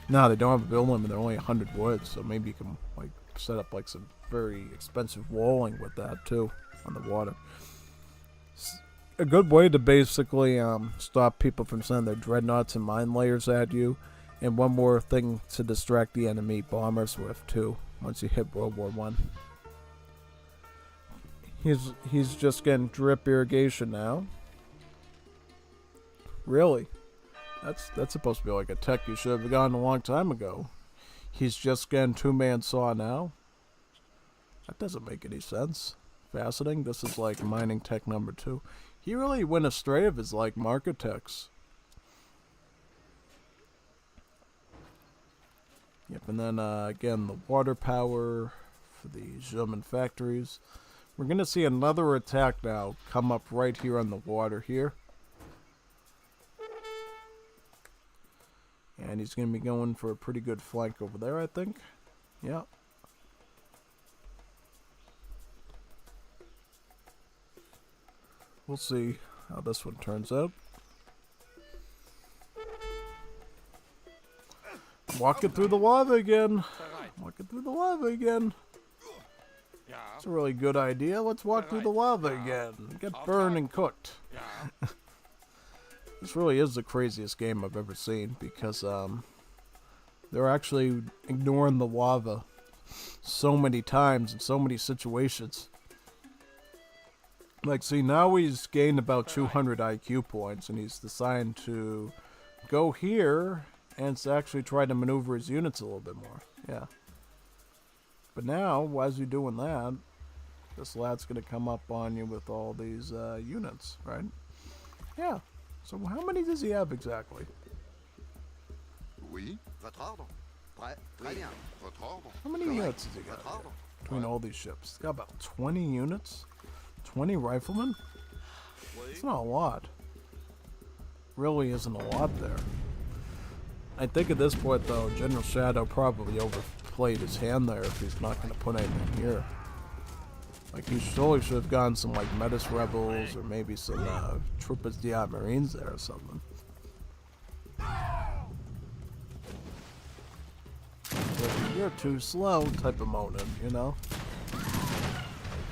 No, they don't have a build limit. They're only 100 wood, so maybe you can like set up like some very expensive walling with that too on the water. A good way to basically stop people from sending their dreadnoughts and mine layers at you. And one more thing to distract the enemy bombers with too, once you hit World War I. He's just getting drip irrigation now. Really? That's supposed to be like a tech you should have gotten a long time ago. He's just getting two-man saw now? That doesn't make any sense. Faceting? This is like mining tech number 2. He really went astray of his like market techs. Yep, and then again the water power for the German factories. We're gonna see another attack now come up right here on the water here. And he's gonna be going for a pretty good flank over there, I think. Yeah. We'll see how this one turns out. Walking through the lava again. Walking through the lava again. It's a really good idea. Let's walk through the lava again. Get burned and cooked. This really is the craziest game I've ever seen because they're actually ignoring the lava so many times in so many situations. Like, see, now he's gained about 200 IQ points, and he's deciding to go here and to actually try to maneuver his units a little bit more. Yeah. But now, as you're doing that, this lad's going to come up on you with all these units, right? Yeah. So how many does he have exactly? Oui, votre ordre. Très bien. Votre ordre. How many units does he got here between all these ships? He's got about 20 units. 20 riflemen? It's not a lot. Really isn't a lot there. I think at this point, though, General Shadow probably overplayed his hand there if he's not going to put anything here. Like, he surely should have gotten some, like, Metis Rebels or maybe some Troopers Diat Marines there or something. But you're too slow type of moaning, you know?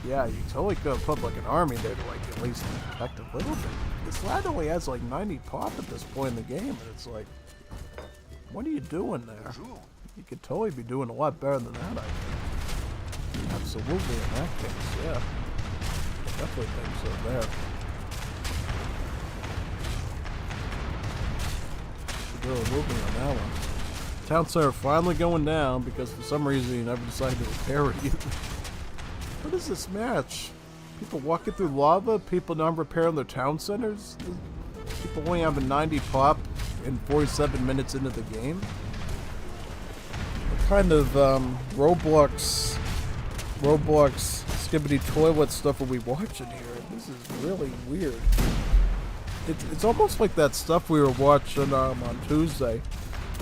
Yeah, you totally could have put like an army there to like at least protect a little bit. This lad only has like 90 pop at this point in the game, and it's like, what are you doing there? You could totally be doing a lot better than that, I think. Absolutely, in that case, yeah. Definitely think so there. Should really move me on that one. Town center finally going down because for some reason he never decided to repair it either. What is this match? People walking through lava? People not repairing their town centers? People only have a 90 pop in 47 minutes into the game? What kind of Roblox skibbity toilet stuff are we watching here? This is really weird. It's almost like that stuff we were watching on Tuesday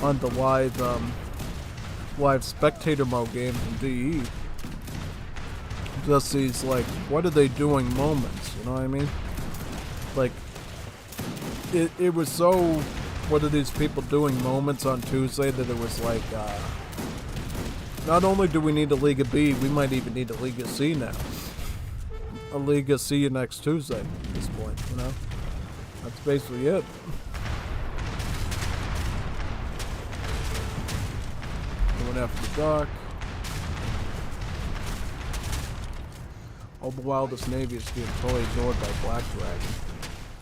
on the live spectator mode games in DE. Just these, like, what are they doing moments, you know what I mean? Like, it was so, what are these people doing moments on Tuesday that it was like, not only do we need a Liga B, we might even need a Liga C now. A Liga C next Tuesday at this point, you know? That's basically it. Going after the dock. All the while, this navy is being totally ignored by Black Dragon.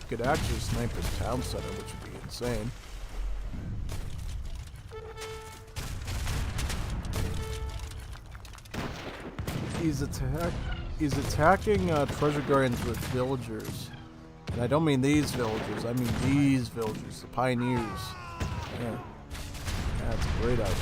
You could actually snipe his town center, which would be insane. He's attacking treasure guardians with villagers. And I don't mean these villagers, I mean these villagers, the pioneers. Yeah. That's a great idea.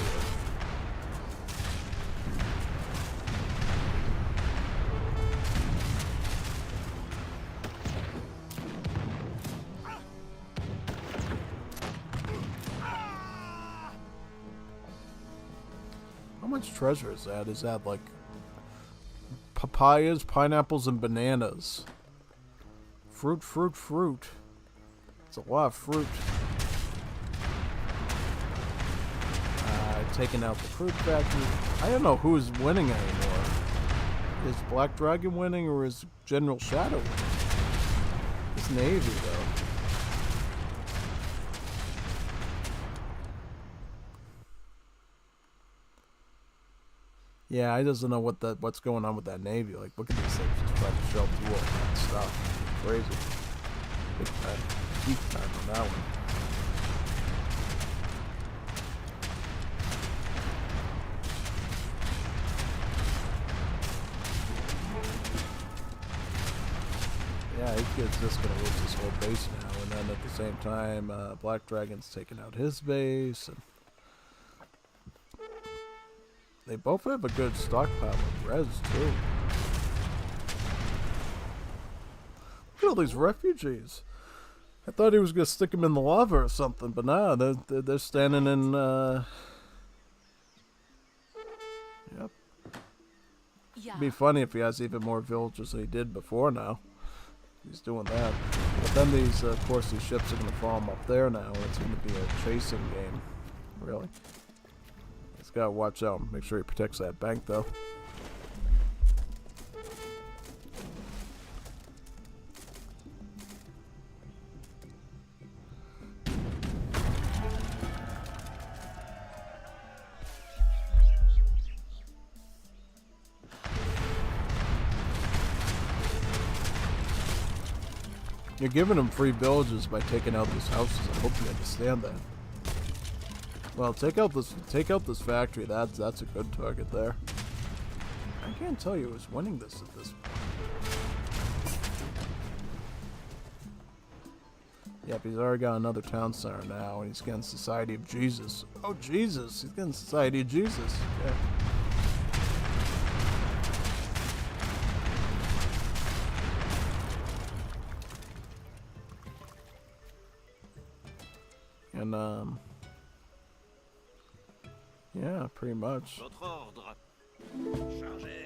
How much treasure is that? Is that like papayas, pineapples, and bananas? Fruit. It's a lot of fruit. Taking out the fruit factory. I don't know who's winning anymore. Is Black Dragon winning or is General Shadow winning? It's Navy though. Yeah, I doesn't know what's going on with that Navy. Like, look at these things just trying to show through all that stuff. Crazy. Big time. peak time on that one. Yeah, he's just gonna lose his whole base now, and then at the same time, Black Dragon's taking out his base, and they both have a good stockpile of res too. Look at all these refugees. I thought he was gonna stick them in the lava or something, but nah, they're standing in. Yep. It'd be funny if he has even more villagers than he did before now. He's doing that. But then these, of course, these ships are going to follow him up there now. It's going to be a chasing game. Really. He's got to watch out. Make sure he protects that bank, though. You're giving them free villages by taking out these houses. I hope you understand that. Well, take out this factory. That's a good target there. I can't tell you who's winning this at this point. Yep, he's already got another town center now, and he's getting Society of Jesus. Oh, Jesus! He's getting Society of Jesus. Yeah. And, yeah, pretty much. Votre ordre. Chargez.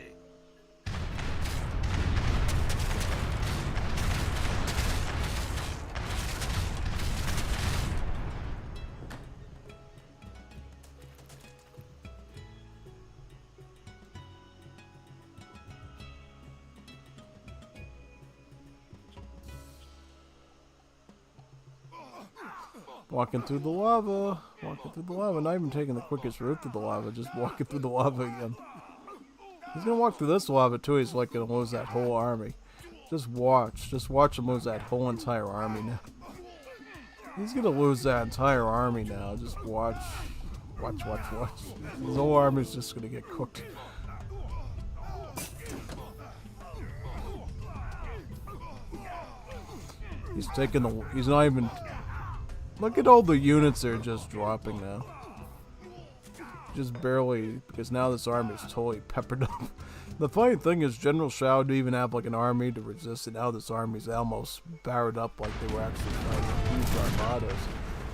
Walking through the lava. Not even taking the quickest route through the lava, just walking through the lava again. He's gonna walk through this lava too. He's like gonna lose that whole army. Just watch him lose that whole entire army now. He's gonna lose that entire army now. Just watch. His whole army's just gonna get cooked. He's not even. Look at all the units that are just dropping now. Just barely, because now this army is totally peppered up. The funny thing is General Shao didn't even have like an army to resist, and now this army's almost barred up like they were actually fighting huge armadas.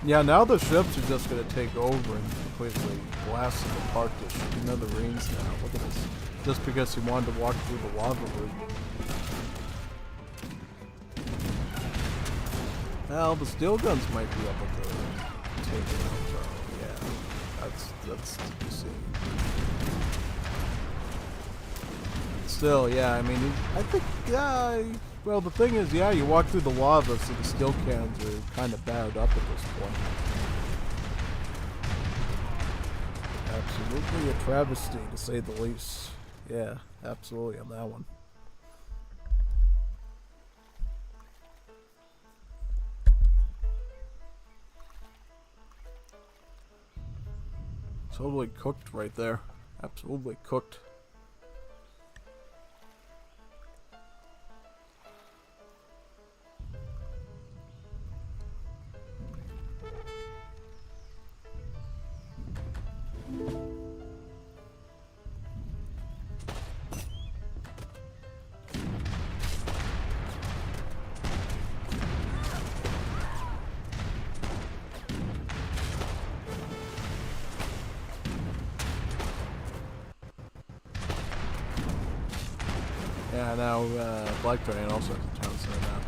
Yeah, now the ships are just going to take over and completely blast them apart to another rings now. Look at this. Just because he wanted to walk through the lava route. Well, the steel guns might be able to take it out, though. Yeah, that's to be seen. Still, yeah, I mean, I think, yeah, well, the thing is, yeah, you walk through the lava, so the steel cannons are kind of bowed up at this point. Absolutely a travesty, to say the least. Yeah, absolutely on that one. Totally cooked right there. Absolutely cooked. Yeah, now Black Dragon also has a town center now.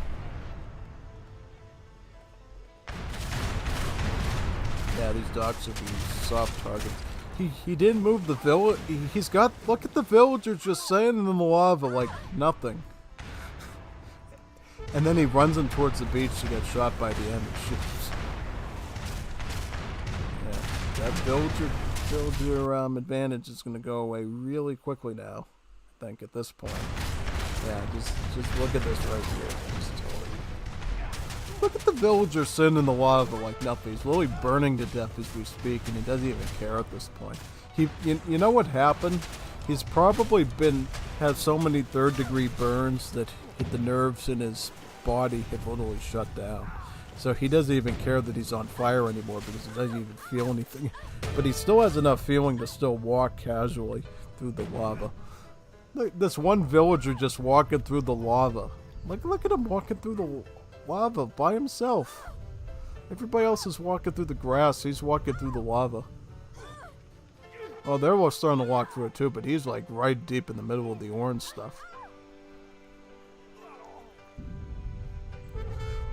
Yeah, these docks will be soft targets. He didn't move the village. He's got, look at the villagers just standing in the lava like nothing. And then he runs in towards the beach to get shot by the enemy ships. Yeah, that villager advantage is going to go away really quickly now. I think at this point. Yeah, just look at this right here. Just totally. Look at the villager sitting in the lava like nothing. He's literally burning to death as we speak, and he doesn't even care at this point. You know what happened? He's probably had so many third-degree burns that the nerves in his body have literally shut down. So he doesn't even care that he's on fire anymore because he doesn't even feel anything. But he still has enough feeling to still walk casually through the lava. Look, this one villager just walking through the lava. Look at him walking through the lava by himself. Everybody else is walking through the grass. He's walking through the lava. Oh, they're all starting to walk through it too, but he's like right deep in the middle of the orange stuff.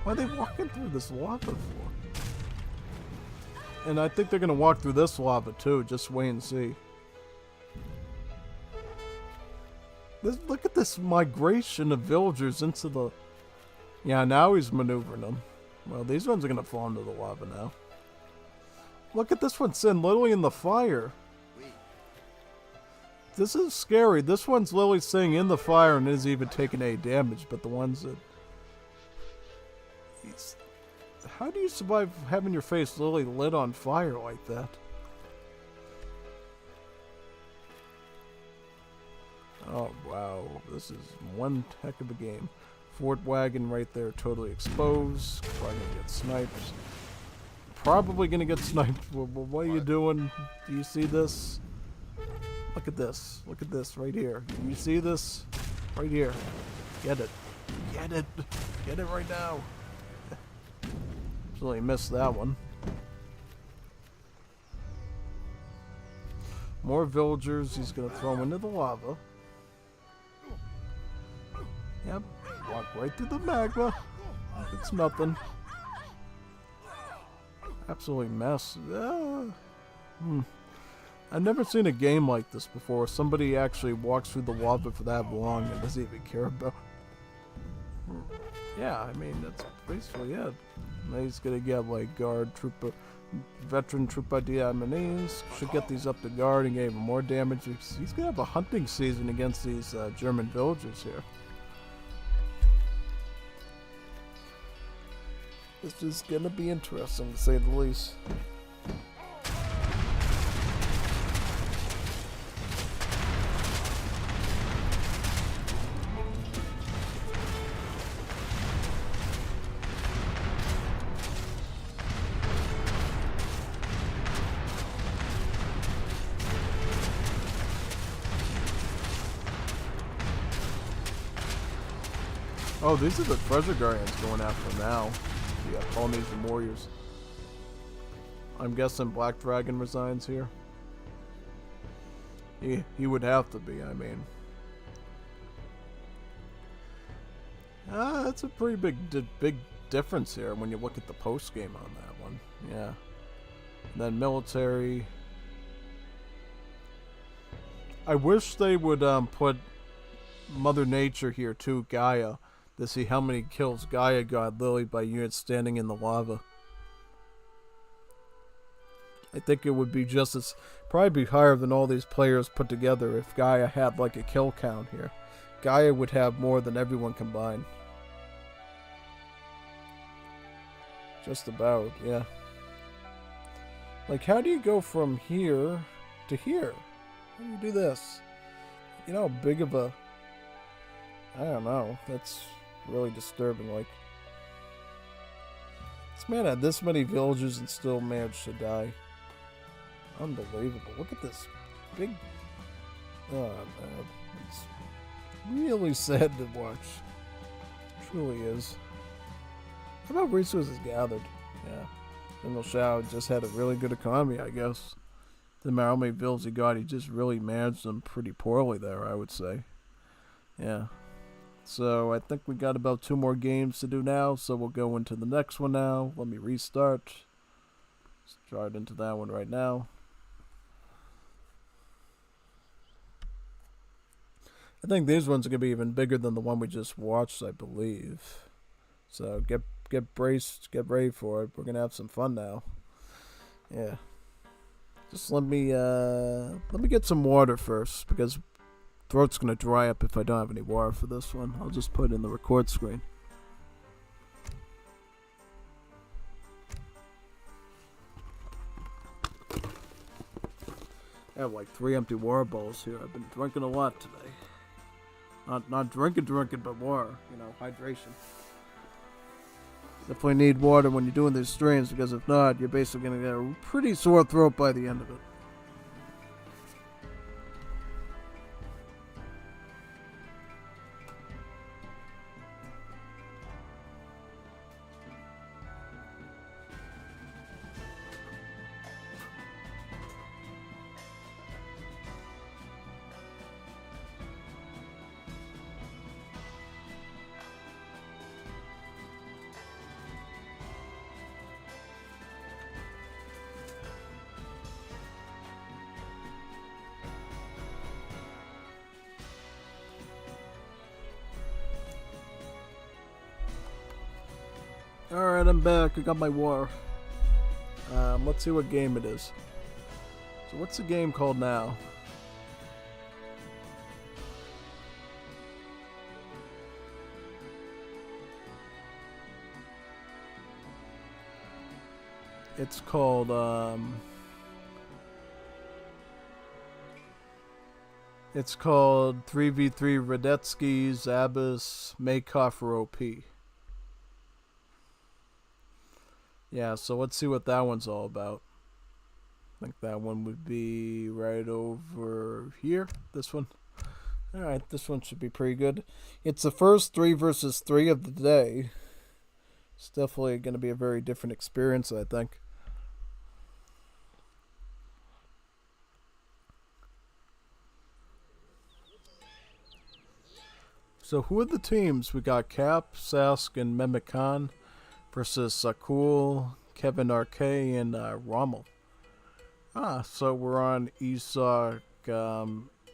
Why are they walking through this lava for? And I think they're going to walk through this lava too. Just wait and see. Look at this migration of villagers into the... Yeah, now he's maneuvering them. Well, these ones are going to fall into the lava now. Look at this one sitting literally in the fire. This is scary. This one's literally sitting in the fire and isn't even taking any damage, but the ones that... How do you survive having your face literally lit on fire like that? Oh, wow. This is one heck of a game. Fort wagon right there, totally exposed. Probably gonna get sniped. Probably gonna get sniped. What are you doing? Do you see this? Look at this. Look at this right here. Do you see this? Right here. Get it. Get it. Get it right now. Really missed that one. More villagers he's gonna throw into the lava. Yep, walk right through the magma. It's nothing. Absolutely mess. I've never seen a game like this before. Somebody actually walks through the lava for that long and doesn't even care about. Yeah, I mean that's basically it. Now he's gonna get like guard trooper, veteran trooper diamines. Should get these up to guard and get even more damage. He's gonna have a hunting season against these German villagers here. This is gonna be interesting to say the least. Oh, these are the treasure guardians going after now. Yeah, Polynesian warriors. I'm guessing Black Dragon resigns here. He would have to be, I mean. That's a pretty big difference here when you look at the post game on that one. Yeah. And then military. I wish they would put Mother Nature here too, Gaia, to see how many kills Gaia got literally by units standing in the lava. I think it would be just as, probably be higher than all these players put together if Gaia had like a kill count here. Gaia would have more than everyone combined. Just about, yeah. Like, how do you go from here to here? How do you do this? You know how big of a... I don't know. That's really disturbing. Like, this man had this many villagers and still managed to die. Unbelievable. Look at this big... Oh, man. It's really sad to watch. It truly is. How about resources gathered? Yeah. General Shao just had a really good economy, I guess. The matter how many villas he got, he just really managed them pretty poorly there, I would say. Yeah. So I think we got about 2 more games to do now, so we'll go into the next one now. Let me restart. Start into that one right now. I think these ones are going to be even bigger than the one we just watched, I believe. So get braced, get ready for it. We're going to have some fun now. Yeah. Just let me get some water first, because throat's going to dry up if I don't have any water for this one. I'll just put it in the record screen. I have like 3 empty water bottles here. I've been drinking a lot today. Not drinking, but water. You know, hydration. Definitely need water when you're doing these streams, because if not, you're basically going to get a pretty sore throat by the end of it. Alright, I'm back. I got my water. Let's see what game it is. So what's the game called now? It's called, 3v3 Radetzky's Abyss Maykoff OP. Yeah, so let's see what that one's all about. I think that one would be right over here. This one. Alright, this one should be pretty good. It's the first 3 versus 3 of the day. It's definitely going to be a very different experience, I think. So who are the teams? We got Kap, Sask, and Memikan versus Sakul, Kevin RK, and Rommel. So we're on Esauk,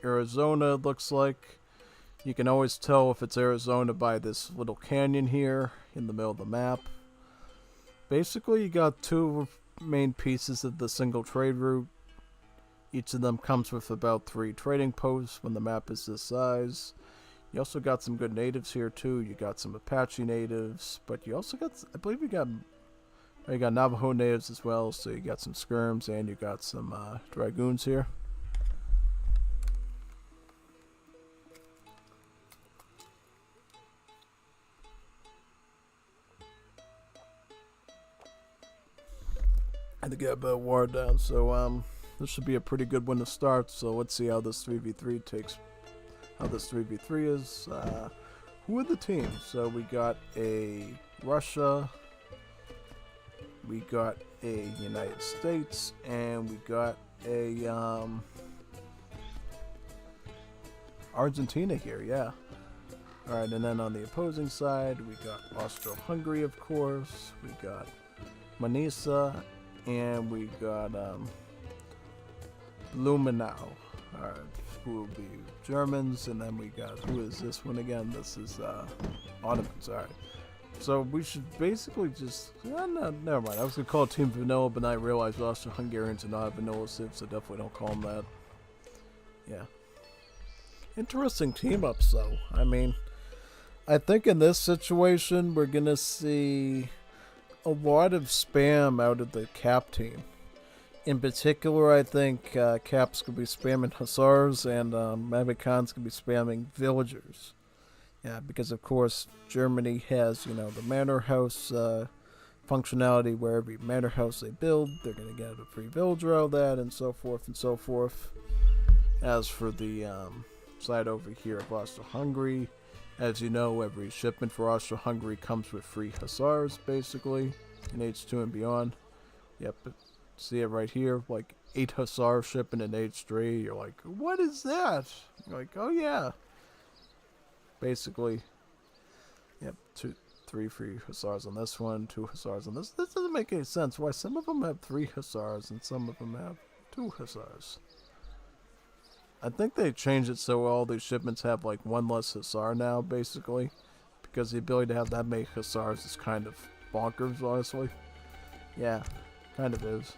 Arizona, it looks like. You can always tell if it's Arizona by this little canyon here in the middle of the map. Basically, you got 2 main pieces of the single trade route. Each of them comes with about 3 trading posts when the map is this size. You also got some good natives here too. You got some Apache natives, but you also got, I believe you got Navajo natives as well. So you got some skirms and you got some dragoons here. I had to get a bit of water down, so this should be a pretty good one to start. So let's see how this 3v3 takes. How this 3v3 is. Who are the teams? So we got a Russia, we got a United States, and we got a Argentina here, yeah. Alright, and then on the opposing side, we got Austro-Hungary, of course, we got Manisa, and we got Blumenau. Alright, who will be Germans, and then we got, who is this one again? This is Ottomans. Alright, so we should basically just, no, never mind. I was going to call it Team Vanilla, but I realized Austro-Hungarians are not Vanilla Civ, so definitely don't call them that. Yeah. Interesting team-ups, though. I mean, I think in this situation, we're going to see a lot of spam out of the Kap team. In particular, I think Kap's going to be spamming Hussars and Mamikan's going to be spamming villagers. Yeah, because of course Germany has, you know, the manor house functionality where every manor house they build, they're going to get a free villager out of that, and so forth and so forth. As for the side over here of Austro-Hungary, as you know, every shipment for Austro-Hungary comes with free Hussars, basically, in H2 and beyond. Yep. See it right here, like 8 Hussar shipping in H3. You're like, what is that? You're like, oh yeah. Basically, yep, 3 free Hussars on this one, 2 Hussars on this. This doesn't make any sense. Why some of them have 3 Hussars and some of them have 2 Hussars. I think they changed it so all these shipments have like 1 less Hussar now, basically. Because the ability to have that many Hussars is kind of bonkers, honestly. Yeah, kind of is.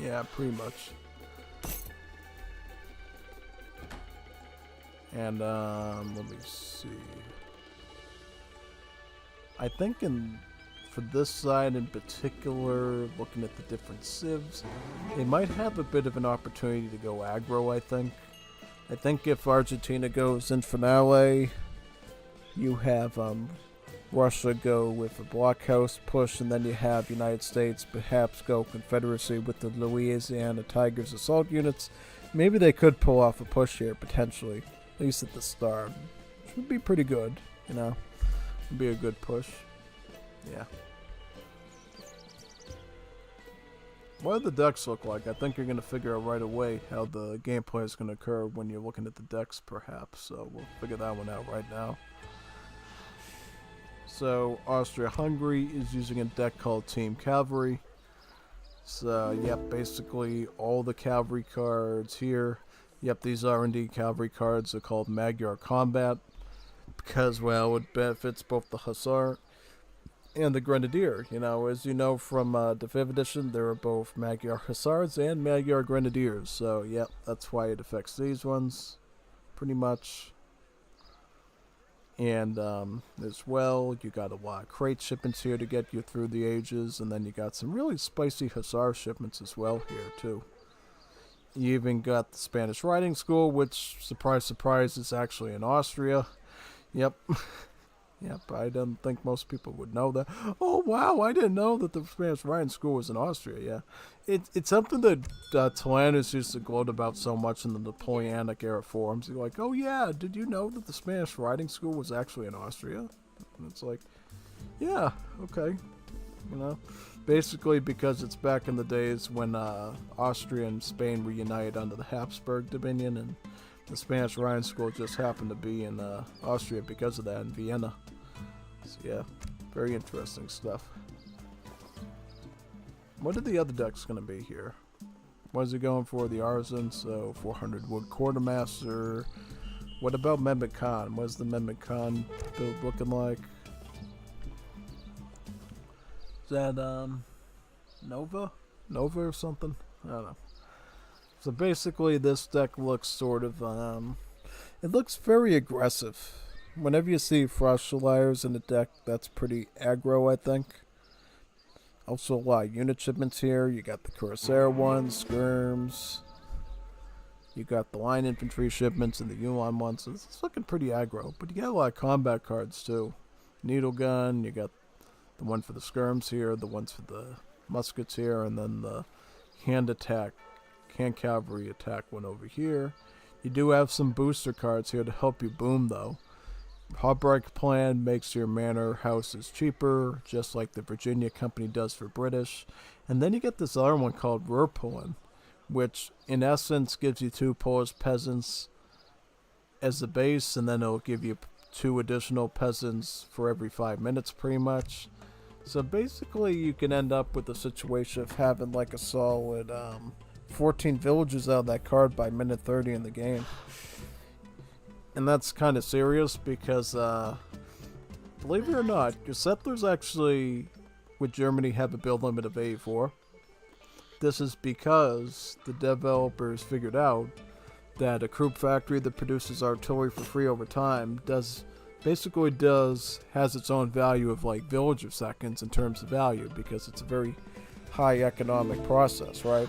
Yeah, pretty much. And let me see. I think for this side in particular, looking at the different civs, they might have a bit of an opportunity to go aggro, I think. I think if Argentina goes in finale, you have Russia go with a blockhouse push, and then you have United States perhaps go Confederacy with the Louisiana Tigers assault units. Maybe they could pull off a push here, potentially, at least at the start, which would be pretty good, you know. Would be a good push. Yeah. What do the decks look like? I think you're going to figure out right away how the gameplay is going to occur when you're looking at the decks, perhaps. So we'll figure that one out right now. So Austria-Hungary is using a deck called Team Cavalry. So, yep, basically all the cavalry cards here. Yep, these are indeed cavalry cards. They're called Magyar Combat because, well, it benefits both the Hussar and the Grenadier. You know, as you know from the 5th edition, there are both Magyar Hussars and Magyar Grenadiers. So, yep, that's why it affects these ones, pretty much. And as well, you got a lot of crate shipments here to get you through the ages, and then you got some really spicy Hussar shipments as well here too. You even got the Spanish Riding School, which, surprise, surprise, is actually in Austria. Yep. Yep, I don't think most people would know that. Oh, wow, I didn't know that the Spanish Riding School was in Austria, yeah. It's something that Talanus used to gloat about so much in the Napoleonic era forums. He's like, oh, yeah, did you know that the Spanish Riding School was actually in Austria? And it's like, yeah, okay. You know, basically because it's back in the days when Austria and Spain were united under the Habsburg Dominion, and the Spanish Riding School just happened to be in Austria because of that, in Vienna. So yeah, very interesting stuff. What are the other decks going to be here? What is it going for? The Artisan, so 400 Wood Quartermaster. What about Mehmet Khan? What is the Mehmet Khan build looking like? Is that Nova? Nova or something? I don't know. So basically this deck looks sort of, it looks very aggressive. Whenever you see Frostaliers in the deck, that's pretty aggro, I think. Also a lot of unit shipments here. You got the Corsair ones, Skirms. You got the line infantry shipments and the Ulan ones. So it's looking pretty aggro. But you got a lot of combat cards too. Needle gun, you got the one for the Skirms here, the ones for the muskets here, and then the hand cavalry attack one over here. You do have some booster cards here to help you boom though. Heartbreak Plan makes your manor houses cheaper, just like the Virginia Company does for British. And then you get this other one called Rurpulin, which in essence gives you 2 Polish peasants as the base, and then it'll give you 2 additional peasants for every 5 minutes pretty much. So basically you can end up with a situation of having like a solid 14 villagers out of that card by minute 30 in the game. And that's kind of serious because, believe it or not, your settlers actually, with Germany, have a build limit of 84. This is because the developers figured out that a Krupp factory that produces artillery for free over time has its own value of like villager seconds in terms of value, because it's a very high economic process, right?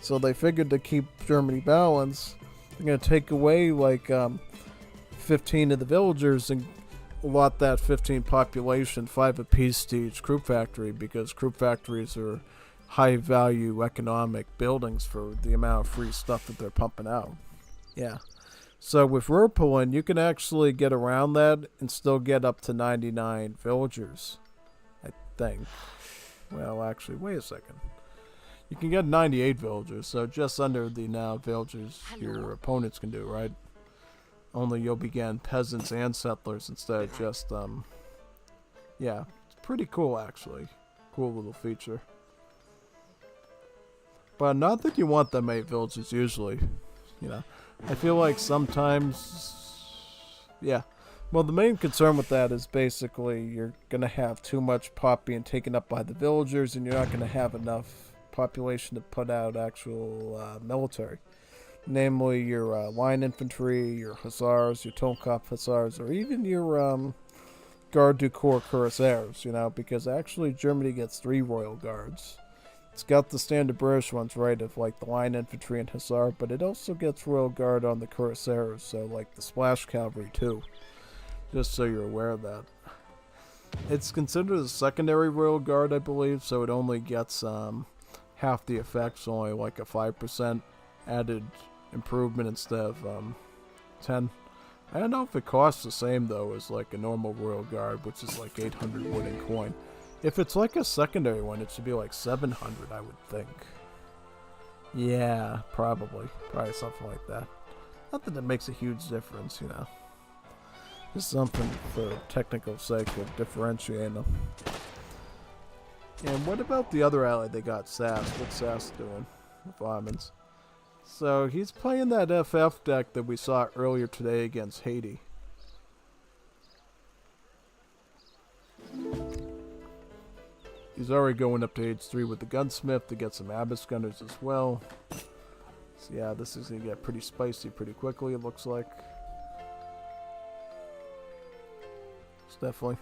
So they figured to keep Germany balanced, they're going to take away like 15 of the villagers and allot that 15 population 5 apiece to each Krupp factory, because Krupp factories are high value economic buildings for the amount of free stuff that they're pumping out. Yeah. So with Rurpulin, you can actually get around that and still get up to 99 villagers, I think. Well, actually, wait a second. You can get 98 villagers, so just under the now villagers your opponents can do, right? Only you'll be getting peasants and settlers instead of just, yeah, it's pretty cool actually. Cool little feature. But not that you want them 8 villagers usually, you know. I feel like sometimes, yeah. Well, the main concern with that is basically you're going to have too much pop being taken up by the villagers, and you're not going to have enough population to put out actual military. Namely your line infantry, your hussars, your Tonkopf hussars, or even your Guard du Corps Cuirassiers, you know, because actually Germany gets 3 Royal Guards. It's got the standard British ones, right, of like the Line Infantry and Hussar, but it also gets Royal Guard on the Cuirassiers, so like the Splash Cavalry too. Just so you're aware of that. It's considered a secondary Royal Guard, I believe, so it only gets half the effects, only like a 5% added improvement instead of 10. I don't know if it costs the same though as like a normal Royal Guard, which is like 800 wooden coin. If it's like a secondary one, it should be like 700, I would think. Yeah, probably something like that. Not that it makes a huge difference, you know. Just something for technical sake of differentiating them. And what about the other ally they got, Sass? What's Sass doing with Ottomans? So he's playing that FF deck that we saw earlier today against Haiti. He's already going up to age 3 with the gunsmith to get some Abyss Gunners as well. So yeah, this is going to get pretty spicy pretty quickly, it looks like. It's definitely.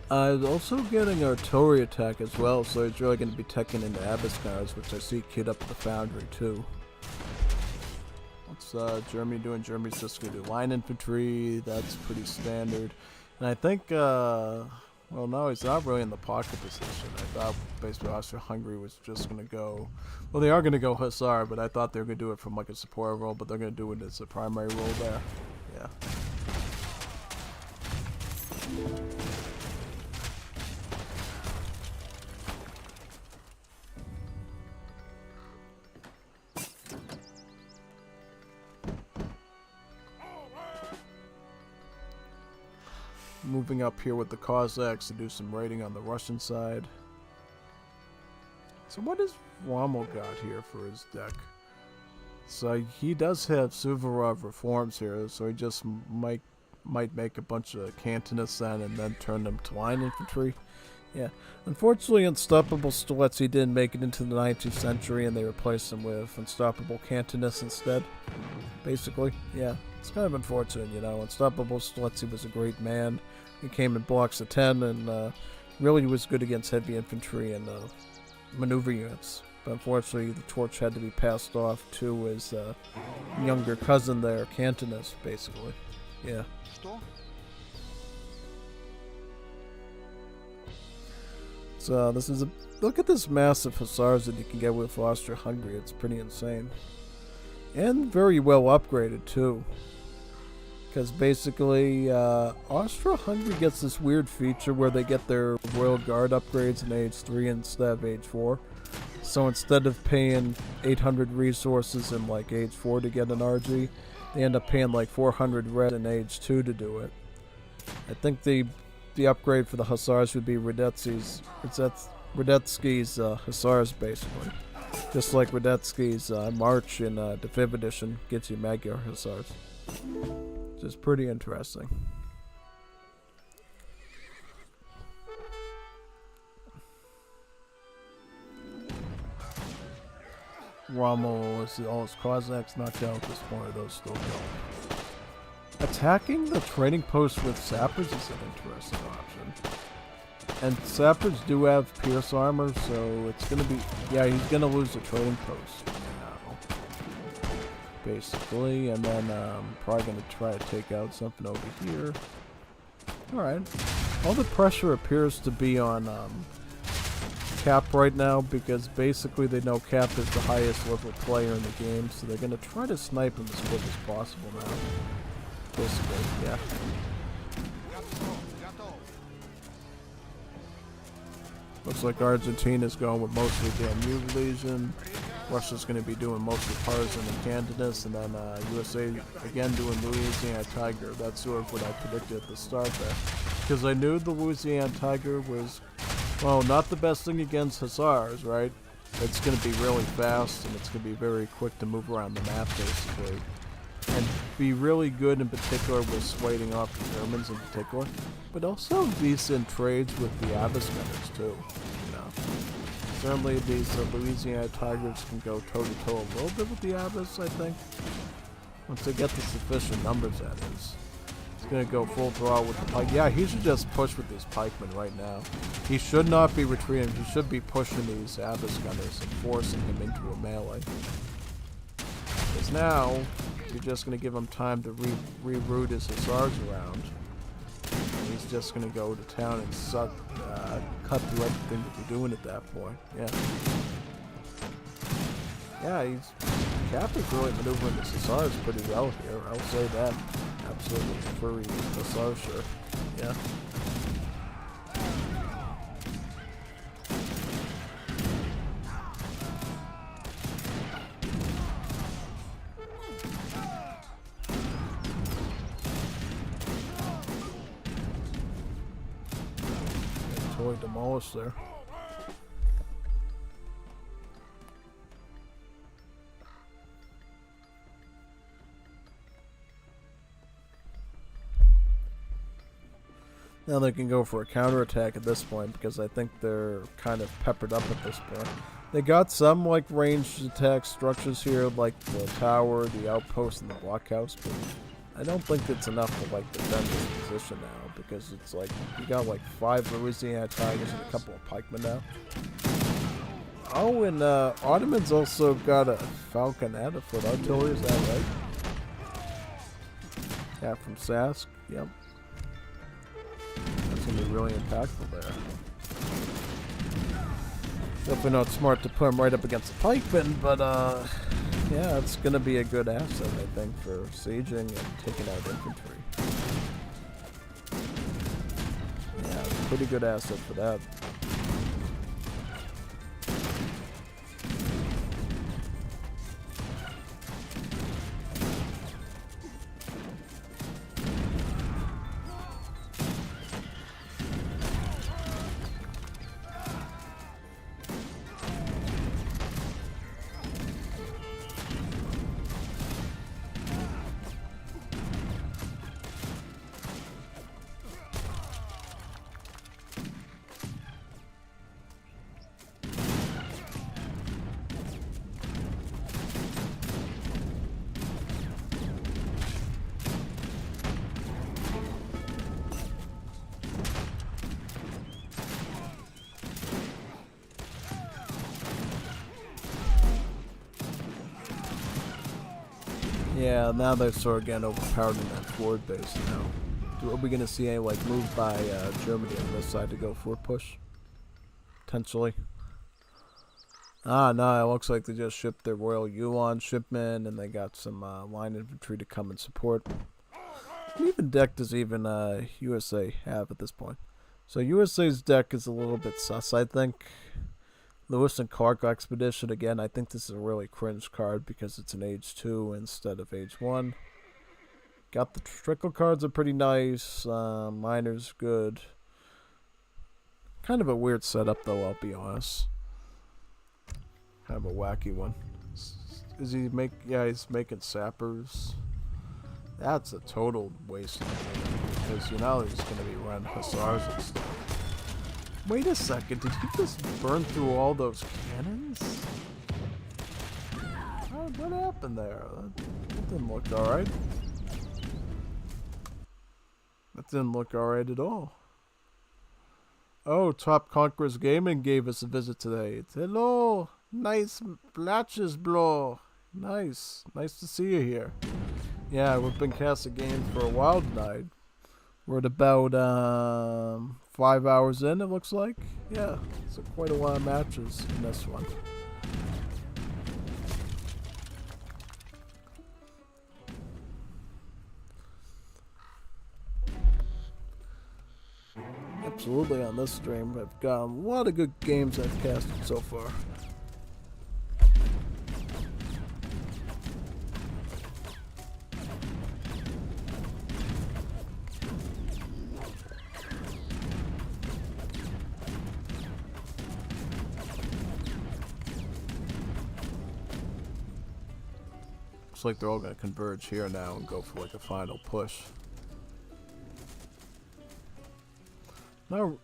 He's also getting artillery attack as well, so he's really going to be teching into Abyss Gunners, which I see keyed up at the foundry too. What's Germany doing? Germany's just going to do line infantry, that's pretty standard. And I think, well no, he's not really in the pocket position. I thought basically Austria-Hungary was just going to go, well they are going to go Hussar, but I thought they were going to do it from like a support role, but they're going to do it as a primary role there. Yeah. Moving up here with the Cossacks to do some raiding on the Russian side. So what does Rommel got here for his deck? So he does have Suvorov reforms here, so he just might make a bunch of cantonists then turn them to line infantry. Yeah. Unfortunately, Unstoppable Streletsky didn't make it into the 19th century, and they replaced him with Unstoppable Cantonists instead. Basically, yeah. It's kind of unfortunate, you know. Unstoppable Streletsky was a great man. He came in blocks of 10 and really was good against heavy infantry and maneuver units. But unfortunately, the torch had to be passed off to his younger cousin there, Cantonist, basically. Yeah. So this is a look at this massive hussars that you can get with Austria-Hungary. It's pretty insane, and very well upgraded too. Because basically, Austria-Hungary gets this weird feature where they get their Royal Guard upgrades in age 3 instead of age 4. So instead of paying 800 resources in like age 4 to get an RG, they end up paying like 400 red in age 2 to do it. I think the upgrade for the Hussars would be Radetzky's Hussars, basically. Just like Radetzky's March in the 5th edition gives you Magyar Hussars. Which is pretty interesting. Rommel is all his Cossacks knocked out at this point, those still going. Attacking the trading post with sappers is an interesting option. And sappers do have pierce armor, so it's gonna be, yeah, he's gonna lose the trading post now, basically, and then probably gonna try to take out something over here. Alright. All the pressure appears to be on Kap right now, because basically they know Kap is the highest level player in the game, so they're gonna try to snipe him as quick as possible now. Basically, yeah. Looks like Argentina's going with mostly Danube Legion. Russia's going to be doing mostly partisan and Candidates, and then USA again doing Louisiana Tiger. That's sort of what I predicted at the start there. Because I knew the Louisiana Tiger was, well, not the best thing against Hussars, right? It's going to be really fast, and it's going to be very quick to move around the map, basically. And be really good in particular with swaying off the Germans in particular. But also decent trades with the Abbas gunners, too. You know. Certainly these Louisiana Tigers can go toe-to-toe a little bit with the Abbas, I think. Once they get the sufficient numbers, that is. He's going to go full throttle with the pike. Yeah, he should just push with these pikemen right now. He should not be retreating. He should be pushing these Abbas gunners and forcing him into a melee. Because now, you're just going to give him time to reroute his Hussars around. And he's just going to go to town and cut through everything that you're doing at that point. Yeah. Yeah, Kap is really maneuvering his Hussars pretty well here. I'll say that. Absolutely furry Hussar, sure. Yeah. Totally demolished there. Now they can go for a counterattack at this point because I think they're kind of peppered up at this point. They got some like ranged attack structures here, like the tower, the outpost, and the blockhouse, but I don't think it's enough to like defend this position now because it's like you got like 5 Louisiana Tigers and a couple of pikemen now. Oh, and Ottomans also got a falconette, a foot artillery, is that right? Yeah, from Sask, yep. That's going to be really impactful there. Definitely not smart to put him right up against the pikemen, but yeah, it's going to be a good asset, I think, for sieging and taking out infantry. Yeah, it's a pretty good asset for that. Yeah, now they're sort of getting overpowered in that forward base now. Are we going to see any like move by Germany on this side to go for a push? Potentially. Ah, no, it looks like they just shipped their Royal Yuan shipment and they got some line infantry to come and support. What even deck does even USA have at this point? So USA's deck is a little bit sus, I think. Lewis and Clark Expedition, again, I think this is a really cringe card because it's an age 2 instead of age 1. Got the trickle cards are pretty nice. Miner's good. Kind of a weird setup though, I'll be honest. Kind of a wacky one. Is he yeah, he's making sappers. That's a total waste of money because you know he's gonna be running Hussars and stuff. Wait a second, did he just burn through all those cannons? What happened there? That didn't look alright. That didn't look alright at all. Oh, Top Conquerors Gaming gave us a visit today. Hello! Nice blatches blow. Nice. Nice to see you here. Yeah, we've been casting games for a while tonight. We're at about 5 hours in, it looks like. Yeah, so quite a lot of matches in this one. Absolutely, on this stream, I've got a lot of good games I've casted so far. like they're all going to converge here now and go for like a final push. Now,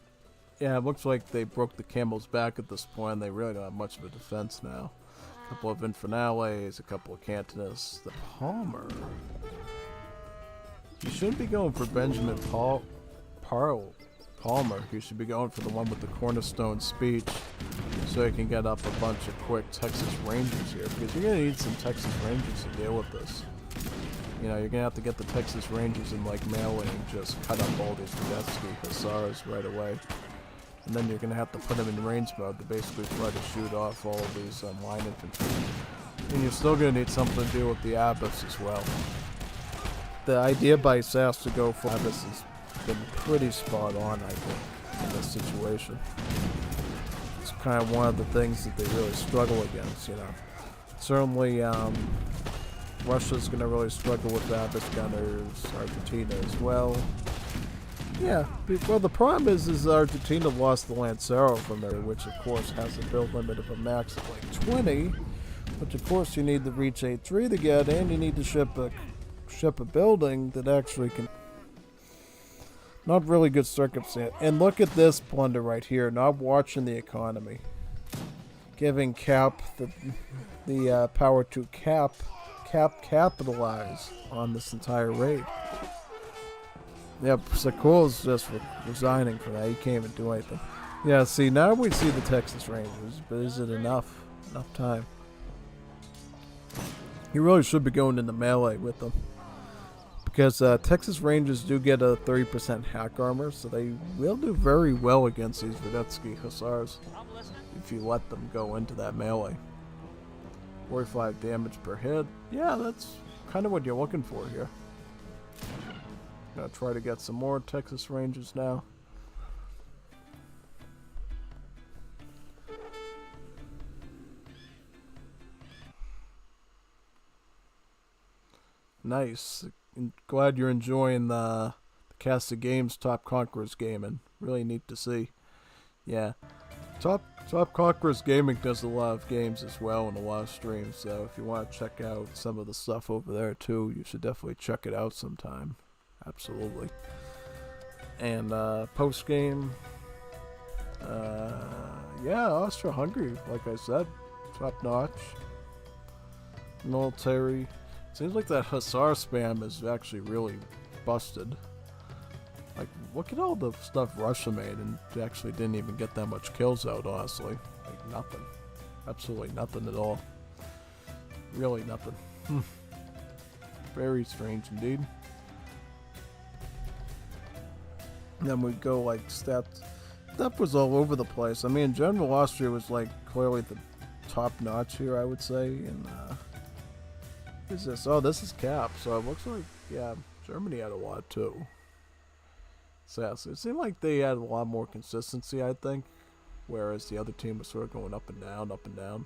yeah, it looks like they broke the camel's back at this point. They really don't have much of a defense now. A couple of Infernales, a couple of Cantonists. The Palmer. You shouldn't be going for Benjamin Palmer. You should be going for the one with the cornerstone speech, so you can get up a bunch of quick Texas Rangers here, because you're going to need some Texas Rangers to deal with this. You know, you're going to have to get the Texas Rangers in like melee and just cut up all these Radetzky Hussars right away. And then you're going to have to put them in range mode to basically try to shoot off all of these line infantry. And you're still going to need something to do with the Abbas as well. The idea by SAS to go for Abbas has been pretty spot on, I think, in this situation. It's kind of one of the things that they really struggle against, you know. Certainly, Russia's going to really struggle with Abbas gunners, Argentina as well. Yeah, well, the problem is Argentina lost the Lancero from there, which of course has a build limit of a max of like 20, which of course you need to reach A3 to get, and you need to ship a building that actually can. Not really good circumstance. And look at this blunder right here, not watching the economy, giving Kap the power to capitalize on this entire raid. Yep, Sakul's just resigning for that. He can't even do anything. Yeah, see, now we see the Texas Rangers, but is it enough? Enough time? You really should be going into melee with them. Because Texas Rangers do get a 30% hack armor, so they will do very well against these Radetzky Hussars if you let them go into that melee. 45 damage per hit. Yeah, that's kind of what you're looking for here. Gonna try to get some more Texas Rangers now. Nice. Glad you're enjoying the Cast of Games Top Conquerors gaming. Really neat to see. Yeah. Top Conquerors Gaming does a lot of games as well and a lot of streams, so if you want to check out some of the stuff over there too, you should definitely check it out sometime. Absolutely. And post game, yeah, Austria-Hungary, like I said, top notch. Military. Seems like that Hussar spam is actually really busted. Like, look at all the stuff Russia made and actually didn't even get that much kills out, honestly. Like, nothing. Absolutely nothing at all. Really nothing. Very strange indeed. And then we go, like, stats. Stuff was all over the place. I mean, in general, Austria was, like, clearly the top notch here, I would say. And, what is this? Oh, this is Kap. So it looks like, yeah, Germany had a lot, too. So it seemed like they had a lot more consistency, I think. Whereas the other team was sort of going up and down, up and down.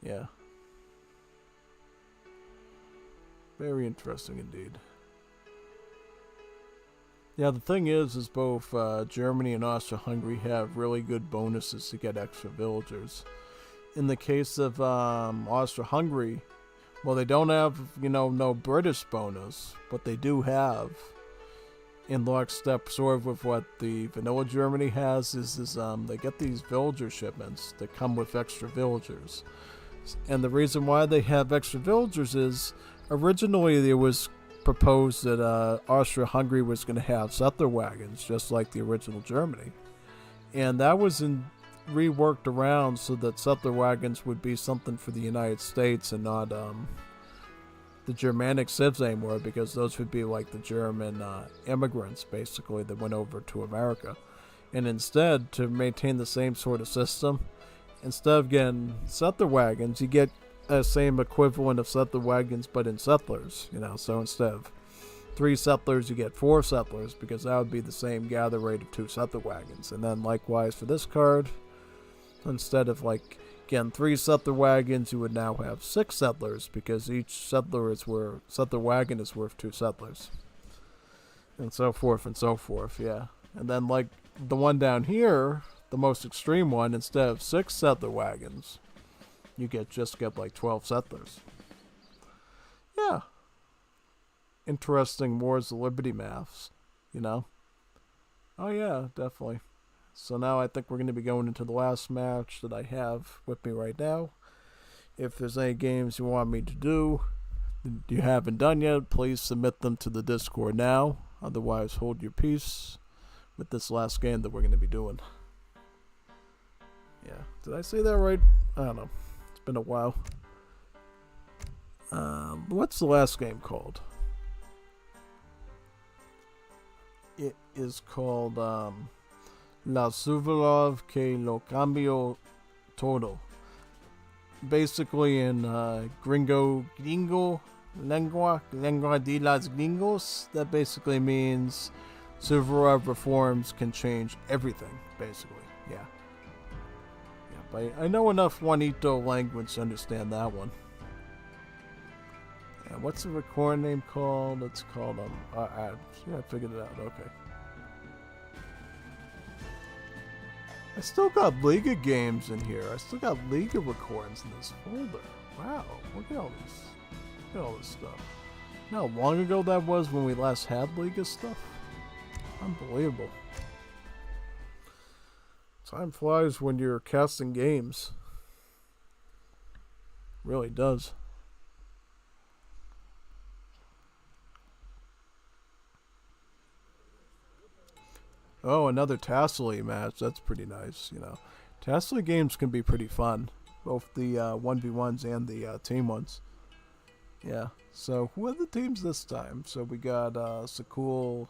Yeah. Very interesting indeed. Yeah, the thing is both Germany and Austria-Hungary have really good bonuses to get extra villagers. In the case of Austria-Hungary, well, they don't have, you know, no British bonus, but they do have, in lockstep sort of with what the vanilla Germany has, is they get these villager shipments that come with extra villagers. And the reason why they have extra villagers is, originally there was proposed that Austria-Hungary was going to have settler wagons, just like the original Germany. And that was reworked around so that settler wagons would be something for the United States and not the Germanic civs anymore, because those would be like the German immigrants, basically, that went over to America. And instead, to maintain the same sort of system, instead of getting settler wagons, you get a same equivalent of settler wagons, but in settlers, you know. So instead of 3 settlers, you get 4 settlers, because that would be the same gather rate of 2 settler wagons. And then likewise for this card, instead of like getting 3 settler wagons, you would now have 6 settlers, because each settler wagon is worth 2 settlers, and so forth, yeah. And then like the one down here, the most extreme one, instead of 6 settler wagons, you just get like 12 settlers. interesting Wars of Liberty maps, you know? Oh yeah, definitely. So now I think we're going to be going into the last match that I have with me right now. If there's any games you want me to do you haven't done yet, please submit them to the Discord now. Otherwise, hold your peace with this last game that we're going to be doing. Yeah, did I say that right? I don't know. It's been a while. What's the last game called? It is called La Suvalov que lo cambio todo. Basically in gringo lengua de las gringos, that basically means Suvorov reforms can change everything, basically. Yeah. But I know enough Juanito language to understand that one. Yeah, what's the record name called? It's called I figured it out. Okay. I still got Liga games in here. I still got Liga recordings in this folder. Wow, look at all this stuff. You know how long ago that was when we last had Liga stuff? Unbelievable. Time flies when you're casting games. Really does. Oh, another Tassily match. That's pretty nice, you know. Tassily games can be pretty fun. Both the 1v1s and the team ones. Yeah. So, who are the teams this time? So, we got Sakul.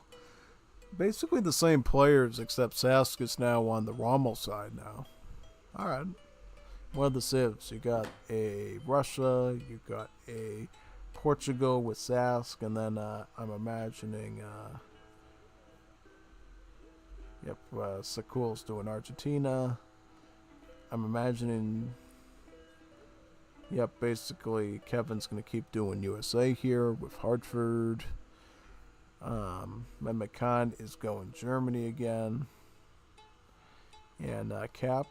Basically the same players, except Sask is now on the Rommel side now. Alright. What are the civs? You got a Russia, you got a Portugal with Sask, and then I'm imagining... Sakul's doing Argentina. I'm imagining... basically Kevin's going to keep doing USA here with Hartford. Mehmet Khan is going Germany again. And Kap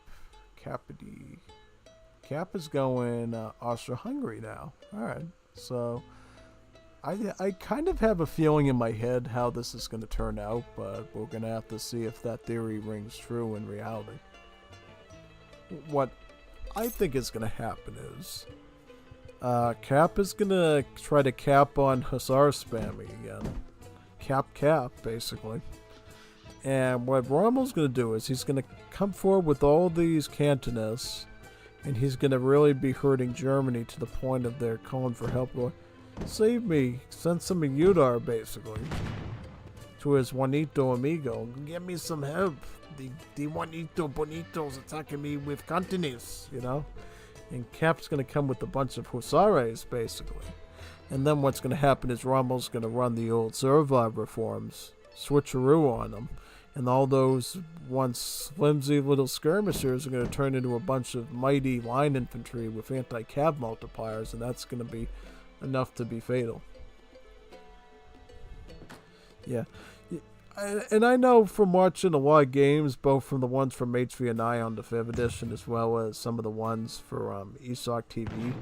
is going Austria-Hungary now. Alright, so I kind of have a feeling in my head how this is going to turn out, but we're going to have to see if that theory rings true in reality. What I think is going to happen is Kap is going to try to cap on Hussar spamming again. Cap, basically. And what Rommel's going to do is he's going to come forward with all these Cantonists, and he's going to really be hurting Germany to the point of they're calling for help. Going, save me, send some Udar, basically, to his Juanito amigo. Get me some help. The Juanito Bonito's attacking me with Cantonists, you know? And Cap's going to come with a bunch of Husares, basically. And then what's going to happen is Rommel's going to run the old Servav reforms, switcheroo on them. And all those once flimsy little skirmishers are going to turn into a bunch of mighty line infantry with anti-cav multipliers, and that's going to be enough to be fatal. Yeah. And I know from watching a lot of games, both from the ones from HV&I on the 5th edition as well as some of the ones for ESOC TV,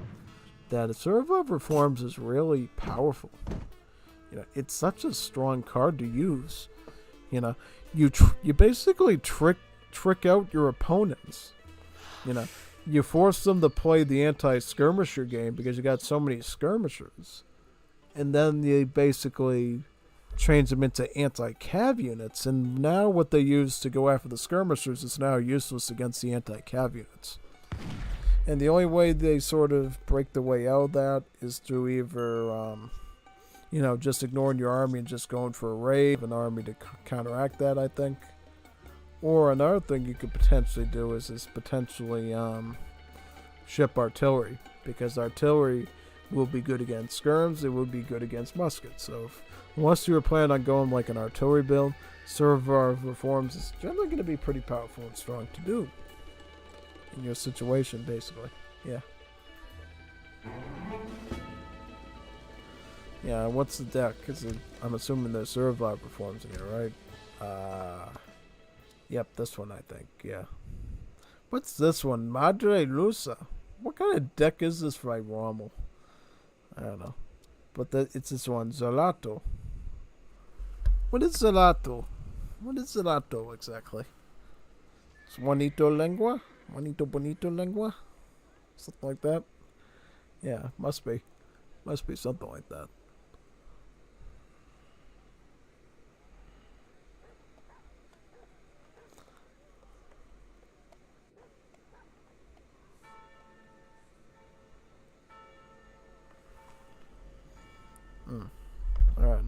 that a Servav Reforms is really powerful. You know, it's such a strong card to use. You know, you basically trick out your opponents. You know, you force them to play the anti-skirmisher game because you got so many skirmishers, and then you basically change them into anti-cav units, and now what they use to go after the skirmishers is now useless against the anti-cav units. And the only way they sort of break the way out of that is through either, just ignoring your army and just going for a raid, an army to counteract that, I think. Or another thing you could potentially do is potentially ship artillery, because artillery will be good against skirms, it will be good against muskets. So unless you were planning on going like an artillery build, Servav Reforms is generally going to be pretty powerful and strong to do in your situation, basically. Yeah. Yeah, what's the deck? Because I'm assuming there's Servav Reforms in here, right? Yep, this one, I think. Yeah. What's this one? Madre Lusa. What kind of deck is this by Rommel? I don't know. but it's this one, Zelato. What is Zelato? What is Zelato exactly? It's Juanito Lengua? Juanito Bonito Lengua? Something like that? Yeah, must be. Must be something like that. Alright.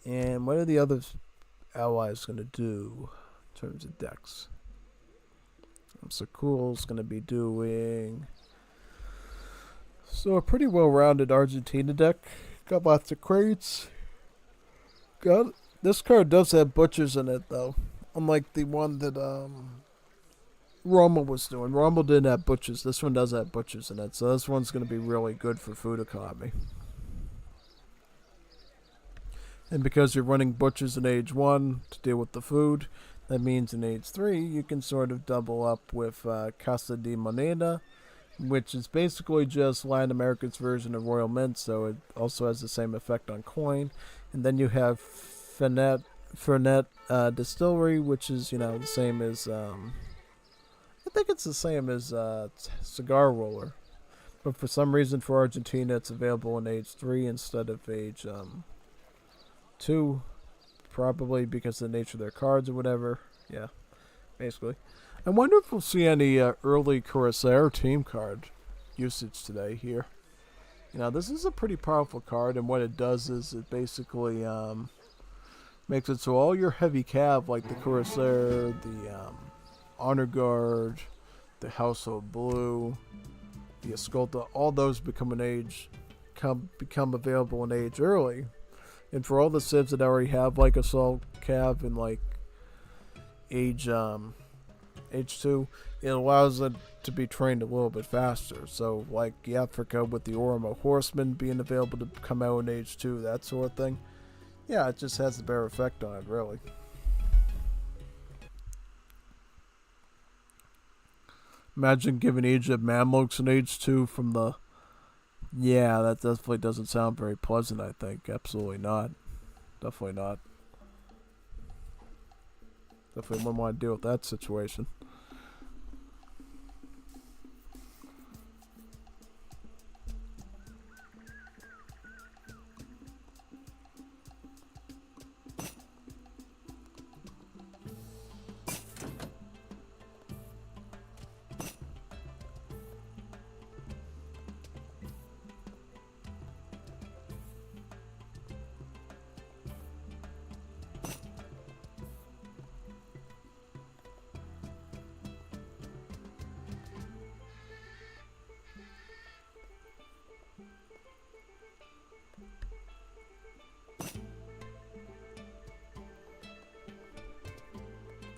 And what are the other allies going to do in terms of decks? Sakul's going to be doing... So a pretty well-rounded Argentina deck. Got lots of crates. This card does have butchers in it, though. Unlike the one that Rommel was doing. Rommel didn't have butchers. This one does have butchers in it. So this one's going to be really good for food economy. And because you're running butchers in age 1 to deal with the food, that means in age 3 you can sort of double up with Casa de Moneda, which is basically just Latin America's version of Royal Mint, so it also has the same effect on coin. And then you have Fernet Distillery, which is, the same as, I think it's the same as Cigar Roller. But for some reason for Argentina it's available in age 3 instead of age 2, probably because of the nature of their cards or whatever. Yeah, basically. I wonder if we'll see any early Corsair team card usage today here. This is a pretty powerful card, and what it does is it basically makes it so all your heavy cav, like the Corsair, the Honor Guard, the Household Blue, the Escolta, all those become available in age early. And for all the civs that already have like Assault Cav and like age 2, it allows it to be trained a little bit faster. So like the Africa with the Oromo Horseman being available to come out in age 2, that sort of thing. Yeah, it just has a better effect on it, really. Imagine giving Egypt Mamluks in age 2 from the... Yeah, that definitely doesn't sound very pleasant, I think. Absolutely not. Definitely not. Definitely wouldn't want to deal with that situation.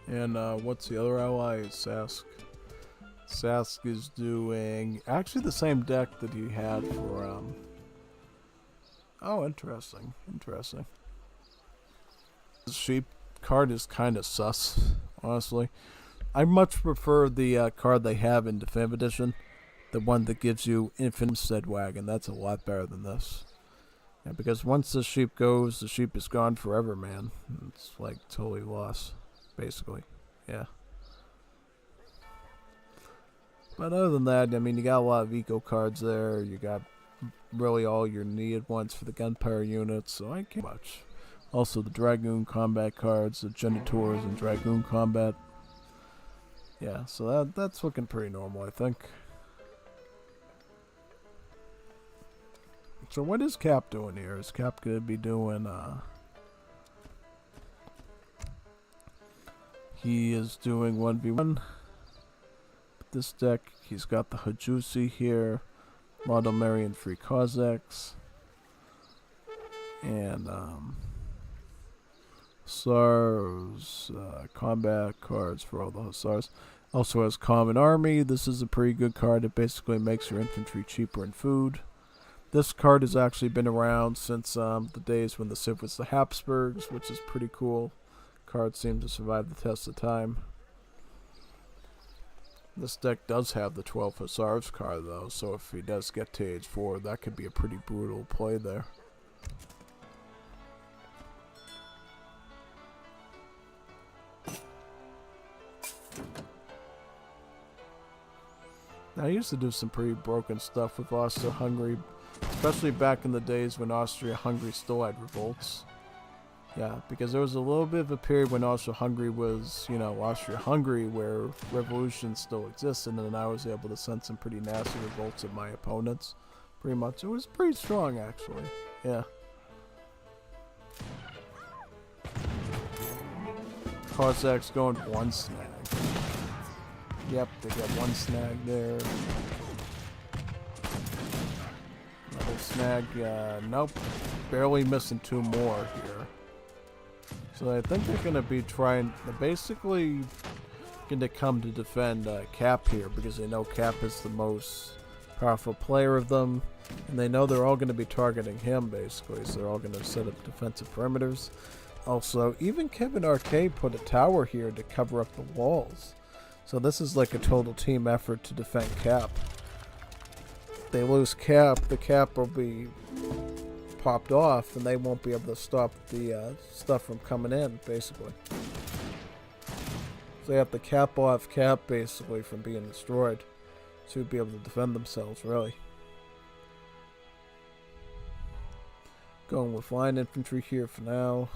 And what's the other ally? Sask. Sask is doing actually the same deck that he had for oh, interesting. The sheep card is kind of sus, honestly. I much prefer the card they have in Definitive Edition, the one that gives you Infinite Stead Wagon. That's a lot better than this. Yeah, because once the sheep goes, the sheep is gone forever, man. It's like totally lost. Basically, yeah. But other than that, I mean, you got a lot of eco cards there. You got really all your needed ones for the gunpowder units, so I can't much. Also, the Dragoon combat cards, the Genitors and Dragoon combat. Yeah, so that's looking pretty normal, I think. So what is Kap doing here? Is Kap going to be doing, he is doing 1v1. This deck, he's got the Hajusi here, Model Marion Free Cossacks, and Hussars, combat cards for all the Hussars. Also has Common Army. This is a pretty good card. It basically makes your infantry cheaper in food. This card has actually been around since the days when the Civ was the Habsburgs, which is pretty cool. Cards seem to survive the test of time. This deck does have the 12 Hussars card though, so if he does get to age 4, that could be a pretty brutal play there. Now, I used to do some pretty broken stuff with Austria-Hungary, especially back in the days when Austria-Hungary still had revolts. Yeah, because there was a little bit of a period when Austria-Hungary was, you know, Austria-Hungary where revolution still existed, and then I was able to send some pretty nasty revolts at my opponents. Pretty much. It was pretty strong, actually. Yeah. Cossacks going 1 snag. Yep, they got 1 snag there. Another snag, nope. Barely missing 2 more here. So I think they're going to be trying, they're basically going to come to defend Kap here because they know Kap is the most powerful player of them. And they know they're all going to be targeting him basically, so they're all going to set up defensive perimeters. Also, even Kevin Arcade put a tower here to cover up the walls. So this is like a total team effort to defend Kap. If they lose Kap, the Kap will be popped off and they won't be able to stop the stuff from coming in, basically. So they have to cap off Kap, basically, from being destroyed to be able to defend themselves, really. Going with line infantry here for now.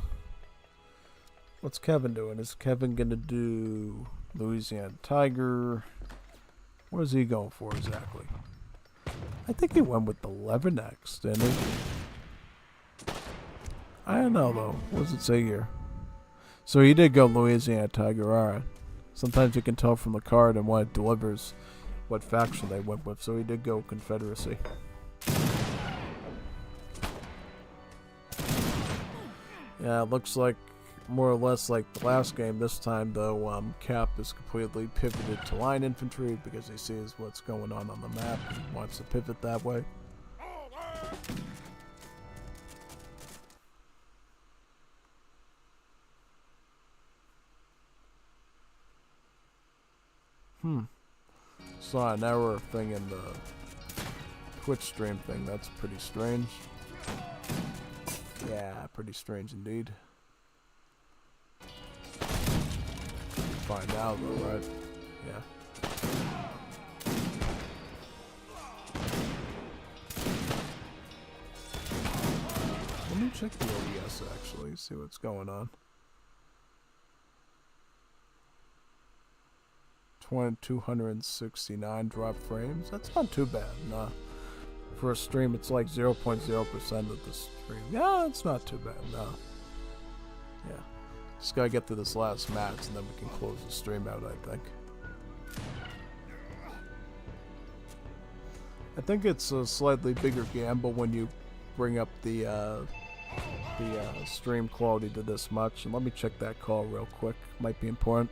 What's Kevin doing? Is Kevin going to do Louisiana Tiger? What is he going for exactly? I think he went with the 11X, didn't he? I don't know though. What does it say here? So he did go Louisiana Tiger, alright. Sometimes you can tell from the card and what it delivers what faction they went with. So he did go Confederacy. Yeah, it looks like more or less like the last game. This time though, Kap is completely pivoted to line infantry because he sees what's going on the map and wants to pivot that way. Saw an error thing in the Twitch stream thing. That's pretty strange. Yeah, pretty strange indeed. Find out though, right? Yeah. Let me check the OBS actually, see what's going on. 269 drop frames. That's not too bad. Nah. For a stream, it's like 0.0% of the stream. Yeah, it's not too bad. No. Yeah. Just gotta get to this last match and then we can close the stream out, I think. I think it's a slightly bigger gamble when you bring up the stream quality to this much. And let me check that call real quick. Might be important.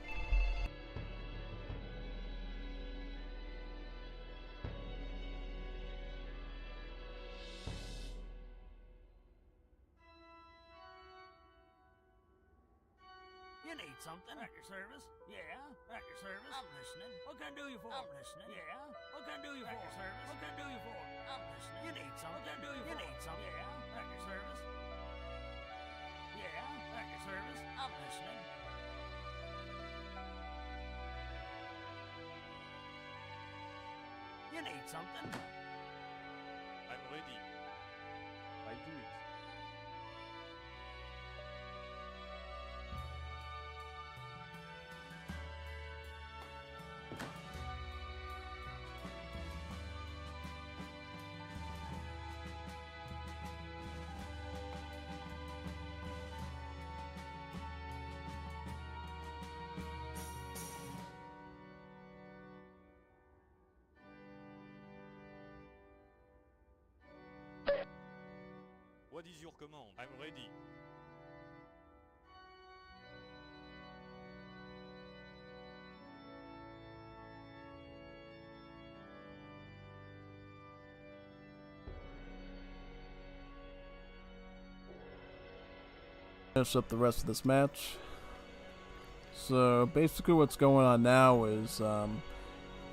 You need something? At your service? Yeah, at your service. I'm listening. What can I do you for? I'm listening. Yeah. What can I do you for? At your service. What can I do you for? I'm listening. You need something? What can I do you for? You need something? Yeah, at your service. Yeah, at your service. I'm listening. You need something? I'm ready. I do it. What is your command? I'm ready. Finish up the rest of this match. So basically what's going on now is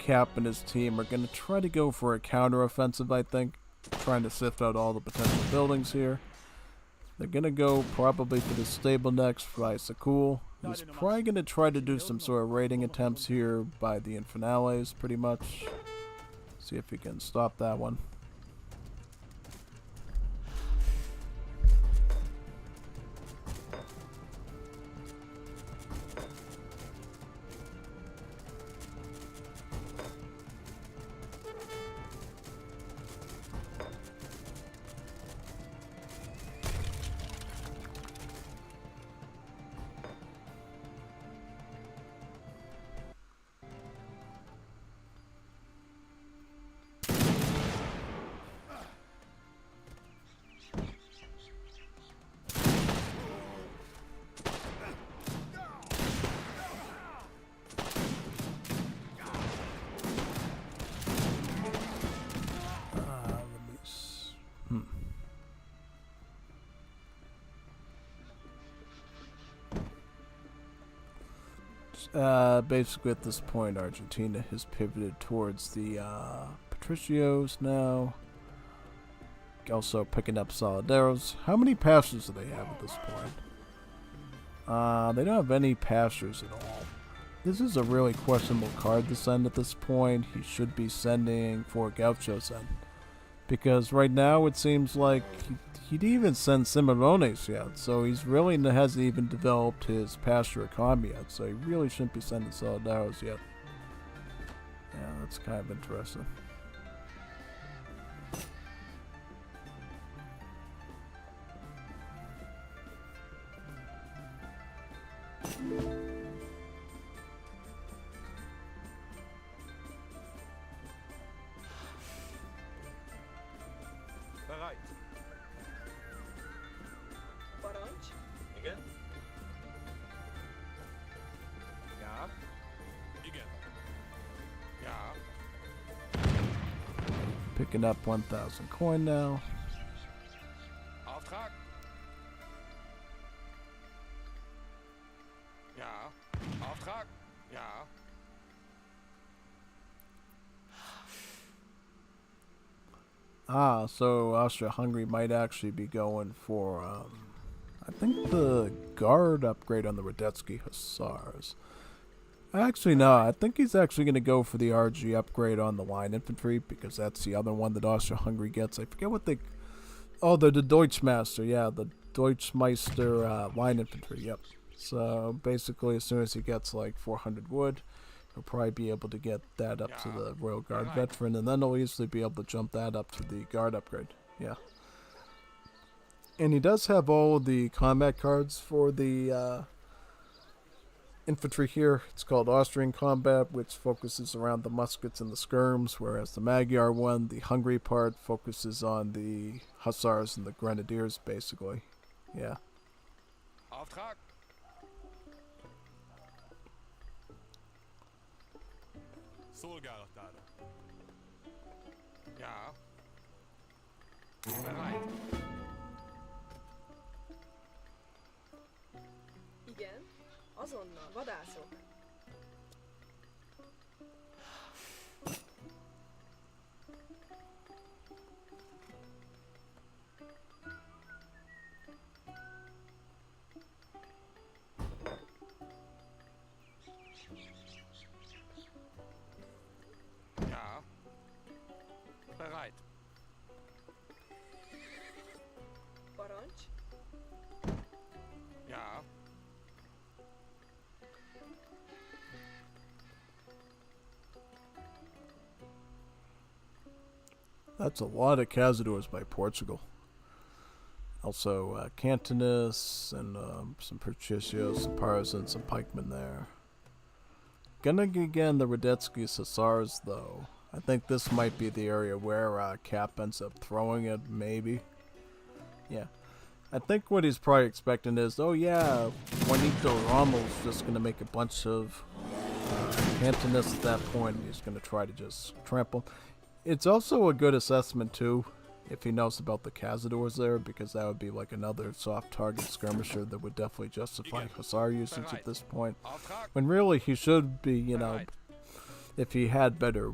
Kap and his team are going to try to go for a counteroffensive, I think. Trying to sift out all the potential buildings here. They're going to go probably for the stable next by Sakul. He's probably going to try to do some sort of raiding attempts here by the Infernales, pretty much. See if he can stop that one. Basically at this point, Argentina has pivoted towards the Patricios now. Also picking up Solidaros. How many pastors do they have at this point? They don't have any pastors at all. This is a really questionable card to send at this point. He should be sending 4 Gauchos in. Because right now it seems like he didn't even send Cimarrones yet, so he's really hasn't even developed his pasture economy yet, so he really shouldn't be sending Solidaros yet. Yeah, that's kind of interesting. Bereit. Orange? Igen. Ja. Igen. Ja. Picking up 1,000 coin now. Auftrag. Ja. Auftrag. Ja. So Austria-Hungary might actually be going for, I think the guard upgrade on the Radetzky Hussars. Actually, no, I think he's actually going to go for the RG upgrade on the line infantry, because that's the other one that Austria-Hungary gets. I forget what they... Oh, the Deutschmaster, yeah, the Deutschmeister line infantry, yep. So, basically, as soon as he gets, like, 400 wood, he'll probably be able to get that up to the Royal Guard veteran, and then he'll easily be able to jump that up to the guard upgrade, yeah. And he does have all of the combat cards for the infantry here. It's called Austrian Combat, which focuses around the muskets and the skirms, whereas the Magyar one, the Hungary part, focuses on the hussars and the grenadiers, basically. Yeah. Auftrag. Solgardade. Ja. Bereit. Igen. Azonnal, vadászok. Ja. Bereit. Parancs. Ja. That's a lot of cazadors by Portugal. Also, Cantonus and some Patricios, some Partisans, some pikemen there. Gonna get again the Radetzky Hussars, though. I think this might be the area where Kap ends up throwing it, maybe. Yeah. I think what he's probably expecting is, oh yeah, Juanito Rommel's just gonna make a bunch of Cantonus at that point, and he's gonna try to just trample. It's also a good assessment, too, if he knows about the cazadors there, because that would be like another soft target skirmisher that would definitely justify Hussar usage at this point. When really he should be, you know, if he had better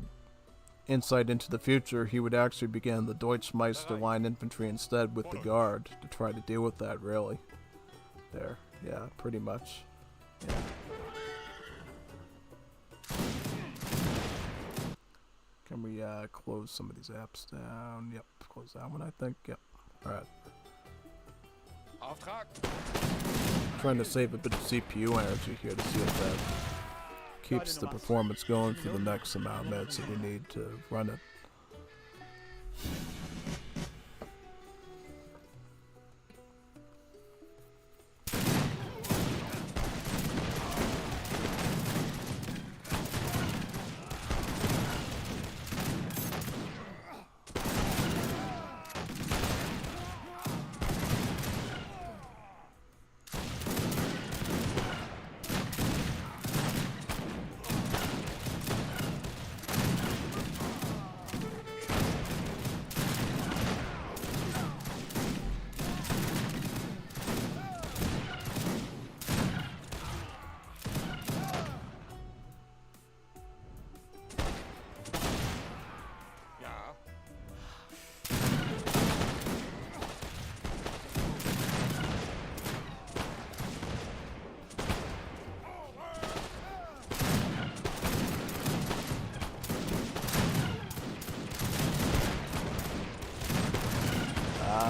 insight into the future, he would actually begin the Deutschmeister line infantry instead with the guard to try to deal with that, really. There. Yeah, pretty much. Yeah. Can we close some of these apps down? Yep, close that one, I think. Yep. Alright. Auftrag. Trying to save a bit of CPU energy here to see if that keeps the performance going for the next amount of minutes that we need to run it. Ja.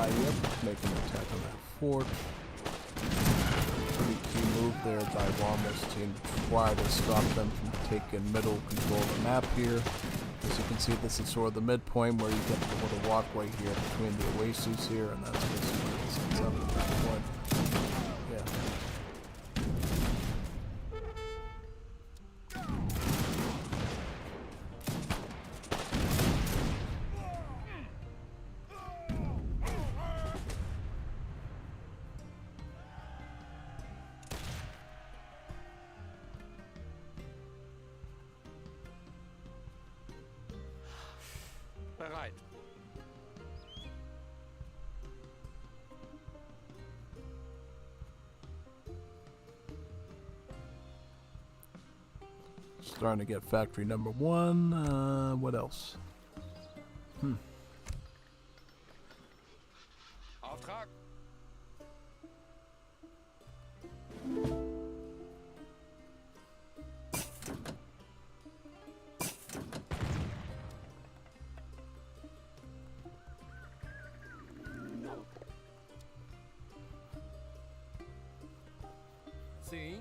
Yep, making an attack on that fort. Pretty key move there by Rommel's team to try to stop them from taking middle control of the map here. As you can see, this is sort of the midpoint where you get the little walkway here between the oases here, and that's basically what this ends up at that point. Yeah. Bereit. Starting to get factory number 1. What else? Auftrag. Sim.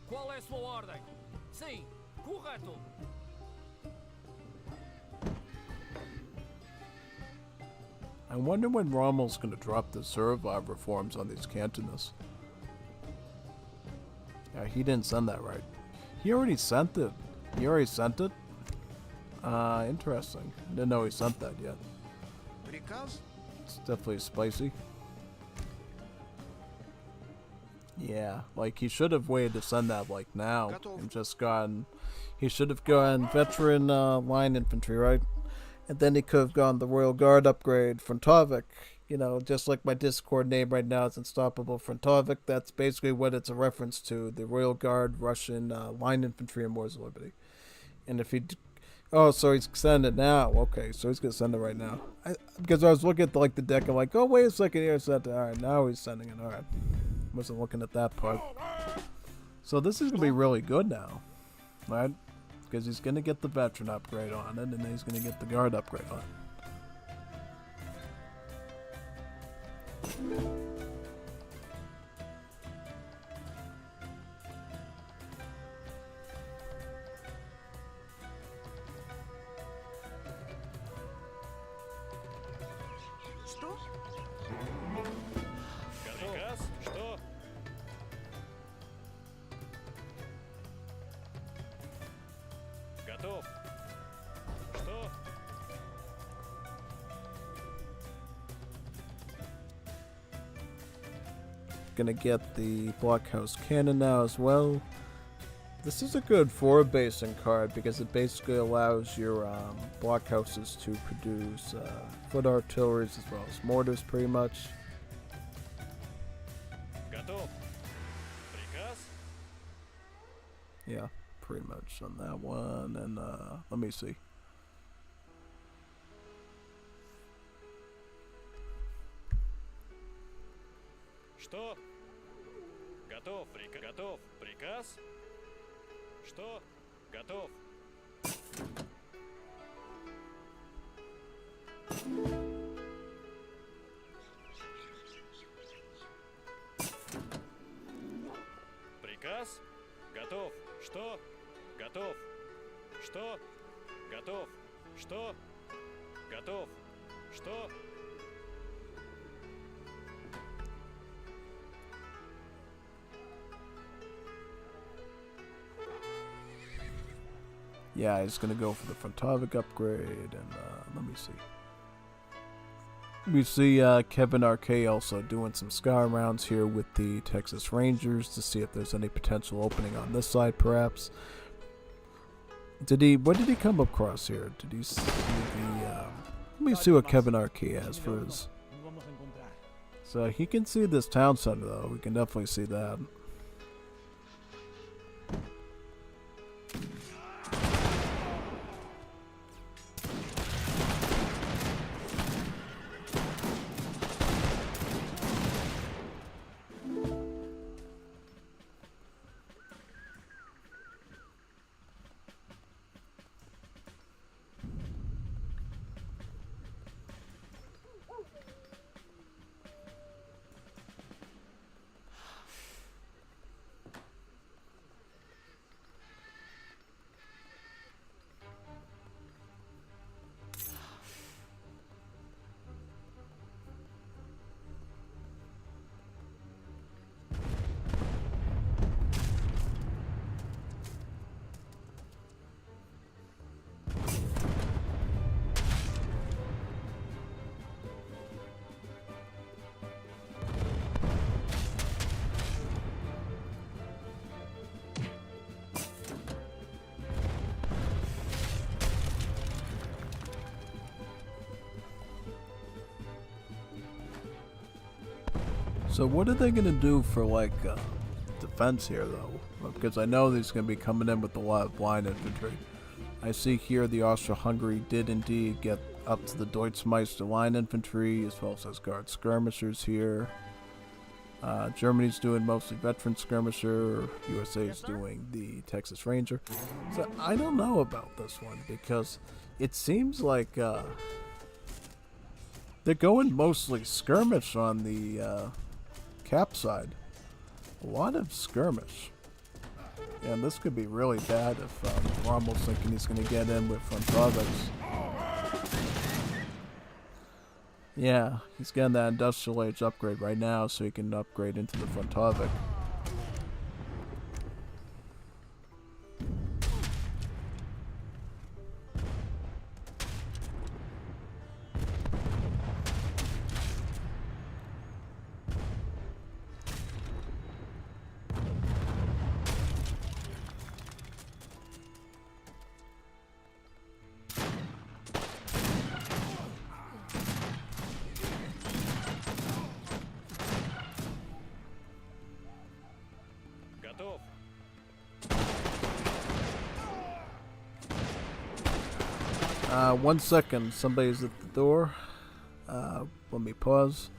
Qual é a sua ordem? Sim, correto. I wonder when Rommel's going to drop the Survivor reforms on these cantonists. Yeah, he didn't send that right. He already sent it. He already sent it? Interesting. I didn't know he sent that yet. Приказ? It's definitely spicy. Yeah, like he should have waited to send that like now and just gone. He should have gone veteran line infantry, right? And then he could have gone the Royal Guard upgrade, Frontovic. You know, just like my Discord name right now is Unstoppable Frontovic. That's basically what it's a reference to, the Royal Guard Russian line infantry in Wars of Liberty. And if he... Oh, so he's sending it now. Okay, so he's going to send it right now. Because I was looking at like the deck, I'm like, oh, wait a second here. Alright, now he's sending it. Alright. Wasn't looking at that part. So this is going to be really good now. Right? Because he's going to get the veteran upgrade on it, and then he's going to get the guard upgrade on it. Что? Приказ? Что? Готов. Что? Gonna get the blockhouse cannon now as well. This is a good forward basing card because it basically allows your blockhouses to produce foot artilleries as well as mortars pretty much. Yeah, pretty much on that one. And let me see. Что? Готов, готов. Приказ? Что? Готов. Приказ? Готов. Что? Готов. Что? Готов. Что? Готов. Что? Yeah, he's gonna go for the Frontovic upgrade, and let me see. We see Kevin RK also doing some scar rounds here with the Texas Rangers to see if there's any potential opening on this side, perhaps. What did he come across here? Did he see the? Let me see what Kevin RK has for his. Nos vamos a encontrar. So he can see this town center, though. We can definitely see that. So what are they gonna do for like defense here, though? Because I know he's gonna be coming in with a lot of line infantry. I see here the Austro-Hungary did indeed get up to the Deutschmeister line infantry, as well as guard skirmishers here. Germany's doing mostly veteran skirmisher. USA's doing the Texas Ranger. So I don't know about this one because it seems like they're going mostly skirmish on the Cap side. A lot of skirmish. And this could be really bad if Rommel's thinking he's going to get in with Frontovics. Yeah, he's getting that industrial age upgrade right now so he can upgrade into the Frontovic. Готов. 1 second, somebody's at the door. Let me pause.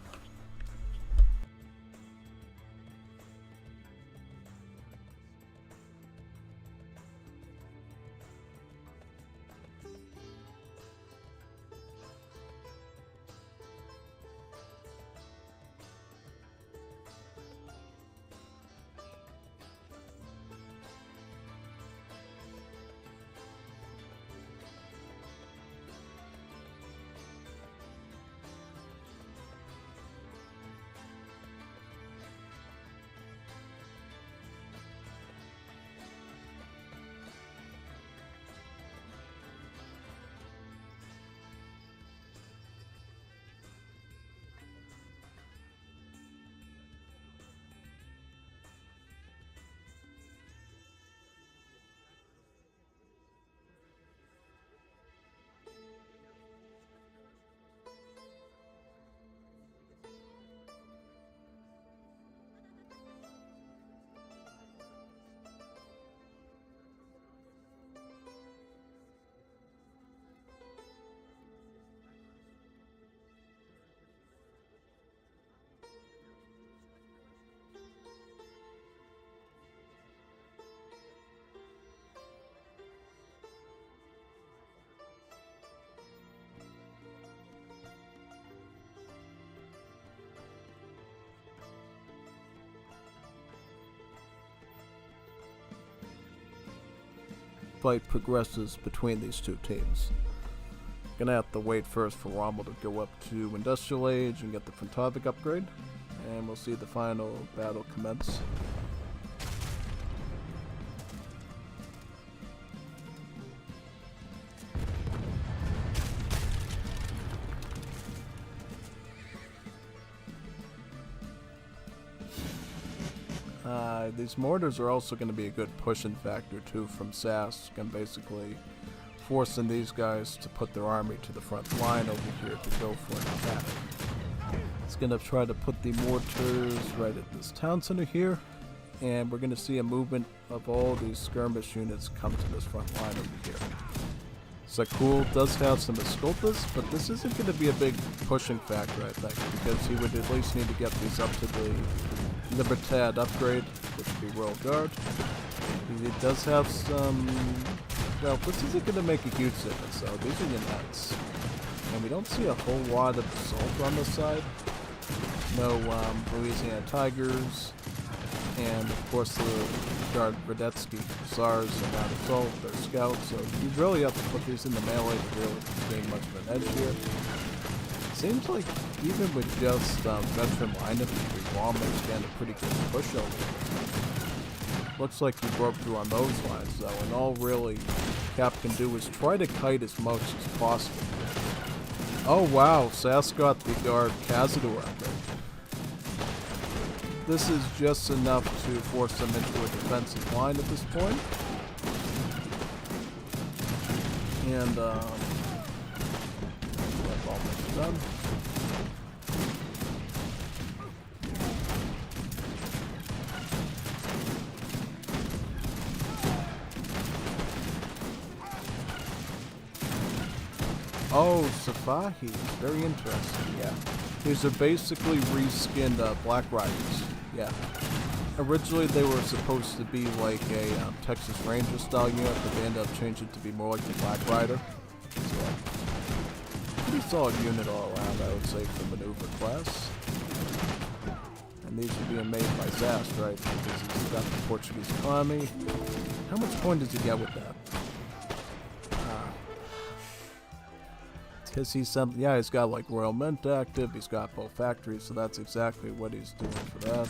fight progresses between these two teams. Gonna have to wait first for Rommel to go up to Industrial Age and get the Frontovic upgrade, and we'll see the final battle commence. These mortars are also going to be a good pushing factor too from SAS, and basically forcing these guys to put their army to the front line over here to go for an attack. It's going to try to put the mortars right at this town center here, and we're going to see a movement of all these skirmish units come to this front line over here. Sakul does have some escoltas, but this isn't going to be a big pushing factor, I think, because he would at least need to get these up to the Libertad upgrade, which would be Royal Guard. He does have some... Well, this isn't going to make a huge difference, though. These are units. And we don't see a whole lot of assault on this side. No Louisiana Tigers, and of course the Guard Radetzky Hussars are not assault, they're scouts, so you really have to put these in the melee to really gain much of an edge here. Seems like even with just veteran line infantry, Rommel stand a pretty good push over here. Looks like he broke through on those lines though, and all really Kap can do is try to kite as much as possible. Oh wow, SAS got the Guard Cazador upgrade. This is just enough to force them into a defensive line at this point. And that's almost done. Oh, Safahi. Very interesting, yeah. These are basically reskinned Black Riders. Yeah. Originally they were supposed to be like a Texas Ranger style unit, but they ended up changing it to be more like the Black Rider. So, pretty solid unit all around, I would say, for maneuver class. And these are being made by SAS, right? Because he's got the Portuguese economy. How much point does he get with that? Because he's got like Royal Mint active, he's got both factories, so that's exactly what he's doing for that.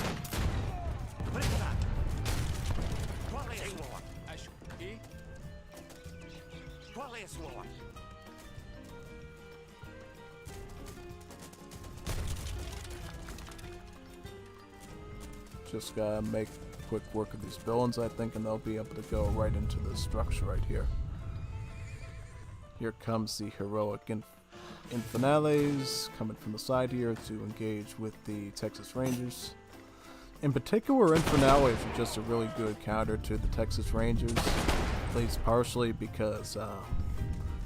Just gotta make quick work of these villains, I think, and they'll be able to go right into this structure right here. Here comes the heroic Infanales coming from the side here to engage with the Texas Rangers. In particular, Infernales are just a really good counter to the Texas Rangers, at least partially because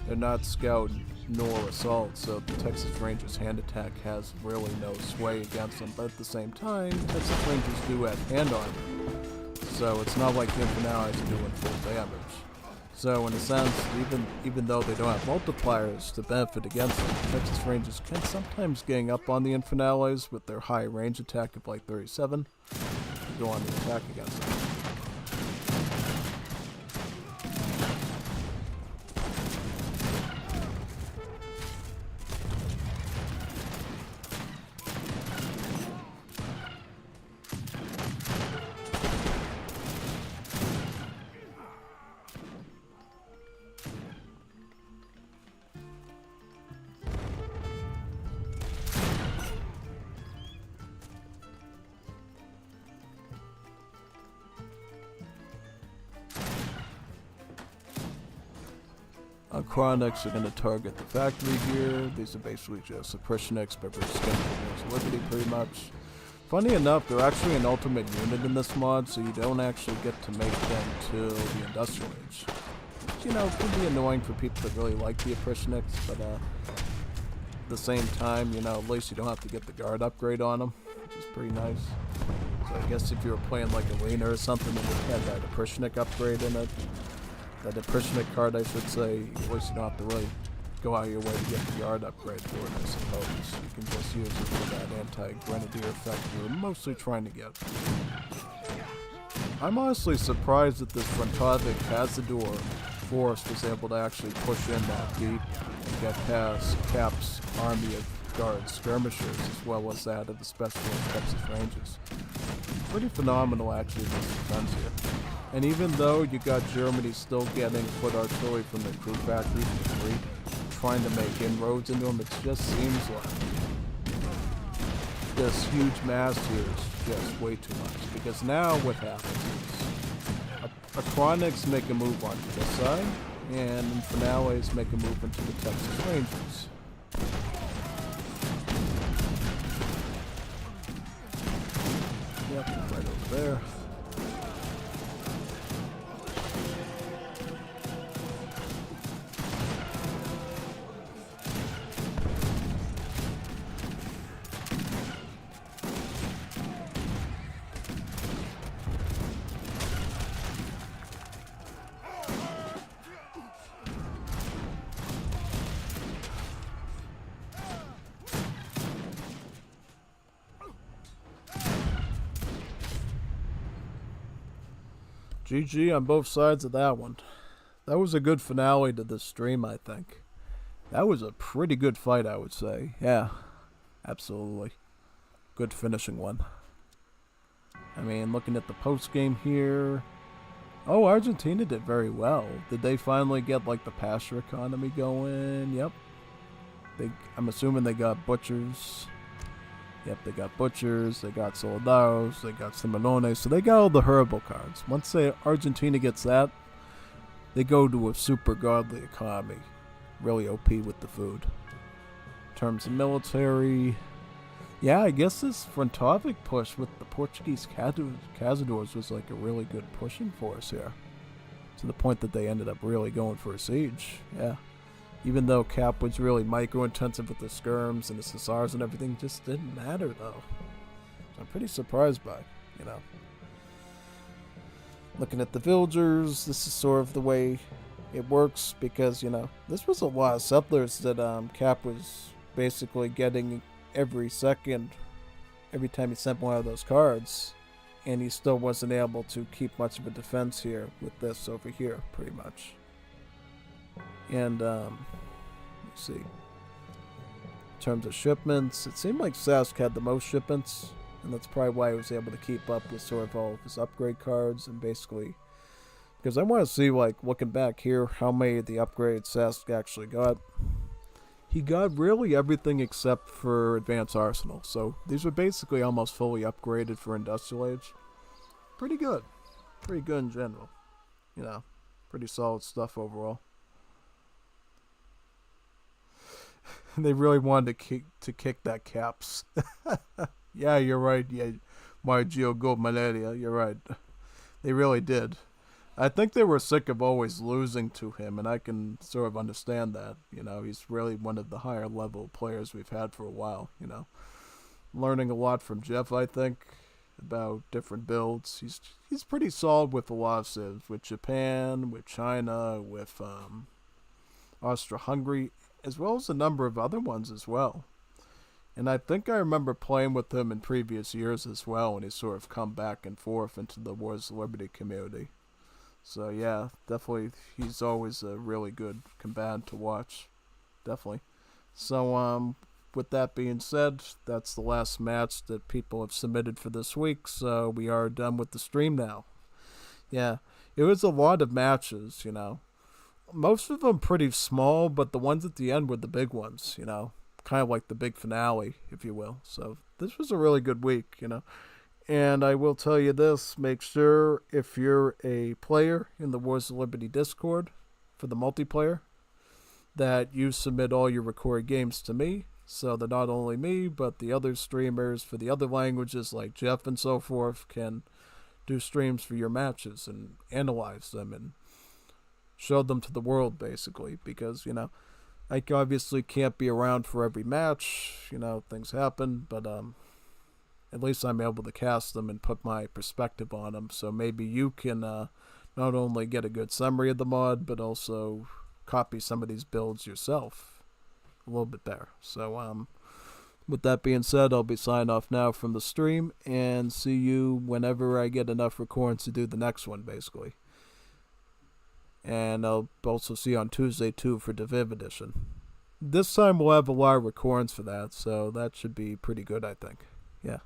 they're not scout nor assault, so the Texas Rangers hand attack has really no sway against them, but at the same time, Texas Rangers do have hand armor, so it's not like the Infernales are doing full damage. So in a sense, even though they don't have multipliers to benefit against them, Texas Rangers can sometimes gang up on the Infernales with their high range attack of like 37 to go on the attack against them. Chronics are going to target the factory here. These are basically just Oppressionics, but we're skinning against Liberty pretty much. Funny enough, they're actually an ultimate unit in this mod, so you don't actually get to make them till the Industrial Age. Which, you know, can be annoying for people that really like the Oppressionics, but at the same time, you know, at least you don't have to get the guard upgrade on them, which is pretty nice. So I guess if you were playing like Arena or something and it had that Oppressionic upgrade in it, that Oppressionic card, I should say, at least you don't have to really go out of your way to get the guard upgrade for it, I suppose. You can just use it for that anti-grenadier effect you're mostly trying to get. I'm honestly surprised that this Frontovic Cazador force was able to actually push in that deep and get past Kap's army of guards, skirmishers, as well as that of the special Texas Rangers. Pretty phenomenal, actually, this defense here. And even though you got Germany still getting foot artillery from the crew factories for free, trying to make inroads into them, it just seems like this huge mass here is just way too much. Because now what happens is Chronics make a move onto this side, and Finales make a move into the Texas Rangers. Yep, right over there. GG on both sides of that one. That was a good finale to this stream, I think. That was a pretty good fight, I would say. Yeah, absolutely. Good finishing one. I mean, looking at the post-game here... Oh, Argentina did very well. Did they finally get, like, the pasture economy going? Yep. I'm assuming they got butchers... Yep, they got butchers, they got soldados, they got Seminones, so they got all the herbal cards. Once Argentina gets that, they go to a super godly economy. Really OP with the food. In terms of military, yeah, I guess this Frontovic push with the Portuguese cazadores was like a really good pushing force here. To the point that they ended up really going for a siege, yeah. Even though Kap was really micro-intensive with the skirms and the Caesars and everything, just didn't matter, though. So I'm pretty surprised by, you know. Looking at the villagers, this is sort of the way it works, because, you know, this was a lot of settlers that Kap was basically getting every second, every time he sent one of those cards, and he still wasn't able to keep much of a defense here with this over here, pretty much. And, let's see. In terms of shipments, it seemed like Sask had the most shipments, and that's probably why he was able to keep up with sort of all of his upgrade cards, and basically, because I want to see, like, looking back here, how many of the upgrades Sask actually got. He got really everything except for Advanced Arsenal, so these were basically almost fully upgraded for Industrial Age. Pretty good. Pretty good in general. You know, pretty solid stuff overall. They really wanted to kick that Caps. Yeah, you're right. Yeah, my Geo Gold Malaria. You're right. They really did. I think they were sick of always losing to him, and I can sort of understand that. You know, he's really one of the higher level players we've had for a while. You know, learning a lot from Jeff, I think, about different builds. He's pretty solid with a lot of civs, with Japan, with China, with Austria-Hungary, as well as a number of other ones as well. And I think I remember playing with him in previous years as well, and he's sort of come back and forth into the Wars of Liberty community. So yeah, definitely he's always a really good combatant to watch. Definitely. So with that being said, that's the last match that people have submitted for this week, so we are done with the stream now. Yeah, it was a lot of matches, you know. Most of them pretty small, but the ones at the end were the big ones, you know. Kind of like the big finale, if you will. So this was a really good week, you know. And I will tell you this, make sure if you're a player in the Wars of Liberty Discord for the multiplayer, that you submit all your recorded games to me, so that not only me, but the other streamers for the other languages like Jeff and so forth can do streams for your matches and analyze them and show them to the world, basically, because, you know, I obviously can't be around for every match, you know, things happen, but at least I'm able to cast them and put my perspective on them, so maybe you can not only get a good summary of the mod, but also copy some of these builds yourself a little bit better. So with that being said, I'll be signing off now from the stream, and see you whenever I get enough recordings to do the next one, basically. And I'll also see you on Tuesday, too, for the Viv edition. This time we'll have a lot of recordings for that, so that should be pretty good, I think. Yeah.